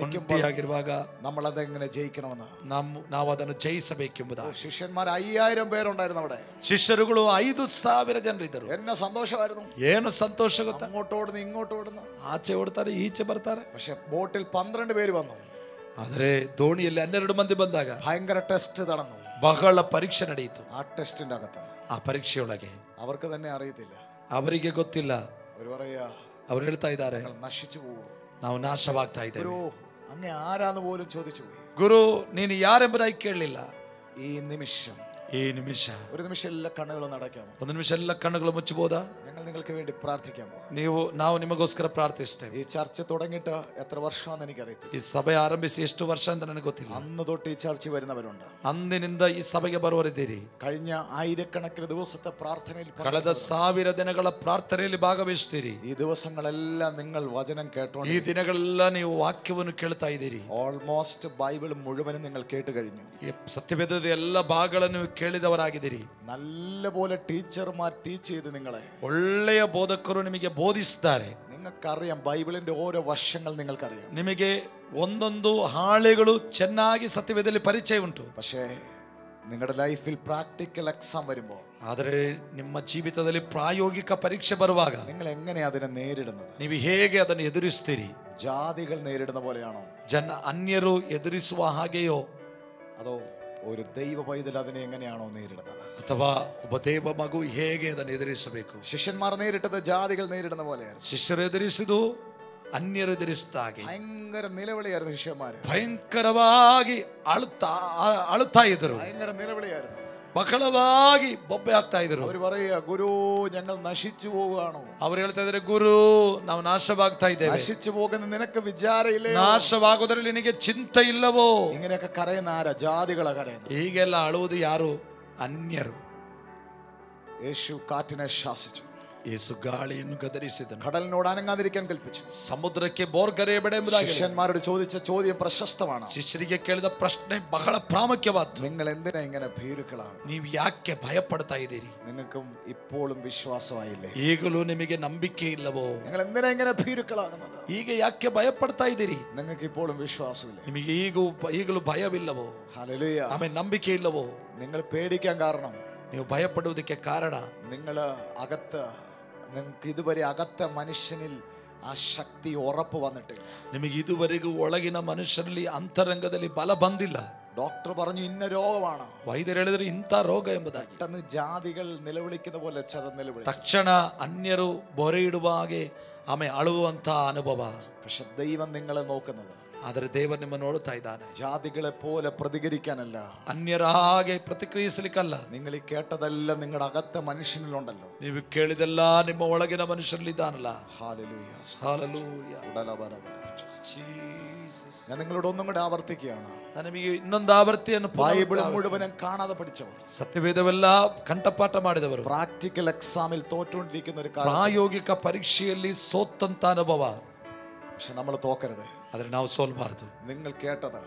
ಒಂಟಿಯಾಗಿರುವಾಗ നമ്മൾ അതെങ്ങനെ ജയിക്കണമെന്ന് ನಾವು ಅದನ್ನು ಜಯಿಸಬೇಕೆಂಬುದು. ಶಿಷ್ಯന്മാർ 5000 പേരുണ്ടായിരുന്നു അവിടെ. ಶಿಷ್ಯರುಗಳು 5000 ಜನರಿದ್ದರು. എന്നെ സന്തോഷമായിരുന്നു. ಏನು ಸಂತೋಷ ಗೊತ್ತಾ? അങ്ങോട്ട് ഓടുന്നു ഇങ്ങോട്ട് ഓടുന്നു, ಆಚೆ ಓಡ್ತಾರೆ ಈಚೆ ಬರ್ತಾರೆ. പക്ഷെ ബോട്ടിൽ 12 പേര് വന്നു. ಆದರೆ ದೋಣಿಯಲ್ಲಿ 12 ಮಂದಿ ಬಂದಾಗ ഭയങ്കര ടെസ്റ്റ് നടന്നു. ಬಹಳ ಪರೀಕ್ಷೆ ನಡೆಯಿತು. ആ ടെസ്റ്റിന്റെ അകത്ത് ಆ ಪರೀಕ್ಷೆಯೊಳಗೆ അവർക്ക് തന്നെ അറിയത്തില്ല. ಅವರಿಗೆ ಗೊತ್ತಿಲ್ಲ. അവർ പറയാ, ಅವ್ರು ಹೇಳ್ತಾ ಇದ್ದಾರೆ, നശിച്ചു പോകും, ನಾವು ನಾಶವಾಗ್ತಾ ಇದ್ದೇವೆ. ഗുരു അങ്ങ് ആരാന്ന് പോലും ചോദിച്ചു പോയി. ಗುರು ನೀನು ಯಾರೆಂಬುದಾಗಿ ಕೇಳಲಿಲ್ಲ. ഈ നിമിഷം ಈ ನಿಮಿಷ, ഒരു നിമിഷം എല്ലാ കണ്ണുകളും നടക്കാമോ? ಒಂದು ನಿಮಿಷ ಎಲ್ಲ ಕಣ್ಣುಗಳು ಮುಚ್ಚಬಹುದಾ? ഞങ്ങൾ നിങ്ങൾക്ക് വേണ്ടി പ്രാർത്ഥിക്കാമോ? ನಾವು ನಿಮಗೋಸ್ಕರ ಪ್ರಾರ್ಥಿಸ್ತೇವೆ. ഈ ചർച്ച തുടങ്ങിയിട്ട് എത്ര വർഷമാണെന്ന് എനിക്കറിയത്തില്ല. ಈ ಸಭೆ ಆರಂಭಿಸಿ ಎಷ್ಟು ವರ್ಷ ಅಂತ ನನಗೆ ಗೊತ್ತಿಲ್ಲ. അന്ന് തൊട്ട് ഈ ചർച്ച വരുന്നവരുണ്ട്. ಅಂದಿನಿಂದ ಈ ಸಭೆಗೆ ಬರುವರಿದ್ದೀರಿ. കഴിഞ്ഞ ആയിരക്കണക്കിന് ദിവസത്തെ പ്രാർത്ഥനയിൽ ಕಳೆದ 1000 ದಿನಗಳ ಪ್ರಾರ್ಥನೆಯಲ್ಲಿ ಭಾಗವಹಿಸ್ತೀರಿ. ഈ ദിവസങ്ങളെല്ലാം നിങ്ങൾ വചനം കേട്ടോണ്ട് ಈ ದಿನಗಳೆಲ್ಲ ನೀವು ವಾಕ್ಯವನ್ನು ಕೇಳ್ತಾ ಇದ್ದೀರಿ. ഓൾമോസ്റ്റ് ബൈബിൾ മുഴുവനും നിങ്ങൾ കേട്ട് കഴിഞ്ഞു. ಈ ಸತ್ಯವೇದದ ಎಲ್ಲ ಭಾಗಗಳನ್ನು ಕೇಳಿದವರಾಗಿದ್ದೀರಿ. നല്ലപോലെ ടീച്ചർമാർ ടീച്ച് ചെയ്ത് നിങ്ങളെ, ಒಳ್ಳೆಯ ಬೋಧಕರು ನಿಮಗೆ ಬೋಧಿಸಿದ್ದಾರೆ. നിങ്ങൾക്കറിയാം ബൈബിളിന്റെ ഓരോ വശങ്ങൾ നിങ്ങൾക്കറിയാം. ನಿಮಗೆ ಒಂದೊಂದು ಹಾಳೆಗಳು ಚೆನ್ನಾಗಿ ಸತ್ಯವೇದದಲ್ಲಿ ಪರಿಚಯ ಉಂಟು. പക്ഷേ നിങ്ങളുടെ ലൈഫിൽ പ്രാക്ടിക്കൽ എക്സാം വരുമ്പോൾ, ಆದರೆ ನಿಮ್ಮ ಜೀವಿತದಲ್ಲಿ ಪ್ರಾಯೋಗಿಕ ಪರೀಕ್ಷೆ ಬರುವಾಗ നിങ്ങൾ എങ്ങനെയാ അതിനെ നേരിടുന്നത്? ನೀವು ಹೇಗೆ ಅದನ್ನು ಎದುರಿಸ್ತೀರಿ? ജാതികൾ നേരിടുന്ന പോലെയാണോ? ಅನ್ಯರು ಎದುರಿಸುವ ಹಾಗೆಯೋ, അതോ ഒരു ദൈവ പൈതൽ അതിനെ എങ്ങനെയാണോ നേരിടുന്നത്? ಅಥವಾ ಒಬ್ಬ ದೇವ ಮಗು ಹೇಗೆ ಅದನ್ನು ಎದುರಿಸಬೇಕು? ശിഷ്യന്മാർ നേരിട്ടത് ജാതികൾ നേരിടുന്ന പോലെയാണ്. ಶಿಷ್ಯರು ಎದುರಿಸಿದು ಅನ್ಯರು ಎದುರಿಸಿದ ಹಾಗೆ ഭയങ്കര നിലവിളിയായിരുന്നു. ശിഷ്യന്മാര് ಭಯಂಕರವಾಗಿ ಅಳುತ್ತಾ ಇದ್ರು. ഭയങ്കര നിലവിളിയായിരുന്നു. ಬಹಳವಾಗಿ ಬೊಬ್ಬೆ ಆಗ್ತಾ ಇದ್ರು. അവർ പറയുക, ഗുരു ഞങ്ങൾ നശിച്ചു പോവുകയാണോ? ಅವ್ರು ಹೇಳ್ತಾ ಇದ್ದಾರೆ, ಗುರು ನಾವು ನಾಶವಾಗ್ತಾ ಇದ್ದೇವೆ. നശിച്ചു പോകുന്ന നിനക്ക് വിചാരയില്ലേ? ನಾಶವಾಗೋದ್ರಲ್ಲಿ ನಿನಗೆ ಚಿಂತೆ ಇಲ್ಲವೋ? ഇങ്ങനെയൊക്കെ കരയുന്ന ആരാ? ജാതികളെ കരയുന്നത്. ಹೀಗೆಲ್ಲ ಅಳುವುದು ಯಾರು? ಅನ್ಯರು. യേശു കാറ്റിനെ ശാസിച്ചു. ಯೇಸು ಗಾಳಿಯನ್ನು ಗದರಿಸಿದನು. കടലിനോട് അനങ്ങാതിരിക്കാൻ കൽപ്പിച്ചു. ಸಮುದ್ರಕ್ಕೆ ಬೋರ್ಗರೆಯಬೇಡ ಎಂಬುದಾಗಿ ശിഷ്യന്മാരോട് ചോദിച്ച ചോദ്യം പ്രശസ്തമാണ്. ಶಿಷ್ಯರಿಗೆ ಕೇಳಿದ ಪ್ರಶ್ನೆ ಬಹಳ ಪ್ರಾಮುಖ್ಯವಾದ್ದು. നിങ്ങൾ എന്തിനാ ഇങ്ങനെ ഭീരുക്കളാണ്? ನೀವು ಯಾಕೆ ಭಯ ಪಡ್ತಾ ಇದ್ದೀರಿ? നിങ്ങൾക്കും ഇപ്പോഴും വിശ്വാസമായില്ലേ? ಈಗಲೂ ನಿಮಗೆ ನಂಬಿಕೆ ಇಲ್ಲವೋ? നിങ്ങൾ എന്തിനാ ഇങ്ങനെ ഭീരുക്കളാകുന്നത്? ಈಗ ಯಾಕೆ ಭಯ ಪಡ್ತಾ ಇದ್ದೀರಿ? നിങ്ങൾക്ക് ഇപ്പോഴും വിശ്വാസമില്ലേ? ನಿಮಗೆ ಈಗಲೂ ಭಯವಿಲ್ಲವೋ? ഹല്ലേലൂയ. ಆಮೇಲೆ ನಂಬಿಕೆ ಇಲ್ಲವೋ? നിങ്ങൾ പേടിക്കാൻ കാരണം, ನೀವು ಭಯ ಪಡುವುದಕ್ಕೆ ಕಾರಣ, നിങ്ങൾ അകത്ത്, നിങ്ങൾക്ക് ഇതുവരെ അകത്ത മനുഷ്യനിൽ ആ ശക്തി ഉറപ്പ് വന്നിട്ടില്ല. ನಿಮಗೆ ಇದುವರೆಗೂ ಒಳಗಿನ ಮನುಷ್ಯರಲ್ಲಿ ಅಂತರಂಗದಲ್ಲಿ ಬಲ ಬಂದಿಲ್ಲ. ഡോക്ടർ പറഞ്ഞു ഇന്ന രോഗമാണ്. ವೈದ್ಯರು ಹೇಳಿದ್ರು ಇಂಥ ರೋಗ ಎಂಬುದಾಗಿ. പെട്ടെന്ന് ജാതികൾ നിലവിളിക്കുന്ന പോലെ നിലവിളിച്ചു. ತಕ್ಷಣ ಅನ್ಯರು ಬೊರೆ ಇಡುವ ಹಾಗೆ ಆಮೇಲೆ ಅಳುವಂತ ಅನುಭವ. പക്ഷെ ദൈവം നിങ്ങളെ നോക്കുന്നത്, ಆದರೆ ದೇವರು ನಿಮ್ಮನ್ನು ನೋಡುತ್ತಾ ಇದ್ದಾನೆ. ജാതികളെ പോലെ പ്രതികരിക്കാനല്ല, ಅನ್ಯರ ಹಾಗೆ ಪ್ರತಿಕ್ರಿಯಿಸಲಿಕ್ಕಲ್ಲ. നിങ്ങൾ ഈ കേട്ടതെല്ലാം നിങ്ങളുടെ അകത്ത മനുഷ്യനിലുണ്ടല്ലോ. ನೀವು ಕೇಳಿದೆಲ್ಲ ನಿಮ್ಮ ಒಳಗಿನ ಮನುಷ್ಯರಲ್ಲಿ ಇದ್ದಾನಲ್ಲ. ഹല്ലേലൂയ. Hallelujah. ജീസസ്. ഞാൻ നിങ്ങളോട് ഒന്നും കൂടെ ആവർത്തിക്കുകയാണ്. ನಿಮಗೆ ಇನ್ನೊಂದು ಆವೃತ್ತಿಯನ್ನು ബൈബിൾ മുഴുവനും കാണാതെ പഠിച്ചവർ, ಸತ್ಯವೇದವೆಲ್ಲ ಕಂಠಪಾಠ ಮಾಡಿದವರು, പ്രാക്ടിക്കൽ എക്സാമിൽ തോറ്റുകൊണ്ടിരിക്കുന്ന ഒരു കാര്യം. ಪ್ರಾಯೋಗಿಕ ಪರೀಕ್ಷೆಯಲ್ಲಿ ಸೋತಂತ ಅನುಭವ. പക്ഷെ നമ്മൾ തോക്കരുത്. ಆದ್ರೆ ನಾವು ಸೋಲ್ಬಾರದು. നിങ്ങൾ കേട്ടത്,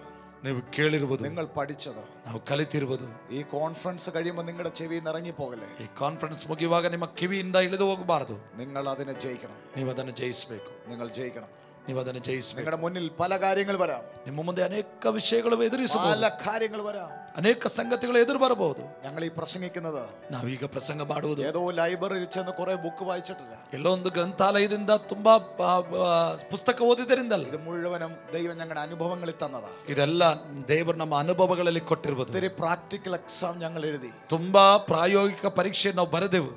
ನೀವು ಕೇಳಿರುವುದು, നിങ്ങൾ പഠിച്ചത്, ನಾವು ಕಲಿತಿರುವುದು, ഈ കോൺഫറൻസ് കഴിയുമ്പോൾ നിങ്ങളുടെ ചെവിയിൽ നിന്ന് ഇറങ്ങി പോകല്ലേ? ಈ ಕಾನ್ಫರೆನ್ಸ್ ಮುಗಿಯುವಾಗ ನಿಮ್ಮ ಕಿವಿಯಿಂದ ಇಳಿದು ಹೋಗಬಾರದು. നിങ്ങൾ അതിനെ ജയിക്കണം. ನೀವು ಅದನ್ನು ಜಯಿಸಬೇಕು. നിങ്ങൾ ജയിക്കണം. ನೀವು ಅದನ್ನು ಜಯಿಸಬೇಕು. നിങ്ങളുടെ മുന്നിൽ പല കാര്യങ്ങൾ വരാം. ನಿಮ್ಮ ಮುಂದೆ ಅನೇಕ ವಿಷಯಗಳು ಎದುರಿಸಬಹುದು. പല കാര്യങ്ങൾ വരാം. ಅನೇಕ ಸಂಗತಿಗಳು ಎದುರು ಬರಬಹುದು. ഞങ്ങൾ ഈ പ്രസംഗിക്കുന്നത് ನಾವೀಗ ಪ್ರಸಂಗ ಮಾಡುವುದು ഏതോ ലൈബ്രറിയിൽ ചെന്ന് കുറെ ബുക്ക് വായിച്ചിട്ടില്ല. ಎಲ್ಲೋ ಒಂದು ಗ್ರಂಥಾಲಯದಿಂದ ತುಂಬಾ ಪುಸ್ತಕ ಓದಿದರಿಂದಲ್ಲ. ഇത് മുഴുവനും ദൈവം ഞങ്ങളുടെ അനുഭവങ്ങളിൽ തന്നതാ. ಇದೆಲ್ಲ ದೇವರು ನಮ್ಮ ಅನುಭವಗಳಲ್ಲಿ ಕೊಟ್ಟಿರುವುದು. ഒത്തിരി പ്രാക്ടിക്കൽ എക്സാം ഞങ്ങൾ എഴുതി. ತುಂಬಾ ಪ್ರಾಯೋಗಿಕ ಪರೀಕ್ಷೆ ನಾವು ಬರೆದೆವು.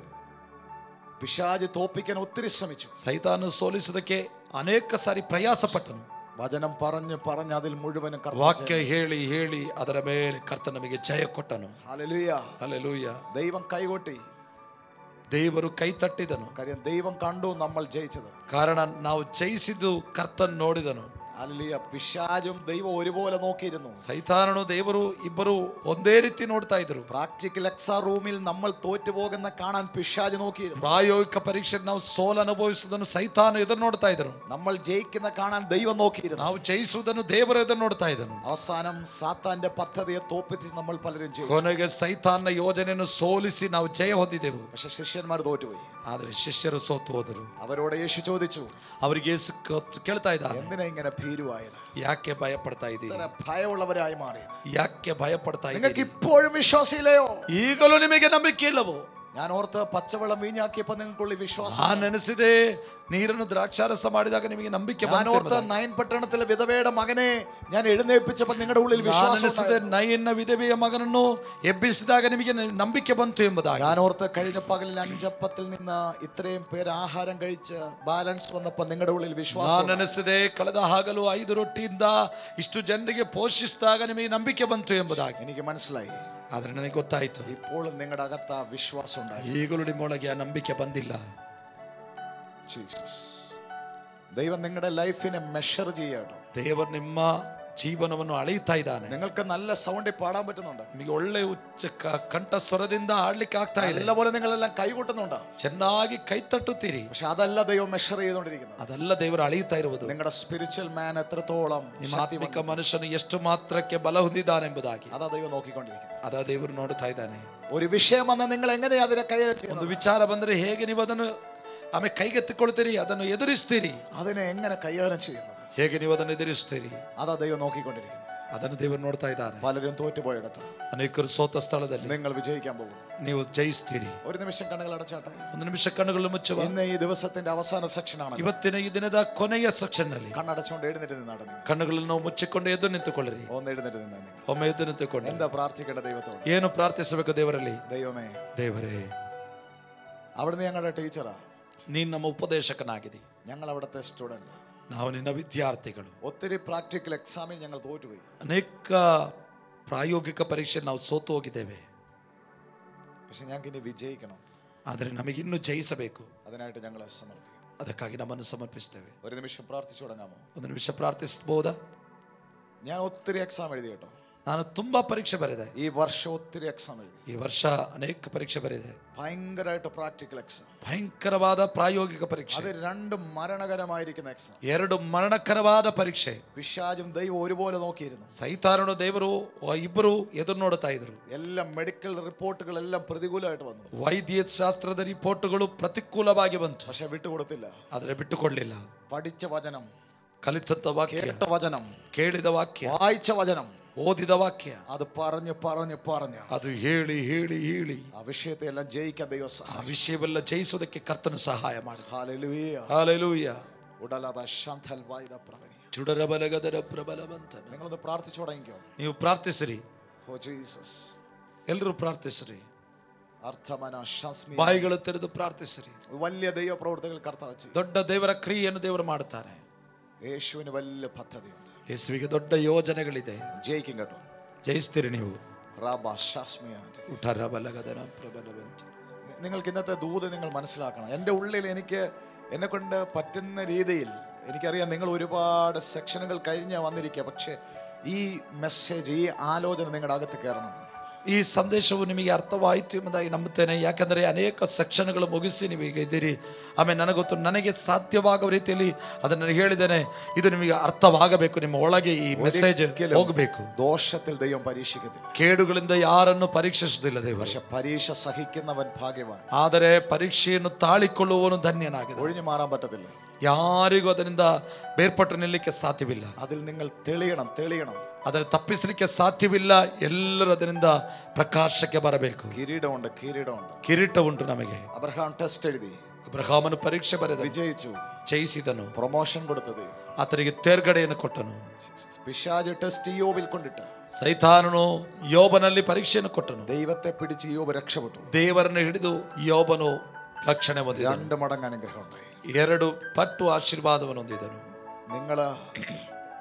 പിശാച് തോപ്പിക്കാൻ ഒത്തിരി ശ്രമിച്ചു. ಸೈತಾನ ಸೋಲಿಸುವುದಕ್ಕೆ ಅನೇಕ ಸಾರಿ ಪ್ರಯಾಸ ಪಟ್ಟನು. വചനം പറഞ്ഞ് പറഞ്ഞ് അതിൽ മുഴുവനും ವಾಕ್ಯ ಹೇಳಿ ಹೇಳಿ ಅದರ ಮೇಲೆ ಕರ್ತ ನಮಗೆ ಜಯ ಕೊಟ್ಟನು. ഹല്ലേലൂയ. ಹಲ್ಲೆಲೂಯ. ദൈവം കൈകൊട്ടി. ದೇವರು ಕೈ ತಟ್ಟಿದನು. കാര്യം ദൈവം കണ്ടു നമ്മൾ ജയിച്ചത്. ಕಾರಣ ನಾವು ಜಯಿಸಿದ್ದು ಕರ್ತನ್ ನೋಡಿದನು. ಅಲ್ಲಿಯ ಪಿಶಾಚುം ದೈವ ഒരുപോലെ നോക്കിയിരുന്നു. ಸೈತಾನನು ದೇವರು ಇಬ್ಬರು ಒಂದೇ ರೀತಿ ನೋಡ್ತಾ ಇದ್ರು. പ്രാക്ടിക്കൽ എക്സാം റൂമിൽ നമ്മൾ തോറ്റുപോകുന്ന കാണാൻ പിശാച് നോക്കിയിരുന്നു. ಪ್ರಾಯೋಗಿಕ ಪರೀಕ್ಷೆಗೆ ನಾವು ಸೋಲು ಅನುಭವಿಸುವುದನ್ನು ಸೈತಾನ ಎದುರು ನೋಡ್ತಾ ಇದ್ರು. നമ്മൾ ജയിക്കുന്ന കാണാൻ ദൈവം നോക്കിയിരുന്നു. ನಾವು ಜಯಿಸುವುದನ್ನು ದೇವರು ಎದುರು ನೋಡ್ತಾ ಇದ್ದನು. അവസാനം സാത്താന്റെ പദ്ധതിയെ തോൽപ്പിച്ച് നമ്മൾ പലരും ജയിച്ചു. ಕೊನೆಗೆ ಸೈತಾನ ಯೋಜನೆಯನ್ನು ಸೋಲಿಸಿ ನಾವು ಜಯ ಹೊಂದಿದೆವು. പക്ഷെ ಶಿಷ್ಯന്മാർ തോറ്റുപോയി. ಆದರೆ ಶಿಷ್ಯರು ಸೋತು ಹೋದರು. അവരോട് യേശു ചോദിച്ചു, ಅವರಿಗೆ ಯೇಸು ಕೇಳ್ತಾ ಇದ್ದಾರೆ, എന്തിനാ ഇങ്ങനെ ഭീരുവായത്? ಯಾಕೆ ಭಯ ಪಡ್ತಾ ಇದ್ದೀರಿ? ഭയമുള്ളവരായി മാറിയത്. ಯಾಕೆ ಭಯ ಪಡ್ತಾ നിങ്ങൾക്ക് ಇದ್ದೀರಿ? ഇപ്പോഴും വിശ്വാസമില്ലയോ? ಈಗಲೂ ನಿಮಗೆ ನಂಬಿಕೆ ಇಲ್ಲವೋ? ഞാൻ ഓർത്ത് പച്ചവെള്ളം വീഞ്ഞാക്കിയപ്പോൾ നിങ്ങൾക്കുള്ള വിശ്വാസം. ಆ ನೆನೆಸಿದೆ ನೀರನ್ನು ದ್ರಾಕ್ಷಾರಸ ಮಾಡಿದಾಗ ನಿಮಗೆ ನಂಬಿಕೆ ഞാൻ ഓർത്ത് നയൻ പട്ടണത്തിലെ വിധവയുടെ മകനെ ഞാൻ എഴുന്നേൽപ്പിച്ചപ്പോൾ നിങ്ങളുടെ ഉള്ളിൽ വിശ്വാസം. ನೈನ್ನ ವಿಧವೆಯ ಮಗನನ್ನು ಎಬ್ಬಿಸಿದಾಗ ನಿಮಗೆ ನಂಬಿಕೆ ಬಂತು ಎಂಬುದಾಗಿ. ഞാൻ ഓർത്ത് കഴിഞ്ഞ പകലിൽ 5 അപ്പത്തിൽ നിന്ന് ഇത്രയും പേര് ആഹാരം കഴിച്ച് ബാലൻസ് വന്നപ്പോൾ നിങ്ങളുടെ ഉള്ളിൽ വിശ്വാസം. ನಾನು ನೆನೆಸಿದೆ ಕಳೆದ ಹಗಲು 5 ರೊಟ್ಟಿಯಿಂದ ಇಷ್ಟು ಜನರಿಗೆ ಪೋಷಿಸಿದಾಗ ನಿಮಗೆ ನಂಬಿಕೆ ಬಂತು ಎಂಬುದಾಗಿ. എനിക്ക് മനസ്സിലായി. ಆದ್ರೆ ನನಗೆ ಗೊತ್ತಾಯ್ತು, ഇപ്പോഴും നിങ്ങളുടെ അകത്ത് വിശ്വാസം ഉണ്ടായി. ಈಗಲೂ ನಿಮ್ಮೊಳಗೆ ಆ ನಂಬಿಕೆ ಬಂದಿಲ್ಲ. ജീസസ്. ദൈവം നിങ്ങളുടെ ലൈഫിനെ മെഷർ ചെയ്യാട്ടോ. ದೇವರು ನಿಮ್ಮ ಜೀವನವನ್ನು ಅಳೆಯುತ್ತಾ ಇದ್ದಾನೆ. നിങ്ങൾക്ക് നല്ല സൗണ്ടിൽ പാടാൻ പറ്റുന്നുണ്ട്. ನಿಮಗೆ ಒಳ್ಳೆ ಉಚ್ಚ ಕಂಠ ಸ್ವರದಿಂದ ಆಡ್ಲಿಕ್ಕೆ ಆಗ್ತಾ ಇದೆ. നല്ലപോലെ നിങ്ങളെല്ലാം കൈകൊട്ടുന്നുണ്ട്. ಚೆನ್ನಾಗಿ ಕೈ ತಟ್ಟುತ್ತೀರಿ. പക്ഷെ അതല്ല ദൈവം മെഷർ ചെയ്തുകൊണ്ടിരിക്കുന്നത്. ಅದೆಲ್ಲ ದೇವರು ಅಳೆಯುತ್ತಾ ಇರುವುದು നിങ്ങളുടെ സ്പിരിച്വൽ മാൻ എത്രത്തോളം ನಿಮ್ಮ ಆತ್ಮಿಕ ಮನುಷ್ಯನು ಎಷ್ಟು ಮಾತ್ರಕ್ಕೆ ಬಲ ಹೊಂದಿದ್ದಾನೆಂಬುದಾಗಿ അതാ ദൈവം നോക്കിക്കൊണ്ടിരിക്കുന്നത്. ಅದ ದೇವರು ನೋಡ್ತಾ ಇದ್ದಾನೆ. ഒരു വിഷയം വന്നാൽ നിങ്ങൾ എങ്ങനെയാ അതിനെ കൈകാര്യം ಒಂದು ചെയ്യുന്നത്? ವಿಚಾರ ಬಂದರೆ ಹೇಗೆ ನೀವು ಅದನ್ನು ಆಮೇಲೆ ಕೈಗೆತ್ತಿಕೊಳ್ತೀರಿ, ಅದನ್ನು ಎದುರಿಸ್ತೀರಿ. അതിനെ എങ്ങനെ കൈകാര്യം ചെയ്യുന്നത്? ಹೇಗೆ ನೀವು ಅದನ್ನು ಎದುರಿಸ್ತೀರಿ, അതാ ദൈവം നോക്കിക്കൊണ്ടിരിക്കുന്നത്. ಅದನ್ನು ದೇವರು ನೋಡ್ತಾ ಇದ್ದಾನೆ. പലരും തോറ്റുപോയെടുത്ത് ಅನೇಕರು ಸೋತ ಸ್ಥಳದಲ್ಲಿ നിങ്ങൾ വിജയിക്കാൻ പോകുന്നു. ನೀವು ಜಯಿಸ್ತೀರಿ. ഒരു നിമിഷം കണ്ണുകൾ അടച്ചാട്ടെ. ಒಂದು ನಿಮಿಷ ಕಣ್ಣುಗಳನ್ನು ಮುಚ್ಚುವ. ഇന്ന് ഈ ദിവസത്തിന്റെ അവസാന സെക്ഷനാണ്. ಇವತ್ತಿನ ಈ ದಿನದ ಕೊನೆಯ ಸೆಕ್ಷನ್ ನಲ್ಲಿ കണ്ണടച്ചുകൊണ്ട് എഴുന്നേറ്റ് നിന്നാണ് നിങ്ങൾ. ಕಣ್ಣುಗಳನ್ನು ಮುಚ್ಚಿಕೊಂಡು ಎದ್ದು ನಿಂತುಕೊಳ್ಳಿರಿ. ഒന്ന് എഴുന്നേറ്റ് നിന്നാ നിങ്ങൾ. ಒಮ್ಮೆ ಎದ್ದು ನಿಂತುಕೊಂಡು എന്താ പ്രാർത്ഥിക്കേണ്ട ദൈവത്തോട്? ಏನು ಪ್ರಾರ್ಥಿಸಬೇಕು ದೇವರಲ್ಲಿ? ദൈവമേ, ದೇವರೇ, അവിടുന്ന് ഞങ്ങളുടെ ടീച്ചറാ, ನೀನು ನಮ್ಮ ಉಪದೇಶಕನಾಗಿದಿ, ഞങ്ങൾ അവിടുത്തെ സ്റ്റുഡന്റ്. ನಾವು ನಿನ್ನ ವಿದ್ಯಾರ್ಥಿಗಳು. ഒത്തിരി പ്രാക്ടിക്കൽ എക്സാമിൽ ഞങ്ങൾ തോറ്റുപോയി. ಅನೇಕ ಪ್ರಾಯೋಗಿಕ ಪರೀಕ್ಷೆ ನಾವು ಸೋತು ಹೋಗಿದ್ದೇವೆ. പക്ഷെ ഞങ്ങൾക്ക് ഇനി വിജയിക്കണം. ಆದರೆ ನಮಗಿನ್ನೂ ಜಯಿಸಬೇಕು. അതിനായിട്ട് ഞങ്ങളെ സമർപ്പിക്കും. ಅದಕ್ಕಾಗಿ ನಮ್ಮನ್ನು ಸಮರ್ಪಿಸ್ತೇವೆ. ഒരു നിമിഷം പ്രാർത്ഥിച്ചു തുടങ്ങാമോ? ಒಂದು ನಿಮಿಷ ಪ್ರಾರ್ಥಿಸಬಹುದಾ? ഞാൻ ഒത്തിരി എക്സാം എഴുതി കേട്ടോ. ನಾನು ತುಂಬಾ ಪರೀಕ್ಷೆ ಬರೆದೆ. ഈ വർഷം ഒത്തിരി എക്സാം എഴുതി. ಈ ವರ್ಷ ಅನೇಕ ಪರೀಕ್ಷೆ ಬರೆದೆ. ഭയങ്കരമായിട്ട് പ്രാക്ടിക്കൽ എക്സാം. ಭಯಂಕರವಾದ ಪ್ರಾಯೋಗಿಕ ಪರೀಕ್ಷೆ. അത് 2 മരണകരമായിരിക്കുന്ന എക്സാം. 2 ಮರಣಕರವಾದ ಪರೀಕ್ಷೆ. പിശാചും ദൈവം ഒരുപോലെ നോക്കിയിരുന്നു. ಸೈತಾನನು ದೇವರು ಇಬ್ಬರು ಎದುರು ನೋಡ್ತಾ ಇದ್ರು. എല്ലാം മെഡിക്കൽ റിപ്പോർട്ടുകളെല്ലാം പ്രതികൂലമായിട്ട് വന്നു. ವೈದ್ಯ ಶಾಸ್ತ್ರದ ರಿಪೋರ್ಟ್ಗಳು ಪ್ರತಿಕೂಲವಾಗಿ ಬಂತು. പക്ഷെ വിട്ടുകൊടുത്തില്ല. ಆದರೆ ಬಿಟ್ಟುಕೊಳ್ಳಿಲ್ಲ. പഠിച്ച വചനം, ಕಲಿತಂತ ವಾಕ್ಯ, കേട്ട വചനം, ಕೇಳಿದ ವಾಕ್ಯ, വായിച്ച വചനം, ಓದಿದ ವಾಕ್ಯ, അത് പറഞ്ഞു പറഞ്ഞു പറഞ്ഞു ಅದು ಹೇಳಿ ಹೇಳಿ ಹೇಳಿ ആ വിഷയത്തെ എല്ലാം ജയിക്കാൻ ദൈവം ಆ സഹായിച്ചു. ವಿಷಯವೆಲ್ಲ ಜಯಿಸೋದಕ್ಕೆ ಕರ್ತನು ಸಹಾಯ ಮಾಡಿದ. ഹല്ലേലൂയ. ಹಾಲೆಲೂಯ. ഉടലബ ശാന്തൽ വായിദ പ്രവനി. ಚುಡರ ಬಲಗದರ ಪ್ರಬಲವಂತ. നിങ്ങളൊന്ന് പ്രാർത്ഥിച്ചു തുടങ്ങിക്കോ. ನೀವು ಪ್ರಾರ್ಥಿಸಿರಿ. Oh Jesus. ಎಲ್ಲರೂ ಪ್ರಾರ್ಥಿಸಿರಿ. അർത്ഥമന ശാസ്മി. ಬಾಯಿಗಳು ತೆರೆದು ಪ್ರಾರ್ಥಿಸಿರಿ. വലിയ ദൈവ പ്രവർത്തികൾ കർത്താവ് ചെയ്യും. ದೊಡ್ಡ ದೇವರ ಕ್ರಿಯೆಯನ್ನು ದೇವರು ಮಾಡ್ತಾನೆ. യേശുവിന് വലിയ പദ്ധതിയുണ്ട്. ಯೇಸುವಿಗೆ ದೊಡ್ಡ ಯೋಜನೆಗಳಿದೆ. ജയിക്കും കേട്ടോ. ಜಯಿಸ್ತೀರಿ ನೀವು. റാബ ശാസ്മിയ. ಉಠರ ಬಲಗದರ ಪ್ರಬಲವಂತ. നിങ്ങൾക്ക് ഇന്നത്തെ ദൂത് നിങ്ങൾ മനസ്സിലാക്കണം. എൻ്റെ ഉള്ളിൽ എന്നെ കൊണ്ട് പറ്റുന്ന രീതിയിൽ എനിക്കറിയാം നിങ്ങൾ ഒരുപാട് സെക്ഷനുകൾ കഴിഞ്ഞ് വന്നിരിക്കുക. പക്ഷേ ഈ മെസ്സേജ്, ഈ ആലോചന നിങ്ങളുടെ അകത്ത് കയറണം. ಈ ಸಂದೇಶವು ನಿಮಗೆ ಅರ್ಥವಾಯಿತು ಎಂಬುದಾಗಿ ನಂಬುತ್ತೇನೆ. ಯಾಕಂದರೆ ಅನೇಕ ಸೆಕ್ಷನ್ಗಳು ಮುಗಿಸಿ ನೀವು ಈಗ ಇದ್ದೀರಿ. ಆಮೇಲೆ ನನಗೆ ಗೊತ್ತು, ನನಗೆ ಸಾಧ್ಯವಾಗುವ ರೀತಿಯಲ್ಲಿ ಅದನ್ನು ಹೇಳಿದ್ದೇನೆ. ಇದು ನಿಮಗೆ ಅರ್ಥವಾಗಬೇಕು. ನಿಮ್ಮ ಒಳಗೆ ಈ ಮೆಸೇಜ್ ಹೋಗಬೇಕು. ദോഷത്തിൽ ദൈവം പരീക്ഷിക്കത്തില്ല. ಕೇಡುಗಳಿಂದ ಯಾರನ್ನು ಪರೀಕ್ಷಿಸುವುದಿಲ್ಲ ದೇವರು. പക്ഷെ പരീക്ഷ സഹിക്കുന്നവൻ ഭാഗ്യവാൻ. ಆದರೆ ಪರೀಕ್ಷೆಯನ್ನು ತಾಳಿಕೊಳ್ಳುವವನು ಧನ್ಯನಾಗಿದೆ. ഒഴിഞ്ഞു മാറാൻ പറ്റത്തില്ല. ಯಾರಿಗೂ ಅದರಿಂದ ಬೇರ್ಪಟ್ಟು ನಿಲ್ಲಕ್ಕೆ ಸಾಧ್ಯವಿಲ್ಲ. അതിൽ നിങ്ങൾ തെളിയണം. ಅದನ್ನು ತಪ್ಪಿಸಲಿಕ್ಕೆ ಸಾಧ್ಯವಿಲ್ಲ. ಎಲ್ಲರೂ ಅದರಿಂದ ಪ್ರಕಾಶಕ್ಕೆ ಬರಬೇಕು. കിരീടമുണ്ട്. ಕಿರೀಟ ಉಂಟು ನಮಗೆ. അബ്രഹാം ടെസ്റ്റ് എഴുതി. ಅಬ್ರಹಾಮನು ಪರೀಕ್ಷೆ ಬರೆದ, വിജയിച്ചു, ಜಯಿಸಿದನು. പ്രൊമോഷൻ കൊടുത്തത്. ಆತನಿಗೆ ತೇರ್ಗಡೆಯನ್ನು ಕೊಟ್ಟನು. പിശാച് ടെസ്റ്റ് യോബിൽ കൊണ്ടിട്ട് ಸೈತಾನನು ಯೋಬನಲ್ಲಿ ಪರೀಕ್ಷೆಯನ್ನು ಕೊಟ್ಟನು. ദൈവത്തെ പിടിച്ച് യോബ് രക്ഷപ്പെട്ടു. ದೇವರನ್ನು ಹಿಡಿದು ಯೋಬನು ರಕ್ಷಣೆ ಹೊಂದಿದನು. 2 മടങ്ങ് അനുഗ്രഹം ഉണ്ടായി. 2 ಪಟ್ಟು ಆಶೀರ್ವಾದವನ್ನು ಹೊಂದಿದನು. നിങ്ങൾ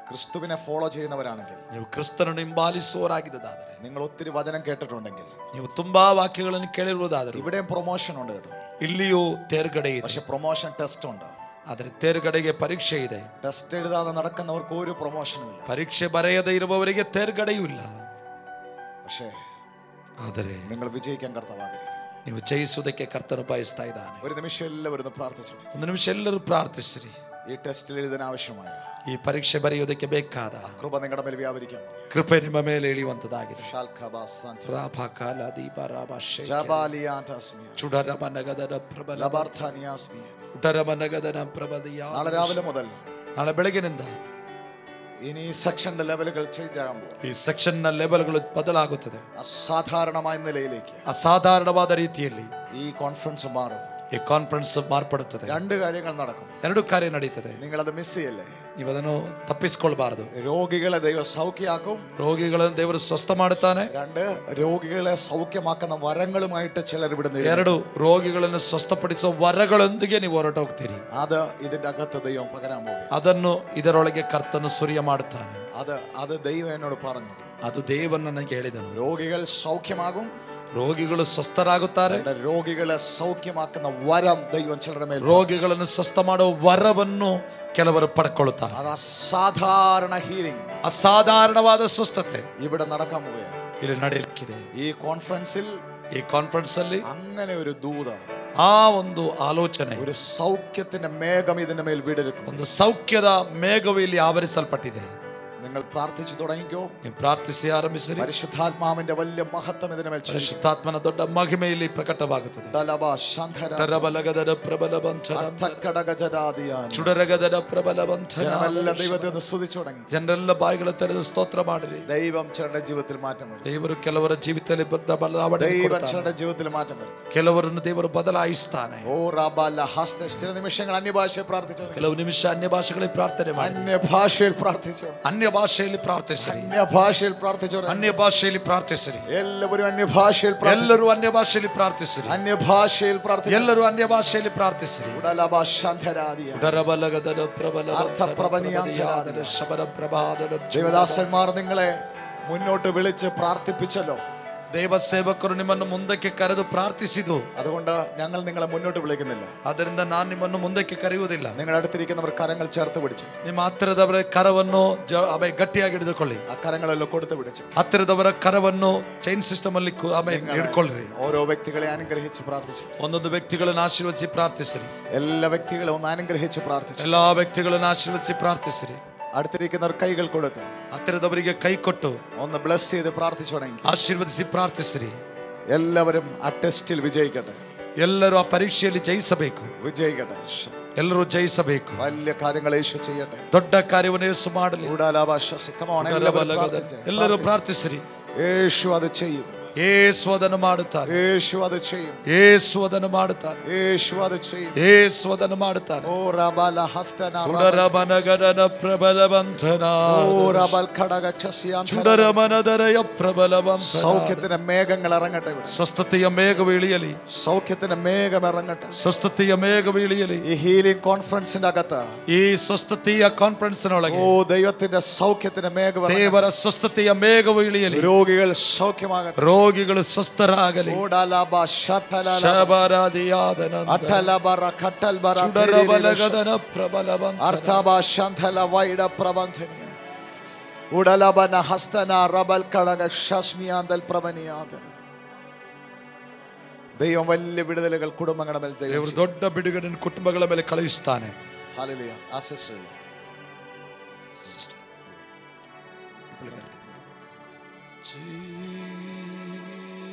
ക്രിസ്തുവിനെ ഫോളോ ചെയ്യുന്നവരാണെങ്കിൽ, ನೀವು ಕ್ರಿಸ್ತನನ್ನು ಹಿಂಬಾಲಿಸುವವರಾಗಿದ್ದಾದರೆ, നിങ്ങൾ ഒത്തിരി വചനം കേട്ടിട്ടുണ്ടെങ്കിൽ, ನೀವು ತುಂಬಾ ವಾಕ್ಯಗಳನ್ನು ಕೇಳಿರುವುದಾದರೂ, ഇവിടെയും പ്രൊമോഷൻ ഉണ്ട് കേട്ടോ. ಇಲ್ಲಿಯೂ ತೇರ್ಗಡೆ ಇದೆ. പക്ഷെ പ്രൊമോഷൻ ടെസ്റ്റ് ഉണ്ട്. ಆದರೆ ತೇರ್ಗಡೆಗೆ ಪರೀಕ್ಷೆ ಇದೆ. ടെസ്റ്റ് എഴുതാതെ നടക്കുന്നവർക്ക് ഒരു പ്രൊമോഷനും ഇല്ല. ಪರೀಕ್ಷೆ ಬರೆಯದೇ ಇರುವವರಿಗೆ ತೇರ್ಗಡೆಯೂ ಇಲ್ಲ. പക്ഷേ ಆದರೆ നിങ്ങൾ വിജയിക്കാൻ കർത്താവ് ആഗ്രഹിക്കുന്നു. ನೀವು ಜಯಿಸುವುದಕ್ಕೆ ಕರ್ತನು ಬಯಸ್ತಾ ಇದ್ದಾನೆ. ഒരു നിമിഷം എല്ലാവരും പ്രാർത്ഥിച്ചു. ಒಂದು ನಿಮಿಷ ಎಲ್ಲರೂ ಪ್ರಾರ್ಥಿಸಿರಿ. ഈ ടെസ്റ്റിൽ എഴുതാൻ ആവശ്യമായ ಈ ಪರೀಕ್ಷೆ ಬರೆಯುವುದಕ್ಕೆ ಬೇಕಾದ കൃപ നിങ്ങളുടെ മേൽ വ്യാപരിക്കാൻ. ಕೃಪೆ ನಿಮ್ಮ ಮೇಲೆ ಇಳಿಯುವಂತದಾಗಿದೆ. നാളെ രാവിലെ മുതൽ, ನಾಳೆ ಬೆಳಗಿನಿಂದ ഇനി സെക്ഷന്റെ ലെവലുകൾ ചേഞ്ച് ആകാൻ പോകും. ಈ ಸೆಕ್ಷನ್ ನ ಲೆವೆಲ್ಗಳು ಬದಲಾಗುತ್ತದೆ. അസാധാരണമായ നിലയിലേക്ക് ಅಸಾಧಾರಣವಾದ ರೀತಿಯಲ್ಲಿ ഈ കോൺഫറൻസ് മാറും. ಈ ಕಾನ್ಫರೆನ್ಸ್ ಮಾರ್ಪಡುತ್ತದೆ. രണ്ട് കാര്യങ്ങൾ നടക്കും. ಎರಡು ಕಾರ್ಯ ನಡೀತದೆ. നിങ്ങൾ അത് മിസ് ചെയ്യല്ലേ. ನೀವು ಅದನ್ನು ತಪ್ಪಿಸಿಕೊಳ್ಳಬಾರದು. രോഗികളെ ദൈവം സൗഖ്യമാക്കും. ರೋಗಿಗಳನ್ನು ದೇವರು ಸ್ವಸ್ಥ ಮಾಡುತ್ತಾನೆ. രണ്ട്, രോഗികളെ സൗഖ്യമാക്കുന്ന വരങ്ങളുമായിട്ട് ചിലർ ഇവിടുന്ന്. ಎರಡು, ರೋಗಿಗಳನ್ನು ಸ್ವಸ್ಥಪಡಿಸುವ ವರಗಳೊಂದಿಗೆ ನೀವು ಹೊರಟೋಗ್ತೀರಿ. അത് ഇതിന്റെ അകത്ത് ദൈവം പകരാൻ പോകും. ಅದನ್ನು ಇದರೊಳಗೆ ಕರ್ತನು ಸುರಿಯ ಮಾಡುತ್ತಾನೆ. അത് ദൈവം എന്നോട് പറഞ്ഞു. ಅದು ದೇವರು ನನಗೆ ಹೇಳಿದನು. രോഗികൾ സൗഖ്യമാകും. ರೋಗಿಗಳು ಸ್ವಸ್ಥರಾಗುತ್ತಾರೆ. ರೋಗಿകളെ സൗഖ്യമാക്കുന്ന വരം ദൈവം ചിലരുടെ മേൽ. ರೋಗಿಗಳನ್ನು ಸ್ವಸ್ಥ ಮಾಡುವ ವರವನ್ನು ಕೆಲವರು ಪಡ್ಕೊಳ್ಳುತ್ತಾರೆ. ಅದು ಅಸಾಧಾರಣ ಹೀಲಿಂಗ್, ಅಸಾಧಾರಣವಾದ ಸ್ವಸ್ಥತೆ ഇവിടെ നടക്കാൻ പോവുകയാണ്. ಇಲ್ಲಿ ನಡೆಯಲಿಕ್ಕಿದೆ. ഈ കോൺഫറൻസിൽ, ಈ ಕಾನ್ಫರೆನ್ಸ್ ಅಲ್ಲಿ അങ്ങനെ ഒരു ദൂത, ಆ ಒಂದು ಆಲೋಚನೆ, ഒരു സൗഖ്യത്തിന്റെ മേഘം ഇതിന്റെ മേൽ വീടെടുക്കും. ಒಂದು ಸೌಖ್ಯದ ಮೇಘವು ಇಲ್ಲಿ ಆವರಿಸಲ್ಪಟ್ಟಿದೆ. നിങ്ങൾ പ്രാർത്ഥിച്ചു തുടങ്ങിക്കോ. ನೀವು ಪ್ರಾರ್ಥಿಸಿ ಆರಂಭಿಸಿರಿ. പരിശുദ്ധാത്മാവിന്റെ വലിയ മഹത്വം ഇതിന്റെ മേൽ. ಪರಿಶುದ್ಧಾತ್ಮನ ದೊಡ್ಡ ಮಹಿಮೆ ಇಲ್ಲಿ ಪ್ರಕಟವಾಗುತ್ತದೆ. ജനമെല്ലാം ദൈവത്തെ ഒന്ന് സ്തുതിച്ചു തുടങ്ങി. ಜನರೆಲ್ಲ ಬಾಯಿಗಳು ತೆರೆದು ಸ್ತೋತ್ರ ಮಾಡಿರಿ. ദൈവം ചിലരുടെ ജീവിതത്തിൽ മാറ്റം വരും. ದೇವರು ಕೆಲವರ ಜೀವಿತದಲ್ಲಿ ಬದಲಾವಣೆ, ദൈവം ചിലരുടെ ജീവിതത്തിൽ മാറ്റം വരും. ಕೆಲವರನ್ನು ದೇವರು ಬದಲಾಯಿಸ್ತಾನೆ. ഓ റാബാല ഹസ്ത. ചില നിമിഷങ്ങൾ അന്യഭാഷയിൽ പ്രാർത്ഥിച്ചു. ಕೆಲವು ನಿಮಿಷ ಅನ್ಯ ಭಾಷೆಗಳಲ್ಲಿ ಪ್ರಾರ್ಥನೆ ಮಾಡಿ. അന്യഭാഷയിൽ പ്രാർത്ഥിച്ചു. ಅನ್ಯ ಭಾಷೆಯಲ್ಲಿ ಪ್ರಾರ್ಥಿಸಿರಿ. അന്യഭാഷയിൽ പ്രാർത്ഥിച്ചു. ಅನ್ಯ ಭಾಷೆಯಲ್ಲಿ ಪ್ರಾರ್ಥಿಸಿರಿ. എല്ലാവരും അന്യഭാഷയിൽ, ಎಲ್ಲರೂ ಅನ್ಯ ಭಾಷೆಯಲ್ಲಿ ಪ್ರಾರ್ಥಿಸಿರಿ. അന്യഭാഷയിൽ പ്രാർത്ഥിച്ചു. ಎಲ್ಲರೂ ಅನ್ಯ ಭಾಷೆಯಲ್ಲಿ ಪ್ರಾರ್ಥಿಸಿರಿ. ദേവദാസന്മാർ നിങ്ങളെ മുന്നോട്ട് വിളിച്ച് പ്രാർത്ഥിപ്പിച്ചല്ലോ. ದೇವಸೇವಕರು ನಿಮ್ಮನ್ನು ಮುಂದಕ್ಕೆ ಕರೆದು ಪ್ರಾರ್ಥಿಸಿದು. അതുകൊണ്ട് ഞങ്ങൾ നിങ്ങളെ മുന്നോട്ട് വിളിക്കുന്നില്ല. ಅದರಿಂದ ನಾನು ನಿಮ್ಮನ್ನು ಮುಂದಕ್ಕೆ ಕರೆಯುವುದಿಲ್ಲ. നിങ്ങളുടെ അടുത്തിരിക്കുന്നവർ കരങ്ങൾ ചേർത്ത് പിടിച്ചു. ನಿಮ್ಮ ಹತ್ತಿರದವರ ಕರವನ್ನು ಗಟ್ಟಿಯಾಗಿ ಹಿಡಿದುಕೊಳ್ಳಿ. ആ കരങ്ങളെല്ലാം കൊടുത്ത് പിടിച്ചു. ಹತ್ತಿರದವರ ಕರವನ್ನು ಚೈನ್ ಸಿಸ್ಟಮ್ ಅಲ್ಲಿ ಹಿಡ್ಕೊಳ್ಳ್ರಿ. ഓരോ വ്യക്തികളെ അനുഗ്രഹിച്ച് പ്രാർത്ഥിച്ചു. ಒಂದೊಂದು ವ್ಯಕ್ತಿಗಳನ್ನು ಆಶೀರ್ವದಿಸಿ ಪ್ರಾರ್ಥಿಸಿರಿ. എല്ലാ വ്യക്തികളെ ഒന്ന് അനുഗ്രഹിച്ച് പ്രാർത്ഥിച്ചു. ಎಲ್ಲಾ ವ್ಯಕ್ತಿಗಳನ್ನು ಆಶೀರ್ವದಿಸಿ ಪ್ರಾರ್ಥಿಸಿರಿ. അടുത്തിരിക്കുന്നവർ കൈകൾ കൊടുത്ത്, ಹತ್ತಿರದವರಿಗೆ ಕೈ ಕೊಟ್ಟು ഒന്ന് ബ്ലസ് ചെയ്ത് പ്രാർത്ഥിച്ചു തുടങ്ങി. ಆಶೀರ್ವದಿಸಿ ಪ್ರಾರ್ಥಿಸಿರಿ. എല്ലാവരും ആ ടെസ്റ്റിൽ വിജയിക്കട്ടെ. ಎಲ್ಲರೂ ಆ ಪರೀಕ್ಷೆಯಲ್ಲಿ ಜಯಿಸಬೇಕು. വിജയിക്കട്ടെ. ಎಲ್ಲರೂ ಜಯಿಸಬೇಕು. വലിയ കാര്യങ്ങൾ യേശു ചെയ്യട്ടെ. ದೊಡ್ಡ ಕಾರ್ಯವನ್ನು യേശು ಮಾಡಲಿ. ಎಲ್ಲರೂ ಪ್ರಾರ್ಥಿಸಿರಿ. യേശു അത് ചെയ്യും. യേശു ಅದನ್ನು ಮಾಡುತ್ತಾನೆ. യേശു അത് ചെയ്യും. യേശು ಅದನ್ನು ಮಾಡುತ್ತಾನೆ. യേശು അത് ചെയ്യും. യേശು ಅದನ್ನು ಮಾಡುತ್ತಾನೆ. ഓ റബല ഹസ്തന ಉಡರಮನಗರನ ಪ್ರಬಲವಂತನ ഓ റബൽ ഖടക ക്ഷസ്യാൻ ಚುಡರಮನದರಯ ಪ್ರಬಲವಂತನ. സൗഖ്യത്തിന്റെ മേഘങ്ങൾ ഇറങ്ങട്ടെ. ಸ್ವಸ್ಥತೆಯ ಮೇಘವು ಇಳಿಯಲಿ. സൗഖ്യത്തിന്റെ മേഘം ഇറങ്ങട്ടെ. ಸ್ವಸ್ಥತೆಯ ಮೇಘವು ಇಳಿಯಲಿ. ഈ ഹീലിംഗ് കോൺഫറൻസിന്റെ അകത്ത്, ಈ ಸ್ವಸ್ಥತೆಯ ಕಾನ್ಫರೆನ್ಸ್ನೊಳಗೆ ഓ ദൈവത്തിന്റെ സൗഖ്യത്തിന്റെ മേഘം, ದೇವರ ಸ್ವಸ್ಥತೆಯ ಮೇಘವು ಇಳಿಯಲಿ. രോഗികൾ സൗഖ്യമാകട്ടെ. ರೋಗಿಗಳು ಸ್ವಸ್ಥರಾಗಲಿ. ദൈവം വലിയ വിടുതലുകൾ കുടുംബങ്ങളുടെ മേൽ ದೊಡ್ಡ ಬಿಡುಗಡೆ ಕುಟುಂಬಗಳ ಮೇಲೆ ಕಳುಹಿಸುತ್ತಾನೆ. ഹല്ലേലൂയ. ആ സിസ്റ്റർ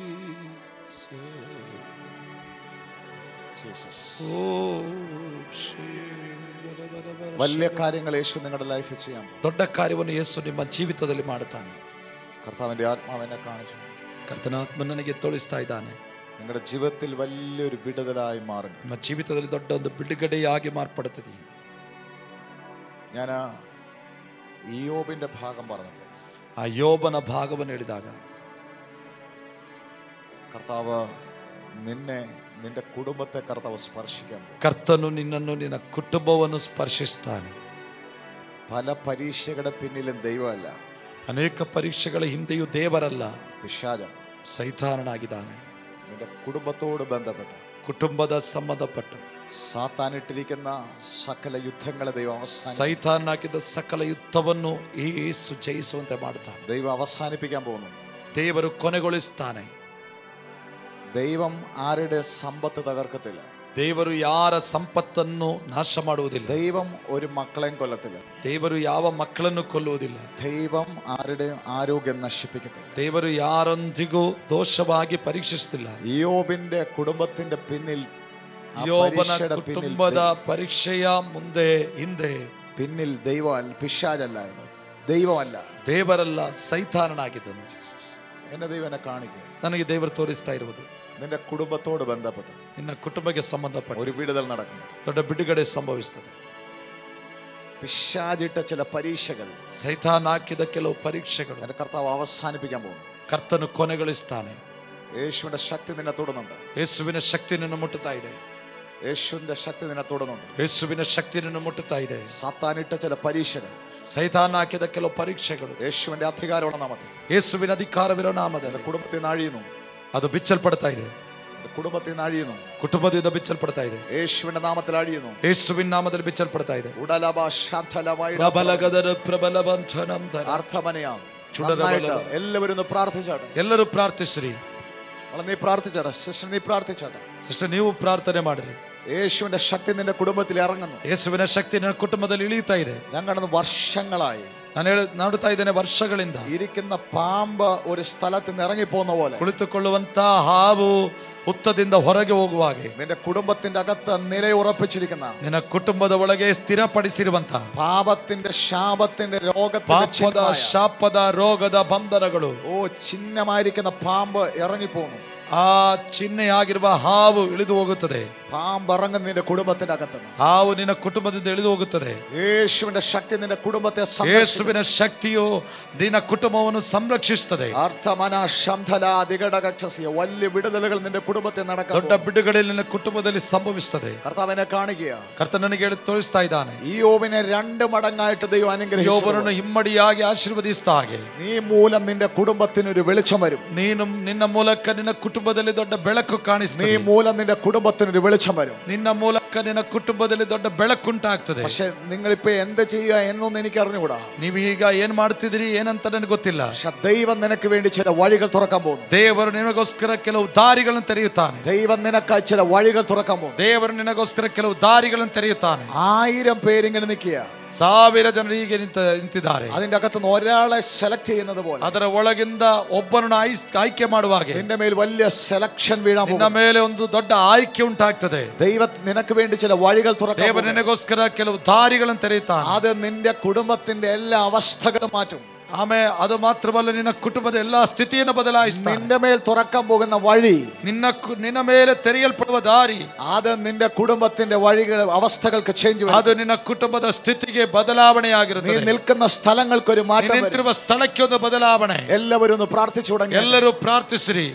വലിയ കാര്യങ്ങൾ യേശു നിങ്ങളുടെ ലൈഫിൽ ചെയ്യാം. ದೊಡ್ಡ ಕಾರ್ಯವನ್ನು ಯೇಸು ನಿಮ್ಮ ಜೀವಿತದಲ್ಲಿ ಮಾಡುತ್ತಾನೆ. കർത്താവിന്റെ ആത്മാവിനെ കാണിച്ചു. ಕರ್ತನ ಆತ್ಮ ನನಗೆ ತೋರಿಸ್ತಾ ಇದ್ದಾನೆ. നിങ്ങളുടെ ജീവിതത്തിൽ വലിയൊരു വിടുതലായി മാറും. ನಿಮ್ಮ ಜೀವಿತದಲ್ಲಿ ದೊಡ್ಡ ಒಂದು ಬಿಡುಗಡೆಯಾಗಿ ಮಾರ್ಪಡುತ್ತದೆ. ഞാൻ ഇയ്യോബിന്റെ ഭാഗം പറഞ്ഞപ്പോൾ, ಆ ಯೋಬನ ಭಾಗವನ್ನು ಹೇಳಿದಾಗ, കർത്താവ് നിന്റെ കുടുംബത്തെ കർത്താവ് സ്പർശിക്കാൻ, ಕರ್ತನು ನಿನ್ನನ್ನು ನಿನ್ನ ಕುಟುಂಬವನ್ನು ಸ್ಪರ್ಶಿಸ್ತಾನೆ. പല പരീക്ഷകളുടെ പിന്നിലും ദൈവമല്ല, ಅನೇಕ ಪರೀಕ್ಷೆಗಳ ಹಿಂದೆಯೂ ದೇವರಲ್ಲ, പിശാച ಸೈತಾನನಾಗಿದ್ದಾನೆ. നിന്റെ കുടുംബത്തോട് ബന്ധപ്പെട്ട് ಕುಟುಂಬದ ಸಂಬಂಧಪಟ್ಟು ಸಾತಾನಿಟ್ಟಿರಿക്കുന്ന ಸಕಲ ಯುದ್ಧಗಳ ದೈವ ಅವಸಾನ ಸೈತಾನ್ ಹಾಕಿದ ಸಕಲ ಯುದ್ಧವನ್ನು ಯೇಸು ಜಯಿಸುವಂತೆ ಮಾಡುತ್ತಾನೆ. ദൈവം അവസാനിപ്പിക്കാൻ പോകുന്നു. ದೇವರು ಕೊನೆಗೊಳಿಸ್ತಾನೆ. ദൈവം ആരുടെ സമ്പത്ത് തകർക്കത്തില്ല. ದೇವರು ಯಾರ ಸಂಪತ್ತನ್ನು ನಾಶ ಮಾಡುವುದಿಲ್ಲ. ദൈവം ഒരു മക്കളെയും കൊല്ലത്തില്ല. ದೇವರು ಯಾವ ಮಕ್ಕಳನ್ನು ಕೊಲ್ಲುವುದಿಲ್ಲ. ദൈവം ആരുടെ ആരോഗ്യം നശിപ്പിക്കത്തില്ല. ದೇವರು ಯಾರೊಂದಿಗೂ ದೋಷವಾಗಿ ಪರೀಕ್ಷಿಸುತ್ತಿಲ್ಲ. യോബിന്റെ കുടുംബത്തിന്റെ പിന്നിൽ, ಯೋಬನ ಕುಟುಂಬದ ಪರೀಕ್ಷೆಯ ಹಿಂದೆ പിന്നിൽ ദൈവം പിശാചല്ലായിരുന്നു, ദൈവമല്ല, ದೇವರಲ್ಲ, ಸೈತಾನನಾಗಿದ್ದನು. എന്നെ ദൈവം എന്നെ കാണിക്കുക. ನನಗೆ ದೇವರು ತೋರಿಸ್ತಾ ಇರುವುದು നിന്റെ കുടുംബത്തോട് ബന്ധപ്പെട്ട് ನಿನ್ನ ಕುಟುಂಬಕ್ಕೆ ಸಂಬಂಧಪಟ್ಟ ഒരു വിടുതൽ നടക്കുന്നു. ದೊಡ್ಡ ಬಿಡುಗಡೆ ಸಂಭವಿಸುತ್ತದೆ. പിശാചിട്ട ചില പരീക്ഷകൾ, ಸೈತಾನ್ ಹಾಕಿದ ಕೆಲವು ಪರೀಕ್ಷೆಗಳು എന്റെ കർത്താവ് അവസാനിപ്പിക്കാൻ പോകുന്നു. ಕರ್ತನು ಕೊನೆಗೊಳಿಸ್ತಾನೆ. യേശുവിന്റെ ശക്തി നിന്നെ തൊടുന്നുണ്ട്. ಯೇಸುವಿನ ಶಕ್ತಿ ನಿನ್ನ ಮುಟ್ಟುತ್ತಾ ಇದೆ. യേശുവിന്റെ ശക്തി നിന്നെ തൊടുന്നുണ്ട്. ಯೇಸುವಿನ ಶಕ್ತಿ ನಿನ್ನ ಮುಟ್ಟುತ್ತಾ ಇದೆ. സാത്താനിട്ട ചില പരീക്ഷകൾ, ಸೈತಾನ್ ಹಾಕಿದ ಕೆಲವು ಪರೀಕ್ಷೆಗಳು യേശുവിന്റെ അധികാരമുള്ള നാമത്തിൽ, ಯೇಸುವಿನ ಅಧಿಕಾರವಿರೋ ನಾಮದಲ್ಲಿ കുടുംബത്തിൽ നിന്ന് അഴിയുന്നു. ಅದು ಬಿಚ್ಚಲ್ಪಡ್ತಾ ಇದೆ. കുടുംബത്തിൽ നിന്ന് അഴിയുന്നു. ಕುಟುಂಬದಿಂದ ಬಿಚ್ಚಲ್ಪಡ್ತಾ ಇದೆ. യേശുവിന്റെ നാമത്തിൽ അഴിയുന്നു. ಯೇಸುವಿನ ನಾಮದಲ್ಲಿ ಬಿಚ್ಚಲ್ಪಡ್ತಾ ಇದೆ. എല്ലാവരും ഒന്ന് പ്രാർത്ഥിച്ചാട്ടെ. ಎಲ್ಲರೂ ಪ್ರಾರ್ಥಿಸ್ರಿ. നീ പ്രാർത്ഥിച്ചാട്ടെ സിസ്റ്റർ, നീ പ്രാർത്ഥിച്ചാട്ടെ. ಸಿಸ್ಟರ್, ನೀವು ಪ್ರಾರ್ಥನೆ ಮಾಡಿರಿ. യേശുവിന്റെ ശക്തി നിന്റെ കുടുംബത്തിൽ ഇറങ്ങുന്നു. ಯೇಸುವಿನ ಶಕ್ತಿ ನನ್ನ ಕುಟುಂಬದಲ್ಲಿ ಇಳಿಯುತ್ತಾ ಇದೆ. ഞാൻ കാണുന്ന വർഷങ്ങളായി ನಾನು ನೋಡುತ್ತಾ ಇದ್ದೇನೆ, ವರ್ಷಗಳಿಂದ ഇരിക്കുന്ന പാമ്പ് ഒരു സ്ഥലത്ത് നിന്ന് ഇറങ്ങിപ്പോകുന്ന പോലെ, ಕುಳಿತುಕೊಳ್ಳುವಂತ ಹಾವು ಹುತ್ತದಿಂದ ಹೊರಗೆ ಹೋಗುವ ಹಾಗೆ നിന്റെ കുടുംബത്തിന്റെ അകത്ത് നിലയുറപ്പിച്ചിരിക്കുന്ന, ನಿನ್ನ ಕುಟುಂಬದ ಒಳಗೆ ಸ್ಥಿರಪಡಿಸಿರುವಂತ പാപത്തിന്റെ ശാപത്തിന്റെ ಪಾಪದ ಶಾಪದ ರೋಗದ ಬಂಧನಗಳು, ചിഹ്നമായിരിക്കുന്ന പാമ്പ് ഇറങ്ങിപ്പോകുന്നു. ಆ ಚಿಹ್ನೆಯಾಗಿರುವ ಹಾವು ಇಳಿದು ಹೋಗುತ್ತದೆ. പാമ്പ് ഇറങ്ങുന്ന നിന്റെ കുടുംബത്തിന്റെ അകത്ത്, ಹಾವು ನಿನ್ನ ಕುಟುಂಬದಿಂದ ಇಳಿದು ಹೋಗುತ್ತದೆ. യേശുവിന്റെ ಶಕ್ತಿ ನಿನ್ನ ಕುಟುಂಬത്തെ, ಯೇಸುವಿನ ಶಕ್ತಿಯು ನಿನ್ನ ಕುಟುಂಬವನ್ನು ಸಂರಕ್ಷಿಸುತ್ತದೆ. വലിയ വിടുതലുകൾ നിന്റെ കുടുംബത്തെ നടക്കും. ದೊಡ್ಡ ಬಿಡುಗಡೆ ನಿನ್ನ ಕುಟುಂಬದಲ್ಲಿ ಸಂಭವಿಸುತ್ತದೆ. കർത്താവിനെ കാണുക. ಕರ್ತನು ನನಗೆ ಹೇಳಿ ತೋರಿಸ್ತಾ ಇದ್ದಾನೆ. ഈ യോബിനെ 2 മടങ്ങായിട്ട് ദൈവം അനുഗ്രഹിച്ചു. ಯೋಬನನ್ನು ಹಿಮ್ಮಡಿಯಾಗಿ ಆಶೀರ್ವದಿಸಿದ ಹಾಗೆ നീ മൂലം നിന്റെ കുടുംബത്തിന് ഒരു വെളിച്ചം വരും. ನೀನು ನಿನ್ನ ಮೂಲಕ ನಿನ್ನ ಕುಟುಂಬದಲ್ಲಿ ದೊಡ್ಡ ಬೆಳಕು ಕಾಣಿಸುತ್ತದೆ. നീ മൂലം നിന്റെ കുടുംബത്തിന് ഒരു വെളിച്ചം വരും. ನಿನ್ನ ಮೂಲಕ ನಿನ್ನ ಕುಟುಂಬದಲ್ಲಿ ದೊಡ್ಡ ಬೆಳಕುಂಟಾಗ್ತದೆ. പക്ഷെ നിങ്ങളിപ്പോ എന്ത് ചെയ്യുക എന്നൊന്നും എനിക്ക് അറിഞ്ഞുകൂടാ. ನೀವೀಗ ಏನ್ ಮಾಡ್ತಿದ್ರಿ ಏನಂತ ನನಗೆ ಗೊತ್ತಿಲ್ಲ. പക്ഷെ ദൈവം നിനക്ക് വേണ്ടി ചില വഴികൾ തുറക്കാൻ പോകുന്നു. ದೇವರು ನಿನಗೋಸ್ಕರ ಕೆಲವು ದಾರಿಗಳನ್ನು ತೆರೆಯುತ್ತಾನೆ. ദൈവം നിനക്കായി ചില വഴികൾ തുറക്കാൻ പോകുന്നു. ದೇವರು ನಿನಗೋಸ್ಕರ ಕೆಲವು ದಾರಿಗಳನ್ನು ತೆರೆಯುತ್ತಾನೆ. 1000 പേരിങ്ങനെ നിൽക്കുക, 1000 ಜನರು ಹೀಗೆ ನಿಂತಿದ್ದಾರೆ. അതിന്റെ അകത്തുനിന്ന് ഒരാളെ സെലക്ട് ചെയ്യുന്നത് പോലെ, ಅದರ ಒಳಗಿಂದ ಒಬ್ಬನನ್ನು ಆಯ್ಕೆ ಮಾಡುವ ಹಾಗೆ നിന്റെ മേൽ വലിയ സെലക്ഷൻ വീഴാൻ പോകുന്നു. ನಿನ್ನ ಮೇಲೆ ಒಂದು ದೊಡ್ಡ ಆಯ್ಕೆ ಉಂಟಾಗ್ತದೆ. ദൈവം നിനക്ക് വേണ്ടി ചില വഴികൾ തുറക്കാൻ ದೇವರು ನಿನಗೋಸ್ಕರ ಕೆಲವು ದಾರಿಗಳನ್ನು ತೆರೆಯುತ್ತಾನೆ. അത് നിന്റെ കുടുംബത്തിന്റെ എല്ലാ അവസ്ഥകളും മാറ്റും. ಆಮೇಲೆ ಅದು ಮಾತ್ರವಲ್ಲ, ನಿನ್ನ ಕುಟುಂಬದ ಎಲ್ಲಾ ಸ್ಥಿತಿಯನ್ನು ಬದಲಾಯಿಸ್ತಾನೆ. നിന്റെ മേൽ തുറക്കാൻ പോകുന്ന വഴി, ನಿನ್ನ ಮೇಲೆ ತೆರೆಯಲ್ಪಡುವ ದಾರಿ, അത് നിന്റെ കുടുംബത്തിന്റെ വഴികൾ അവസ്ഥകൾക്ക് ചേഞ്ച് വരും. ಅದು ನಿನ್ನ ಕುಟುಂಬದ ಸ್ಥಿತಿಗೆ ಬದಲಾವಣೆಯಾಗಿರುತ್ತದೆ. നീ നിൽക്കുന്ന സ്ഥലങ്ങൾക്ക് ഒരു മാറ്റം വരും. ನಿಂತಿರುವ ಸ್ಥಳಕ್ಕೆ ಒಂದು ಬದಲಾವಣೆ. എല്ലാവരും ഒന്ന് പ്രാർത്ഥിച്ചു തുടങ്ങി. ಎಲ್ಲರೂ ಪ್ರಾರ್ಥಿಸಿರಿ.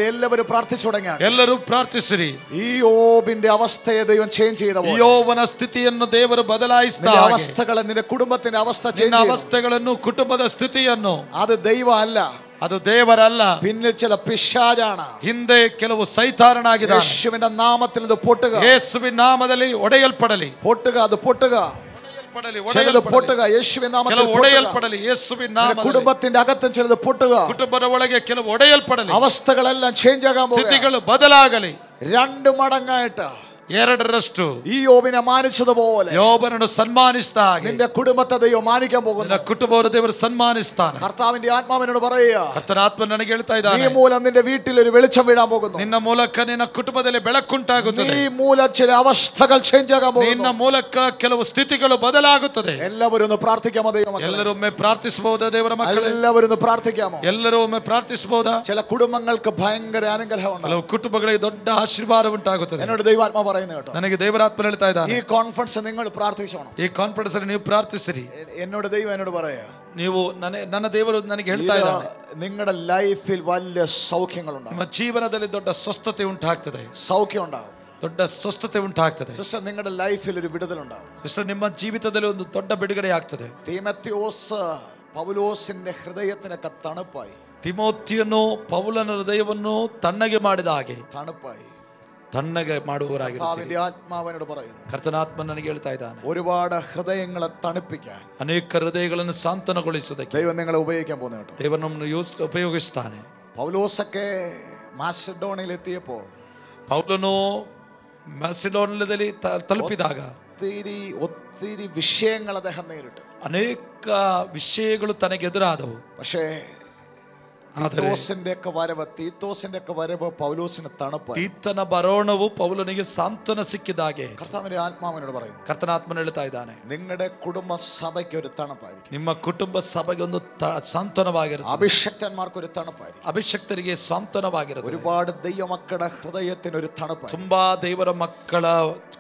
എല്ലാവരും പ്രാർത്ഥിച്ചു തുടങ്ങിയാണ്. ಎಲ್ಲರೂ ಪ್ರಾರ್ಥಿಸಿರಿ. ഈ യോബിന്റെ അവസ്ഥയെ ദൈവം ചേഞ്ച് ചെയ്ത പോലെ, ಯೋಬನ ಸ್ಥಿತಿಯನ್ನು ದೇವರು ಬದಲಾಯಿಸಿದ അവസ്ഥകളെ, നിന്റെ കുടുംബത്തിന്റെ അവസ്ഥ ನಿನ್ನ ಅವಸ್ಥೆಗಳನ್ನು, ಕುಟುಂಬದ ಸ್ಥಿತಿಯನ್ನು, അത് ദൈവം അല്ല, ಅದು ದೇವರಲ್ಲ, പിന്നിൽ ചില പിശാചാണ്. ಹಿಂದೆ ಕೆಲವು ಸೈತಾನನಾಗಿದ್ದಾನೆ. യേശുവിന്റെ നാമത്തിൽ ഇത് പൊട്ടുക. ಯೇಸುವಿನ ನಾಮದಲ್ಲಿ ಒಡೆಯಲ್ಪಡಲಿ. പൊട്ടുക, അത് പൊട്ടുക. ചിലത് പൊട്ടുക. യേശുവിൻ നാമത്തിൽ ಒಡೆಯಲ್ಪಡಲಿ. ಯೇಸುವಿನ ನಾಮದಲ್ಲಿ കുടുംബത്തിന്റെ അകത്തും ചിലത് പൊട്ടുക. ಕುಟುಂಬದ ಒಳಗೆ ಕೆಲವು ಒಡೆಯಲ್ಪಡಲಿ. അവസ്ഥകളെല്ലാം ചേഞ്ച് ആകാൻ പോകുന്നു. ಸ್ಥಿತಿಗಳು ಬದಲಾಗಲಿ. 2 മടങ്ങായിട്ട് ಎರಡರಷ್ಟು ഈ യോബിനെ മാനിച്ചതുപോലെ ಯೋಬನನ್ನು ಸನ್ಮಾನಿಸಿದ ಹಾಗೆ നിന്റെ കുടുംബത്തെ ദൈവം മാനിക്കാൻ പോകുന്നു. ನಿನ್ನ ಕುಟುಂಬವನ್ನು ದೇವರು ಸನ್ಮಾನಿಸ್ತಾನೆ. കർത്താവിന്റെ ആത്മാവിനോട് പറയുക, ಕರ್ತನ ಆತ್ಮ ನನಗೆ ಹೇಳ್ತಾ ಇದ್ದಾನೆ, നീ മൂലം നിന്റെ വീട്ടിൽ ഒരു വെളിച്ചം വീഴാൻ പോകുന്നു. ನಿನ್ನ ಮೂಲಕ ನಿನ್ನ ಕುಟುಂಬದಲ್ಲಿ ಬೆಳಕುಂಟಾಗುತ್ತದೆ. നീ മൂലം ചില അവസ്ഥകൾ ചേഞ്ച് ആകാൻ ನಿನ್ನ പോകുന്നു. ಮೂಲಕ ಕೆಲವು ಸ್ಥಿತಿಗಳು ಬದಲಾಗುತ್ತದೆ. എല്ലാവരും ഒന്ന് പ്രാർത്ഥിക്കാമോ ദൈവമക്കളെ? ಎಲ್ಲರೂ ಒಮ್ಮೆ ಪ್ರಾರ್ಥಿಸಬಹುದಾ ದೇವರ ಮಕ್ಕಳೇ? എല്ലാവരും ഒന്ന് പ്രാർത്ഥിക്കാമോ? ಎಲ್ಲರೂ ಒಮ್ಮೆ ಪ್ರಾರ್ಥಿಸಬಹುದಾ? ചില കുടുംബങ്ങൾക്ക് ഭയങ്കര അനുഗ്രഹം ഉണ്ട്. ಕೆಲವು ಕುಟುಂಬಗಳಿಗೆ ದೊಡ್ಡ ಆಶೀರ್ವಾದ ಉಂಟಾಗುತ್ತದೆ. എന്നോട് ദൈവാത്മാ പറയുന്നത് കേട്ടോ. ನನಗೆ ದೇವರಾತ್ಮ ಹೇಳ್ತಾ ಇದ್ದಾನೆ, ഈ കോൺഫറൻസ് നിങ്ങൾ പ്രാർത്ഥിച്ചോണം. ಈ ಕಾನ್ಫರೆನ್ಸ್ ಅಲ್ಲಿ ನೀವು ಪ್ರಾರ್ಥಿಸಿರಿ. എന്നോട് ദൈവം എന്നോട് പറയാ, ನೀವು ನನ್ನ ದೇವರು ನನಗೆ ಹೇಳ್ತಾ ಇದ್ದಾನೆ, നിങ്ങളുടെ ലൈഫിൽ വലിയ സൗഖ്യങ്ങളുണ്ടാകും. ನಿಮ್ಮ ಜೀವನದಲ್ಲಿ ದೊಡ್ಡ ಸ್ವಸ್ಥತೆ ಉಂಟಾಗ್ತದೆ. സൗഖ്യം ഉണ്ടാകും. ದೊಡ್ಡ ಸ್ವಸ್ಥತೆ ಉಂಟಾಗ್ತದೆ. സിസ്റ്റർ, നിങ്ങളുടെ ലൈഫിൽ ഒരു വിടുതലുണ്ടാകും. ಸಿಸ್ಟರ್, ನಿಮ್ಮ ಜೀವಿತದಲ್ಲಿ ಒಂದು ದೊಡ್ಡ ಬಿಡುಗಡೆ ಆಗ್ತದೆ. തീമോഥെയോസ് പൗലോസിന്റെ ഹൃദയത്തിനൊക്കെ തണുപ്പായി. ತಿಮೋಥಿಯನ್ನು ಪೌಲನ ಹೃದಯವನ್ನು ತಣ್ಣಗೆ ಮಾಡಿದ ಹಾಗೆ തണുപ്പായി. തണ്ണಗೆ ಮಾಡುವವರಾಗಿರುತ್ತೀರಿ. കർത്താവിന്റെ ആത്മാവനോട് പറയുന്നു, ಕರ್ತನಾತ್ಮ ನನಗೆ ಹೇಳ್ತಾ ಇದ್ದಾನೆ, ഒരുപാട് ഹൃദയങ്ങളെ തണുപ്പിക്കാൻ ಅನೇಕ ಹೃದಯಗಳನ್ನು ಸಾಂತ್ವನಗೊಳಿಸುವುದಕ್ಕೆ ദൈവം നിങ്ങളെ ഉപയോഗിക്കാൻ പോകുന്നു കേട്ടോ. ದೇವರು ನಮ್ಮನ್ನು ಉಪಯೋಗಿಸ್ತಾನೆ. പൗലോസൊക്കെ മാസിഡോണിയയിൽ എത്തിയപ്പോൾ ಪೌಲನು ಮ್ಯಾಸಿಡೋನಿಯಾದಲ್ಲಿ ತಲುಪಿದಾಗ ഒത്തിരി വിഷയങ്ങൾ അദ്ദേഹം നേരിട്ടു. ಅನೇಕ ವಿಷಯಗಳು ತನಗೆ ಎದುರಾದವು. പക്ഷേ തീത്തോസിന്റെ ഒക്കെ വരവ് പൗലോസിന് തണുപ്പായി. ತೀತನ ಬರೋಣವು ಪೌಲನಿಗೆ ಸಾಂತ್ವನ ಸಿಕ್ಕಿದಾಗೆ കർത്താവിന്റെ ആത്മാവിനോട് പറയുന്നു, ಕರ್ತನಾತ್ಮನ ಹೇಳ್ತಾ ಇದ್ದಾನೆ, നിങ്ങളുടെ കുടുംബ സഭയ്ക്ക് ഒരു തണുപ്പായിരിക്കും. ನಿಮ್ಮ ಕುಟುಂಬ ಸಭೆಗೆ ಒಂದು ಸಾಂತ್ವನವಾಗಿರುತ್ತೆ. അഭിഷക്തന്മാർക്ക് ഒരു തണുപ്പായിരിക്കും. ಅಭಿಷಕ್ತರಿಗೆ ಸಾಂತ್ವನವಾಗಿರುತ್ತೆ. ഒരുപാട് ദൈവമക്കളുടെ ഹൃദയത്തിന് ഒരു തണുപ്പായിരിക്കും. ತುಂಬಾ ದೇವರ ಮಕ್ಕಳ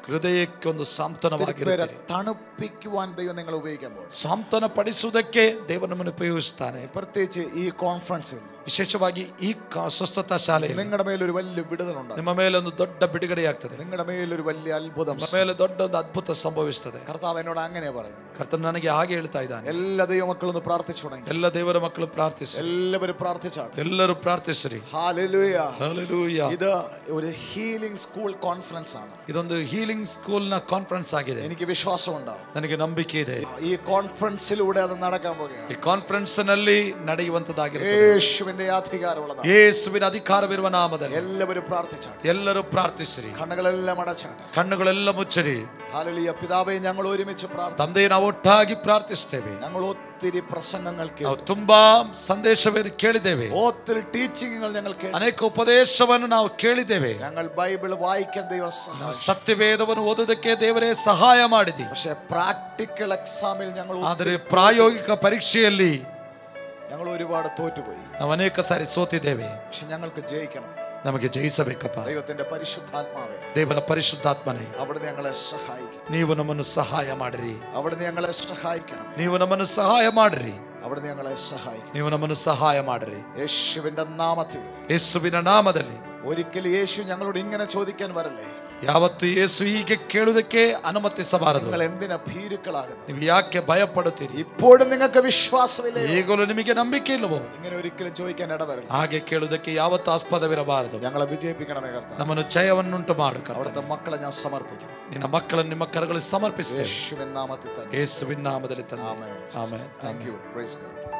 ಹೃದಯಕ್ಕೆ ಒಂದು ಸಾಂತ್ವನವಾಗಿರುತ್ತೆ. തണുപ്പിക്കുവാൻ ദൈവം നിങ്ങളെ ഉപയോഗിക്കാൻ പോകും. ಸಾಂತ್ವನ ಪಡಿಸುವುದಕ್ಕೆ ದೇವರು ನಮ್ಮನ್ನು ಉಪಯೋಗಿಸ್ತಾನೆ. പ്രത്യേകിച്ച് ഈ കോൺഫറൻസിൽ, ವಿಶೇಷವಾಗಿ ಈ ಸ್ವಸ್ಥತಾ ಶಾಲೆಯಲ್ಲಿ നിങ്ങളുടെ മേലൊരു വലിയ വിടുതലുണ്ടാകും. ನಿಮ್ಮ ಮೇಲೆ ಒಂದು ದೊಡ್ಡ ಬಿಡುಗಡೆಯಾಗ್ತದೆ. നിങ്ങളുടെ മേലൊരു വലിയ അത്ഭുതം, ನಿಮ್ಮ ಮೇಲೆ ದೊಡ್ಡ ಒಂದು ಅದ್ಭುತ ಸಂಭವಿಸುತ್ತದೆ. കർത്താവ് എന്നോട് അങ്ങനെ പറയുന്നു. ಕರ್ತನು ನನಗೆ ಹಾಗೆ ಹೇಳ್ತಾ ಇದ್ದಾನೆ. എല്ലാ ദൈവമക്കളൊന്ന് പ്രാർത്ഥിച്ചു തുടങ്ങി. ಎಲ್ಲ ದೇವರ ಮಕ್ಕಳು ಪ್ರಾರ್ಥಿಸಿ. എല്ലാവരും പ്രാർത്ഥിച്ചാട്ടെ. ಎಲ್ಲರೂ ಪ್ರಾರ್ಥಿಸಿರಿ. Hallelujah, hallelujah. ഇത് ഒരു ഹീലിംഗ് സ്കൂൾ കോൺഫറൻസ് ആണ്. ಇದೊಂದು ಹೀಲಿಂಗ್ ಸ್ಕೂಲ್ ನ ಕಾನ್ಫರೆನ್ಸ್ ಆಗಿದೆ. എനിക്ക് വിശ്വാസമുണ്ട്, ನನಗೆ ನಂಬಿಕೆ ಇದೆ. ഈ കോൺഫറൻസിലൂടെ അത് നടക്കാൻ പോകുകയാണ്. ಈ ಕಾನ್ಫರೆನ್ಸ್ ನಲ್ಲಿ ನಡೆಯುವಂತದ್ದಾಗಿರುತ್ತದೆ. യേശുവിന്റെ അധികാരമുള്ളതാണ്. ಯೇಸುವಿನ ಅಧಿಕಾರವಿರುವ ನಾಮದಲ್ಲಿ എല്ലാവരും പ്രാർത്ഥിച്ചാട്ടെ. ಎಲ್ಲರೂ ಪ್ರಾರ್ಥಿಸಿರಿ. കണ്ണുകളെല്ലാം അടച്ചാട്ടെ. ಕಣ್ಣುಗಳೆಲ್ಲ ಮುಚ್ಚಿರಿ. ഹല്ലേലൂയ. പിതാവേ, ഞങ്ങൾ ഒരുമിച്ച് പ്രാർത്ഥിക്കുന്നു. ತಂದೆ, ನಾವು ಒಟ್ಟಾಗಿ ಪ್ರಾರ್ಥಿಸ್ತೇವೆ. ഞങ്ങൾ ഒത്തിരി പ്രസംഗങ്ങൾ ನಾವು കേട്ടു. ತುಂಬಾ ಸಂದೇಶವನ್ನು ಕೇಳಿದ್ದೇವೆ. ഒത്തിരി ടീച്ചിങ്ങുകൾ ഞങ്ങൾ കേട്ടു. ಅನೇಕ ಉಪದೇಶವನ್ನು ನಾವು ಕೇಳಿದ್ದೇವೆ. ഞങ്ങൾ ബൈബിൾ വായിക്കാൻ ദൈവം സഹായിച്ചു. ಸತ್ಯವೇದವನ್ನು ಓದೋದಕ್ಕೆ ದೇವರೇ ಸಹಾಯ ಮಾಡಿದಿ. പക്ഷേ പ്രാക്ടിക്കൽ എക്സാമിൽ ഞങ്ങൾ ಆದರೆ ಪ್ರಾಯೋಗಿಕ ಪರೀಕ್ಷೆಯಲ್ಲಿ ഞങ്ങൾ ഒരുപാട് തോറ്റുപോയി. ನಾವು ಅನೇಕ ಸಾರಿ ಸೋತಿದ್ದೇವೆ. പക്ഷെ ഞങ്ങൾക്ക് ജയിക്കണം. ನಮಗೆ ಜಯಿಸಬೇಕಪ್ಪ. ദൈവത്തിന്റെ പരിശുദ്ധാത്മാവേ, ದೇವರ ಪರಿಶುದ್ಧಾತ್ಮನೇ, അവിടുന്ന് ഞങ്ങളെ സഹായിക്കണം. ನೀವು ನಮ್ಮನ್ನು ಸಹಾಯ ಮಾಡಿರಿ. അവിടുന്ന് ഞങ്ങളെ സഹായിക്കണം. ನೀವು ನಮ್ಮನ್ನು ಸಹಾಯ ಮಾಡಿರಿ. അവിടുന്ന് ഞങ്ങളെ സഹായിക്കണം. ನೀವು ನಮ್ಮನ್ನು ಸಹಾಯ ಮಾಡಿರಿ. യേശുവിന്റെ നാമത്തിൽ. ಯೇಸುವಿನ ನಾಮದಲ್ಲಿ. ഒരിക്കലും യേശു ഞങ്ങളോട് ഇങ്ങനെ ചോദിക്കാൻ വരല്ലേ, ಯಾವತ್ತು ಯೇಸು ಹೀಗೆ ಕೇಳುವುದಕ್ಕೆ ಅನುಮತಿಸಬಾರದು. നിങ്ങൾ എന്തിനാ ഭീരുക്കളാകുന്നത്? ನೀವು ಯಾಕೆ ಭಯ ಪಡುತ್ತೀರಿ? ഇപ്പോഴും നിങ്ങൾക്ക് വിശ്വാസമില്ലേ? ಈಗಲೂ ನಿಮಗೆ ನಂಬಿಕೆ ಇಲ್ಲವೋ? ഇങ്ങനെ ഒരിക്കലും ചോദിക്കാൻ ഇടവരല്ല. ಹಾಗೆ ಕೇಳುವುದಕ್ಕೆ ಯಾವತ್ತು ಆಸ್ಪದವಿರಬಾರದು. ഞങ്ങളെ വിജയിപ്പിക്കണമേ കർത്താവേ. ನಮ್ಮನ್ನು ಜಯವನ್ನುಂಟು ಮಾಡು ಕರ್ತನೇ. അവിടുത്തെ മക്കളെ ഞാൻ സമർപ്പിക്കുന്നു. ನಿನ್ನ ಮಕ್ಕಳನ್ನು ನಿಮ್ಮ ಕರಗಳಿಗೆ ಸಮರ್ಪಿಸುತ್ತೇವೆ. യേശുവിൻ നാമത്തിൽ തന്നെ. ಯೇಸುವಿನ ನಾಮದಲ್ಲಿ ತಂದೆ. ആമേൻ. Amen. Thank you. Praise God.